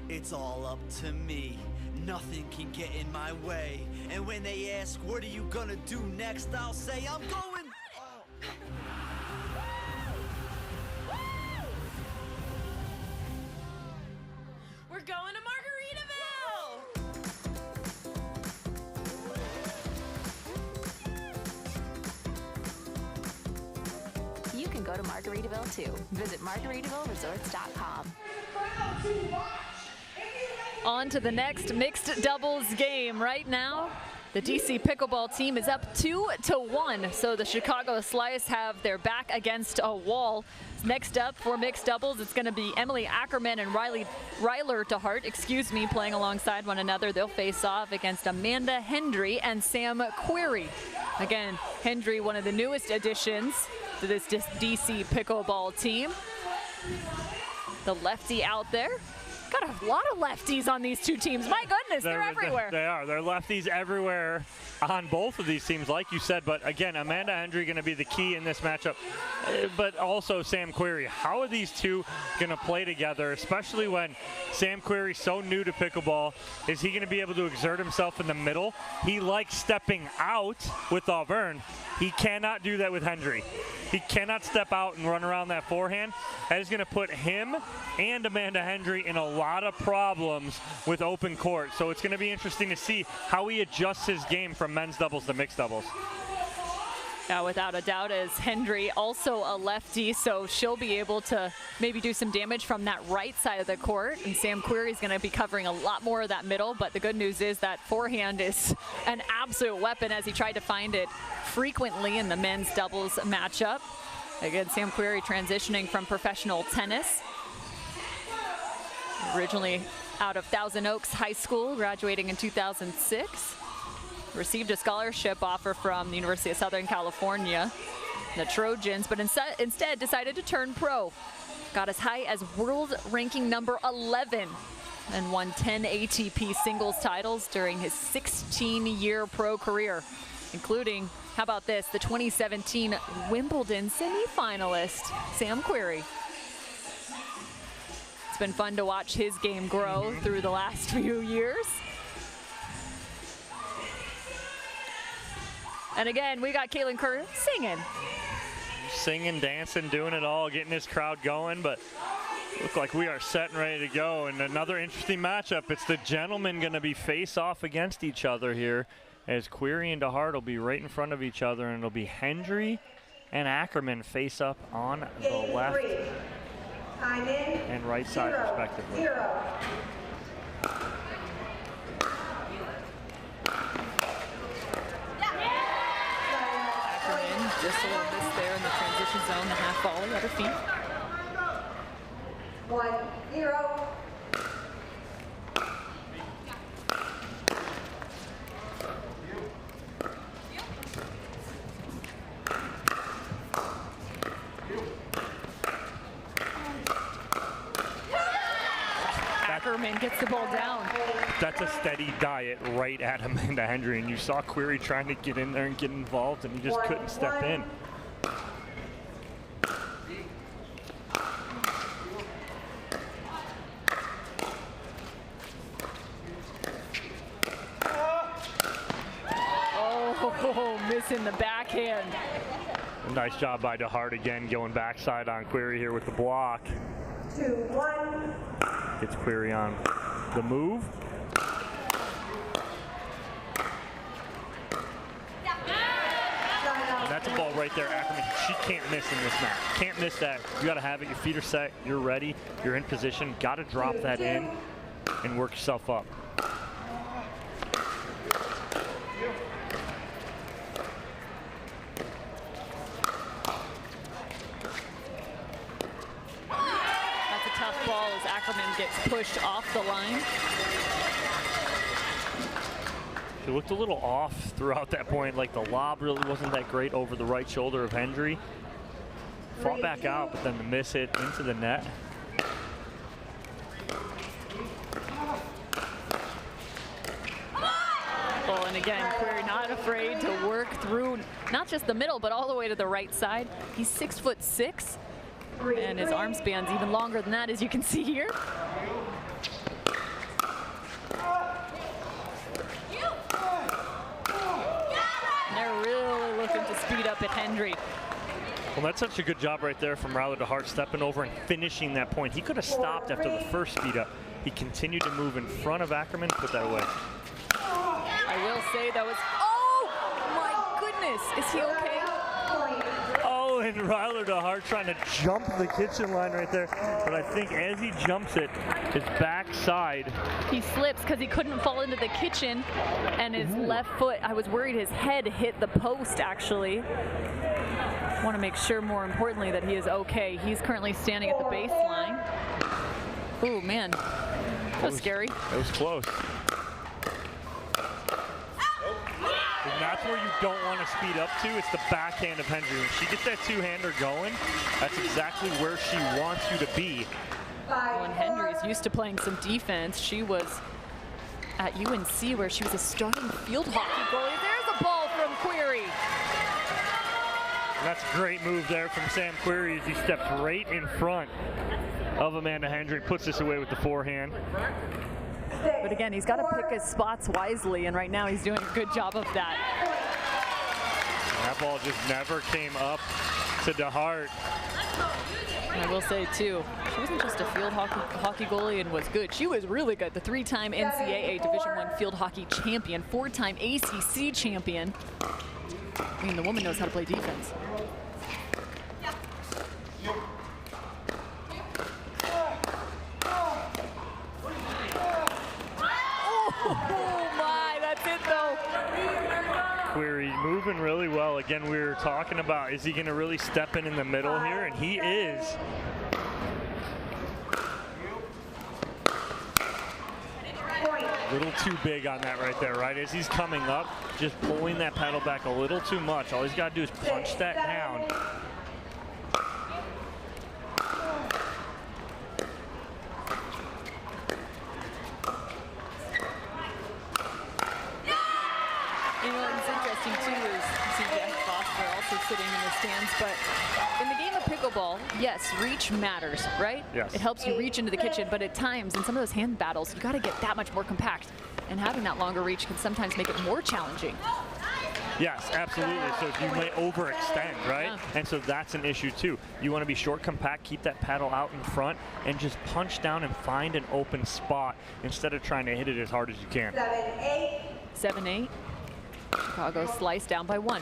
It's all up to me. Nothing can get in my way. And when they ask, what are you gonna do next? I'll say, I'm going. We're going to Margaritaville! You can go to Margaritaville too. Visit MargaritavilleResorts.com. On to the next mixed doubles game. Right now, the DC Pickleball team is up 2-1. So the Chicago Slice have their back against a wall. Next up for mixed doubles, it's going to be Emily Ackerman and Ryler DeHart, playing alongside one another. They'll face off against Amanda Hendry and Sam Query. Again, Hendry, one of the newest additions to this DC Pickleball team. The lefty out there. Got a lot of lefties on these two teams. My goodness, they're everywhere. They are. They're lefties everywhere on both of these teams, like you said. But again, Amanda Hendry going to be the key in this matchup. But also Sam Query. How are these two going to play together, especially when Sam Query's so new to pickleball? Is he going to be able to exert himself in the middle? He likes stepping out with Auvergne. He cannot do that with Hendry. He cannot step out and run around that forehand. That is going to put him and Amanda Hendry in a lot of problems with open court. So it's going to be interesting to see how he adjusts his game from men's doubles to mixed doubles. Now, without a doubt, is Hendry also a lefty, so she'll be able to maybe do some damage from that right side of the court. And Sam Query is going to be covering a lot more of that middle, but the good news is that forehand is an absolute weapon, as he tried to find it frequently in the men's doubles matchup. Again, Sam Query transitioning from professional tennis. Originally out of Thousand Oaks High School, graduating in 2006. Received a scholarship offer from the University of Southern California, the Trojans, but instead decided to turn pro. got as high as world ranking number 11 and won 10 ATP singles titles during his 16-year pro career, including, how about this, the 2017 Wimbledon semifinalist, Sam Querrey. It's been fun to watch his game grow through the last few years. And again, we got Caitlin Kerr singing, dancing, doing it all, getting this crowd going, but look like we are set and ready to go. And another interesting matchup. It's the gentlemen going to be face off against each other here, as Querrey and DeHart will be right in front of each other, and it'll be Hendry and Ackerman face up on the left and right side respectively. Ackerman just a little miss there in the transition zone, the half volley at her feet. 1-0. Ackerman gets the ball down. That's a steady diet right at Amanda Hendry, and you saw Querrey trying to get in there and get involved, and he just couldn't step in. Oh, missing the backhand. Nice job by DeHart again, going backside on Querrey here with the block. 2-1. Gets Querrey on the move. And that's a ball right there, Ackerman. She can't miss in this match. Can't miss that. You got to have it. Your feet are set. You're ready. You're in position. Got to drop that in and work yourself up. Ackerman gets pushed off the line. He looked a little off throughout that point, like the lob really wasn't that great over the right shoulder of Hendry. Fought back out, but then the miss hit into the net. Well, and again, Querrey not afraid to work through not just the middle, but all the way to the right side. He's 6'6". And his arm span's even longer than that, as you can see here. And they're really looking to speed up at Hendry. Well, that's such a good job right there from Ryler DeHart, stepping over and finishing that point. He could have stopped after the first speed up. He continued to move in front of Ackerman, put that away. I will say that was, oh my goodness, is he okay? Oh, and Ryler DeHart trying to jump the kitchen line right there. But I think as he jumps it, his backside. He slips because he couldn't fall into the kitchen, and his left foot, I was worried his head hit the post actually. Want to make sure, more importantly, that he is okay. He's currently standing at the baseline. Oh man, that was scary. It was close. And that's where you don't want to speed up to. It's the backhand of Hendry. When she gets that two-hander going, that's exactly where she wants you to be. When Hendry's used to playing some defense, she was at UNC where she was a starting field hockey goalie. There's a ball from Querrey. And that's a great move there from Sam Querrey as he steps right in front of Amanda Hendry, puts this away with the forehand. But again, he's got to pick his spots wisely, and right now he's doing a good job of that. That ball just never came up to DeHart. And I will say, too, she wasn't just a field hockey goalie and was good. She was really good. The 3-time NCAA Division I field hockey champion, 4-time ACC champion. I mean, the woman knows how to play defense. Oh my, that's it though. Querrey moving really well. Again, we were talking about, is he going to really step in the middle here? And he is. A little too big on that right there, right? As he's coming up, just pulling that paddle back a little too much. All he's got to do is punch that down. also sitting in the stands, but in the game of pickleball, yes, reach matters, right? Yes. It helps you reach into the kitchen, but at times, in some of those hand battles, you got to get that much more compact. And having that longer reach can sometimes make it more challenging. Yes, absolutely. So you might overextend, right? Yeah. And so that's an issue too. You want to be short, compact, keep that paddle out in front, and just punch down and find an open spot instead of trying to hit it as hard as you can. 7-8. 7-8. Chicago sliced down by 1.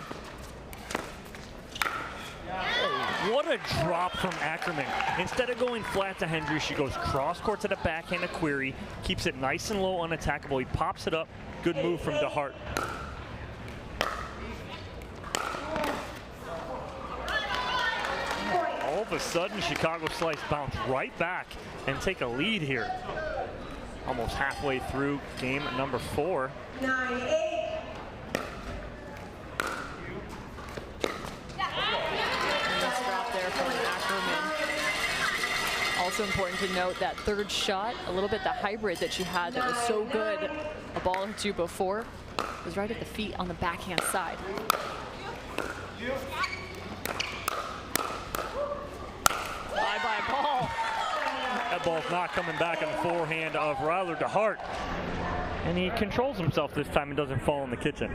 What a drop from Ackerman. Instead of going flat to Hendry, she goes cross court to the backhand of Query, keeps it nice and low, unattackable. He pops it up. Good move from DeHart. All of a sudden, Chicago Slice bounce right back and take a lead here. Almost halfway through game number 4. 9-8. Nice drop there from Ackerman. Also important to note that third shot, a little bit the hybrid that she had that was so good a ball or two before, was right at the feet on the backhand side. Bye-bye ball. That ball's not coming back on the forehand of Ryler DeHart. And he controls himself this time and doesn't fall in the kitchen.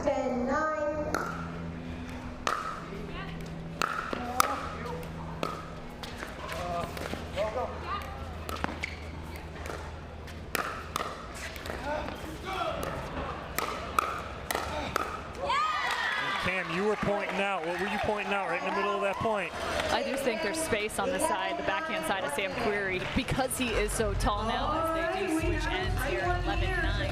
10-9. Cam, you were pointing out. What were you pointing out right in the middle of that point? I do think there's space on the side, the backhand side of Sam Query, because he is so tall now as they do switch ends here at 11-9.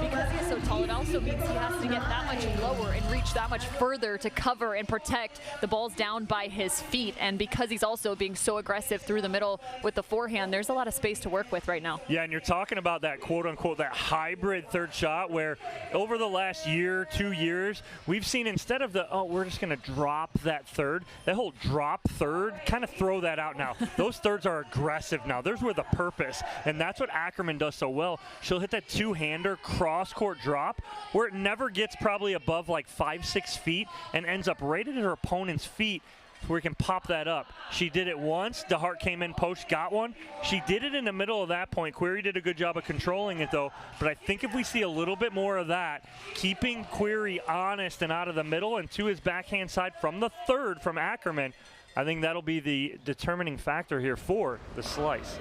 Because he is so tall, it also means he has to get that much lower and reach that much further to cover and protect the balls down by his feet. And because he's also being so aggressive through the middle with the forehand, there's a lot of space to work with right now. Yeah, and you're talking about that quote-unquote, that hybrid third shot where over the last year, 2 years, we've seen instead of the, oh, we're just going to drop that third, that whole drop third, kind of throw that out now. Those thirds are aggressive now. There's where the purpose, and that's what Ackerman does so well. She'll hit that two-hander cross-court drop where it never gets probably above like 5-6 feet and ends up right at her opponent's feet where he can pop that up. She did it once. DeHart came in post, got one. She did it in the middle of that point. Query did a good job of controlling it, though. But I think if we see a little bit more of that, keeping Query honest and out of the middle and to his backhand side from the third from Ackerman, I think that'll be the determining factor here for the slice.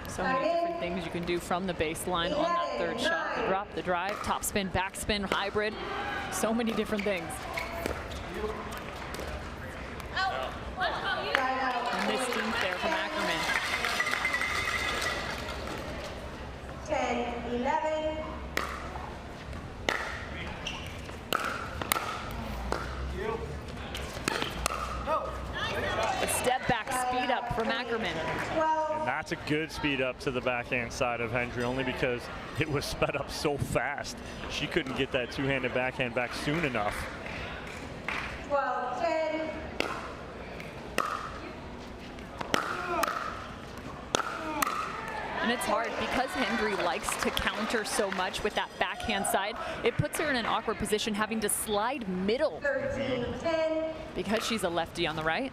So many different things you can do from the baseline on that third shot. The drop, the drive, top spin, back spin, hybrid. So many different things. And this team there from Ackerman. 10-11. A step back speed up from Ackerman. And that's a good speed up to the backhand side of Hendry, only because it was sped up so fast. She couldn't get that two-handed backhand back soon enough. 12-10. And it's hard because Hendry likes to counter so much with that backhand side. It puts her in an awkward position having to slide middle 13-10. because she's a lefty on the right.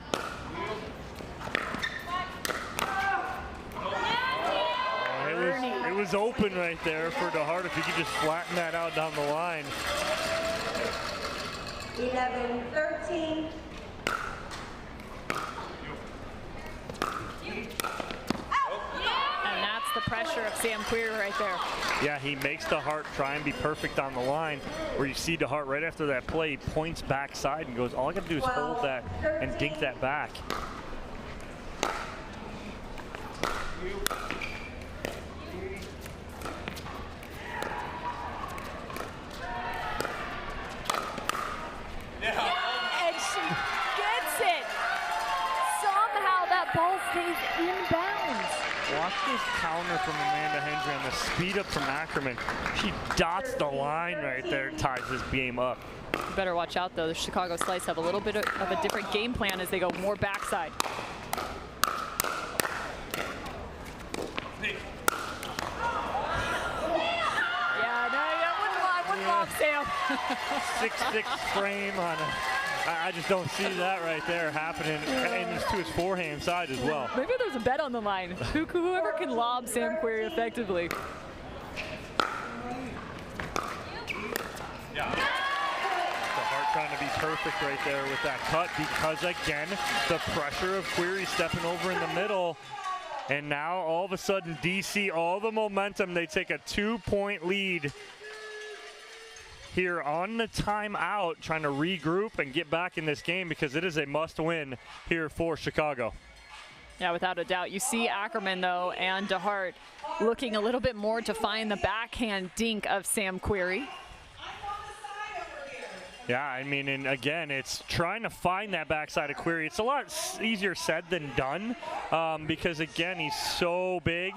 It was open right there for DeHart if you could just flatten that out down the line. 11-13. And that's the pressure of Sam Query right there. Yeah, he makes DeHart try and be perfect on the line, where you see DeHart right after that play, he points backside and goes, all I got to do is hold that and dink that back. And she gets it. Somehow that ball stays inbounds. Watch this counter from Amanda Hendry on the speed up from Ackerman. She dots the line right there, ties this game up. You better watch out though. The Chicago Slice have a little bit of a different game plan as they go more backside. Yeah, no, wouldn't lie, Sam. 6'6" frame on a, I just don't see that right there happening, and it's to his forehand side as well. Maybe there's a bet on the line. Whoever can lob Sam Querrey effectively. DeHart trying to be perfect right there with that cut, because again, the pressure of Querrey stepping over in the middle. And now all of a sudden DC, all the momentum, they take a 2-point lead here on the timeout, trying to regroup and get back in this game, because it is a must-win here for Chicago. Yeah, without a doubt. You see Ackerman, though, and DeHart looking a little bit more to find the backhand dink of Sam Querrey. Yeah, I mean, and again, it's trying to find that backside of Querrey. It's a lot easier said than done, because again, he's so big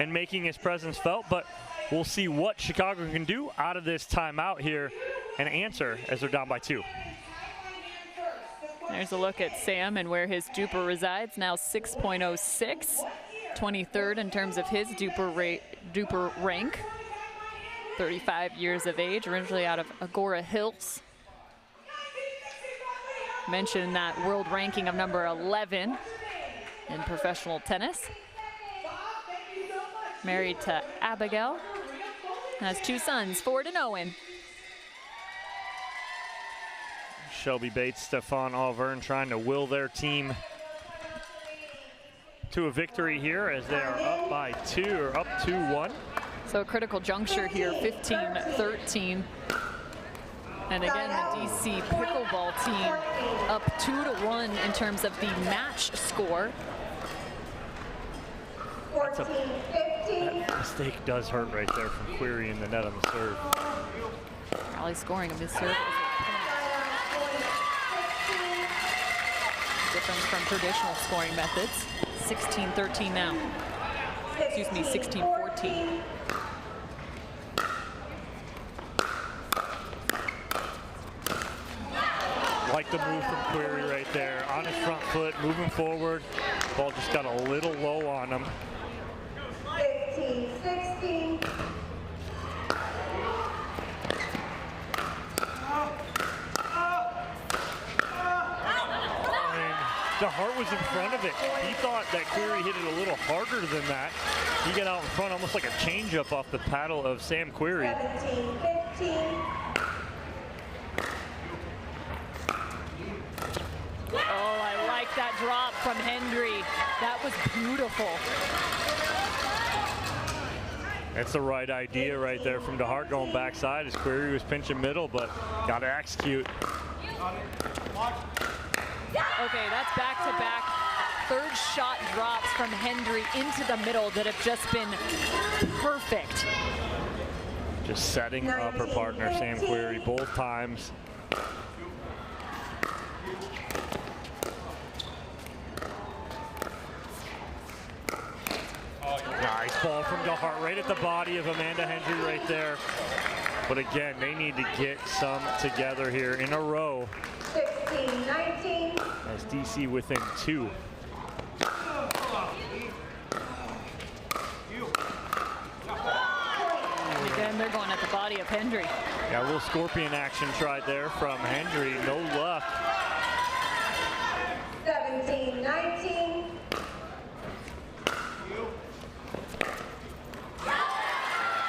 and making his presence felt, but we'll see what Chicago can do out of this timeout here and answer as they're down by 2. There's a look at Sam and where his duper resides, now 6.06, 23rd in terms of his duper rank. 35 years of age, originally out of Agora Hills. Mentioned that world ranking of number 11 in professional tennis. Married to Abigail. Has 2 sons, Ford and Owen. Shelby Bates, Stefan Auvergne trying to will their team to a victory here as they are up by 2, or up 2-1. So a critical juncture here, 15-13. And again, the DC Pickleball team up 2-1 in terms of the match score. That mistake does hurt right there from Querrey in the net on the serve. Rally scoring of his serve. Difference from traditional scoring methods. 16-13 now. Excuse me, 16-14. Like the move from Querrey right there. On his front foot, moving forward. Ball just got a little low on him. 15-16. DeHart was in front of it. He thought that Querrey hit it a little harder than that. He got out in front, almost like a changeup off the paddle of Sam Querrey. 17-15. Oh, I like that drop from Hendry. That was beautiful. That's the right idea right there from DeHart, going backside as Querrey was pinching middle, but got to execute. Okay, that's back-to-back third shot drops from Hendry into the middle that have just been perfect. Just setting up her partner, Sam Querrey, both times. Nice ball from DeHart right at the body of Amanda Hendry right there. But again, they need to get some together here in a row. 16-19. As DC within 2. Again, they're going at the body of Hendry. Yeah, a little scorpion action tried there from Hendry. No luck. 17-19.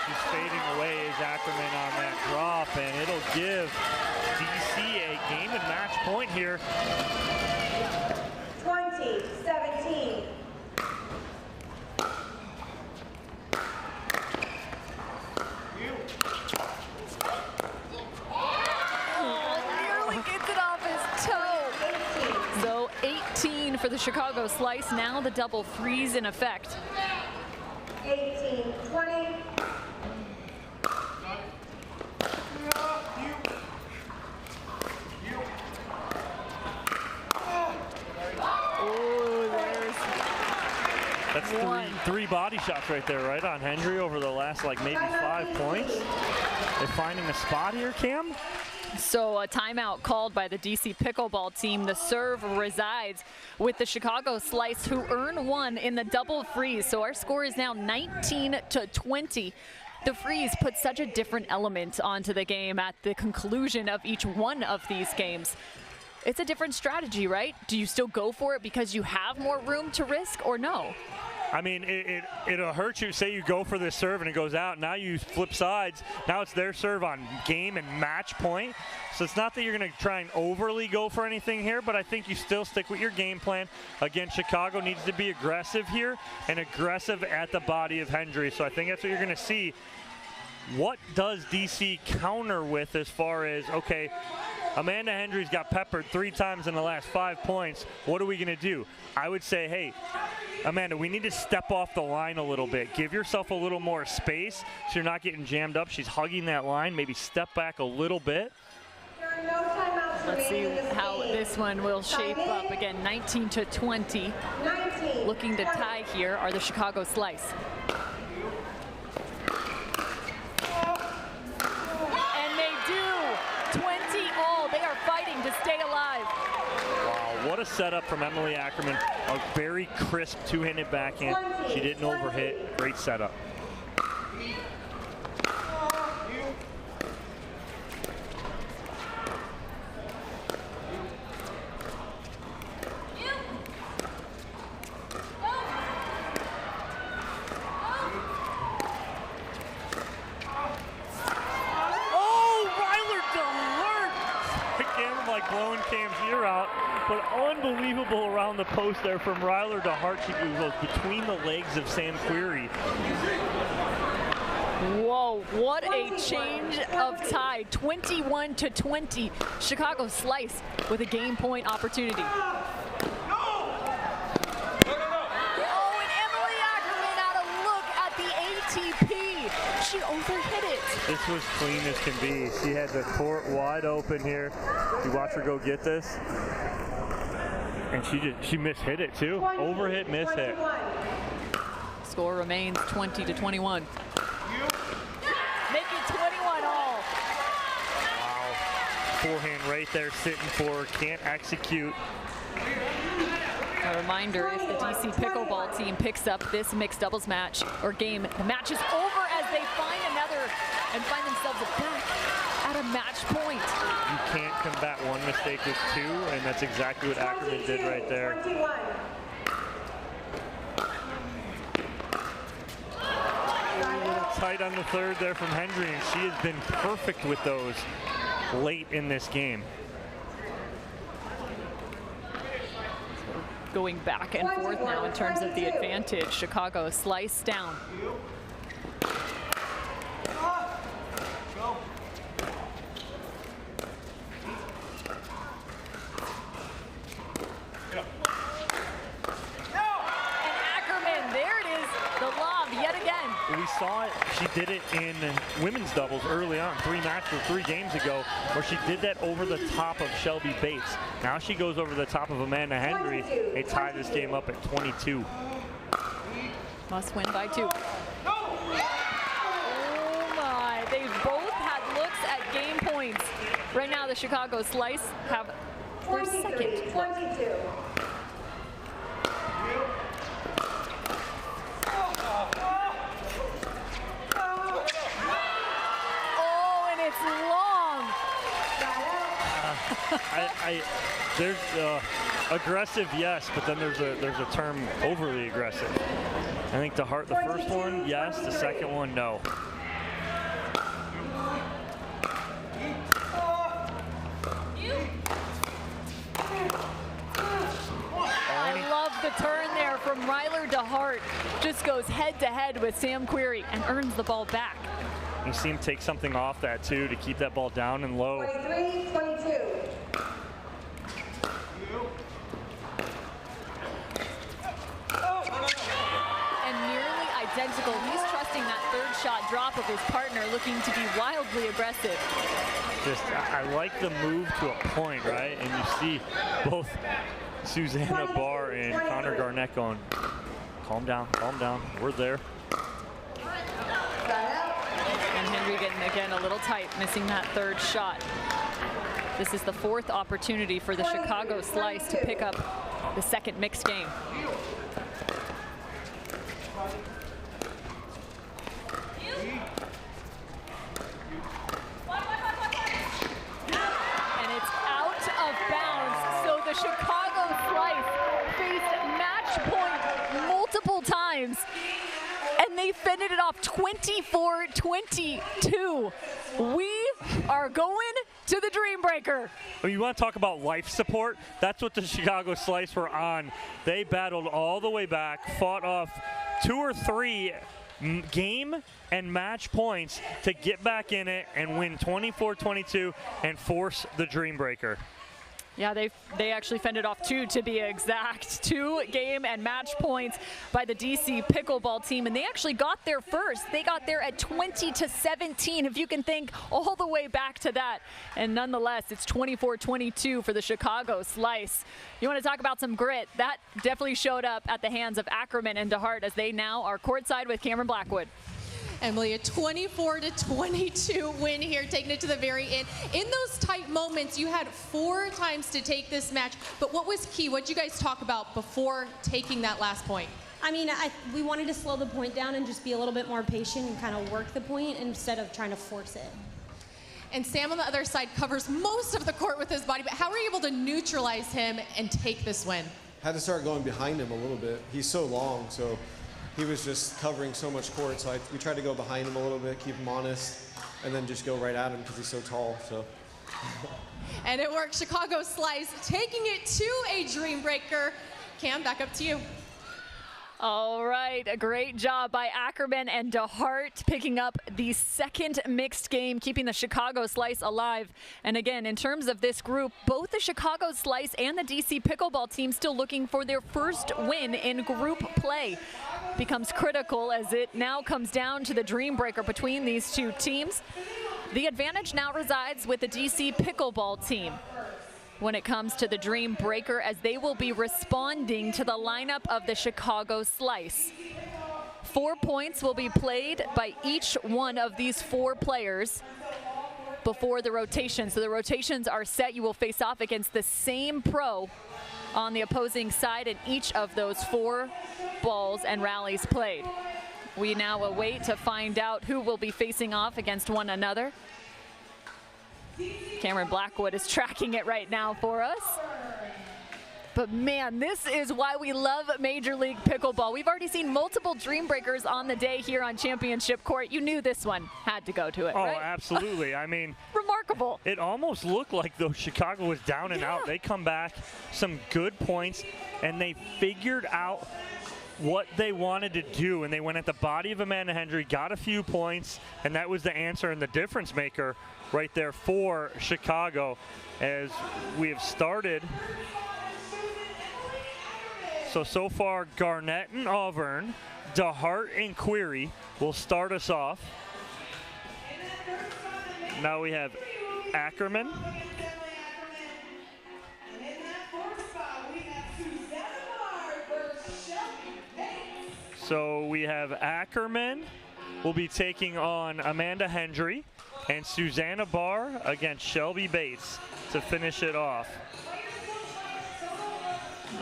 She's fading away as Ackerman on that drop, and it'll give DC a game and match point here. 20-17. Nearly gets it off his toe. So 18 for the Chicago slice. Now the double freeze in effect. 18-20. That's three body shots right there, right on Hendry over the last like maybe 5 points. They're finding a spot here, Cam? So a timeout called by the DC Pickleball team. The serve resides with the Chicago Slice, who earn 1 in the double freeze. So our score is now 19-20. The freeze puts such a different element onto the game at the conclusion of each one of these games. It's a different strategy, right? Do you still go for it because you have more room to risk, or no? I mean, it'll hurt you. Say you go for this serve and it goes out. Now you flip sides. Now it's their serve on game and match point. So it's not that you're going to try and overly go for anything here, but I think you still stick with your game plan. Again, Chicago needs to be aggressive here and aggressive at the body of Hendry. So I think that's what you're going to see. What does DC counter with as far as, okay, Amanda Hendry's got peppered 3 times in the last 5 points. What are we going to do? I would say, hey, Amanda, we need to step off the line a little bit. Give yourself a little more space so you're not getting jammed up. She's hugging that line. Maybe step back a little bit. Let's see how this one will shape up. Again, 19-20. Looking to tie here are the Chicago Slice. And they do. 20 all. They are fighting to stay alive. Wow, what a setup from Emily Ackerman. A very crisp two-handed backhand. She didn't overhit. Great setup. Blowing Cam's ear out, but unbelievable around the post there from Ryler to Hart. She goes between the legs of Sam Query. Whoa, what a change of tie. 21-20. Chicago Slice with a game point opportunity. Oh, and Emily Ackerman had a look at the ATP. She overhit it. This was clean as can be. She had the court wide open here. You watch her go get this. And she mishit it too. Overhit, mishit. Score remains 20-21. Make it 21 all. Wow. Forehand right there sitting for her. Can't execute. A reminder, if the DC Pickleball team picks up this mixed doubles match or game, the match is over as they find another and find themselves back at a match point. You can't combat one mistake with 2, and that's exactly what Ackerman did right there. A little tight on the third there from Hendry, and she has been perfect with those late in this game. Going back and forth now in terms of the advantage. Chicago Slice down. We saw it, she did it in women's doubles early on, 3 games ago, where she did that over the top of Shelby Bates. Now she goes over the top of Amanda Hendry. They tie this game up at 22. Must win by 2. Oh my, they both had looks at game points. Right now the Chicago Slice have their second look. It's long. There's aggressive, yes, but then there's a term overly aggressive. I think to Hart, the first one, yes. The second one, no. I love the turn there from Ryler to Hart. Just goes head to head with Sam Query and earns the ball back. You see him take something off that too to keep that ball down and low. 23-22. And nearly identical. He's trusting that third shot drop of his partner, looking to be wildly aggressive. Just, I like the move to a point, right? And you see both Susanna Barr and Connor Garnett going, calm down, we're there. And Hendry getting again a little tight, missing that third shot. This is the 4th opportunity for the Chicago Slice to pick up the second mixed game. the Chicago Slice faced match point multiple times, and they fended it off 24-22. We are going to the Dream Breaker. Well, you want to talk about life support? That's what the Chicago Slice were on. They battled all the way back, fought off 2 or 3 game and match points to get back in it and win 24-22 and force the Dream Breaker. Yeah, they actually fended off 2 to be exact. 2 game and match points by the DC Pickleball team, and they actually got there first. They got there at 20-17, if you can think all the way back to that. And nonetheless, it's 24-22 for the Chicago Slice. You want to talk about some grit? That definitely showed up at the hands of Ackerman and DeHart as they now are courtside with Cameron Blackwood. Emily, a 24-22 win here, taking it to the very end. In those tight moments, you had 4 times to take this match, but what was key? What did you guys talk about before taking that last point? I mean, we wanted to slow the point down and just be a little bit more patient and kind of work the point instead of trying to force it. And Sam on the other side covers most of the court with his body, but how were you able to neutralize him and take this win? Had to start going behind him a little bit. He's so long, so he was just covering so much court, so we tried to go behind him a little bit, keep him honest, and then just go right at him because he's so tall. So. And it worked. Chicago Slice taking it to a Dream Breaker. Cam, back up to you. All right, a great job by Ackerman and DeHart picking up the second mixed game, keeping the Chicago Slice alive. And again, in terms of this group, both the Chicago Slice and the DC Pickleball team still looking for their first win in group play. Becomes critical as it now comes down to the Dream Breaker between these 2 teams. The advantage now resides with the DC Pickleball team when it comes to the Dream Breaker, as they will be responding to the lineup of the Chicago Slice. 4 points will be played by each one of these 4 players before the rotation. So the rotations are set. You will face off against the same pro on the opposing side in each of those 4 balls and rallies played. We now await to find out who will be facing off against one another. Cameron Blackwood is tracking it right now for us. But man, this is why we love Major League Pickleball. We've already seen multiple Dream Breakers on the day here on Championship Court. You knew this one had to go to it, right? Oh, absolutely. I mean, remarkable. It almost looked like though Chicago was down and out. They come back, some good points, and they figured out what they wanted to do, and they went at the body of Amanda Hendry, got a few points, and that was the answer and the difference maker right there for Chicago as we have started. So far, Garnett and Auburn, DeHart and Query will start us off. Now we have Ackerman. So we have Ackerman will be taking on Amanda Hendry and Susanna Barr against Shelby Bates to finish it off.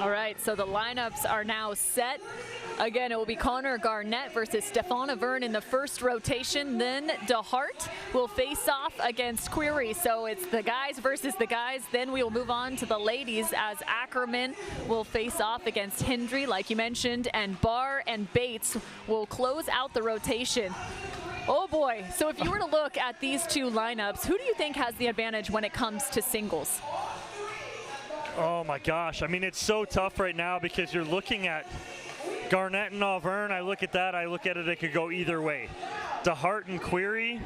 All right, so the lineups are now set. Again, it will be Connor Garnett versus Stefana Verne in the first rotation. Then DeHart will face off against Query. So it's the guys versus the guys. Then we will move on to the ladies as Ackerman will face off against Hendry, like you mentioned, and Barr and Bates will close out the rotation. Oh boy, so if you were to look at these 2 lineups, who do you think has the advantage when it comes to singles? Oh my gosh, I mean, it's so tough right now because you're looking at Garnett and Auburn. I look at that, I look at it, it could go either way. DeHart and Query,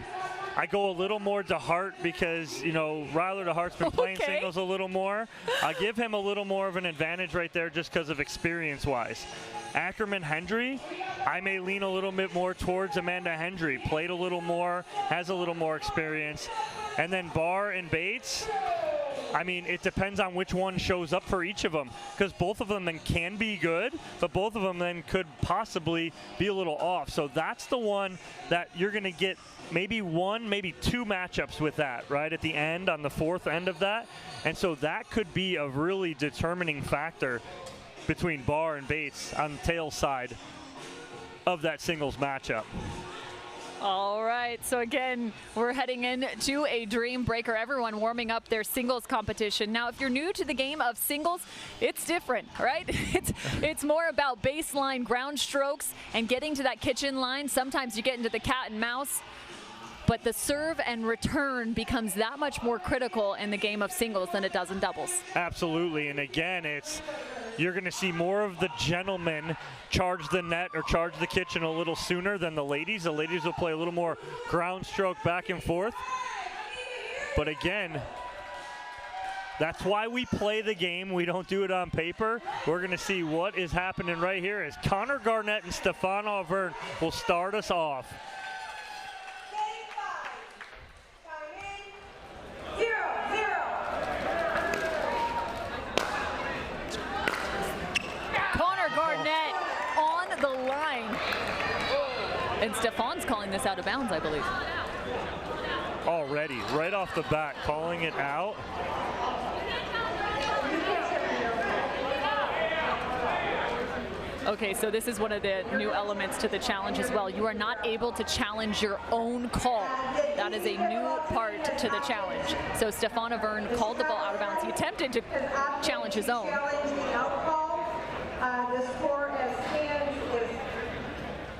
I go a little more DeHart because, you know, Ryler DeHart's been playing singles a little more. I give him a little more of an advantage right there just because of experience-wise. Ackerman Hendry, I may lean a little bit more towards Amanda Hendry. Played a little more, has a little more experience. And then Barr and Bates, I mean, it depends on which one shows up for each of them, because both of them then can be good, but both of them then could possibly be a little off. So that's the one that you're going to get maybe 1, maybe 2 matchups with that, right, at the end, on the 4th end of that. And so that could be a really determining factor between Barr and Bates on the tail side of that singles matchup. All right, so again, we're heading into a dream breaker. Everyone warming up their singles competition. Now, if you're new to the game of singles, it's different, right? It's more about baseline ground strokes and getting to that kitchen line. Sometimes you get into the cat and mouse, but the serve and return becomes that much more critical in the game of singles than it does in doubles. Absolutely, and again, you're going to see more of the gentlemen charge the net or charge the kitchen a little sooner than the ladies. The ladies will play a little more ground stroke back and forth. But again, that's why we play the game. We don't do it on paper. We're going to see what is happening right here as Connor Garnett and Stefan Auvergne will start us off. Garnett on the line. And Stefan's calling this out of bounds, I believe. Already, right off the bat, calling it out. Okay, so this is one of the new elements to the challenge as well. You are not able to challenge your own call. That is a new part to the challenge. So Stefan Auvergne called the ball out of bounds. He attempted to challenge his own. The score as stands is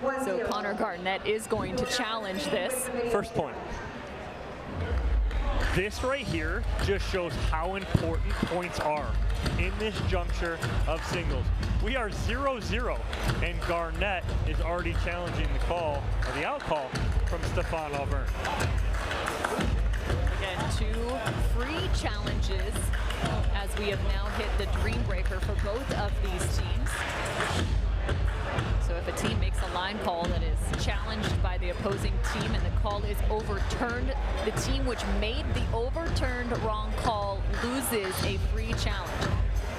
1-0. So Connor Garnett is going to challenge this. First point. This right here just shows how important points are in this juncture of singles. We are 0-0, and Garnett is already challenging the call, or the out call, from Stefan Auvergne. Again, 2 free challenges as we have now hit the dream breaker for both of these teams. So if a team makes a line call that is challenged by the opposing team and the call is overturned, the team which made the overturned wrong call loses a free challenge.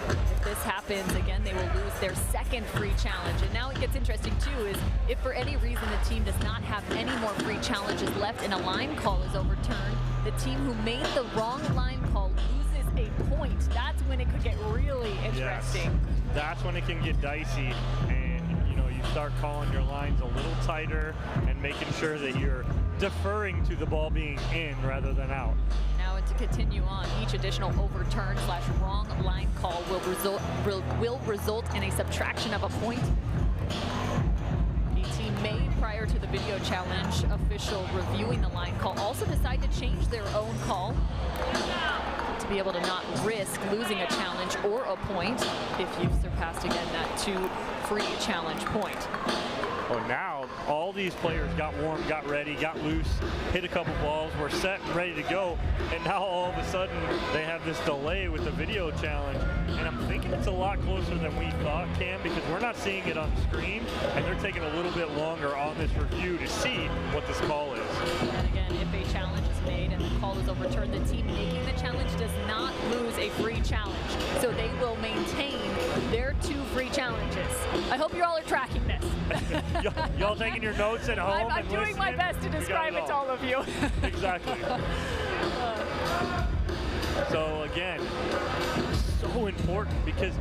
If this happens, again, they will lose their second free challenge. And now it gets interesting too is if for any reason the team does not have any more free challenges left and a line call is overturned, the team who made the wrong line call loses a point. That's when it could get really interesting. Yes, that's when it can get dicey, and you start calling your lines a little tighter and making sure that you're deferring to the ball being in rather than out. Now to continue on, each additional overturn / wrong line call will result in a subtraction of a point. The team may, prior to the video challenge official reviewing the line call, also decide to change their own call to be able to not risk losing a challenge or a point if you've surpassed, again, that 2 free challenge point. Well, now all these players got warm, got ready, got loose, hit a couple balls, were set and ready to go, and now all of a sudden they have this delay with the video challenge, and I'm thinking it's a lot closer than we thought, Cam, because we're not seeing it on screen, and they're taking a little bit longer on this review to see what this call is. And again, if a challenge is made and the call is overturned, the team making the challenge does not lose a free challenge, so they will maintain their 2 free challenges. I hope you all are tracking this. Y'all taking your notes at home? I'm doing my best to describe it to all of you. Exactly. So again, so important because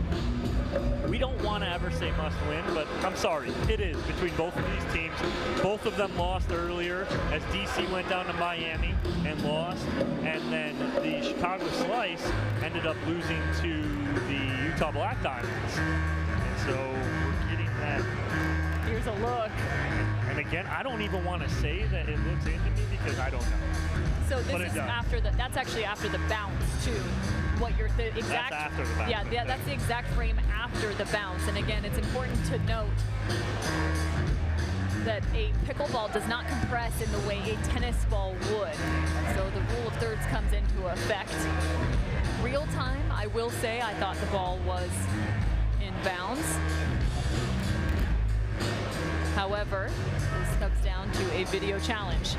we don't want to ever say must win, but I'm sorry, it is between both of these teams. Both of them lost earlier as DC went down to Miami and lost, and then the Chicago Slice ended up losing to the Utah Black Diamonds. And so we're getting that. Here's a look. And again, I don't even want to say that it looks into me because I don't know. So this is after that's actually after the bounce too. What you're the exact. That's after the bounce. Yeah, that's the exact frame after the bounce. And again, it's important to note that a pickleball does not compress in the way a tennis ball would. So the rule of thirds comes into effect. Real time, I will say, I thought the ball was in bounds. However, this comes down to a video challenge.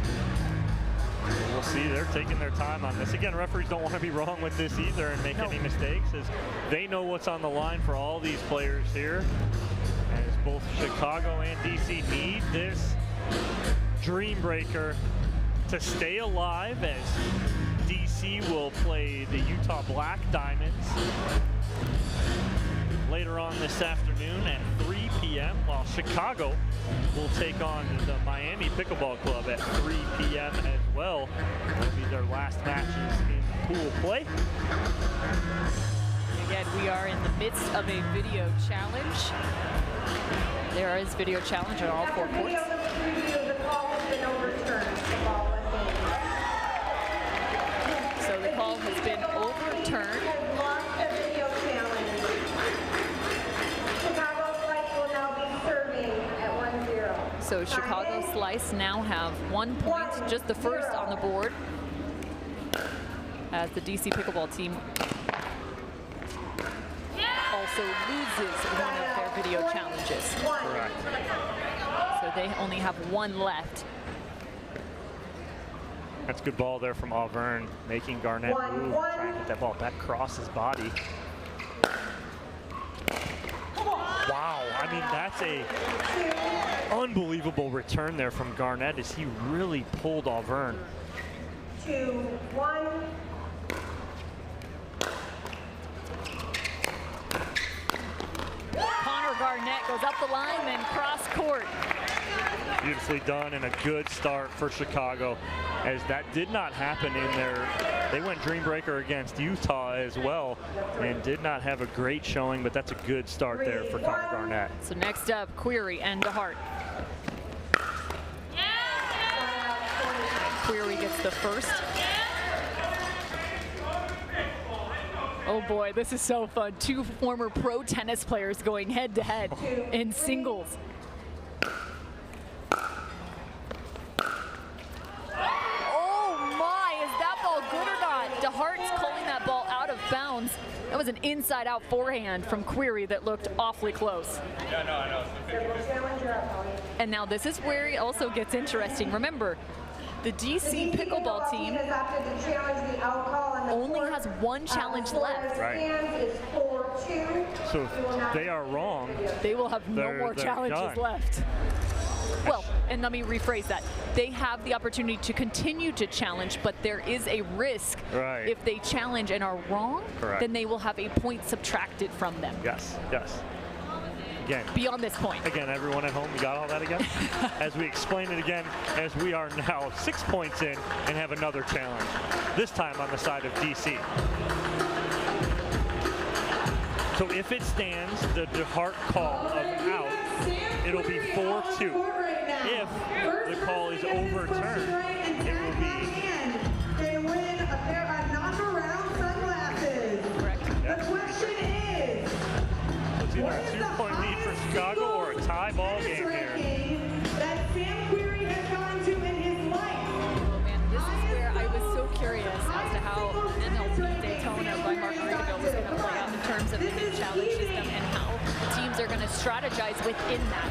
We'll see. They're taking their time on this. Again, referees don't want to be wrong with this either and make any mistakes, as they know what's on the line for all these players here. As both Chicago and DC need this dream breaker to stay alive, as DC will play the Utah Black Diamonds. later on this afternoon at 3 p.m., while Chicago will take on the Miami Pickleball Club at 3 p.m. as well. That'll be their last matches in pool play. Again, we are in the midst of a video challenge. There is video challenge on all 4 courts. So the call has been overturned. So Chicago Slice now have 1 point, just the first on the board, as the DC Pickleball team also loses one of their video challenges. Correct. So they only have 1 left. That's a good ball there from Auvergne, making Garnett move, trying to get that ball back across his body. Wow, I mean, that's a unbelievable return there from Garnett as he really pulled Auvergne. 2-1. Connor Garnett goes up the line, then cross court. Beautifully done and a good start for Chicago, as that did not happen in their, they went dream breaker against Utah as well and did not have a great showing, but that's a good start there for Connor Garnett. So next up, Query and DeHart. Query gets the first. Oh boy, this is so fun. 2 former pro tennis players going head to head in singles. DeHart's calling that ball out of bounds. That was an inside-out forehand from Query that looked awfully close. Yeah, no, I know. And now this is where it also gets interesting. Remember, the DC Pickleball team only has 1 challenge left. Right. So if they are wrong, they will have no more challenges left. Well, and let me rephrase that. They have the opportunity to continue to challenge, but there is a risk if they challenge and are wrong, then they will have a point subtracted from them. Yes, yes. Again, beyond this point. Again, everyone at home, you got all that again? As we explain it again, as we are now 6 points in and have another challenge, this time on the side of DC. So if it stands, the DeHart call of out, it'll be 4-2. If the call is overturned, it will be. They win a pair of Knockaround sunglasses. Correct. The question is, It's either a 2-point lead for Chicago or a tie ball game here. That Sam Query has gone to in his life. Oh man, this is where I was so curious as to how MLP Daytona by Margaritaville was going to play out in terms of the new challenge system and how teams are going to strategize within that.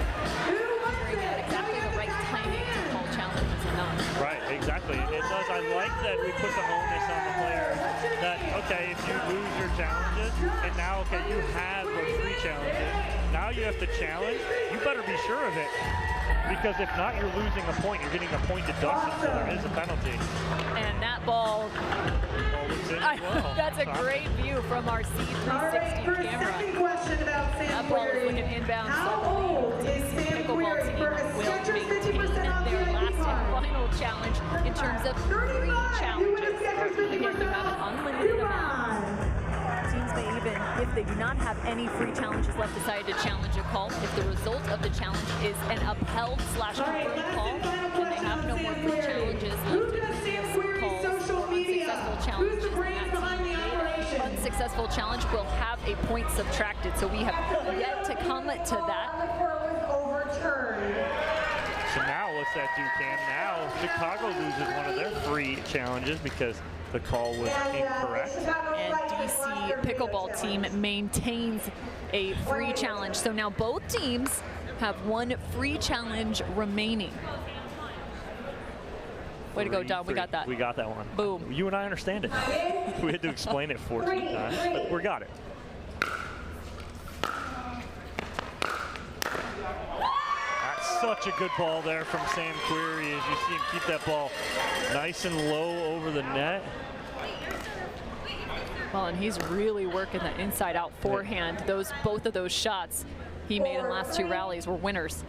Figuring out exactly the right timing to call challenges and not. Right, exactly. And it does. I like that we put the onus on the player that, okay, if you lose your challenges, and now, okay, you have those 3 challenges, now you have to challenge, you better be sure of it. Because if not, you're losing a point. You're getting a point deduction, so there is a penalty. And that ball, that's a great view from our C360 camera. That ball is looking inbound, so the DC Pickleball team will maintain their last and final challenge in terms of 3 challenges. Again, you have an unlimited amount. Teams may even, if they do not have any free challenges left, decide to challenge a call. If the result of the challenge is an upheld/confirmed call, then they have no more free challenges left. Calls or unsuccessful challenges, that unsuccessful challenge will have a point subtracted. So we have yet to come to that. So now what's that do, Cam? Now Chicago loses one of their 3 challenges because the call was incorrect. And DC Pickleball team maintains a free challenge. So now both teams have 1 free challenge remaining. Way to go, Don. We got that. We got that one. Boom. You and I understand it. We had to explain it 14 times, but we got it. That's such a good ball there from Sam Query as you see him keep that ball nice and low over the net. Well, and he's really working the inside-out forehand. Both of those shots he made in the last 2 rallies were winners.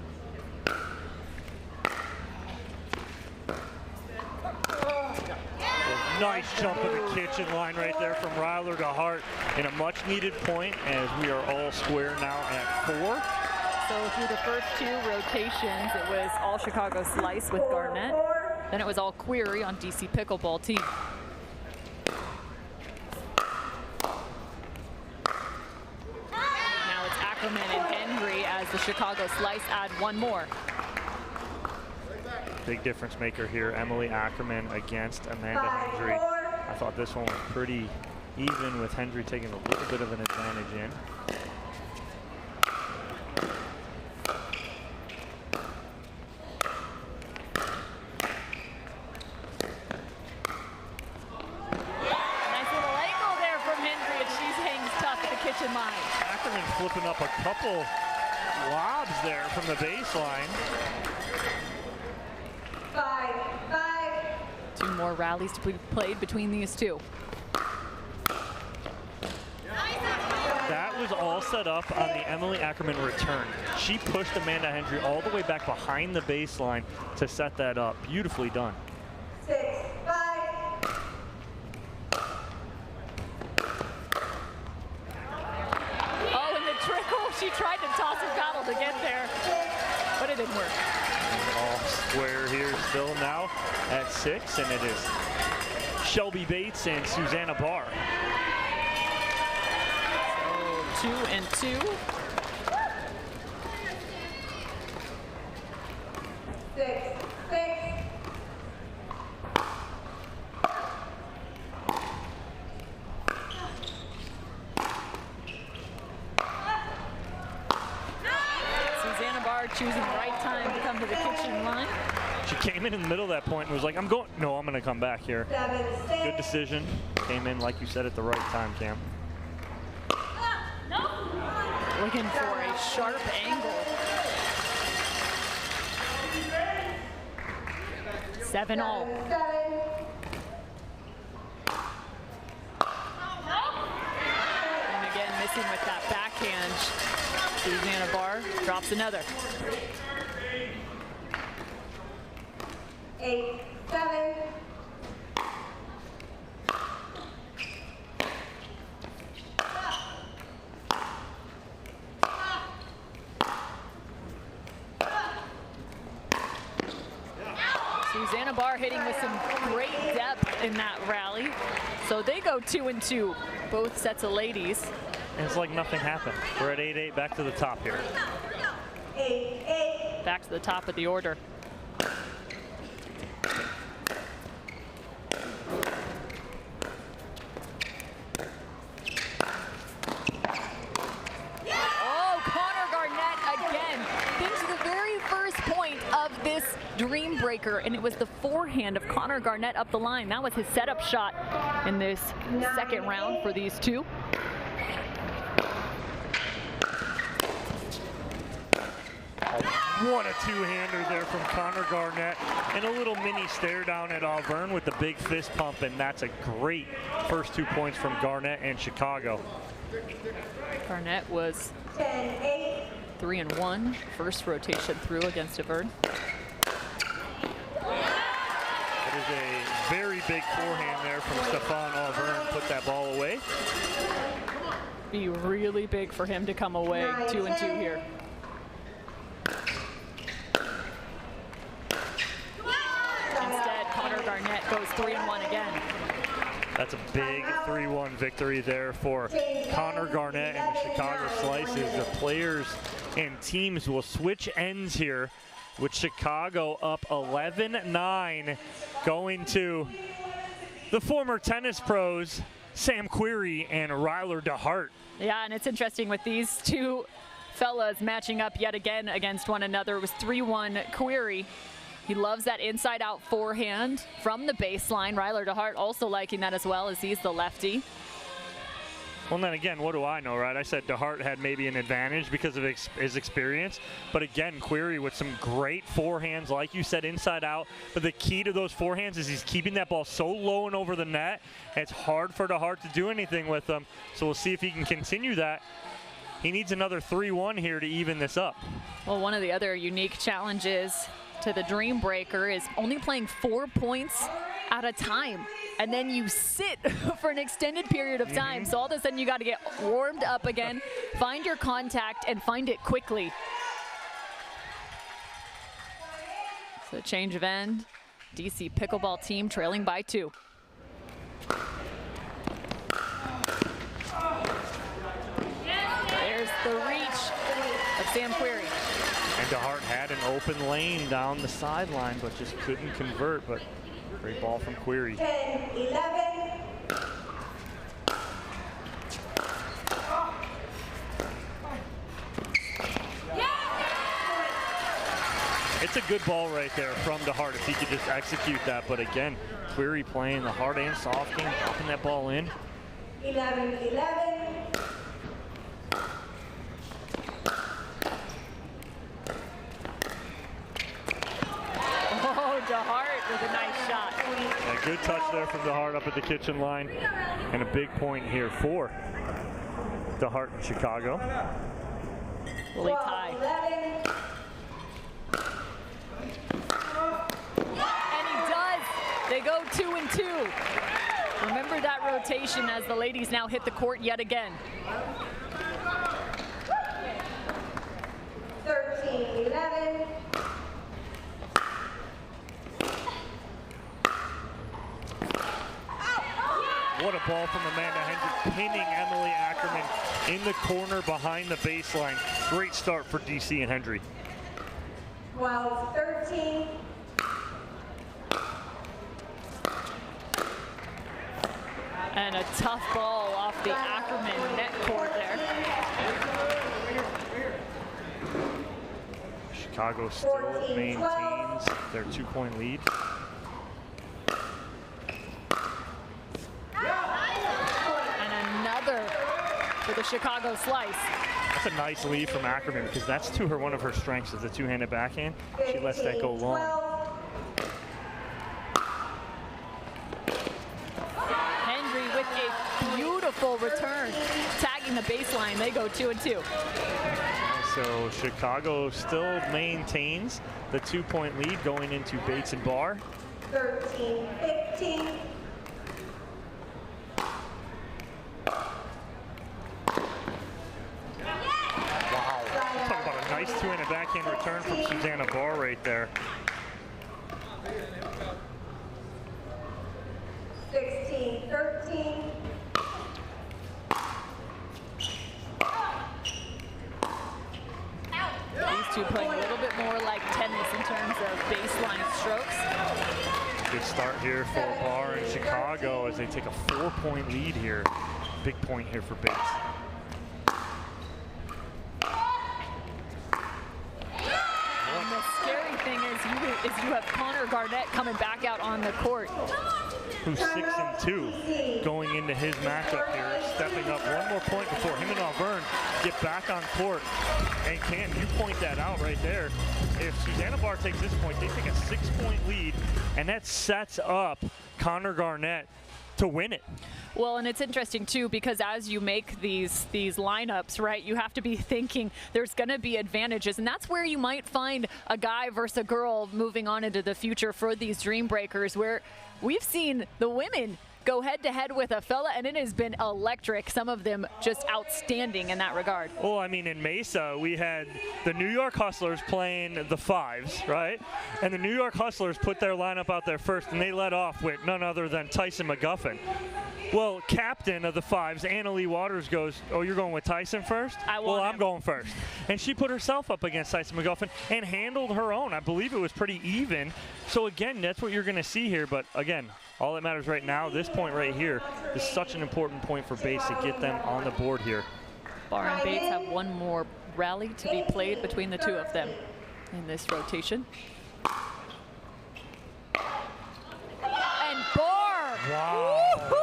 Nice jump in the kitchen line right there from Ryler to Hart in a much-needed point, as we are all square now at 4. So through the first 2 rotations, it was all Chicago Slice with Garnett. Then it was all Query on DC Pickleball team. Now it's Ackerman and Henry as the Chicago Slice add 1 more. Big difference maker here, Emily Ackerman against Amanda Hendry. I thought this one was pretty even, with Hendry taking a little bit of an advantage in. Nice little angle there from Hendry, and she hangs tough at the kitchen line. Ackerman flipping up a couple lobs there from the baseline. 2 more rallies to be played between these 2. That was all set up on the Emily Ackerman return. She pushed Amanda Hendry all the way back behind the baseline to set that up. Beautifully done. 6, 5. Oh, and the trickle. She tried to toss her paddle to get there, but it didn't work. All square here still now at 6, and it is Shelby Bates and Susanna Barr. So 2 and 2. 6, 6. Susanna Barr choosing the right time to come to the kitchen line. She came in the middle of that point and was like, I'm going to come back here. 7, 6. Good decision. Came in, like you said, at the right time, Cam. Looking for a sharp angle. 7-all. And again, missing with that backhand. Susanna Barr drops another. 8, 7. Susanna Barr hitting with some great depth in that rally. So they go 2 and 2, both sets of ladies. And it's like nothing happened. We're at 8-8, back to the top here. 8, 8. Back to the top of the order. Dream breaker, and it was the forehand of Connor Garnett up the line. That was his setup shot in this second round for these 2. What a two-hander there from Connor Garnett, and a little mini stare down at Auvergne with the big fist pump, and that's a great first 2 points from Garnett and Chicago. Garnett was 10, 8. 3 and 1 first rotation through against Auvergne. It is a very big forehand there from Stefan Auvergne. Put that ball away. Be really big for him to come away 2 and 2 here. Instead, Connor Garnett goes 3 and 1 again. That's a big 3-1 victory there for Connor Garnett and the Chicago Slices. The players and teams will switch ends here, with Chicago up 11-9, going to the former tennis pros, Sam Querrey and Ryler DeHart. Yeah, and it's interesting with these 2 fellas matching up yet again against one another. It was 3-1 Querrey. He loves that inside-out forehand from the baseline. Ryler DeHart also liking that as well, as he's the lefty. Well, then again, what do I know, right? I said DeHart had maybe an advantage because of his experience. But again, Query with some great forehands, like you said, inside out. But the key to those forehands is he's keeping that ball so low and over the net. And it's hard for DeHart to do anything with them. So we'll see if he can continue that. He needs another 3-1 here to even this up. Well, one of the other unique challenges to the Dream Breaker is only playing 4 points at a time. And then you sit for an extended period of time. So all of a sudden you got to get warmed up again, find your contact, and find it quickly. So change of end. DC Pickleball team trailing by 2. There's the reach of Sam Query. And DeHart had an open lane down the sideline, but just couldn't convert. But great ball from Query. 10-11. It's a good ball right there from DeHart if he could just execute that. But again, Query playing the hard and soft game, dropping that ball in. 11-11. Oh, DeHart with a nice shot. A good touch there from DeHart up at the kitchen line. And a big point here for DeHart in Chicago. Fully tie. 11. And he does. They go 2-2. Remember that rotation as the ladies now hit the court yet again. 13-11. What a ball from Amanda Hendrick, pinning Emily Ackerman in the corner behind the baseline. Great start for DC and Hendry. 12-13. And a tough ball off the Ackerman net court there. Chicago still maintains their 2-point lead. And another for the Chicago slice. That's a nice lead from Ackerman because that's one of her strengths is the two-handed backhand. She lets that go long. Hendry with a beautiful return, tagging the baseline. They go 2-2. So Chicago still maintains the 2-point lead going into Bates and Barr. 13-15. Wow. Talk about a nice two-handed backhand return from Susanna Barr right there. 16-13. These two playing a little bit more like tennis in terms of baseline strokes. Good start here for Barr in Chicago as they take a 4-point lead here. Big point here for Bates. And the scary thing is you have Connor Garnett coming back out on the court. Who's 6-2 going into his matchup here, stepping up one more point before him and Auburn get back on court. And Ken, you point that out right there. If Susanna Barr takes this point, they take a 6-point lead, and that sets up Connor Garnett to win it. Well, and it's interesting too because as you make these lineups, right, you have to be thinking there's going to be advantages, and that's where you might find a guy versus a girl moving on into the future for these Dream Breakers, where we've seen the women go head-to-head with a fella, and it has been electric. Some of them just outstanding in that regard. Well, I mean, in Mesa, we had the New York Hustlers playing the Fives, right? And the New York Hustlers put their lineup out there first, and they led off with none other than Tyson McGuffin. Well, captain of the Fives, Anna Lee Waters, goes, oh, you're going with Tyson first? Well, I'm going first. And she put herself up against Tyson McGuffin and handled her own. I believe it was pretty even. So, again, that's what you're going to see here. But, again, all that matters right now, this point right here, is such an important point for Bates to get them on the board here. Barr and Bates have one more rally to be played between the two of them in this rotation. And Barr! Wow. Woo-hoo!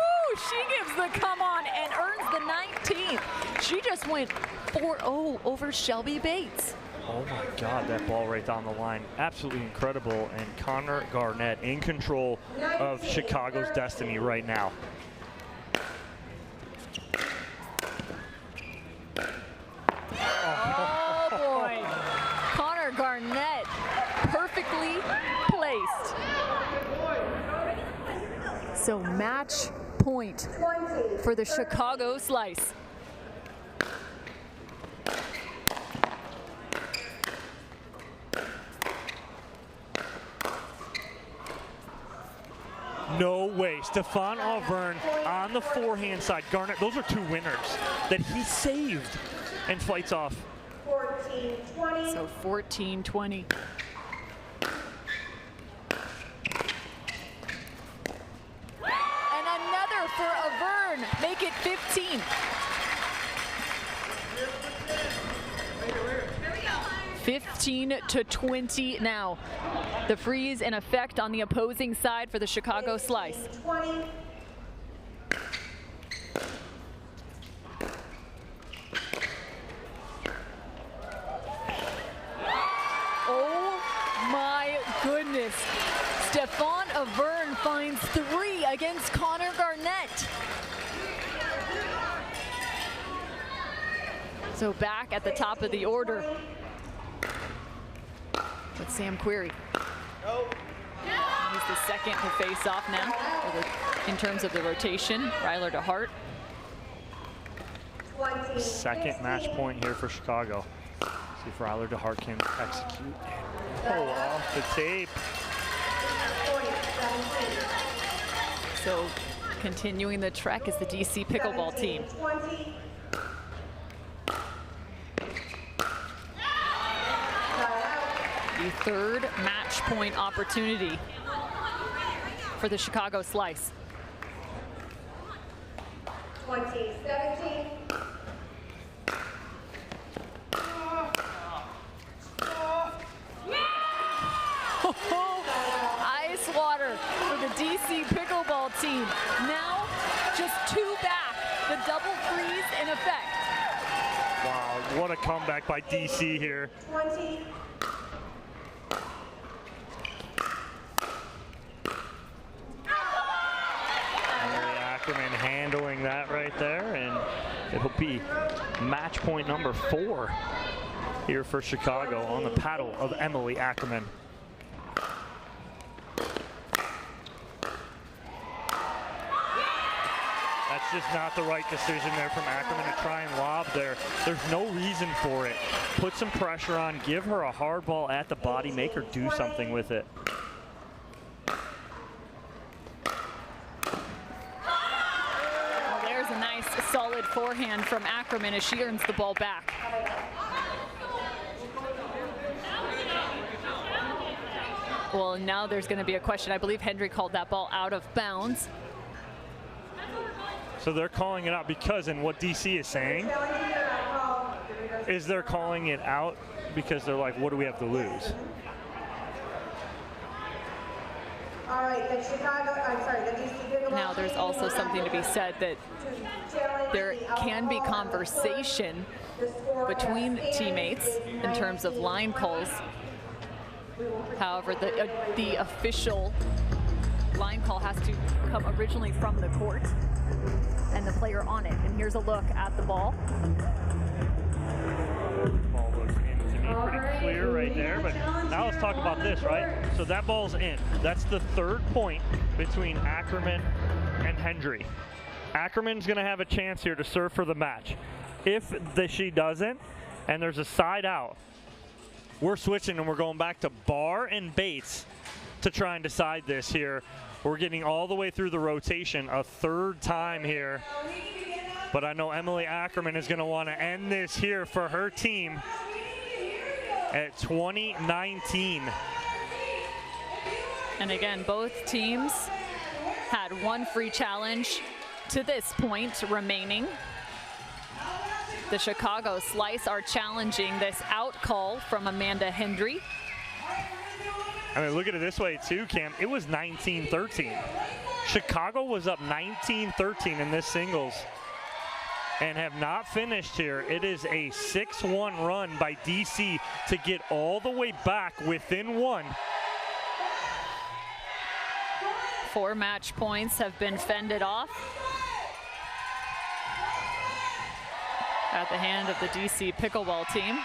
She gives the come on and earns the 19th. She just went 4-0 over Shelby Bates. Oh my God, that ball right down the line. Absolutely incredible. And Connor Garnett in control of Chicago's destiny right now. Oh boy. Connor Garnett perfectly placed. So match point for the Chicago slice. No way. Stefan Auvergne on the forehand side. Garnett, those are two winners that he saved and fights off. 14-20. So 14-20. And another for Auvergne. Make it 15. 15-20 now. The freeze in effect on the opposing side for the Chicago slice. 20. Oh my goodness. Stefan Auvergne finds 3 against Connor Garnett. So back at the top of the order with Sam Query. He's the second to face off now in terms of the rotation. Ryler to Hart. Second match point here for Chicago. See if Ryler DeHart can execute and pull off the tape. So continuing the trek is the DC Pickleball team. 20. The third match point opportunity for the Chicago slice. 20-17. Ice water for the DC Pickleball team. Now just 2 back. The double freeze in effect. Wow, what a comeback by DC here. 20. Ackerman handling that right there, and it'll be match point number 4 here for Chicago on the paddle of Emily Ackerman. That's just not the right decision there from Ackerman to try and lob there. There's no reason for it. Put some pressure on, give her a hard ball at the body, make her do something with it. Well, there's a nice solid forehand from Ackerman as she earns the ball back. Well, now there's going to be a question. I believe Hendry called that ball out of bounds. So they're calling it out because, and what DC is saying is they're calling it out because they're like, what do we have to lose? All right, the DC Pickleball. Now there's also something to be said that there can be conversation between teammates in terms of line calls. However, the official line call has to come originally from the court and the player on it. And here's a look at the ball. Ball looks in to me pretty clear right there, but now let's talk about this, right? So that ball's in. That's the third point between Ackerman and Hendry. Ackerman's gonna have a chance here to serve for the match. If she doesn't, and there's a side out, we're switching and we're going back to Barr and Bates to try and decide this here. We're getting all the way through the rotation a third time here. But I know Emily Ackerman is going to want to end this here for her team at 2019. And again, both teams had one free challenge to this point remaining. The Chicago Slice are challenging this out call from Amanda Hendry. I mean, look at it this way too, Cam. It was 19-13. Chicago was up 19-13 in this singles. and have not finished here. It is a 6-1 run by DC to get all the way back within 1. 4 match points have been fended off at the hand of the DC Pickleball team.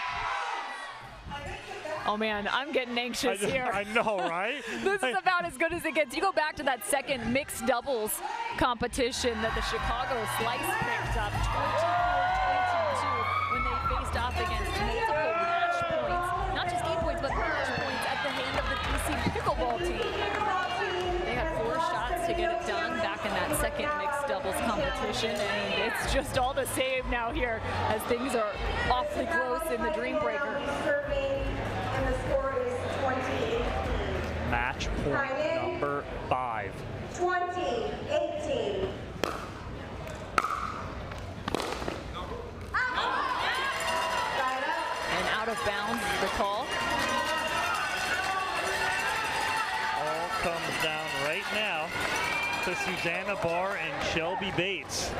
Oh man, I'm getting anxious here. I know, right? This is about as good as it gets. You go back to that second mixed doubles competition that the Chicago Slice picked up, 24-22, when they faced off against multiple match points, not just game points, but match points at the hand of the DC Pickleball team. They had 4 shots to get it done back in that second mixed doubles competition, and it's just all the same now here as things are awfully close in the Dream Breaker. And the score is 20-18. Match point number 5. 20-18. And out of bounds is the call. All comes down right now to Susanna Barr and Shelby Bates.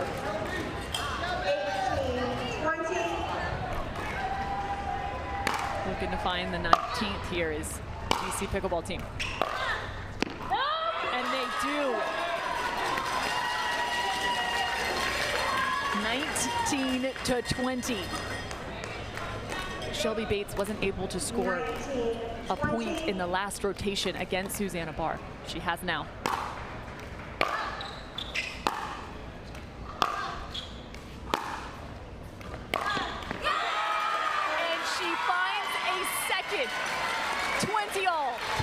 18-20. Looking to find the 19th here is DC Pickleball team. And they do. 19-20. Shelby Bates wasn't able to score a point in the last rotation against Susanna Barr. She has now.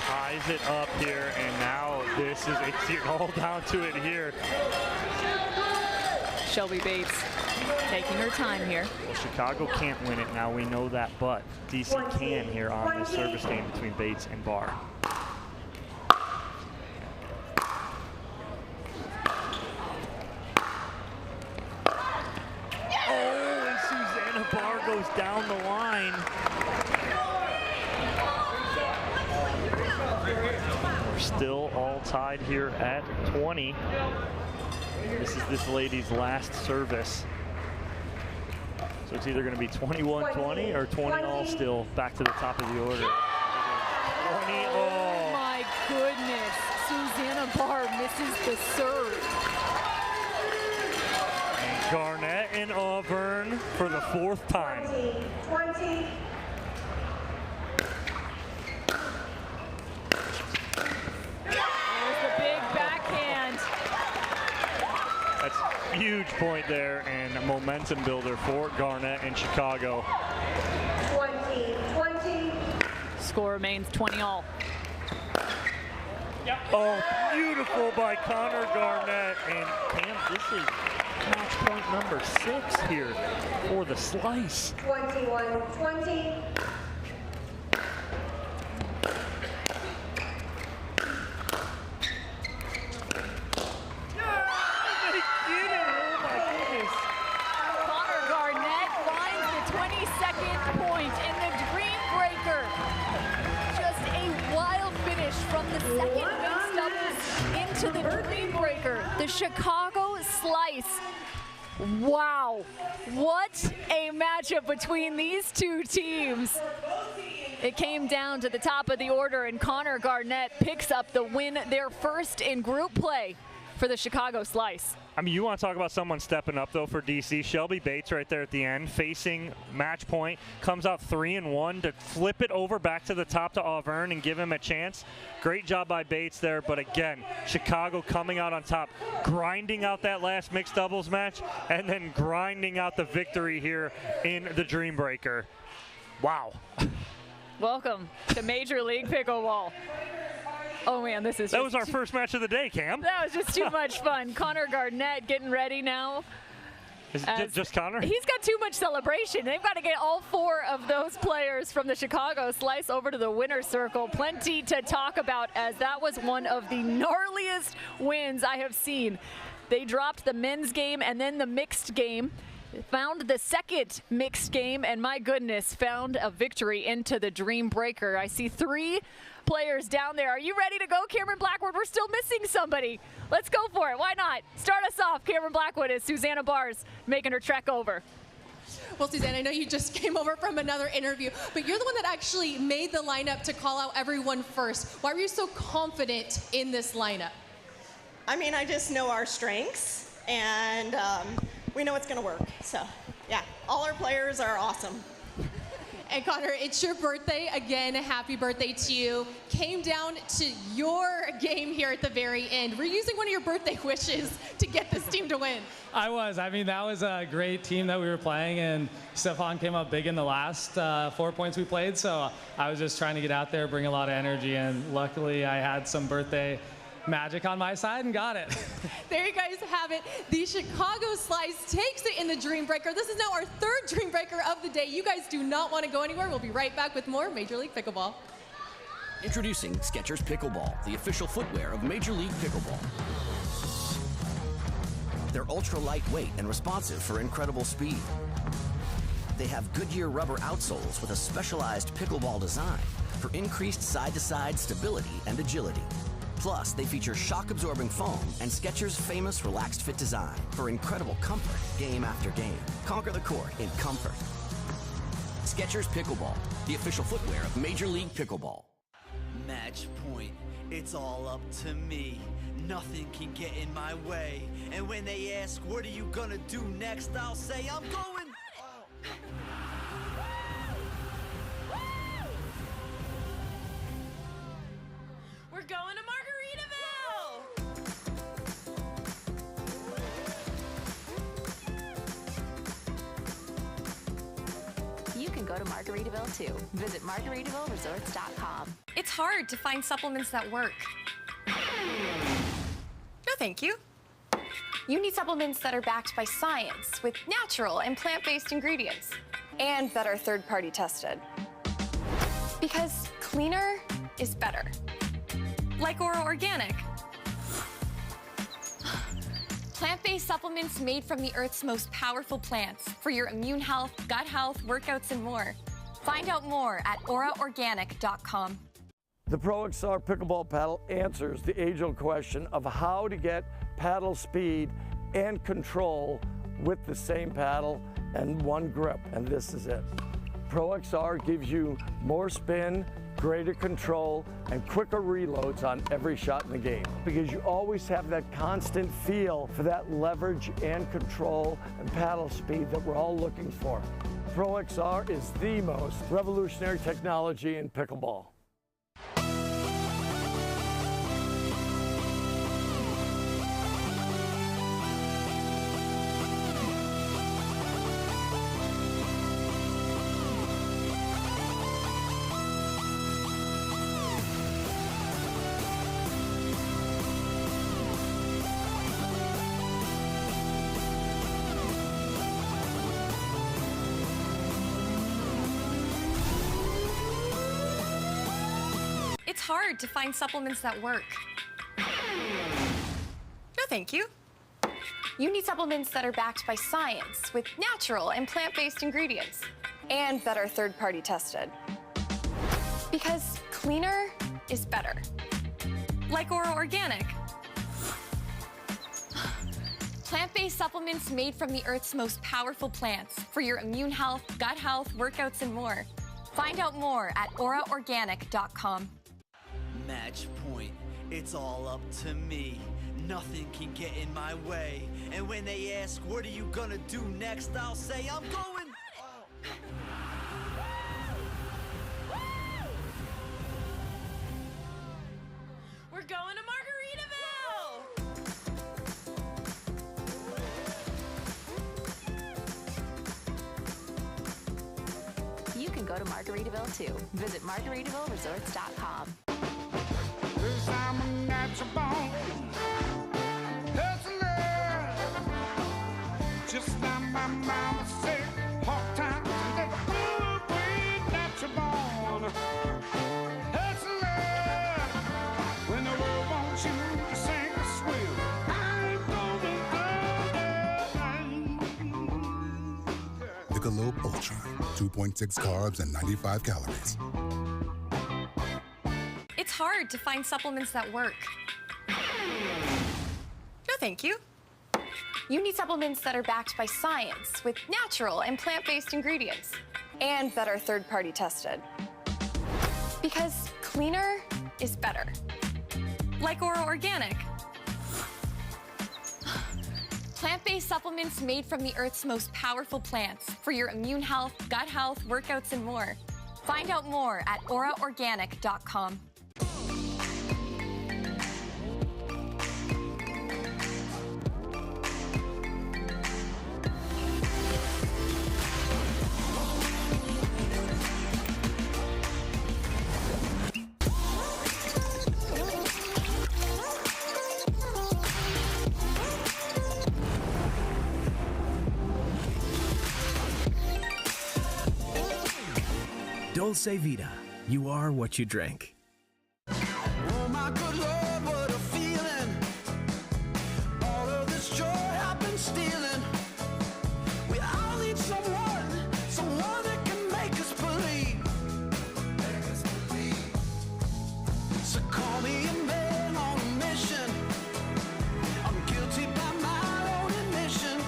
Ties it up here, and now this is it's all down to it here. Shelby Bates taking her time here. Well, Chicago can't win it now, we know that, but DC can here on this service game between Bates and Barr. Oh, and Susanna Barr goes down the line. We're still all tied here at 20. This is this lady's last service. So it's either going to be 21-20 or 20-all still back to the top of the order. 20-all. Oh my goodness. Susanna Barr misses the serve. And Garnett and Auburn for the 4th time. 20. Huge point there and a momentum builder for Garnett and Chicago. 20-20. Score remains 20-all. Oh, beautiful by Connor Garnett. And Pam, this is match point number 6 here for the Slice. 21-20. The Chicago Slice. Wow, what a matchup between these two teams. It came down to the top of the order, and Connor Garnett picks up the win, their first in group play for the Chicago Slice. I mean, you want to talk about someone stepping up, though, for DC. Shelby Bates right there at the end, facing match point, comes out 3-1 to flip it over back to the top to Auburn and give him a chance. Great job by Bates there, but again, Chicago coming out on top, grinding out that last mixed doubles match, and then grinding out the victory here in the Dream Breaker. Wow. Welcome to Major League Pickleball. Oh man, this is that was our first match of the day, Cam. That was just too much fun. Connor Garnett getting ready now. Is it just Connor? He's got too much celebration. They've got to get all 4 of those players from the Chicago Slice over to the winner's circle. Plenty to talk about, as that was one of the gnarliest wins I have seen. They dropped the men's game and then the mixed game. Found the second mixed game, and my goodness, found a victory into the Dream Breaker. I see 3 players down there. Are you ready to go, Cameron Blackwood? We're still missing somebody. Let's go for it. Why not? Start us off, Cameron Blackwood, as Susanna Barr's making her trek over. Well, Suzanne, I know you just came over from another interview, but you're the one that actually made the lineup to call out everyone first. Why were you so confident in this lineup? I mean, I just know our strengths, and we know it's going to work. So, yeah, all our players are awesome. And Connor, it's your birthday. Again, happy birthday to you. Came down to your game here at the very end. We're using one of your birthday wishes to get this team to win. I was. I mean, that was a great team that we were playing, and Stefan came up big in the last 4 points we played, so I was just trying to get out there, bring a lot of energy, and luckily I had some birthday magic on my side and got it. There you guys have it. The Chicago Slice takes it in the Dream Breaker. This is now our third Dream Breaker of the day. You guys do not want to go anywhere. We'll be right back with more Major League Pickleball. Introducing Skechers Pickleball, the official footwear of Major League Pickleball. They're ultra lightweight and responsive for incredible speed. They have Goodyear rubber outsoles with a specialized pickleball design for increased side-to-side stability and agility. Plus, they feature shock-absorbing foam and Skechers' famous relaxed fit design for incredible comfort game after game. Conquer the court in comfort. Skechers Pickleball, the official footwear of Major League Pickleball. Match point, it's all up to me. Nothing can get in my way. And when they ask, what are you gonna do next? I'll say, I'm going. We're going to Margaritaville! You can go to Margaritaville too. Visit MargaritavilleResorts.com. It's hard to find supplements that work. No, thank you. You need supplements that are backed by science with natural and plant-based ingredients and that are third-party tested. Because cleaner is better. Like Oro Organic. Plant-based supplements made from the Earth's most powerful plants for your immune health, gut health, workouts, and more. Find out more at oraorganic.com. The Pro XR Pickleball Paddle answers the age-old question of how to get paddle speed and control with the same paddle and one grip, and this is it. Pro XR gives you more spin, greater control, and quicker reloads on every shot in the game because you always have that constant feel for that leverage and control and paddle speed that we're all looking for. Pro XR is the most revolutionary technology in pickleball. It's hard to find supplements that work. No, thank you. You need supplements that are backed by science with natural and plant-based ingredients and that are third-party tested. Because cleaner is better. Like Oro Organic. Plant-based supplements made from the Earth's most powerful plants for your immune health, gut health, workouts, and more. Find out more at oraorganic.com. Match point, it's all up to me. Nothing can get in my way. And when they ask, what are you gonna do next? I'll say, I'm going. We're going to Margaritaville! You can go to Margaritaville too. Visit MargaritavilleResorts.com. Cause I'm a natural born hustler. Just like my mama said, hard times and that good way natural born hustler. When the world wants you to sink or swim, I ain't gonna do that. Michelob Ultra, 2.6 carbs and 95 calories. hard to find supplements that work. No, thank you. You need supplements that are backed by science with natural and plant-based ingredients and that are third-party tested. Because cleaner is better. Like Ora Organic. Plant-based supplements made from the Earth's most powerful plants for your immune health, gut health, workouts, and more. Find out more at oraorganic.com. Dulce Vida. You are what you drink. Oh my good Lord, what a feeling. All of this joy I've been stealing. We all need someone that can make us believe. So call me a man on a mission. I'm guilty by my own admission.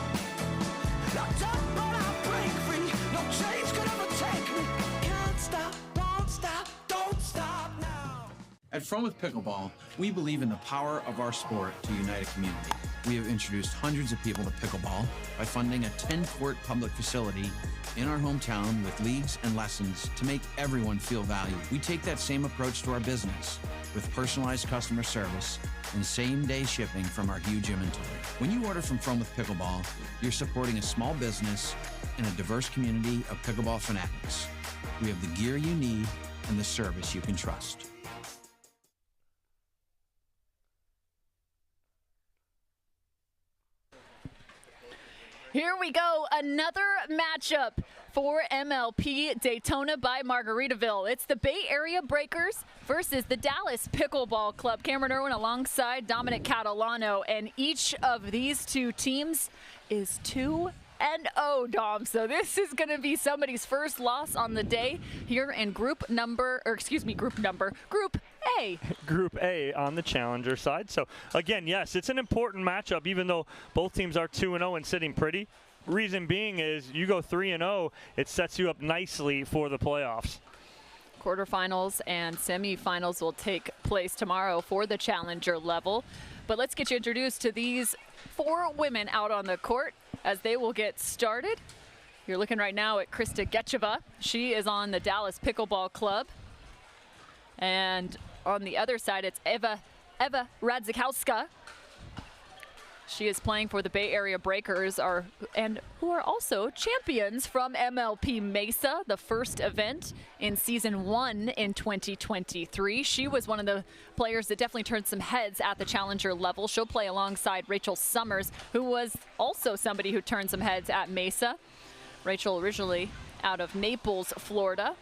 Locked up but I break free. No chains could ever take me. Can't stop, won't stop, don't stop now. At From With Pickleball, we believe in the power of our sport to unite a community. We have introduced hundreds of people to pickleball by funding a 10-court public facility in our hometown with leagues and lessons to make everyone feel valued. We take that same approach to our business with personalized customer service and same-day shipping from our huge inventory. When you order from With Pickleball, you're supporting a small business and a diverse community of pickleball fanatics. We have the gear you need and the service you can trust. Here we go, another matchup for MLP Daytona by Margaritaville. It's the Bay Area Breakers versus the Dallas Pickleball Club. Cameron Irwin alongside Dominic Catalano, and each of these two teams is 2-0, Dom. So this is going to be somebody's first loss on the day here in Group A. Group A on the challenger side. So again, yes, it's an important matchup, even though both teams are 2-0 and sitting pretty. Reason being is you go 3-0, it sets you up nicely for the playoffs. Quarterfinals and semifinals will take place tomorrow for the challenger level. But let's get you introduced to these 4 women out on the court as they will get started. You're looking right now at Krista Gecheva. She is on the Dallas Pickleball Club. And on the other side, it's Eva Radzikowska. She is playing for the Bay Area Breakers, who are also champions from MLP Mesa, the first event in Season 1 in 2023. She was one of the players that definitely turned some heads at the challenger level. She'll play alongside Rachel Summers, who was also somebody who turned some heads at Mesa. Rachel originally out of Naples, Florida.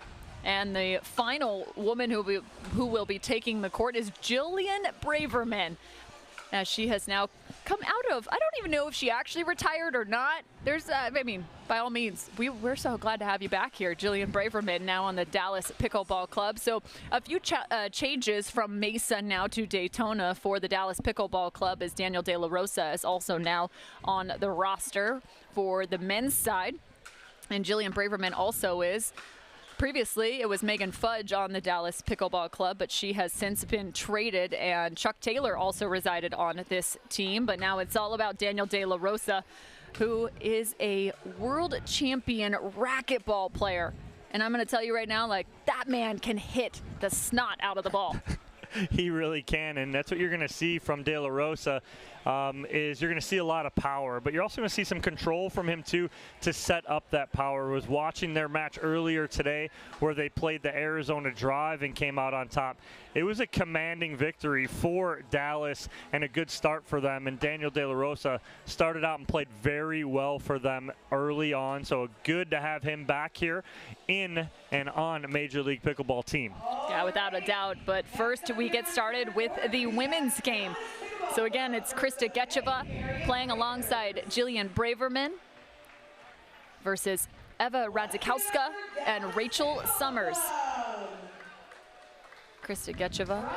And the final woman who will be taking the court is Jillian Braverman, as she has now come out of, I don't even know if she actually retired or not. By all means, we're so glad to have you back here, Jillian Braverman, now on the Dallas Pickleball Club. So a few changes from Mesa now to Daytona for the Dallas Pickleball Club, as Daniel De La Rosa is also now on the roster for the men's side. And Jillian Braverman also is. Previously, it was Megan Fudge on the Dallas Pickleball Club, but she has since been traded, and Chuck Taylor also resided on this team. But now it's all about Daniel De La Rosa, who is a world champion racquetball player. And I'm going to tell you right now, that man can hit the snot out of the ball. He really can, and that's what you're going to see from De La Rosa, is you're going to see a lot of power, but you're also going to see some control from him too to set up that power. I was watching their match earlier today where they played the Arizona Drive and came out on top. It was a commanding victory for Dallas and a good start for them, and Daniel De La Rosa started out and played very well for them early on, so good to have him back here in and on a Major League Pickleball team. Yeah, without a doubt, but first we get started with the women's game. So again, it's Krista Gecheva playing alongside Jillian Braverman versus Eva Radzikowska and Rachel Summers. Krista Gecheva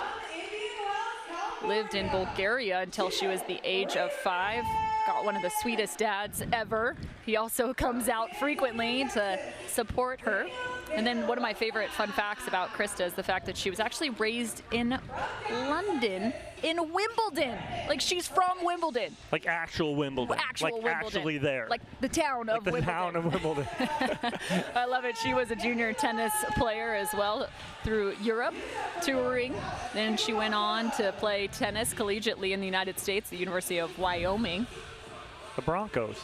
lived in Bulgaria until she was the age of 5. Got one of the sweetest dads ever. He also comes out frequently to support her. And then one of my favorite fun facts about Krista is the fact that she was actually raised in London, in Wimbledon. Like, she's from Wimbledon. Like actual Wimbledon. Actual like Wimbledon. actually there. Like the town of Wimbledon. The town of Wimbledon. I love it. She was a junior tennis player as well through Europe, touring. Then she went on to play tennis collegiately in the United States, the University of Wyoming. The Broncos.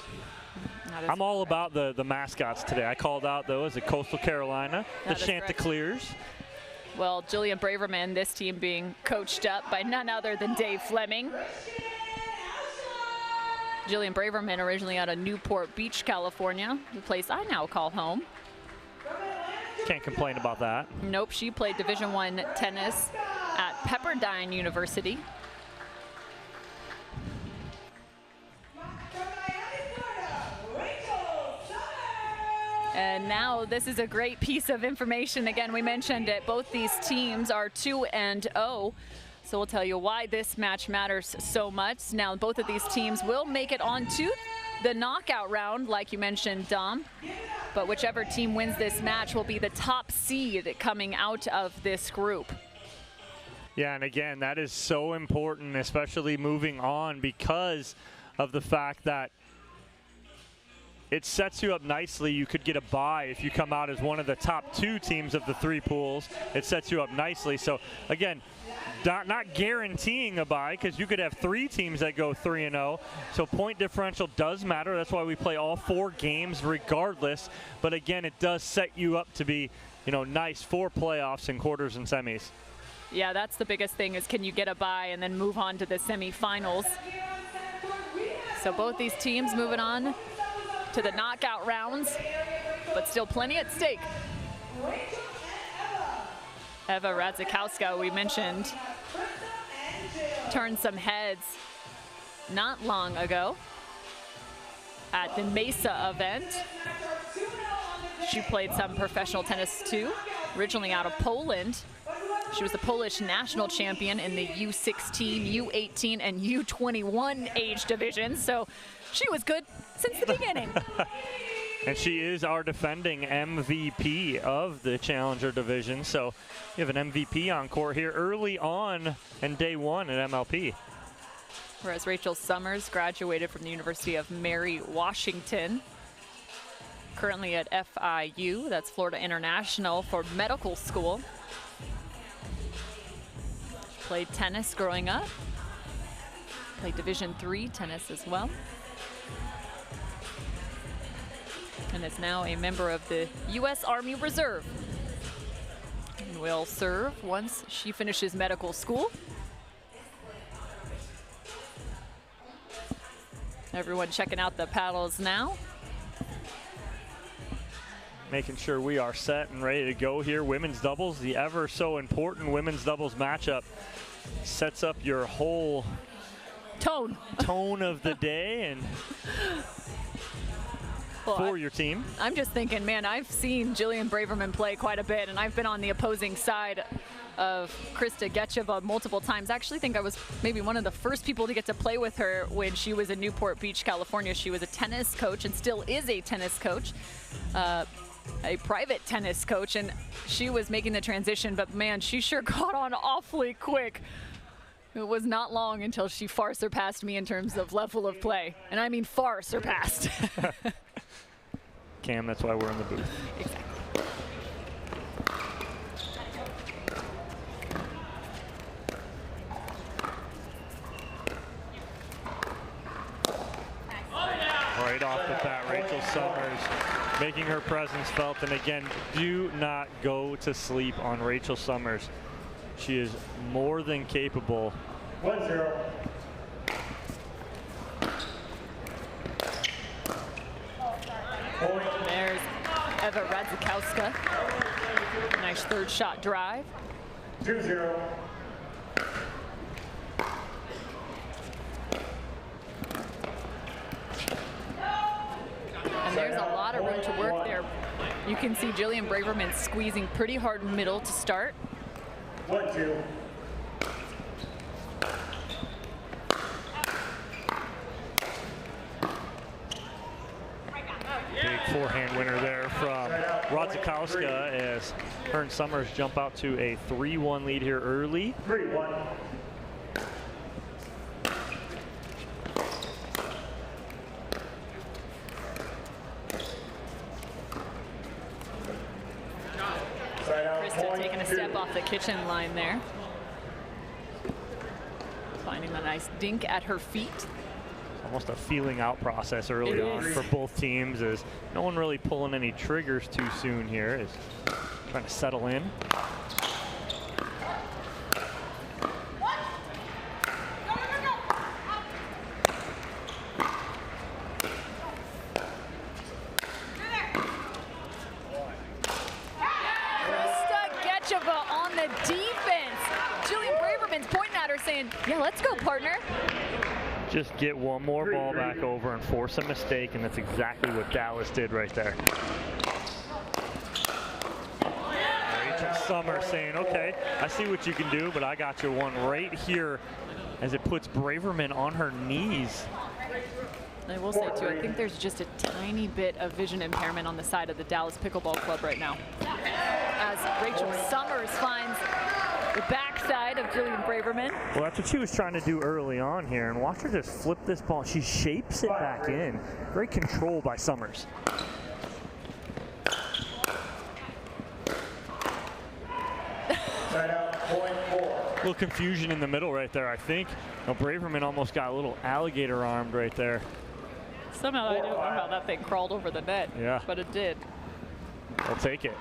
I'm all about the mascots today. I called out those at Coastal Carolina, the Chanticleers. Well, Jillian Braverman, this team being coached up by none other than Dave Fleming. Jillian Braverman originally out of Newport Beach, California, the place I now call home. Can't complain about that. Nope, she played Division I tennis at Pepperdine University. And now this is a great piece of information. Again, we mentioned it. Both these teams are 2-0. So we'll tell you why this match matters so much. Now, both of these teams will make it on to the knockout round, like you mentioned, Dom. But whichever team wins this match will be the top seed coming out of this group. Yeah, and again, that is so important, especially moving on, because of the fact that it sets you up nicely. You could get a bye if you come out as one of the top 2 teams of the 3 pools. It sets you up nicely. So again, not guaranteeing a bye, because you could have 3 teams that go 3-0. So point differential does matter. That's why we play all 4 games regardless. But again, it does set you up to be, nice for playoffs and quarters and semis. Yeah, that's the biggest thing, is can you get a bye and then move on to the semifinals. So both these teams moving on to the knockout rounds, but still plenty at stake. Eva Radzikowska, we mentioned, turned some heads not long ago at the Mesa event. She played some professional tennis too, originally out of Poland. She was the Polish national champion in the U16, U18, and U21 age divisions. So she was good since the beginning. And she is our defending MVP of the Challenger division. So you have an MVP on court here early on in day 1 at MLP. Whereas Rachel Summers graduated from the University of Mary Washington. Currently at FIU, that's Florida International, for medical school. Played tennis growing up. Played Division III tennis as well. And is now a member of the U.S. Army Reserve. And will serve once she finishes medical school. Everyone checking out the paddles now. Making sure we are set and ready to go here. Women's doubles, the ever so important women's doubles matchup, sets up your whole tone of the day and for your team. I'm just thinking, man, I've seen Jillian Braverman play quite a bit, and I've been on the opposing side of Krista Gecheva multiple times. I actually think I was maybe one of the first people to get to play with her when she was in Newport Beach, California. She was a tennis coach and still is a tennis coach. A private tennis coach, and she was making the transition, but man, she sure got on awfully quick. It was not long until she far surpassed me in terms of level of play, and I mean far surpassed. Cam, that's why we're in the booth. Exactly. Right off the bat, Rachel Summers making her presence felt. And again, do not go to sleep on Rachel Summers. She is more than capable. 1-0. There's Eva Radzikowska. Nice third shot drive. 2-0. And there's a lot of room to work there. You can see Jillian Braverman squeezing pretty hard middle to start. 1-2. Big forehand winner there from Rodzikowska as her and Summers jump out to a 3-1 lead here early. 3-1. Krista taking a step off the kitchen line there. Finding a nice dink at her feet. Almost a feeling out process early on for both teams, as no one really pulling any triggers too soon here, is trying to settle in. On the defense. Julian Braverman's pointing at her saying, yeah, let's go, partner. Just get one more ball back over and force a mistake, and that's exactly what Dallas did right there. Rachel Summers saying, okay, I see what you can do, but I got your one right here, as it puts Braverman on her knees. I will say, too, I think there's just a tiny bit of vision impairment on the side of the Dallas Pickleball Club right now, as Rachel Summers finds the backside of Julian Braverman. Well, that's what she was trying to do early on here, and watch her just flip this ball. She shapes it back in. Great control by Summers. A little confusion in the middle right there, I think. Now, Braverman almost got a little alligator armed right there. Somehow I don't know how that thing crawled over the net, but it did. I'll take it.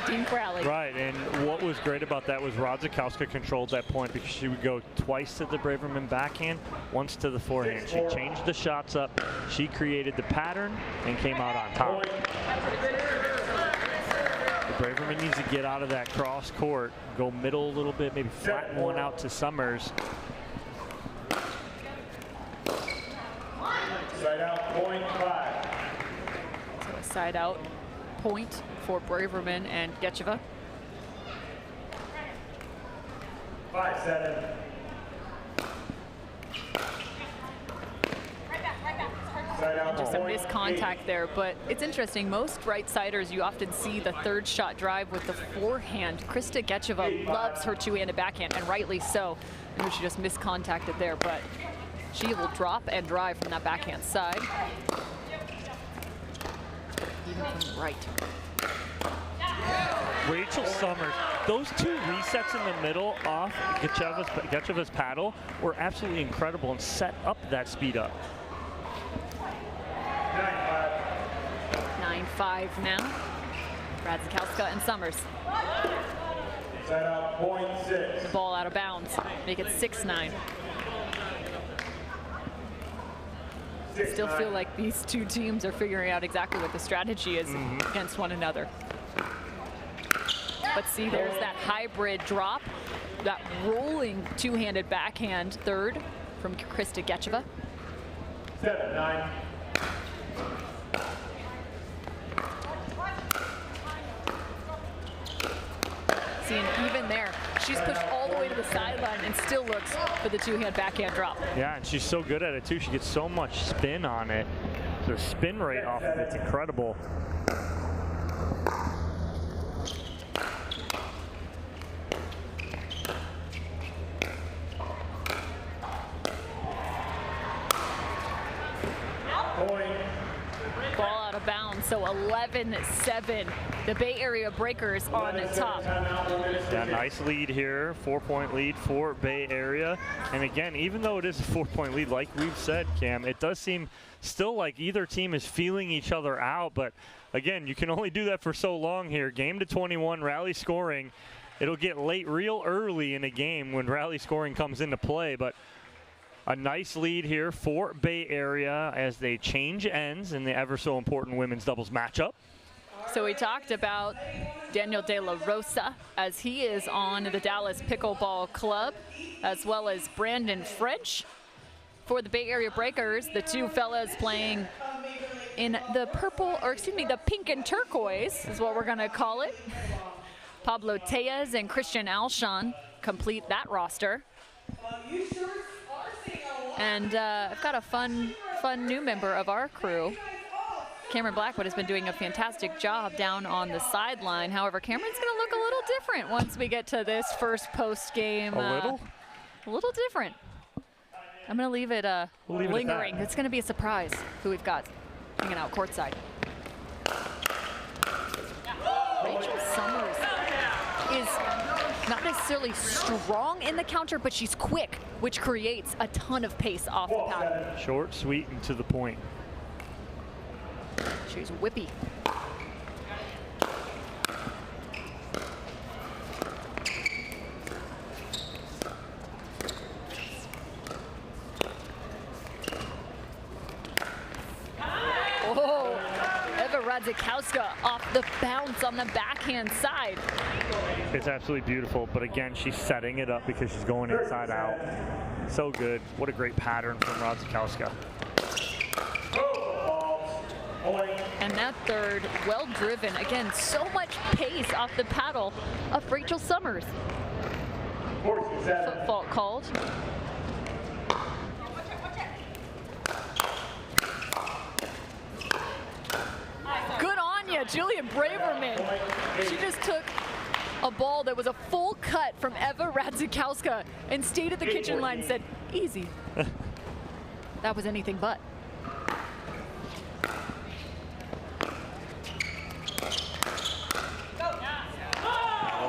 Dink rally. Right, and what was great about that was Rodzikowska controlled that point, because she would go twice to the Braverman backhand, once to the forehand. She changed the shots up, she created the pattern, and came out on top. The Braverman needs to get out of that cross court, go middle a little bit, maybe flatten one out to Summers. Side out, point 5. So a side out point for Braverman and Gecheva. 5-7. Just a missed contact there, but it's interesting. Most right-siders, you often see the third shot drive with the forehand. Krista Gecheva loves her two-handed backhand, and rightly so. I know she just missed contacted there, but she will drop and drive from that backhand side. Even from the right. Rachel Summers, those two resets in the middle off Gecheva's paddle were absolutely incredible and set up that speed up. 9-5 now. Rodzikowska and Summers. Set up point 6. The ball out of bounds. Make it 6-9. Still feel like these two teams are figuring out exactly what the strategy is against one another. But see, there's that hybrid drop, that rolling two-handed backhand third from Krista Gecheva. 7-9. See, and even there, she's pushed all the way to the sideline and still looks for the two-hand backhand drop. Yeah, and she's so good at it too. She gets so much spin on it. The spin rate off of it's incredible. Ball out of bounds, so 11-7. The Bay Area Breakers on the top. Yeah, nice lead here, 4-point lead for Bay Area. And again, even though it is a 4-point lead, like we've said, Cam, it does seem still like either team is feeling each other out. But again, you can only do that for so long here. Game to 21, rally scoring. It'll get late real early in a game when rally scoring comes into play, but A nice lead here for Bay Area as they change ends in the ever so important women's doubles matchup. So we talked about Daniel De La Rosa as he is on the Dallas Pickleball Club, as well as Brandon French. For the Bay Area Breakers, the two fellas playing in the the pink and turquoise is what we're gonna call it. Pablo Tejas and Christian Alshon complete that roster. And I've got a fun new member of our crew. Cameron Blackwood has been doing a fantastic job down on the sideline. However, Cameron's gonna look a little different once we get to this first post game. A little different. I'm gonna leave it lingering. It's gonna be a surprise who we've got hanging out courtside. Rachel Summers is not necessarily strong in the counter, but she's quick, which creates a ton of pace off the paddle. Short, sweet, and to the point. She's whippy. Oh, Eva Radzikowska off the bounce on the backhand side. It's absolutely beautiful, but again, she's setting it up because she's going inside out. So good. What a great pattern from Radzikowska. And that third, well driven. Again, so much pace off the paddle of Rachel Summers. Foot fault called. Good on you, Julia Braverman. She just took a ball that was a full cut from Eva Radzikowska and stayed at the kitchen line and said, easy. That was anything but.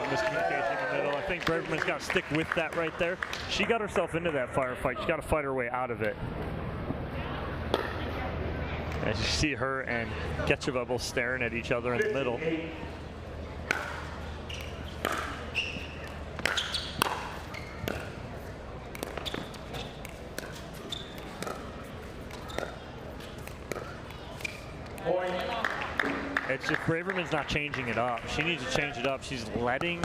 Miscommunication in the middle. I think Braverman's got to stick with that right there. She got herself into that firefight. She's got to fight her way out of it. As you see her and Getcheva both staring at each other in the middle. It's just Braverman's not changing it up. She needs to change it up. She's letting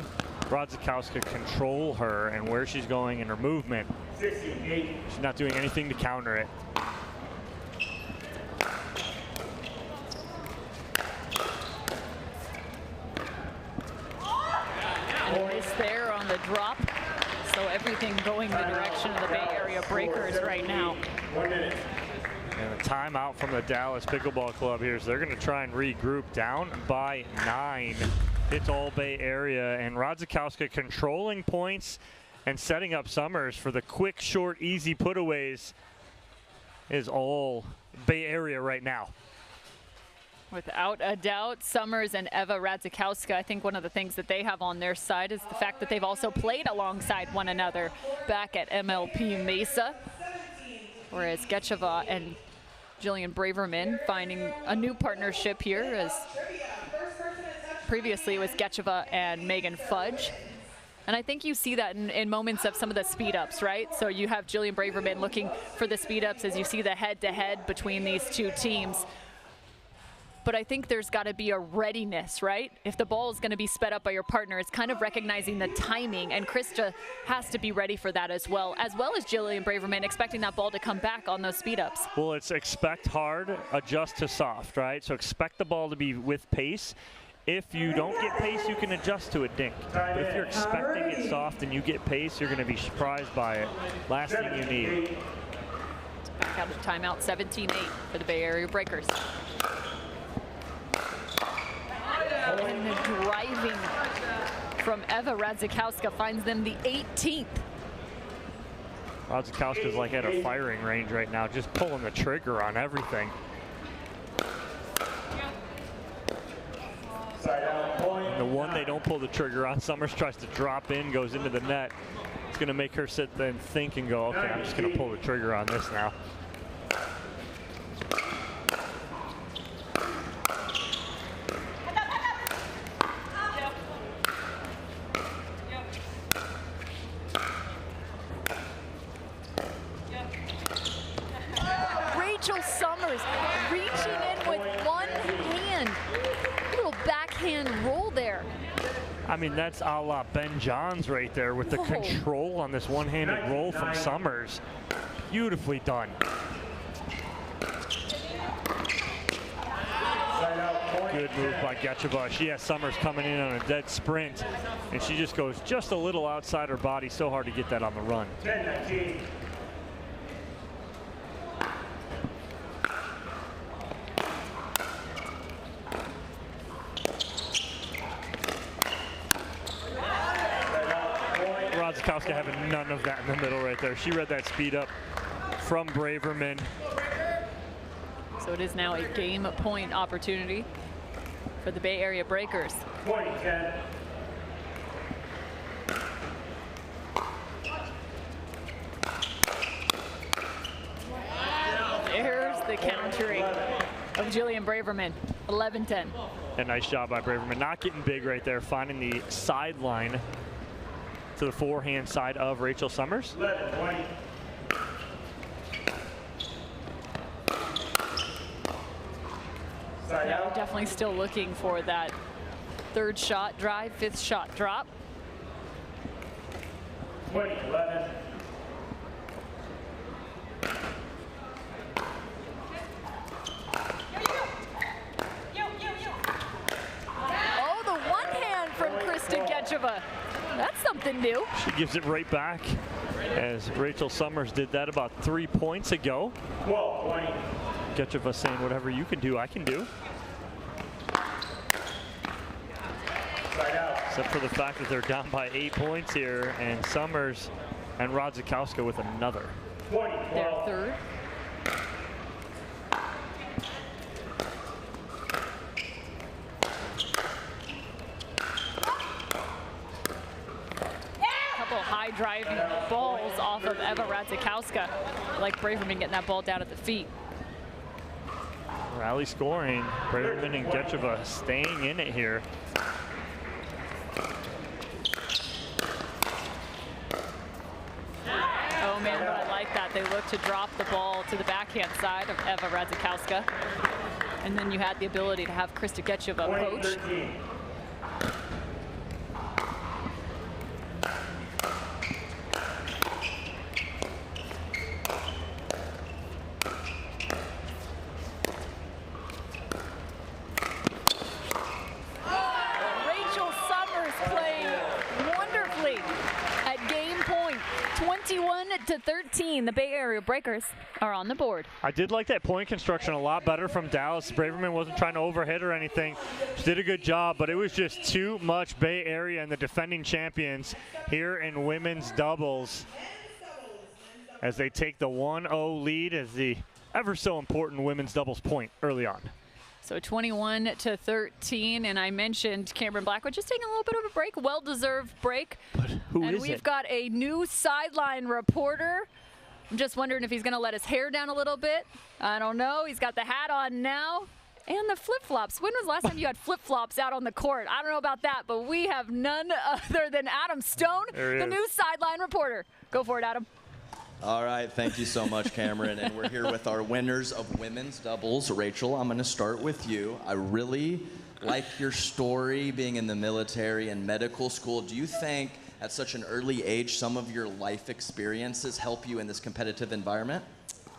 Radzikowska control her and where she's going in her movement. She's not doing anything to counter it. And it's there on the drop. So everything going the direction of the Bay Area Breakers right now. 1 minute. And a timeout from the Dallas Pickleball Club here. So they're going to try and regroup down by 9. It's all Bay Area. And Radzikowska controlling points and setting up Summers for the quick, short, easy putaways is all Bay Area right now. Without a doubt, Summers and Eva Radzikowska, I think one of the things that they have on their side is the fact that they've also played alongside one another back at MLP Mesa. Whereas Getcheva and Jillian Braverman finding a new partnership here, as previously it was Getcheva and Megan Fudge. And I think you see that in moments of some of the speed ups, right? So you have Jillian Braverman looking for the speed ups as you see the head-to-head between these two teams. But I think there's got to be a readiness, right? If the ball is going to be sped up by your partner, it's kind of recognizing the timing, and Krista has to be ready for that as well as Jillian Braverman, expecting that ball to come back on those speed ups. Well, it's expect hard, adjust to soft, right? So expect the ball to be with pace. If you don't get pace, you can adjust to a dink. But if you're expecting it soft and you get pace, you're going to be surprised by it. Last thing you need. Back out of timeout, 17-8 for the Bay Area Breakers. And the driving from Eva Radzikowska finds them the 18th. Radzikowska's like at a firing range right now, just pulling the trigger on everything. And the one they don't pull the trigger on, Summers tries to drop in, goes into the net. It's going to make her sit there and think and go, okay, I'm just going to pull the trigger on this now. I mean, that's a la Ben Johns right there with the control on this one-handed roll from Summers. Beautifully done. Good move by Gecheva. She has Summers coming in on a dead sprint, and she just goes just a little outside her body. So hard to get that on the run. 10-19. Radzikowska having none of that in the middle right there. She read that speed up from Braverman. So it is now a game point opportunity for the Bay Area Breakers. 20-10. There's the countering of Jillian Braverman. 11-10. A nice job by Braverman. Not getting big right there, finding the sideline to the forehand side of Rachel Summers. 11-20. Yeah, we're definitely still looking for that third shot drive, fifth shot drop. 20-11. Oh, the one hand from Krista Gecheva. That's something new. She gives it right back, as Rachel Summers did that about 3 points ago. 12-20. Gecheva saying, whatever you can do, I can do. Except for the fact that they're down by 8 points here, and Summers and Radzikowska with another. Their third. Couple high driving balls off of Eva Radzikowska. Like Braverman getting that ball down at the feet. Rally scoring. Braverman and Gecheva staying in it here. Oh man, but I like that. They look to drop the ball to the backhand side of Eva Radzikowska. And then you had the ability to have Krista Gecheva poach. Rachel Summers playing wonderfully at game point. 21-13, the Bay Area Breakers are on the board. I did like that point construction a lot better from Dallas. Braverman wasn't trying to overhit or anything. She did a good job, but it was just too much Bay Area and the defending champions here in women's doubles as they take the 1-0 lead as the ever so important women's doubles point early on. So 21-13, and I mentioned Cameron Blackwood just taking a little bit of a break, well-deserved break. But who and is we've it? got a new sideline reporter. I'm just wondering if he's going to let his hair down a little bit. I don't know. He's got the hat on now and the flip-flops. When was the last time you had flip-flops out on the court? I don't know about that, but we have none other than Adam Stone, the new sideline reporter. Go for it, Adam. All right, thank you so much, Cameron. And we're here with our winners of women's doubles. Rachel, I'm going to start with you. I really like your story, being in the military and medical school. Do you think at such an early age some of your life experiences help you in this competitive environment?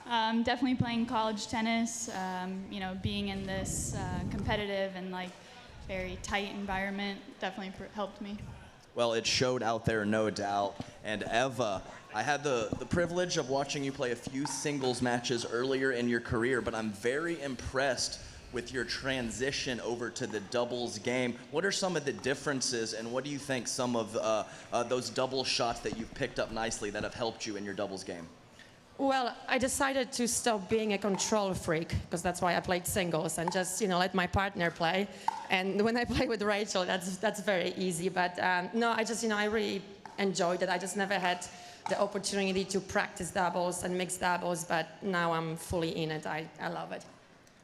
Definitely playing college tennis, you know, being in this competitive and like very tight environment definitely helped me. Well, it showed out there, no doubt. And Eva, I had the privilege of watching you play a few singles matches earlier in your career, but I'm very impressed with your transition over to the doubles game. What are some of the differences, and what do you think some of those double shots that you've picked up nicely that have helped you in your doubles game? Well, I decided to stop being a control freak, because that's why I played singles, and just, you know, let my partner play. And when I play with Rachel, that's very easy. But no, I just, you know, I really enjoyed it. I just never had the opportunity to practice doubles and mixed doubles, but now I'm fully in it. I love it.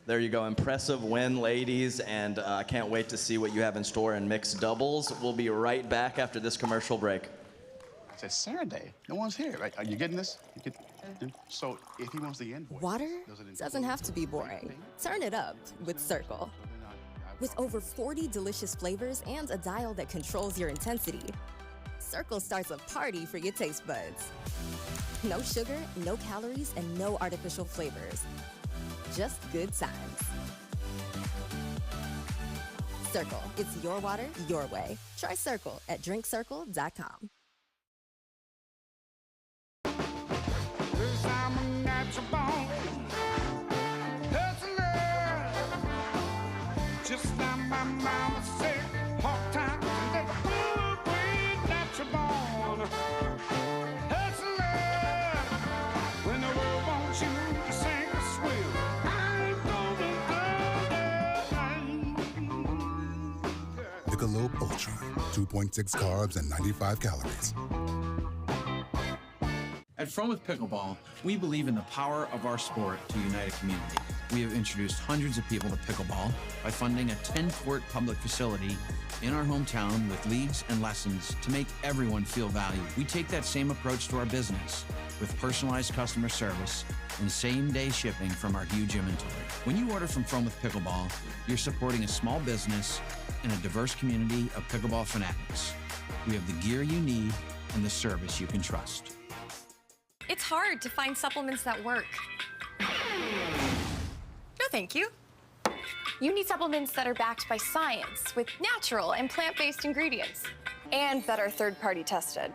There you go. Impressive win, ladies, and I can't wait to see what you have in store in mixed doubles. We'll be right back after this commercial break. It's a Saturday. No one's here. Right? Are you getting this? So if he wants the invoice, Water doesn't have to be boring. Turn it up with Cirkul. With over 40 delicious flavors and a dial that controls your intensity, Cirkul starts a party for your taste buds. No sugar, no calories, and no artificial flavors. Just good times. Cirkul, it's your water, your way. Try Cirkul at drinkcirkul.com. I'm a natural born hustler. Just like my mama said, hard times and that good way, natural born hustler. When the world wants you to sing a swing, I ain't gonna do that. Michelob Ultra, 2.6 carbs and 95 calories. At From with Pickleball, we believe in the power of our sport to unite a community. We have introduced hundreds of people to pickleball by funding a 10-court public facility in our hometown with leagues and lessons to make everyone feel valued. We take that same approach to our business with personalized customer service and same-day shipping from our huge inventory. When you order from with Pickleball, you're supporting a small business and a diverse community of pickleball fanatics. We have the gear you need and the service you can trust. It's hard to find supplements that work. No, thank you. You need supplements that are backed by science with natural and plant-based ingredients and that are third-party tested.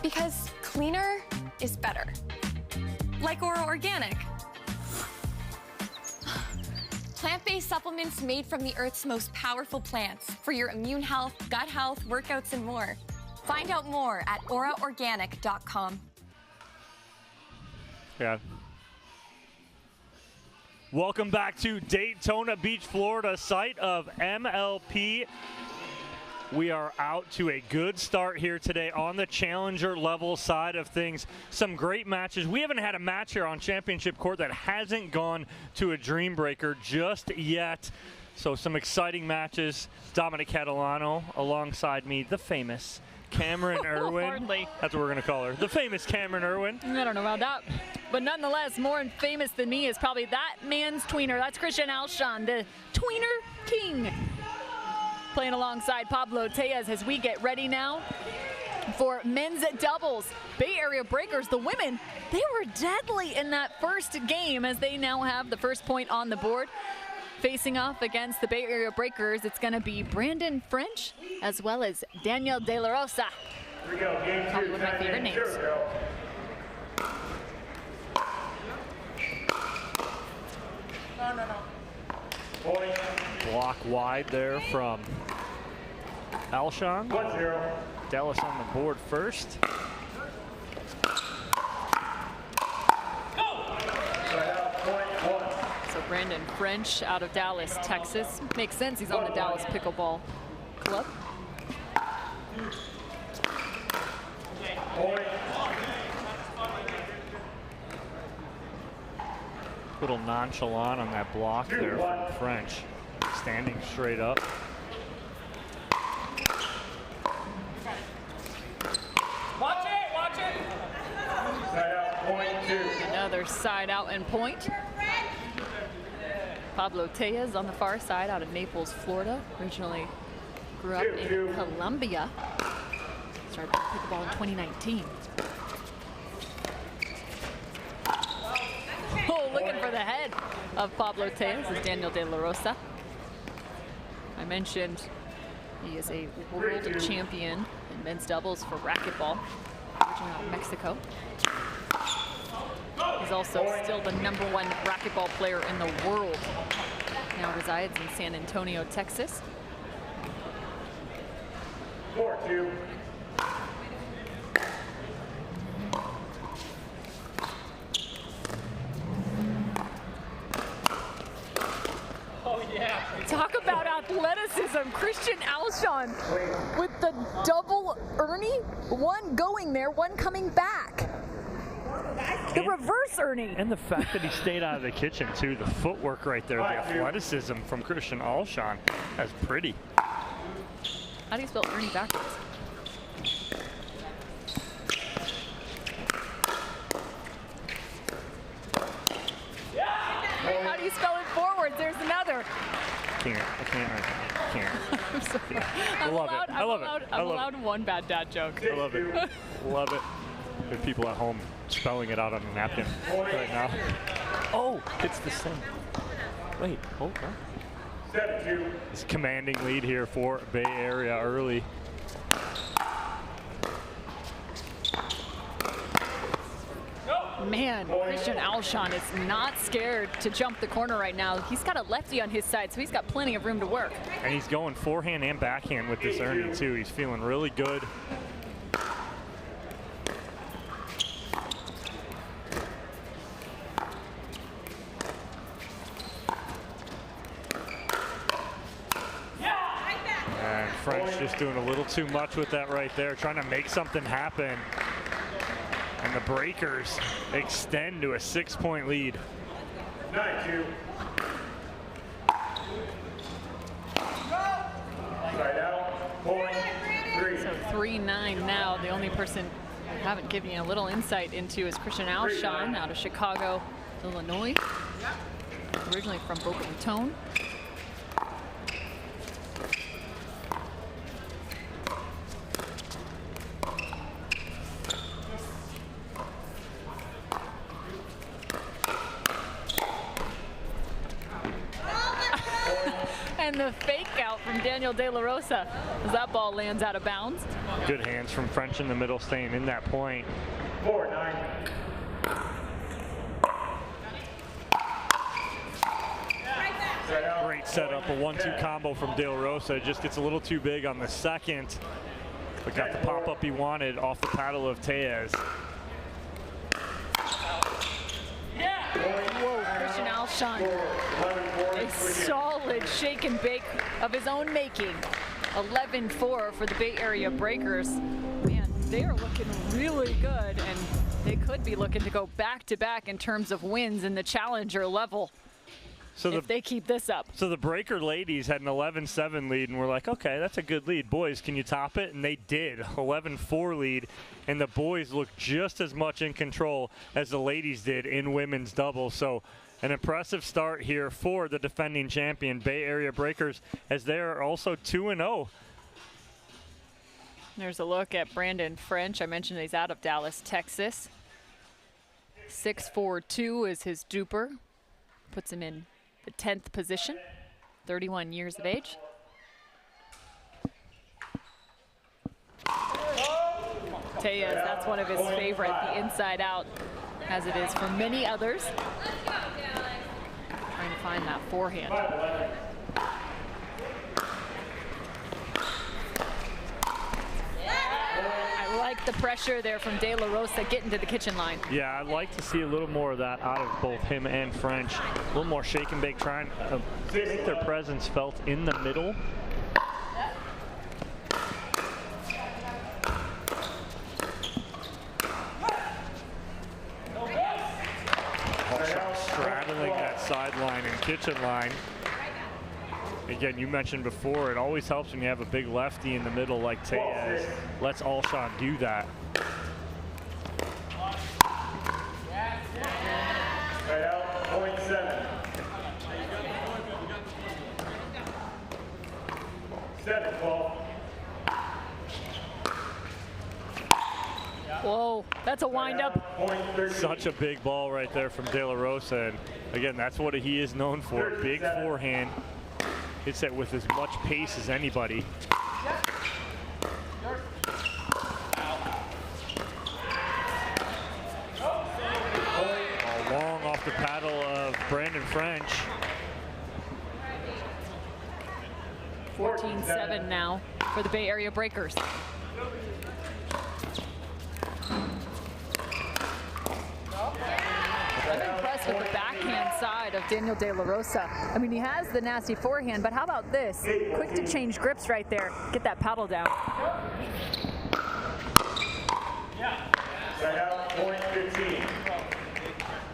Because cleaner is better. Like Oro Organic. Plant-based supplements made from the Earth's most powerful plants for your immune health, gut health, workouts, and more. Find out more at oraorganic.com. Yeah. Welcome back to Daytona Beach, Florida, site of MLP. We are out to a good start here today on the challenger level side of things. Some great matches. We haven't had a match here on Championship Court that hasn't gone to a dream breaker just yet. So some exciting matches. Dominic Catalano alongside me, the famous Cameron Irwin. Hardly. That's what we're going to call her. The famous Cameron Irwin. I don't know about that. But nonetheless, more famous than me is probably that man's tweener. That's Christian Alshon, the tweener king. Playing alongside Pablo Tejas as we get ready now for men's doubles. Bay Area Breakers, the women, they were deadly in that first game as they now have the first point on the board. Facing off against the Bay Area Breakers, it's going to be Brandon French as well as Daniel De La Rosa. Here we go, game Probably one of my favorite names. Block wide there from Alshon. 1-0. Dallas on the board first. So Brandon French out of Dallas, Texas. Makes sense, he's on the Dallas Pickleball Club. Little nonchalant on that block there from French. Standing straight up. Watch it, watch it. Side out, point two. Another side out and point. Pablo Tejas on the far side out of Naples, Florida. Originally grew up in Colombia. Started playing pickleball in 2019. Oh, looking for the head of Pablo Tejas is Daniel De La Rosa. I mentioned he is a world champion in men's doubles for racquetball, originally out of Mexico. He's also still the #1 racquetball player in the world. Now resides in San Antonio, Texas. 4-2. Oh yeah. Talk about athleticism. Christian Alshon with the double Ernie. One going there, one coming back. The reverse Ernie. And the fact that he stayed out of the kitchen too, the footwork right there, the athleticism from Christian Alshon. That's pretty. How do you spell Ernie backwards? How do you spell it forwards? There's another. Can't. I love it. I love it. I'm allowed one bad dad joke. I love it. Love it. There's people at home spelling it out on a napkin right now. Oh, it's the same. Wait, hold on. 7-2. It's a commanding lead here for Bay Area early. Man, Christian Alshon is not scared to jump the corner right now. He's got a lefty on his side, so he's got plenty of room to work. And he's going forehand and backhand with this Ernie too. He's feeling really good. And French just doing a little too much with that right there, trying to make something happen. And the Breakers extend to a 6-point lead. 9-2. So 3-9 now. The only person I haven't given you a little insight into is Christian Alshon out of Chicago, Illinois. Originally from Boca Raton. And the fake out from Daniel De La Rosa as that ball lands out of bounds. Good hands from French in the middle, staying in that point. 4-9. Great setup, a 1-2 combo from De La Rosa. Just gets a little too big on the second, but got the pop-up he wanted off the paddle of Tejas. Whoa, Christian Alshon, a solid shake and bake of his own making. 11-4 for the Bay Area Breakers. Man, they are looking really good, and they could be looking to go back-to-back in terms of wins in the challenger level. So if they keep this up. So the Breaker ladies had an 11-7 lead, and we're like, okay, that's a good lead. Boys, can you top it? And they did. 11-4 lead, and the boys looked just as much in control as the ladies did in women's doubles. So an impressive start here for the defending champion Bay Area Breakers, as they are also 2-0. There's a look at Brandon French. I mentioned he's out of Dallas, Texas. 6'4" is his duper. Puts him in the 10th position, 31 years of age. Tejas, that's one of his favorite, the inside out, as it is for many others. Trying to find that forehand. I like the pressure there from De La Rosa getting to the kitchen line. Yeah, I'd like to see a little more of that out of both him and French. A little more shake and bake, trying to make their presence felt in the middle. Straddling that sideline and kitchen line. Again, you mentioned before, it always helps when you have a big lefty in the middle like Tejas. Let's Alshon do that. Point 7. 7-12. Whoa, that's a windup. Such a big ball right there from De La Rosa. And again, that's what he is known for. Big forehand. Hits it with as much pace as anybody. Long off the paddle of Brandon French. 14-7 now for the Bay Area Breakers. I'm impressed with the backhand side of Daniel De La Rosa. I mean, he has the nasty forehand, but how about this? Quick to change grips right there. Get that paddle down. Point 15.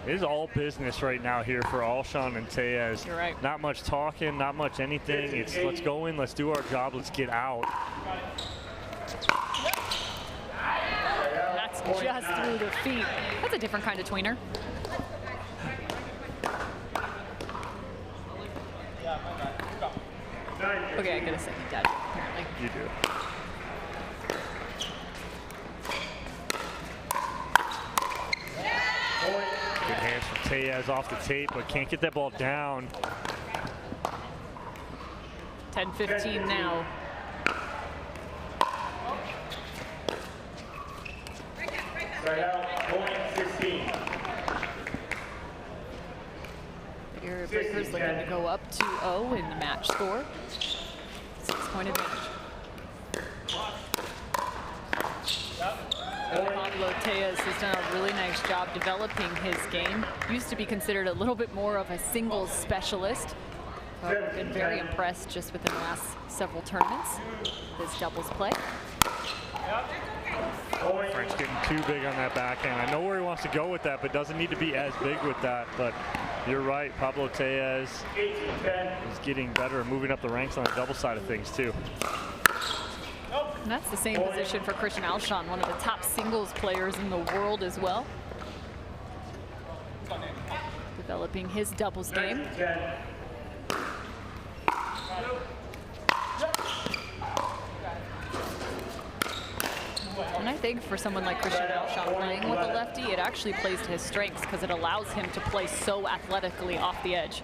It is all business right now here for Alshon and Tejas. You're right. Not much talking, not much anything. It's let's go in, let's do our job, let's get out. That's just through the feet. That's a different kind of tweener. Okay, I got a second dad joke, apparently. You do. Good hands from Tellez off the tape, but can't get that ball down. 10-15 now. Right out, point 16. Area Breakers looking to go up 2-0 in the match score. 6-point advantage. Pablo Tellez has done a really nice job developing his game. Used to be considered a little bit more of a singles specialist. But been very impressed just within the last several tournaments. His doubles play. Frank's getting too big on that backhand. I know where he wants to go with that, but doesn't need to be as big with that. But you're right, Pablo Tellez is getting better, moving up the ranks on the double side of things too. And that's the same position for Christian Alshon, one of the top singles players in the world as well. Developing his doubles game. And I think for someone like Christian Alshon playing with a lefty, it actually plays to his strengths because it allows him to play so athletically off the edge.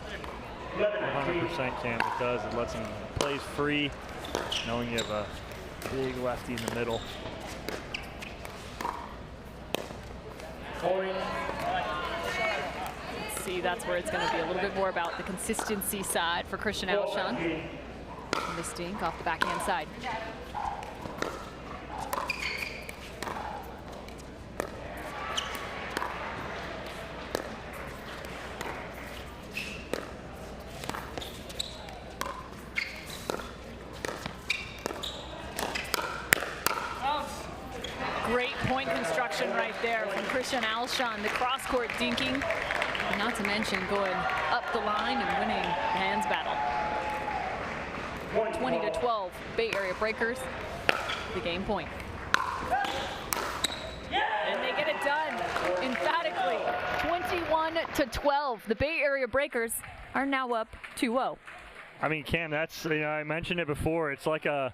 100% Cam, it does. It lets him play free, knowing you have a big lefty in the middle. Let's see, that's where it's going to be a little bit more about the consistency side for Christian Alshon. The stink off the backhand side. Great point construction right there from Christian Alshon. The cross-court dinking, and not to mention going up the line and winning the hands battle. 20-12, Bay Area Breakers, the game point. And they get it done emphatically. 21-12, the Bay Area Breakers are now up 2-0. I mean, Cam, that's, I mentioned it before. It's like a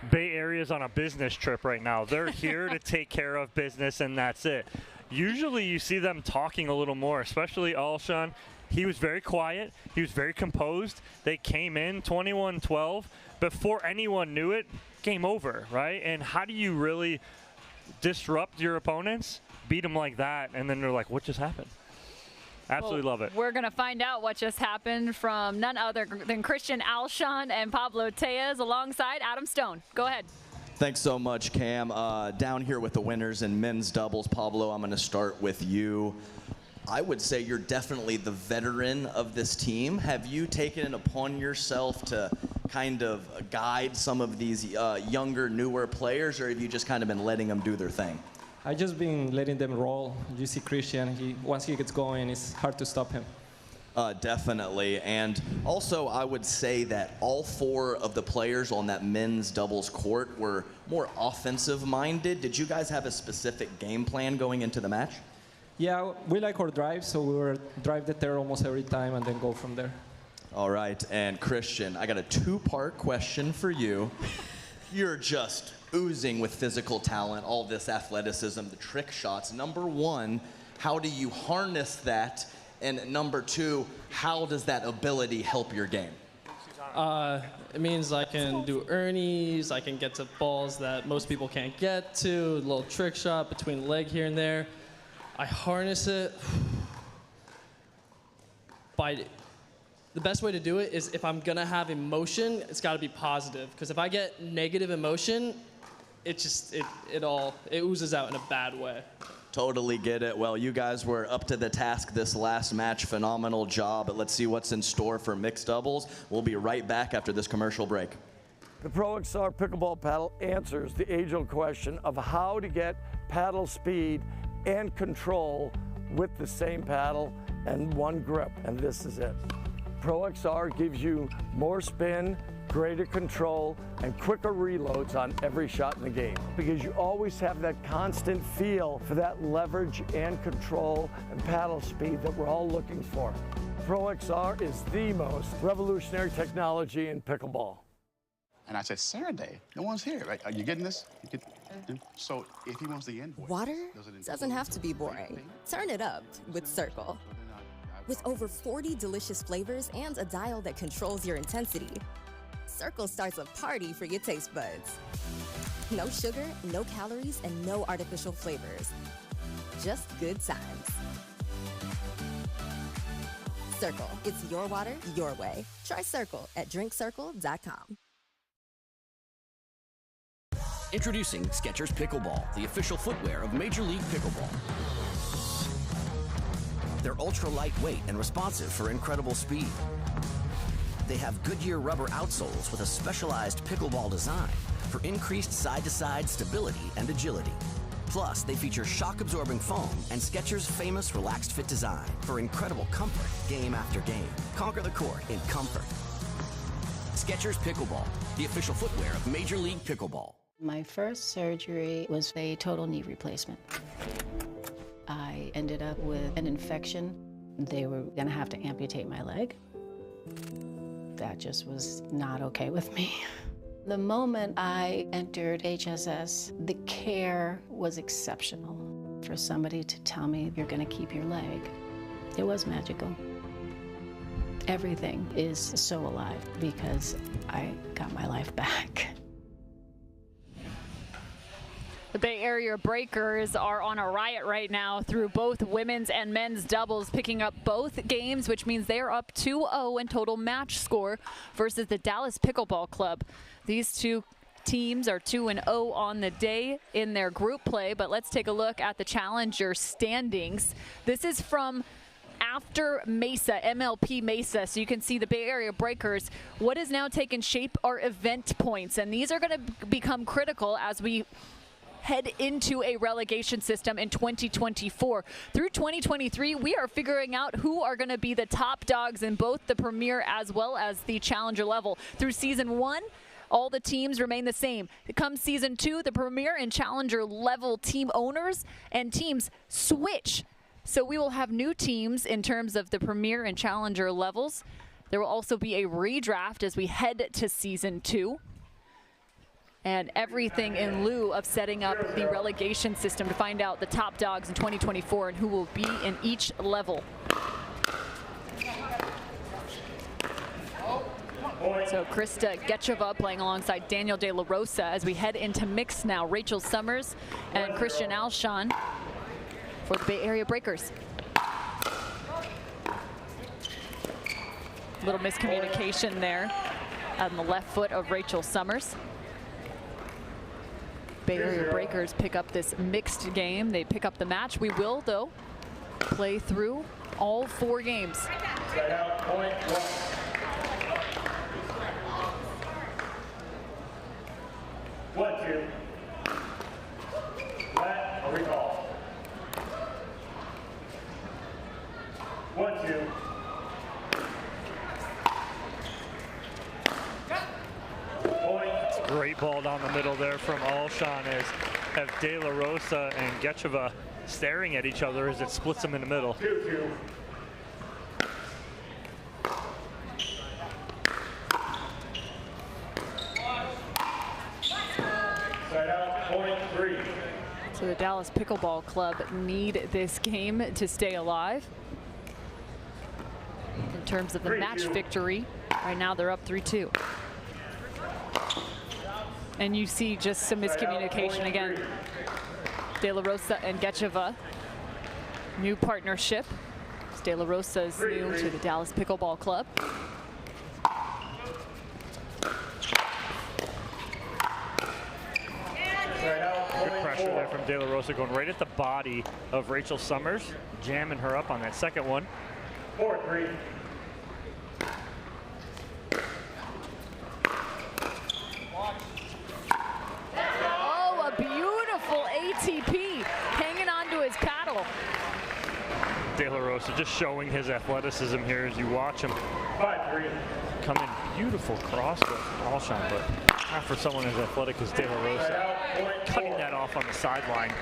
Bay Area's on a business trip right now. They're here to take care of business, and that's it. Usually you see them talking a little more, especially Alshon. He was very quiet. He was very composed. They came in 21-12. Before anyone knew it, game over, right? And how do you really disrupt your opponents, beat them like that, and then they're like, what just happened? Absolutely love it. We're going to find out what just happened from none other than Christian Alshon and Pablo Tellez alongside Adam Stone. Go ahead. Thanks so much, Cam. Down here with the winners in men's doubles, Pablo, I'm going to start with you. I would say you're definitely the veteran of this team. Have you taken it upon yourself to kind of guide some of these younger, newer players, or have you just kind of been letting them do their thing? I've just been letting them roll. You see Christian, once he gets going, it's hard to stop him. Definitely. And also, I would say that all four of the players on that men's doubles court were more offensive-minded. Did you guys have a specific game plan going into the match? Yeah, we like our drive, so we were drive the third almost every time and then go from there. All right. And Christian, I got a two-part question for you. You're just oozing with physical talent, all this athleticism, the trick shots. Number one, how do you harness that? And number two, how does that ability help your game? It means I can do ernies, I can get to balls that most people can't get to, a little trick shot between the leg here and there. I harness it by, the best way to do it is if I'm gonna have emotion, it's gotta be positive. Because if I get negative emotion, it oozes out in a bad way. Totally get it. Well, you guys were up to the task this last match. Phenomenal job. But let's see what's in store for mixed doubles. We'll be right back after this commercial break. The Pro XR Pickleball Paddle answers the age-old question of how to get paddle speed and control with the same paddle and one grip, and this is it. Pro XR gives you more spin, greater control, and quicker reloads on every shot in the game because you always have that constant feel for that leverage and control and paddle speed that we're all looking for. Pro XR is the most revolutionary technology in pickleball. And I said, Saturday, no one's here. Right? Are you getting this? So if he wants the invoice. Water doesn't have to be boring. Turn it up with Cirkul. With over 40 delicious flavors and a dial that controls your intensity, Cirkul starts a party for your taste buds. No sugar, no calories, and no artificial flavors. Just good times. Cirkul, it's your water, your way. Try Cirkul at drinkcirkul.com. Introducing Skechers Pickleball, the official footwear of Major League Pickleball. They're ultra lightweight and responsive for incredible speed. They have Goodyear rubber outsoles with a specialized pickleball design for increased side-to-side stability and agility. Plus, they feature shock-absorbing foam and Skechers' famous relaxed fit design for incredible comfort game after game. Conquer the court in comfort. Skechers Pickleball, the official footwear of Major League Pickleball. My first surgery was a total knee replacement. I ended up with an infection. They were gonna have to amputate my leg. That just was not okay with me. The moment I entered HSS, the care was exceptional. For somebody to tell me you're gonna keep your leg, it was magical. Everything is so alive because I got my life back. The Bay Area Breakers are on a riot right now through both women's and men's doubles, picking up both games, which means they are up 2-0 in total match score versus the Dallas Pickleball Club. These two teams are 2-0 on the day in their group play, but let's take a look at the challenger standings. This is from after Mesa, MLP Mesa, so you can see the Bay Area Breakers. What has now taken shape are event points, and these are going to become critical as we head into a relegation system in 2024. Through 2023, we are figuring out who are going to be the top dogs in both the Premier as well as the Challenger level. Through season 1, all the teams remain the same. Come season 2, the Premier and Challenger level team owners and teams switch. So we will have new teams in terms of the Premier and Challenger levels. There will also be a redraft as we head to season 2. And everything in lieu of setting up the relegation system to find out the top dogs in 2024 and who will be in each level. So Krista Gecheva playing alongside Daniel De La Rosa as we head into mix now. Rachel Summers and Christian Alshon for the Bay Area Breakers. Little miscommunication there on the left foot of Rachel Summers. Bay Area Breakers pick up this mixed game. They pick up the match. We will, though, play through all 4 games. Set out, point 1. One, two. Let or recall. 1, 2. Great ball down the middle there from Alshon as have De La Rosa and Gecheva staring at each other as it splits them in the middle. 2-2. Side out, point 3. So the Dallas Pickleball Club need this game to stay alive. In terms of the match victory, right now they're up 3-2. And you see just some miscommunication again. De La Rosa and Gecheva, new partnership. De La Rosa is new to the Dallas Pickleball Club. Good pressure there from De La Rosa going right at the body of Rachel Summers, jamming her up on that second one. 4-3. ATP hanging onto his paddle. De La Rosa just showing his athleticism here as you watch him. 5-3. Come in beautiful cross with Alshon, but not for someone as athletic as De La Rosa. Cutting that off on the sideline.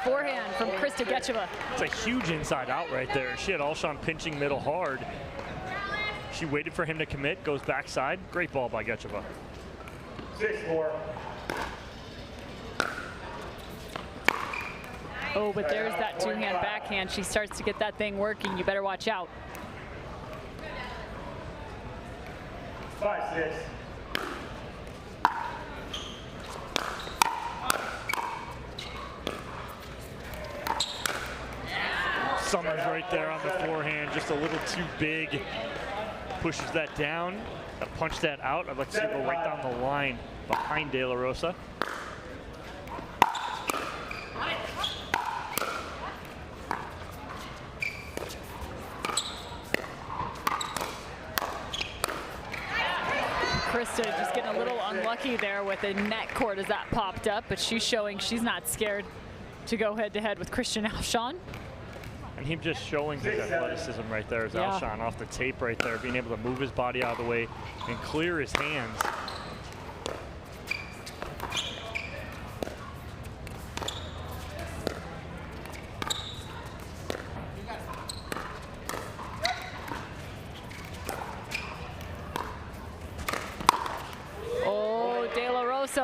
forehand from Krista Gecheva. It's a huge inside out right there. She had Alshon pinching middle hard. She waited for him to commit, goes backside. Great ball by Gecheva. 6-4. Oh, but there's that two-hand backhand. She starts to get that thing working. You better watch out. 5-6. Summers right there on the forehand, just a little too big. Pushes that down. Punch that out. I'd like to see it go right down the line behind De La Rosa. Krista just getting a little unlucky there with the net court as that popped up, but she's showing she's not scared to go head-to-head with Christian Alshon. And him just showing his athleticism right there is Alshon off the tape right there, being able to move his body out of the way and clear his hands.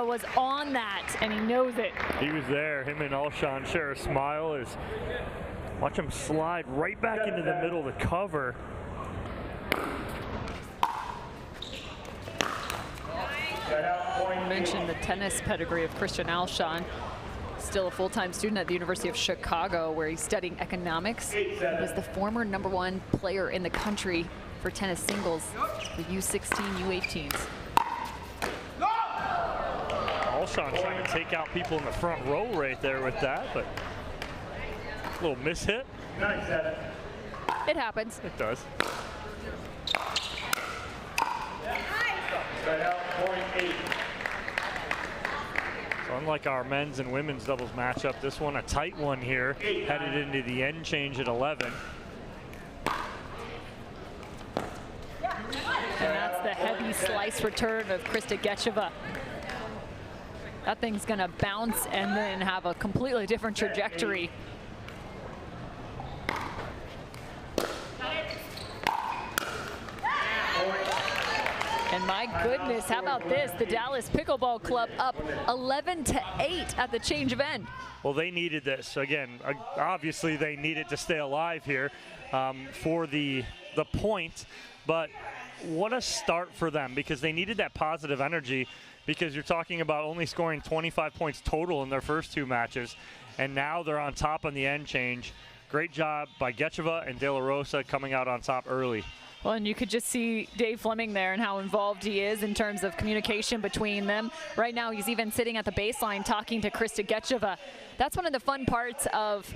Was on that, and he knows it. He was there. Him and Alshon share a smile as watch him slide right back into the middle of the cover. I mentioned the tennis pedigree of Christian Alshon. Still a full-time student at the University of Chicago, where he's studying economics. He was the former #1 player in the country for tennis singles, the U16, U18s. Alshon trying to take out people in the front row right there with that, but a little mishit. 9-7. It happens. It does. So unlike our men's and women's doubles matchup, this one a tight one here, headed into the end change at 11. And that's the heavy slice return of Krista Gecheva. That thing's gonna bounce and then have a completely different trajectory. And my goodness, how about this? The Dallas Pickleball Club up 11-8 at the change of end. Well, they needed this. Again, obviously they needed to stay alive here for the point, but what a start for them, because they needed that positive energy, because you're talking about only scoring 25 points total in their first 2 matches, and now they're on top on the end change. Great job by Gecheva and De La Rosa coming out on top early. Well, and you could just see Dave Fleming there and how involved he is in terms of communication between them. Right now, he's even sitting at the baseline talking to Krista Gecheva. That's one of the fun parts of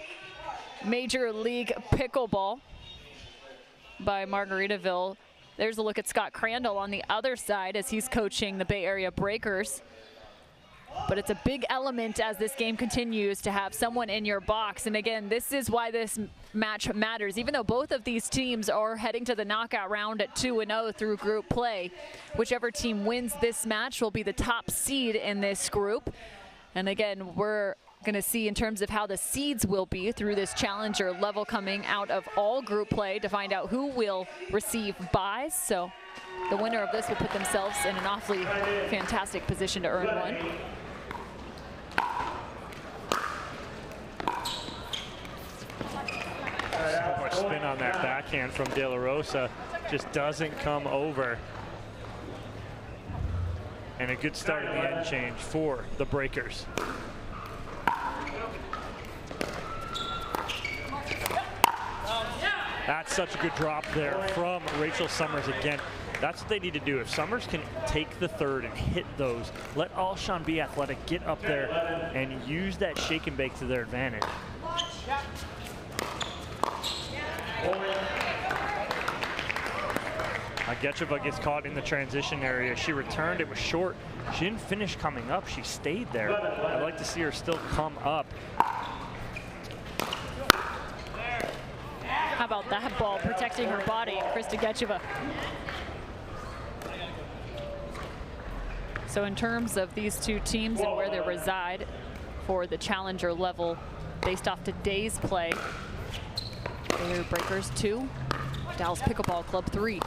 Major League Pickleball by Margaritaville. There's a look at Scott Crandall on the other side as he's coaching the Bay Area Breakers. But it's a big element as this game continues to have someone in your box. And again, this is why this match matters. Even though both of these teams are heading to the knockout round at 2-0 through group play, whichever team wins this match will be the top seed in this group. And again, we're going to see in terms of how the seeds will be through this challenger level coming out of all group play to find out who will receive buys. So the winner of this will put themselves in an awfully fantastic position to earn one. So much spin on that backhand from De La Rosa, just doesn't come over. And a good start in the end change for the Breakers. That's such a good drop there from Rachel Summers again. That's what they need to do. If Summers can take the third and hit those, let Alshon be athletic, get up there and use that shake and bake to their advantage. Gecheva gets caught in the transition area. She returned, it was short. She didn't finish coming up, she stayed there. I'd like to see her still come up. How about that ball protecting her body, Krista Gecheva. So in terms of these two teams and where they reside for the challenger level based off today's play. Baylor Breakers 2, Dallas Pickleball Club 3.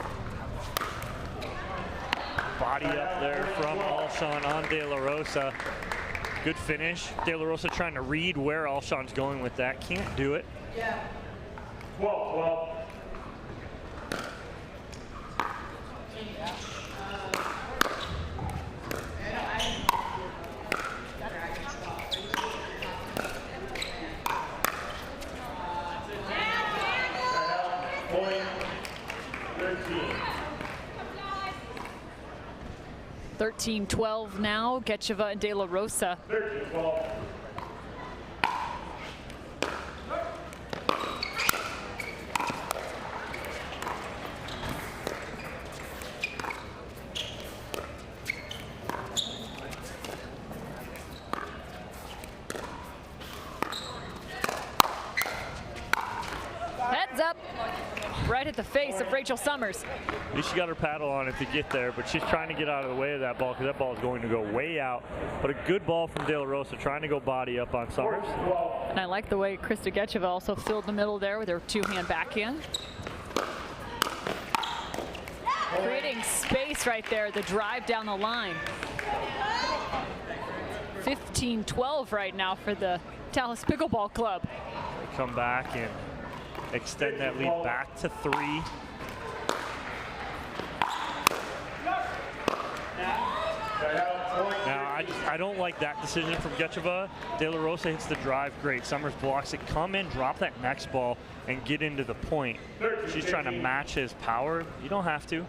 Body up there from Alshon on De La Rosa. Good finish. De La Rosa trying to read where Alshon's going with that. Can't do it. Yeah. 12. Point 13. 13-12 now, Getcheva and De La Rosa. 13-12. Heads up, right at the face of Rachel Summers. At least she got her paddle on it to get there, but she's trying to get out of the way of that ball because that ball is going to go way out. But a good ball from De La Rosa trying to go body up on Summers. And I like the way Krista Getcheva also filled the middle there with her two-hand backhand. Creating space right there, the drive down the line. 15-12 right now for the Dallas Pickleball Club. They come back and extend that lead back to 3. Now, I don't like that decision from Getcheva. De La Rosa hits the drive great. Summers blocks it. Come in, drop that next ball, and get into the point. She's trying to match his power. You don't have to.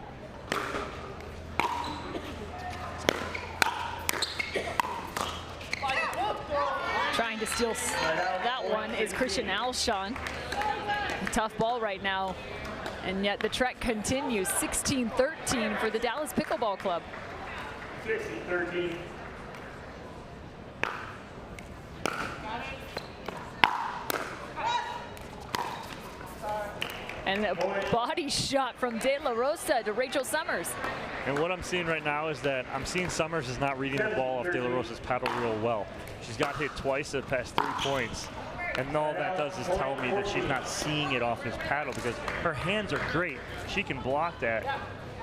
Trying to steal that one is Christian Alshon. Tough ball right now. And yet the trek continues. 16-13 for the Dallas Pickleball Club. 16-13. And a body shot from De La Rosa to Rachel Summers. And what I'm seeing right now is that I'm seeing Summers is not reading the ball off De La Rosa's paddle real well. She's got hit twice the past 3 points. And all that does is tell me that she's not seeing it off his paddle because her hands are great. She can block that,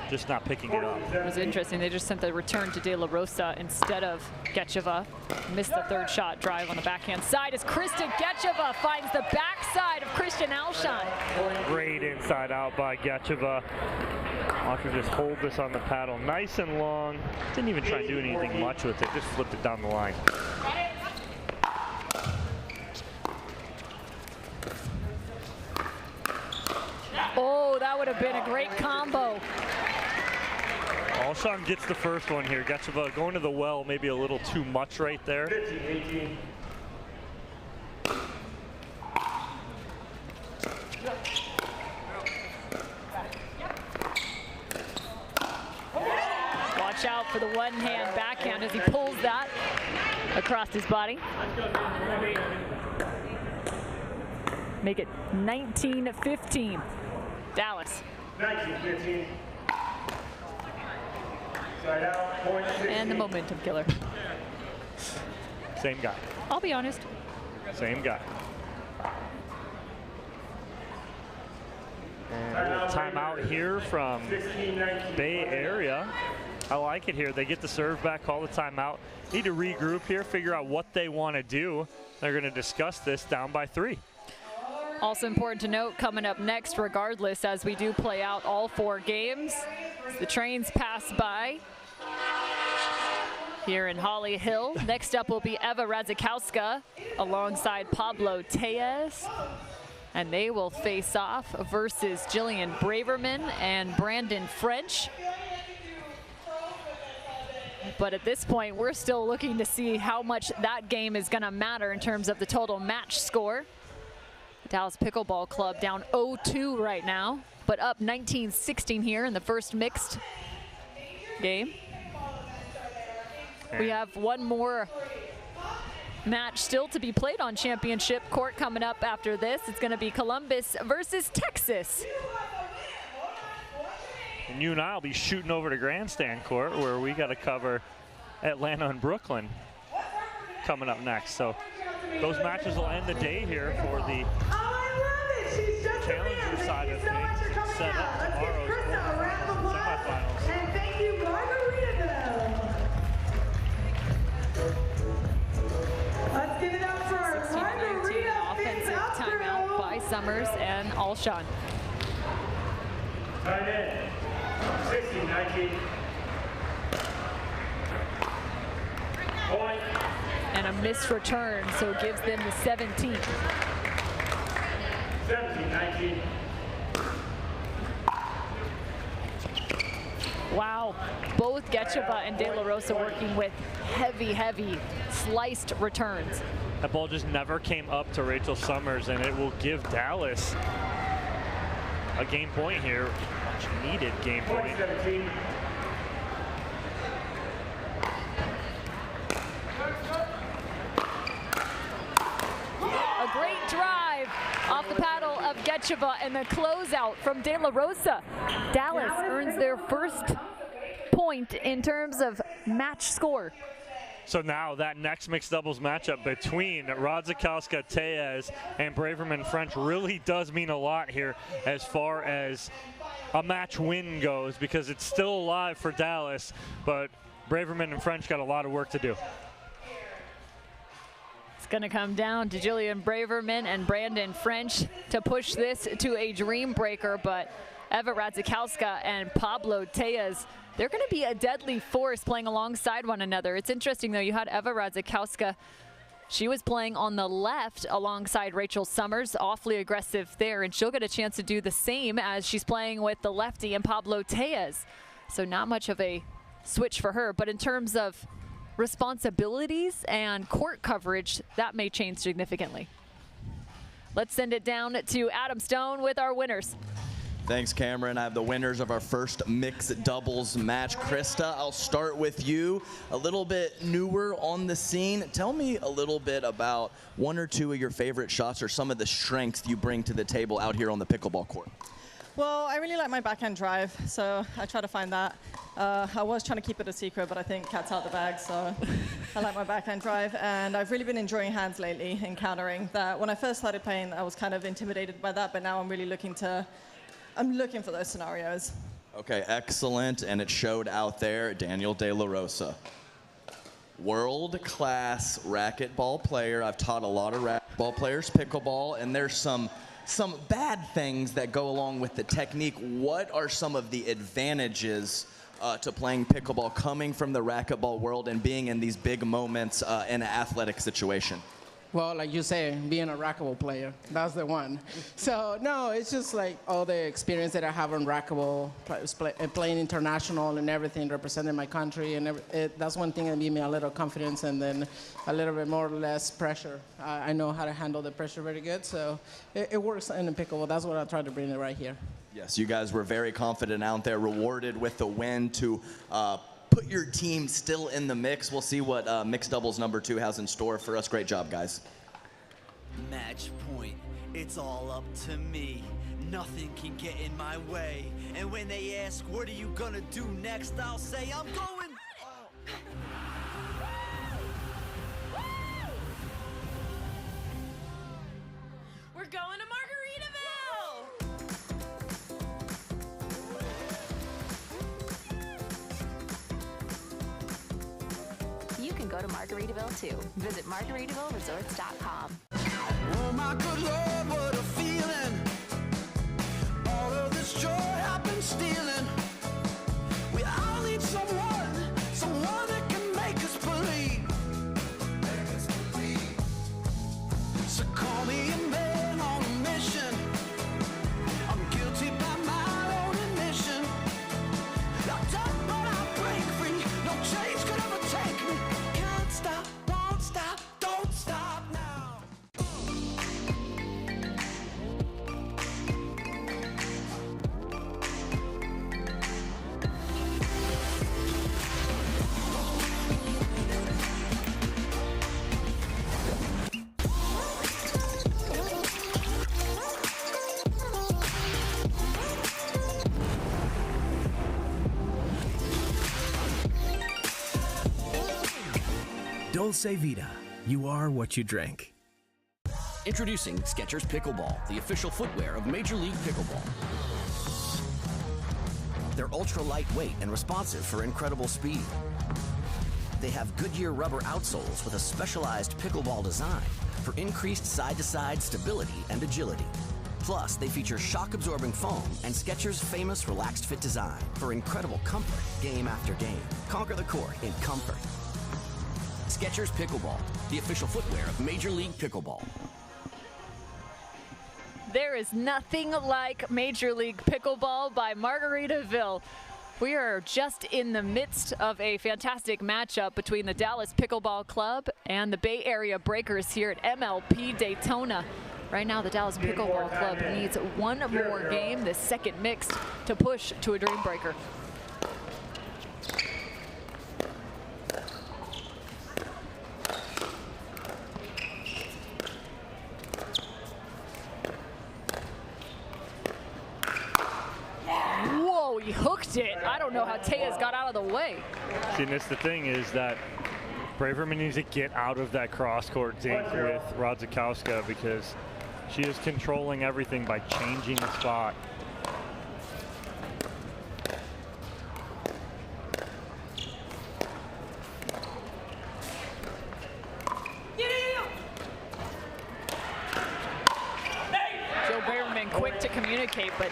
just not picking it up. It was interesting. They just sent the return to De La Rosa instead of Getcheva. Missed the third shot. Drive on the backhand side as Kristen Getcheva finds the backside of Christian Alshon. Great inside out by Getcheva. Watch her just hold this on the paddle nice and long. Didn't even try and do anything much with it. Just flipped it down the line. Oh, that would have been a great combo. Alshon gets the first one here. Getcheva going to the well, maybe a little too much right there. 15-18. Watch out for the one-hand backhand as he pulls that across his body. Make it 19-15. Dallas. 19-15. Side out, point 16. And the momentum killer. Same guy. I'll be honest. Same guy. And a little timeout here from Bay Area. I like it here. They get the serve back, call the timeout. Need to regroup here, figure out what they want to do. They're going to discuss this down by 3. Also important to note, coming up next, regardless, as we do play out all 4 games, the trains pass by here in Holly Hill. Next up will be Eva Radzikowska alongside Pablo Tellez. And they will face off versus Jillian Braverman and Brandon French. But at this point, we're still looking to see how much that game is going to matter in terms of the total match score. The Dallas Pickleball Club down 0-2 right now, but up 19-16 here in the first mixed game. We have one more match still to be played on championship court coming up after this. It's going to be Columbus versus Texas. And you and I will be shooting over to grandstand court where we got to cover Atlanta and Brooklyn. coming up next. So those matches will end the day here for the challenger side of things. Set up tomorrow's quarterfinals and semifinals. And thank you, Margaritaville. Let's give it up for 16-19 offensive timeout by Summers and Alshon. Time in. 16-19. Point. And a missed return, so it gives them the 17. 17-19. Wow, both Getcheva and De La Rosa working with heavy sliced returns. That ball just never came up to Rachel Summers, and it will give Dallas a game point here. Much needed game point. 17. A great drive off the paddle of Getcheva and the closeout from De La Rosa. Dallas earns their first point in terms of match score. So now that next mixed doubles matchup between Radzikowska-Tejas and Braverman-French really does mean a lot here as far as a match win goes, because it's still alive for Dallas, but Braverman and French got a lot of work to do. It's going to come down to Jillian Braverman and Brandon French to push this to a dream breaker, but Eva Radzikowska and Pablo Tejas, they're going to be a deadly force playing alongside one another. It's interesting, though, you had Eva Radzikowska. She was playing on the left alongside Rachel Summers, awfully aggressive there, and she'll get a chance to do the same as she's playing with the lefty and Pablo Tejas. So not much of a switch for her, but in terms of responsibilities and court coverage, that may change significantly. Let's send it down to Adam Stone with our winners. Thanks, Cameron. I have the winners of our first mixed doubles match. Krista, I'll start with you. A little bit newer on the scene. Tell me a little bit about one or two of your favorite shots or some of the strengths you bring to the table out here on the pickleball court. Well, I really like my backhand drive, so I try to find that. I was trying to keep it a secret, but I think cat's out the bag, so I like my backhand drive. And I've really been enjoying hands lately, encountering that. When I first started playing, I was kind of intimidated by that, but now I'm really looking for those scenarios. Okay, excellent, and it showed out there. Daniel De La Rosa, world-class racquetball player. I've taught a lot of racquetball players pickleball, and there's some bad things that go along with the technique. What are some of the advantages to playing pickleball coming from the racquetball world and being in these big moments in an athletic situation? Well, like you say, being a racquetball player, that's the one. So, no, it's just like all the experience that I have on racquetball, playing international and everything, representing my country, and that's one thing that gave me a little confidence and then a little bit more or less pressure. I know how to handle the pressure very good, so it works in the pickleball. That's what I try to bring it right here. Yes, you guys were very confident out there, rewarded with the win to put your team still in the mix. We'll see what mixed doubles #2 has in store for us. Great job, guys. Match point, it's all up to me. Nothing can get in my way. And when they ask, what are you gonna do next? I'll say, I'm going. We're going to You can go to Margaritaville too. Visit MargaritavilleResorts.com. Oh my good Lord, what a feeling. All of this joy I've been stealing. We all need someone that can make us believe. So call me a man on a mission. I'm guilty by my own admission. Locked up but I break free. No chains could ever take me. Can't stop, won't stop, don't stop now. Dulce Vida, You are what you drink. Introducing Skechers Pickleball, the official footwear of Major League Pickleball. They're ultra lightweight and responsive for incredible speed. They have Goodyear rubber outsoles with a specialized pickleball design for increased side-to-side stability and agility. Plus, they feature shock-absorbing foam and Skechers' famous relaxed fit design for incredible comfort game after game. Conquer the court in comfort. Skechers Pickleball, the official footwear of Major League Pickleball. There is nothing like Major League Pickleball by Margaritaville. We are just in the midst of a fantastic matchup between the Dallas Pickleball Club and the Bay Area Breakers here at MLP Daytona. Right now, the Dallas Pickleball Club needs one more game, the second mixed, to push to a dream breaker. Whoa, he hooked it. I don't know how Tejas got out of the way. See, and that's the thing is that Braverman needs to get out of that cross-court dink with Radzikowska because she is controlling everything by changing the spot. Joe Braverman quick to communicate, but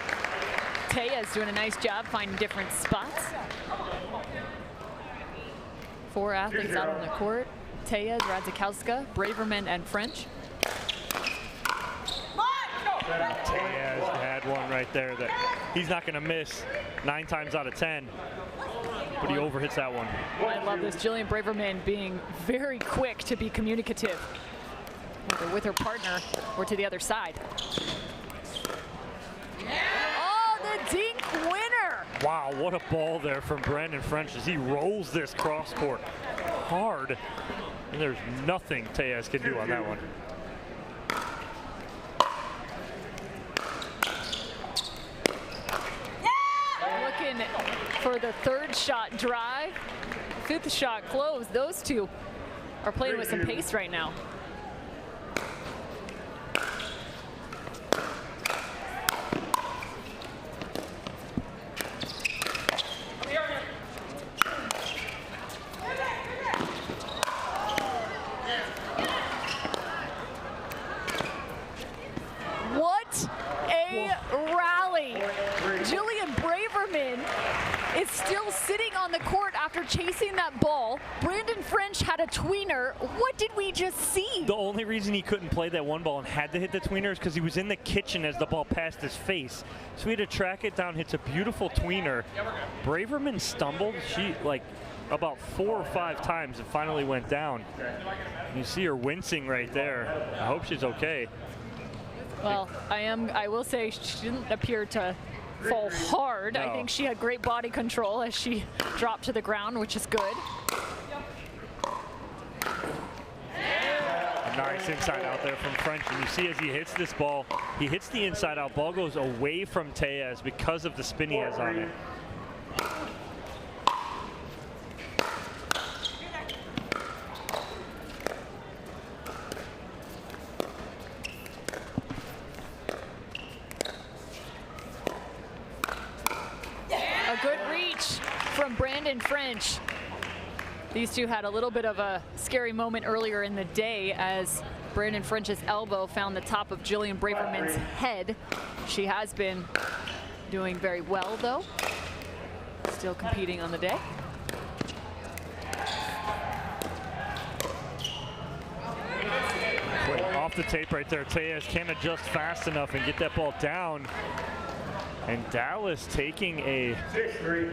Tejas doing a nice job finding different spots. 4 athletes out on the court. Tejas, Radzikowska, Braverman, and French. Tejas had one right there that he's not going to miss 9 times out of 10, but he overhits that one. I love this. Jillian Braverman being very quick to be communicative, whether with her partner or to the other side. Oh, the dink winner! Wow, what a ball there from Brandon French as he rolls this cross court hard, and there's nothing Tejas can do on that one. Looking for the 3rd shot drive, 5th shot close. Those two are playing with some pace right now. What a rally. Jillian Braverman is still sitting on the court after chasing that ball. Brandon French had a tweener. What did we just see? The only reason he couldn't play that one ball and had to hit the tweener is because he was in the kitchen as the ball passed his face. So he had to track it down, hits a beautiful tweener. Braverman stumbled. She, like, about 4 or 5 times and finally went down. You see her wincing right there. I hope she's okay. Well, I will say she didn't appear to fall hard. No. I think she had great body control as she dropped to the ground, which is good. A nice inside out there from French. And you see as he hits this ball, he hits the inside out. Ball goes away from Tejas because of the spin he has on it. From Brandon French. These two had a little bit of a scary moment earlier in the day as Brandon French's elbow found the top of Jillian Braverman's head. She has been doing very well, though. Still competing on the day. Off the tape right there, Tejas can't adjust fast enough and get that ball down. And Dallas taking a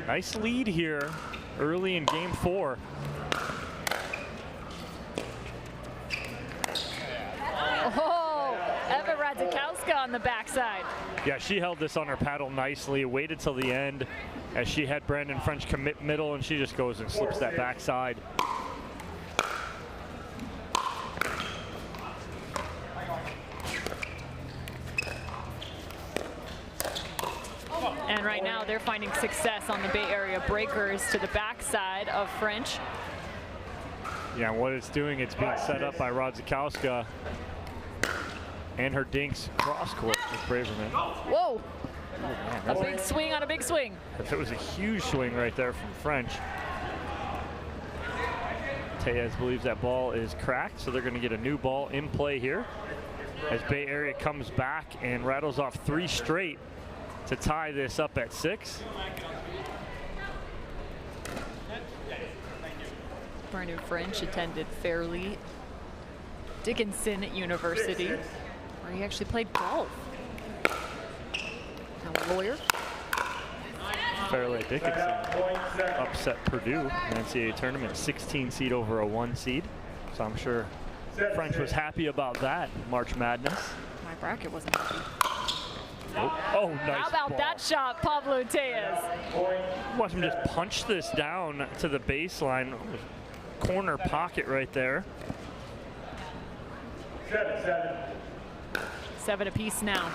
nice lead here early in game 4. Oh, Eva Radzikowska on the backside. Yeah, she held this on her paddle nicely, waited till the end as she had Brandon French commit middle, and she just goes and slips that backside. And right now they're finding success on the Bay Area Breakers to the backside of French. Yeah, what it's doing, it's being set up by Radzikowska and her dinks cross court with Braverman. Whoa! A big swing on a big swing. It was a huge swing right there from French. Tellez believes that ball is cracked, so they're going to get a new ball in play here as Bay Area comes back and rattles off 3 straight to tie this up at 6. Brandon French attended Fairleigh Dickinson University, where he actually played golf. Now a lawyer. Fairleigh Dickinson upset Purdue in the NCAA tournament, 16 seed over a 1 seed. So I'm sure French was happy about that March Madness. My bracket wasn't happy. Oh, nice How about ball. that shot, Pablo Tellez? Watch him just punch this down to the baseline. Corner pocket right there. 7 apiece now.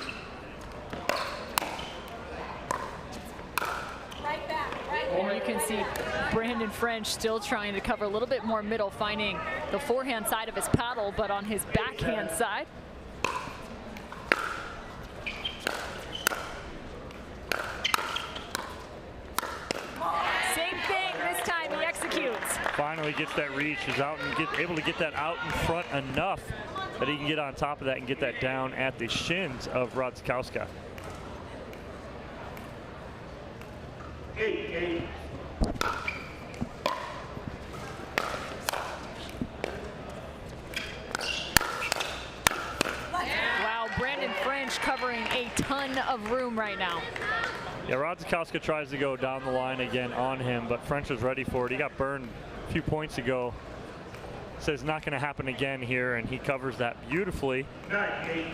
And you can see Brandon French still trying to cover a little bit more middle, finding the forehand side of his paddle, but on his backhand side. Same thing, this time he executes. Finally gets that reach, is out and able to get that out in front enough that he can get on top of that and get that down at the shins of Radzikowska. 8-8. Wow, Brandon French covering a ton of room right now. Yeah, Radzikowska tries to go down the line again on him, but French was ready for it. He got burned a few points ago. Says not going to happen again here, and he covers that beautifully. 9-8.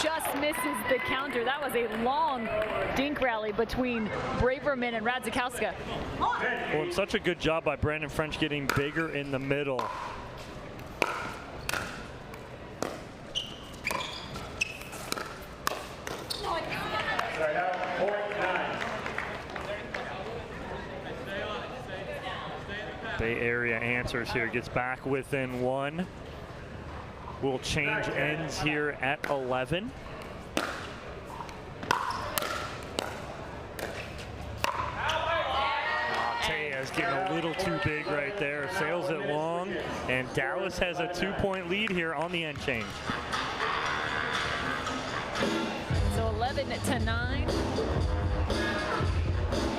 Just misses the counter. That was a long dink rally between Braverman and Radzikowska. Well, it's such a good job by Brandon French getting bigger in the middle. Bay Area answers here, gets back within 1. Will change ends here at 11. Tellez getting a little too big right there. Sails it long, and Dallas has a 2-point lead here on the end change. So 11-9.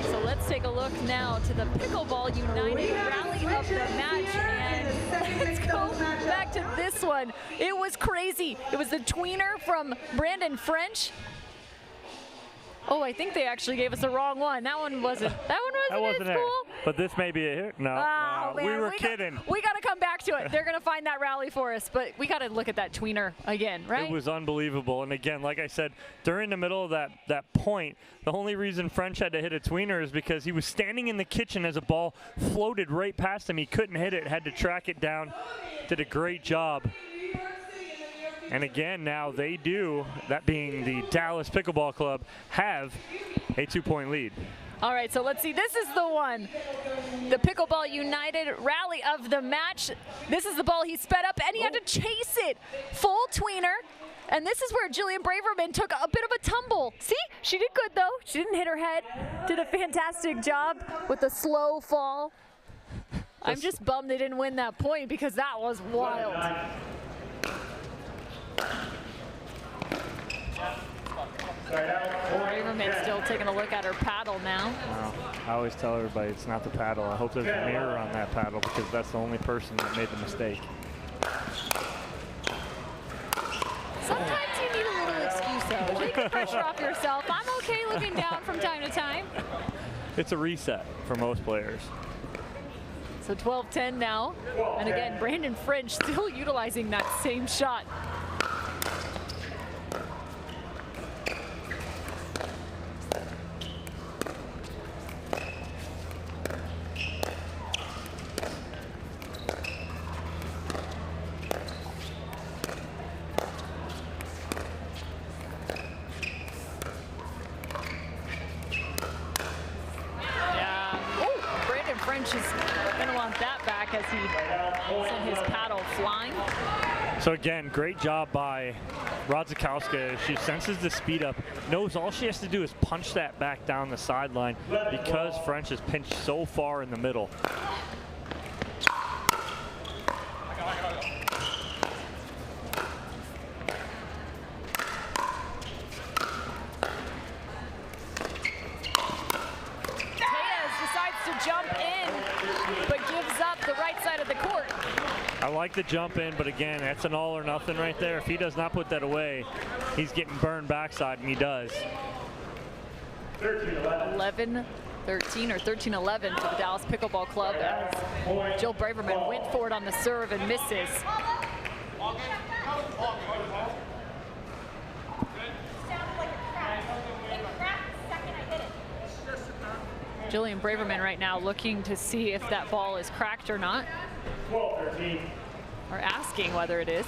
So let's take a look now to the Pickleball United Rally of the Match, and let's go back to this one. It was crazy. It was the tweener from Brandon French. Oh, I think they actually gave us the wrong one. That one wasn't. That one wasn't it. cool. But this may be a hit. No, Oh, we man, were kidding. We got to come back to it. They're going to find that rally for us, but we got to look at that tweener again, right? It was unbelievable. And again, like I said, during the middle of that point, the only reason French had to hit a tweener is because he was standing in the kitchen as a ball floated right past him. He couldn't hit it, had to track it down. Did a great job. And again, now they do, that being the Dallas Pickleball Club, have a 2-point lead. All right, so let's see. This is the one. The Pickleball United Rally of the Match. This is the ball he sped up, and he had to chase it. Full tweener. And this is where Jillian Braverman took a bit of a tumble. See, she did good, though. She didn't hit her head. Did a fantastic job with the slow fall. I'm just bummed they didn't win that point because that was wild. Braverman still taking a look at her paddle now. Wow. I always tell everybody it's not the paddle. I hope there's a mirror on that paddle because that's the only person that made the mistake. Sometimes you need a little excuse, though. Take the pressure off yourself. I'm okay looking down from time to time. It's a reset for most players. So 12-10 now. And again, Brandon French still utilizing that same shot. Sent his paddle flying. So again, great job by Radzikowska. She senses the speed up, knows all she has to do is punch that back down the sideline because French is pinched so far in the middle. I like the jump in, but again, that's an all or nothing right there. If he does not put that away, he's getting burned backside, and he does. 11-13 or 13-11 for the Dallas Pickleball Club as Jill Braverman went for it on the serve and misses. Jillian Braverman right now looking to see if that ball is cracked or not. 12-13. Or asking whether it is.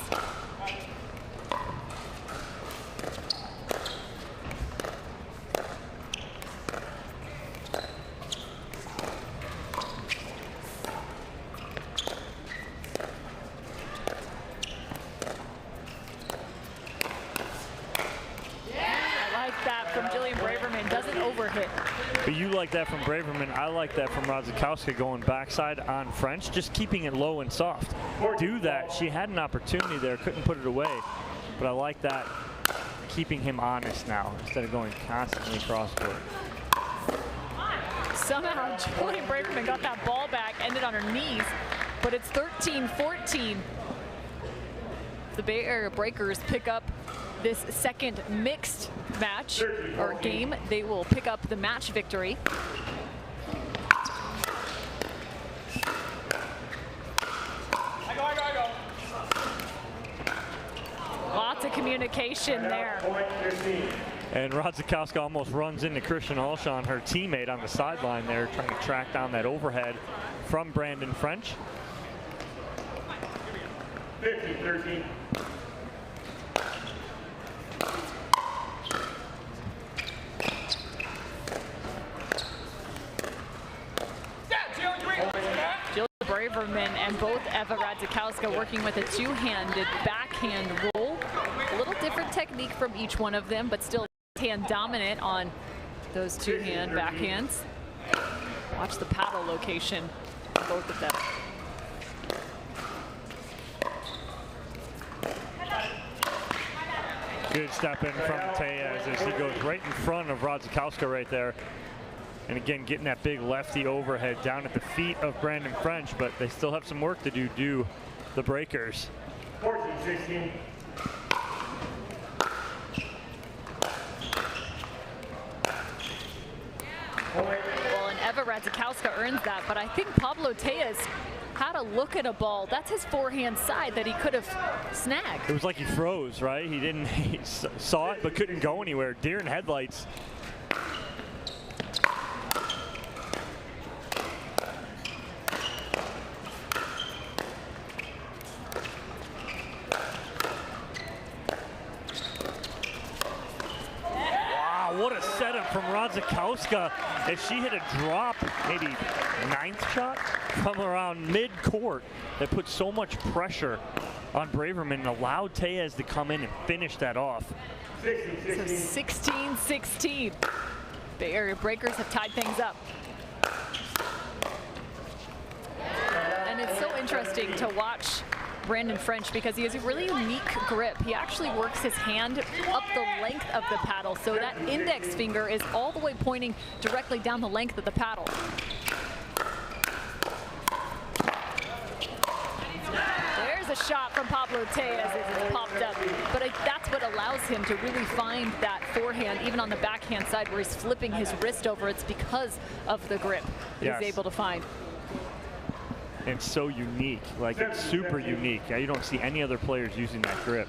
But you like that from Braverman. I like that from Radzikowska going backside on French, just keeping it low and soft. Do that. She had an opportunity there, couldn't put it away. But I like that, keeping him honest now instead of going constantly cross court. Somehow Julian Braverman got that ball back, ended on her knees, but it's 13-14. The Bay Area Breakers pick up this second mixed match or game. They will pick up the match victory. Lots of communication there. And Radzikowska almost runs into Christian Alshon, her teammate on the sideline there, trying to track down that overhead from Brandon French. 15-13. Jill Braverman and both Eva Radzikowska working with a two-handed backhand roll. A little different technique from each one of them, but still hand dominant on those two-hand backhands. Watch the paddle location, both of them. Good step in from Tejas as he goes right in front of Radzikowska right there. And again, getting that big lefty overhead down at the feet of Brandon French, but they still have some work to do the Breakers. 14-16. Well, and Eva Radzikowska earns that, but I think Pablo Tejas had a look at a ball. That's his forehand side that he could have snagged. It was like he froze, right? He saw it, but couldn't go anywhere. Deer in headlights. What a setup from Radzikowska as she hit a drop, maybe 9th shot from around mid-court that put so much pressure on Braverman and allowed Tejas to come in and finish that off. So 16-16. Bay Area Breakers have tied things up. And it's so interesting to watch Brandon French because he has a really unique grip. He actually works his hand up the length of the paddle, so that index finger is all the way pointing directly down the length of the paddle. There's a shot from Pablo Tejas as it's popped up, but that's what allows him to really find that forehand, even on the backhand side where he's flipping his wrist over. It's because of the grip that he's able to find. and so unique. Like, it's super unique. You don't see any other players using that grip.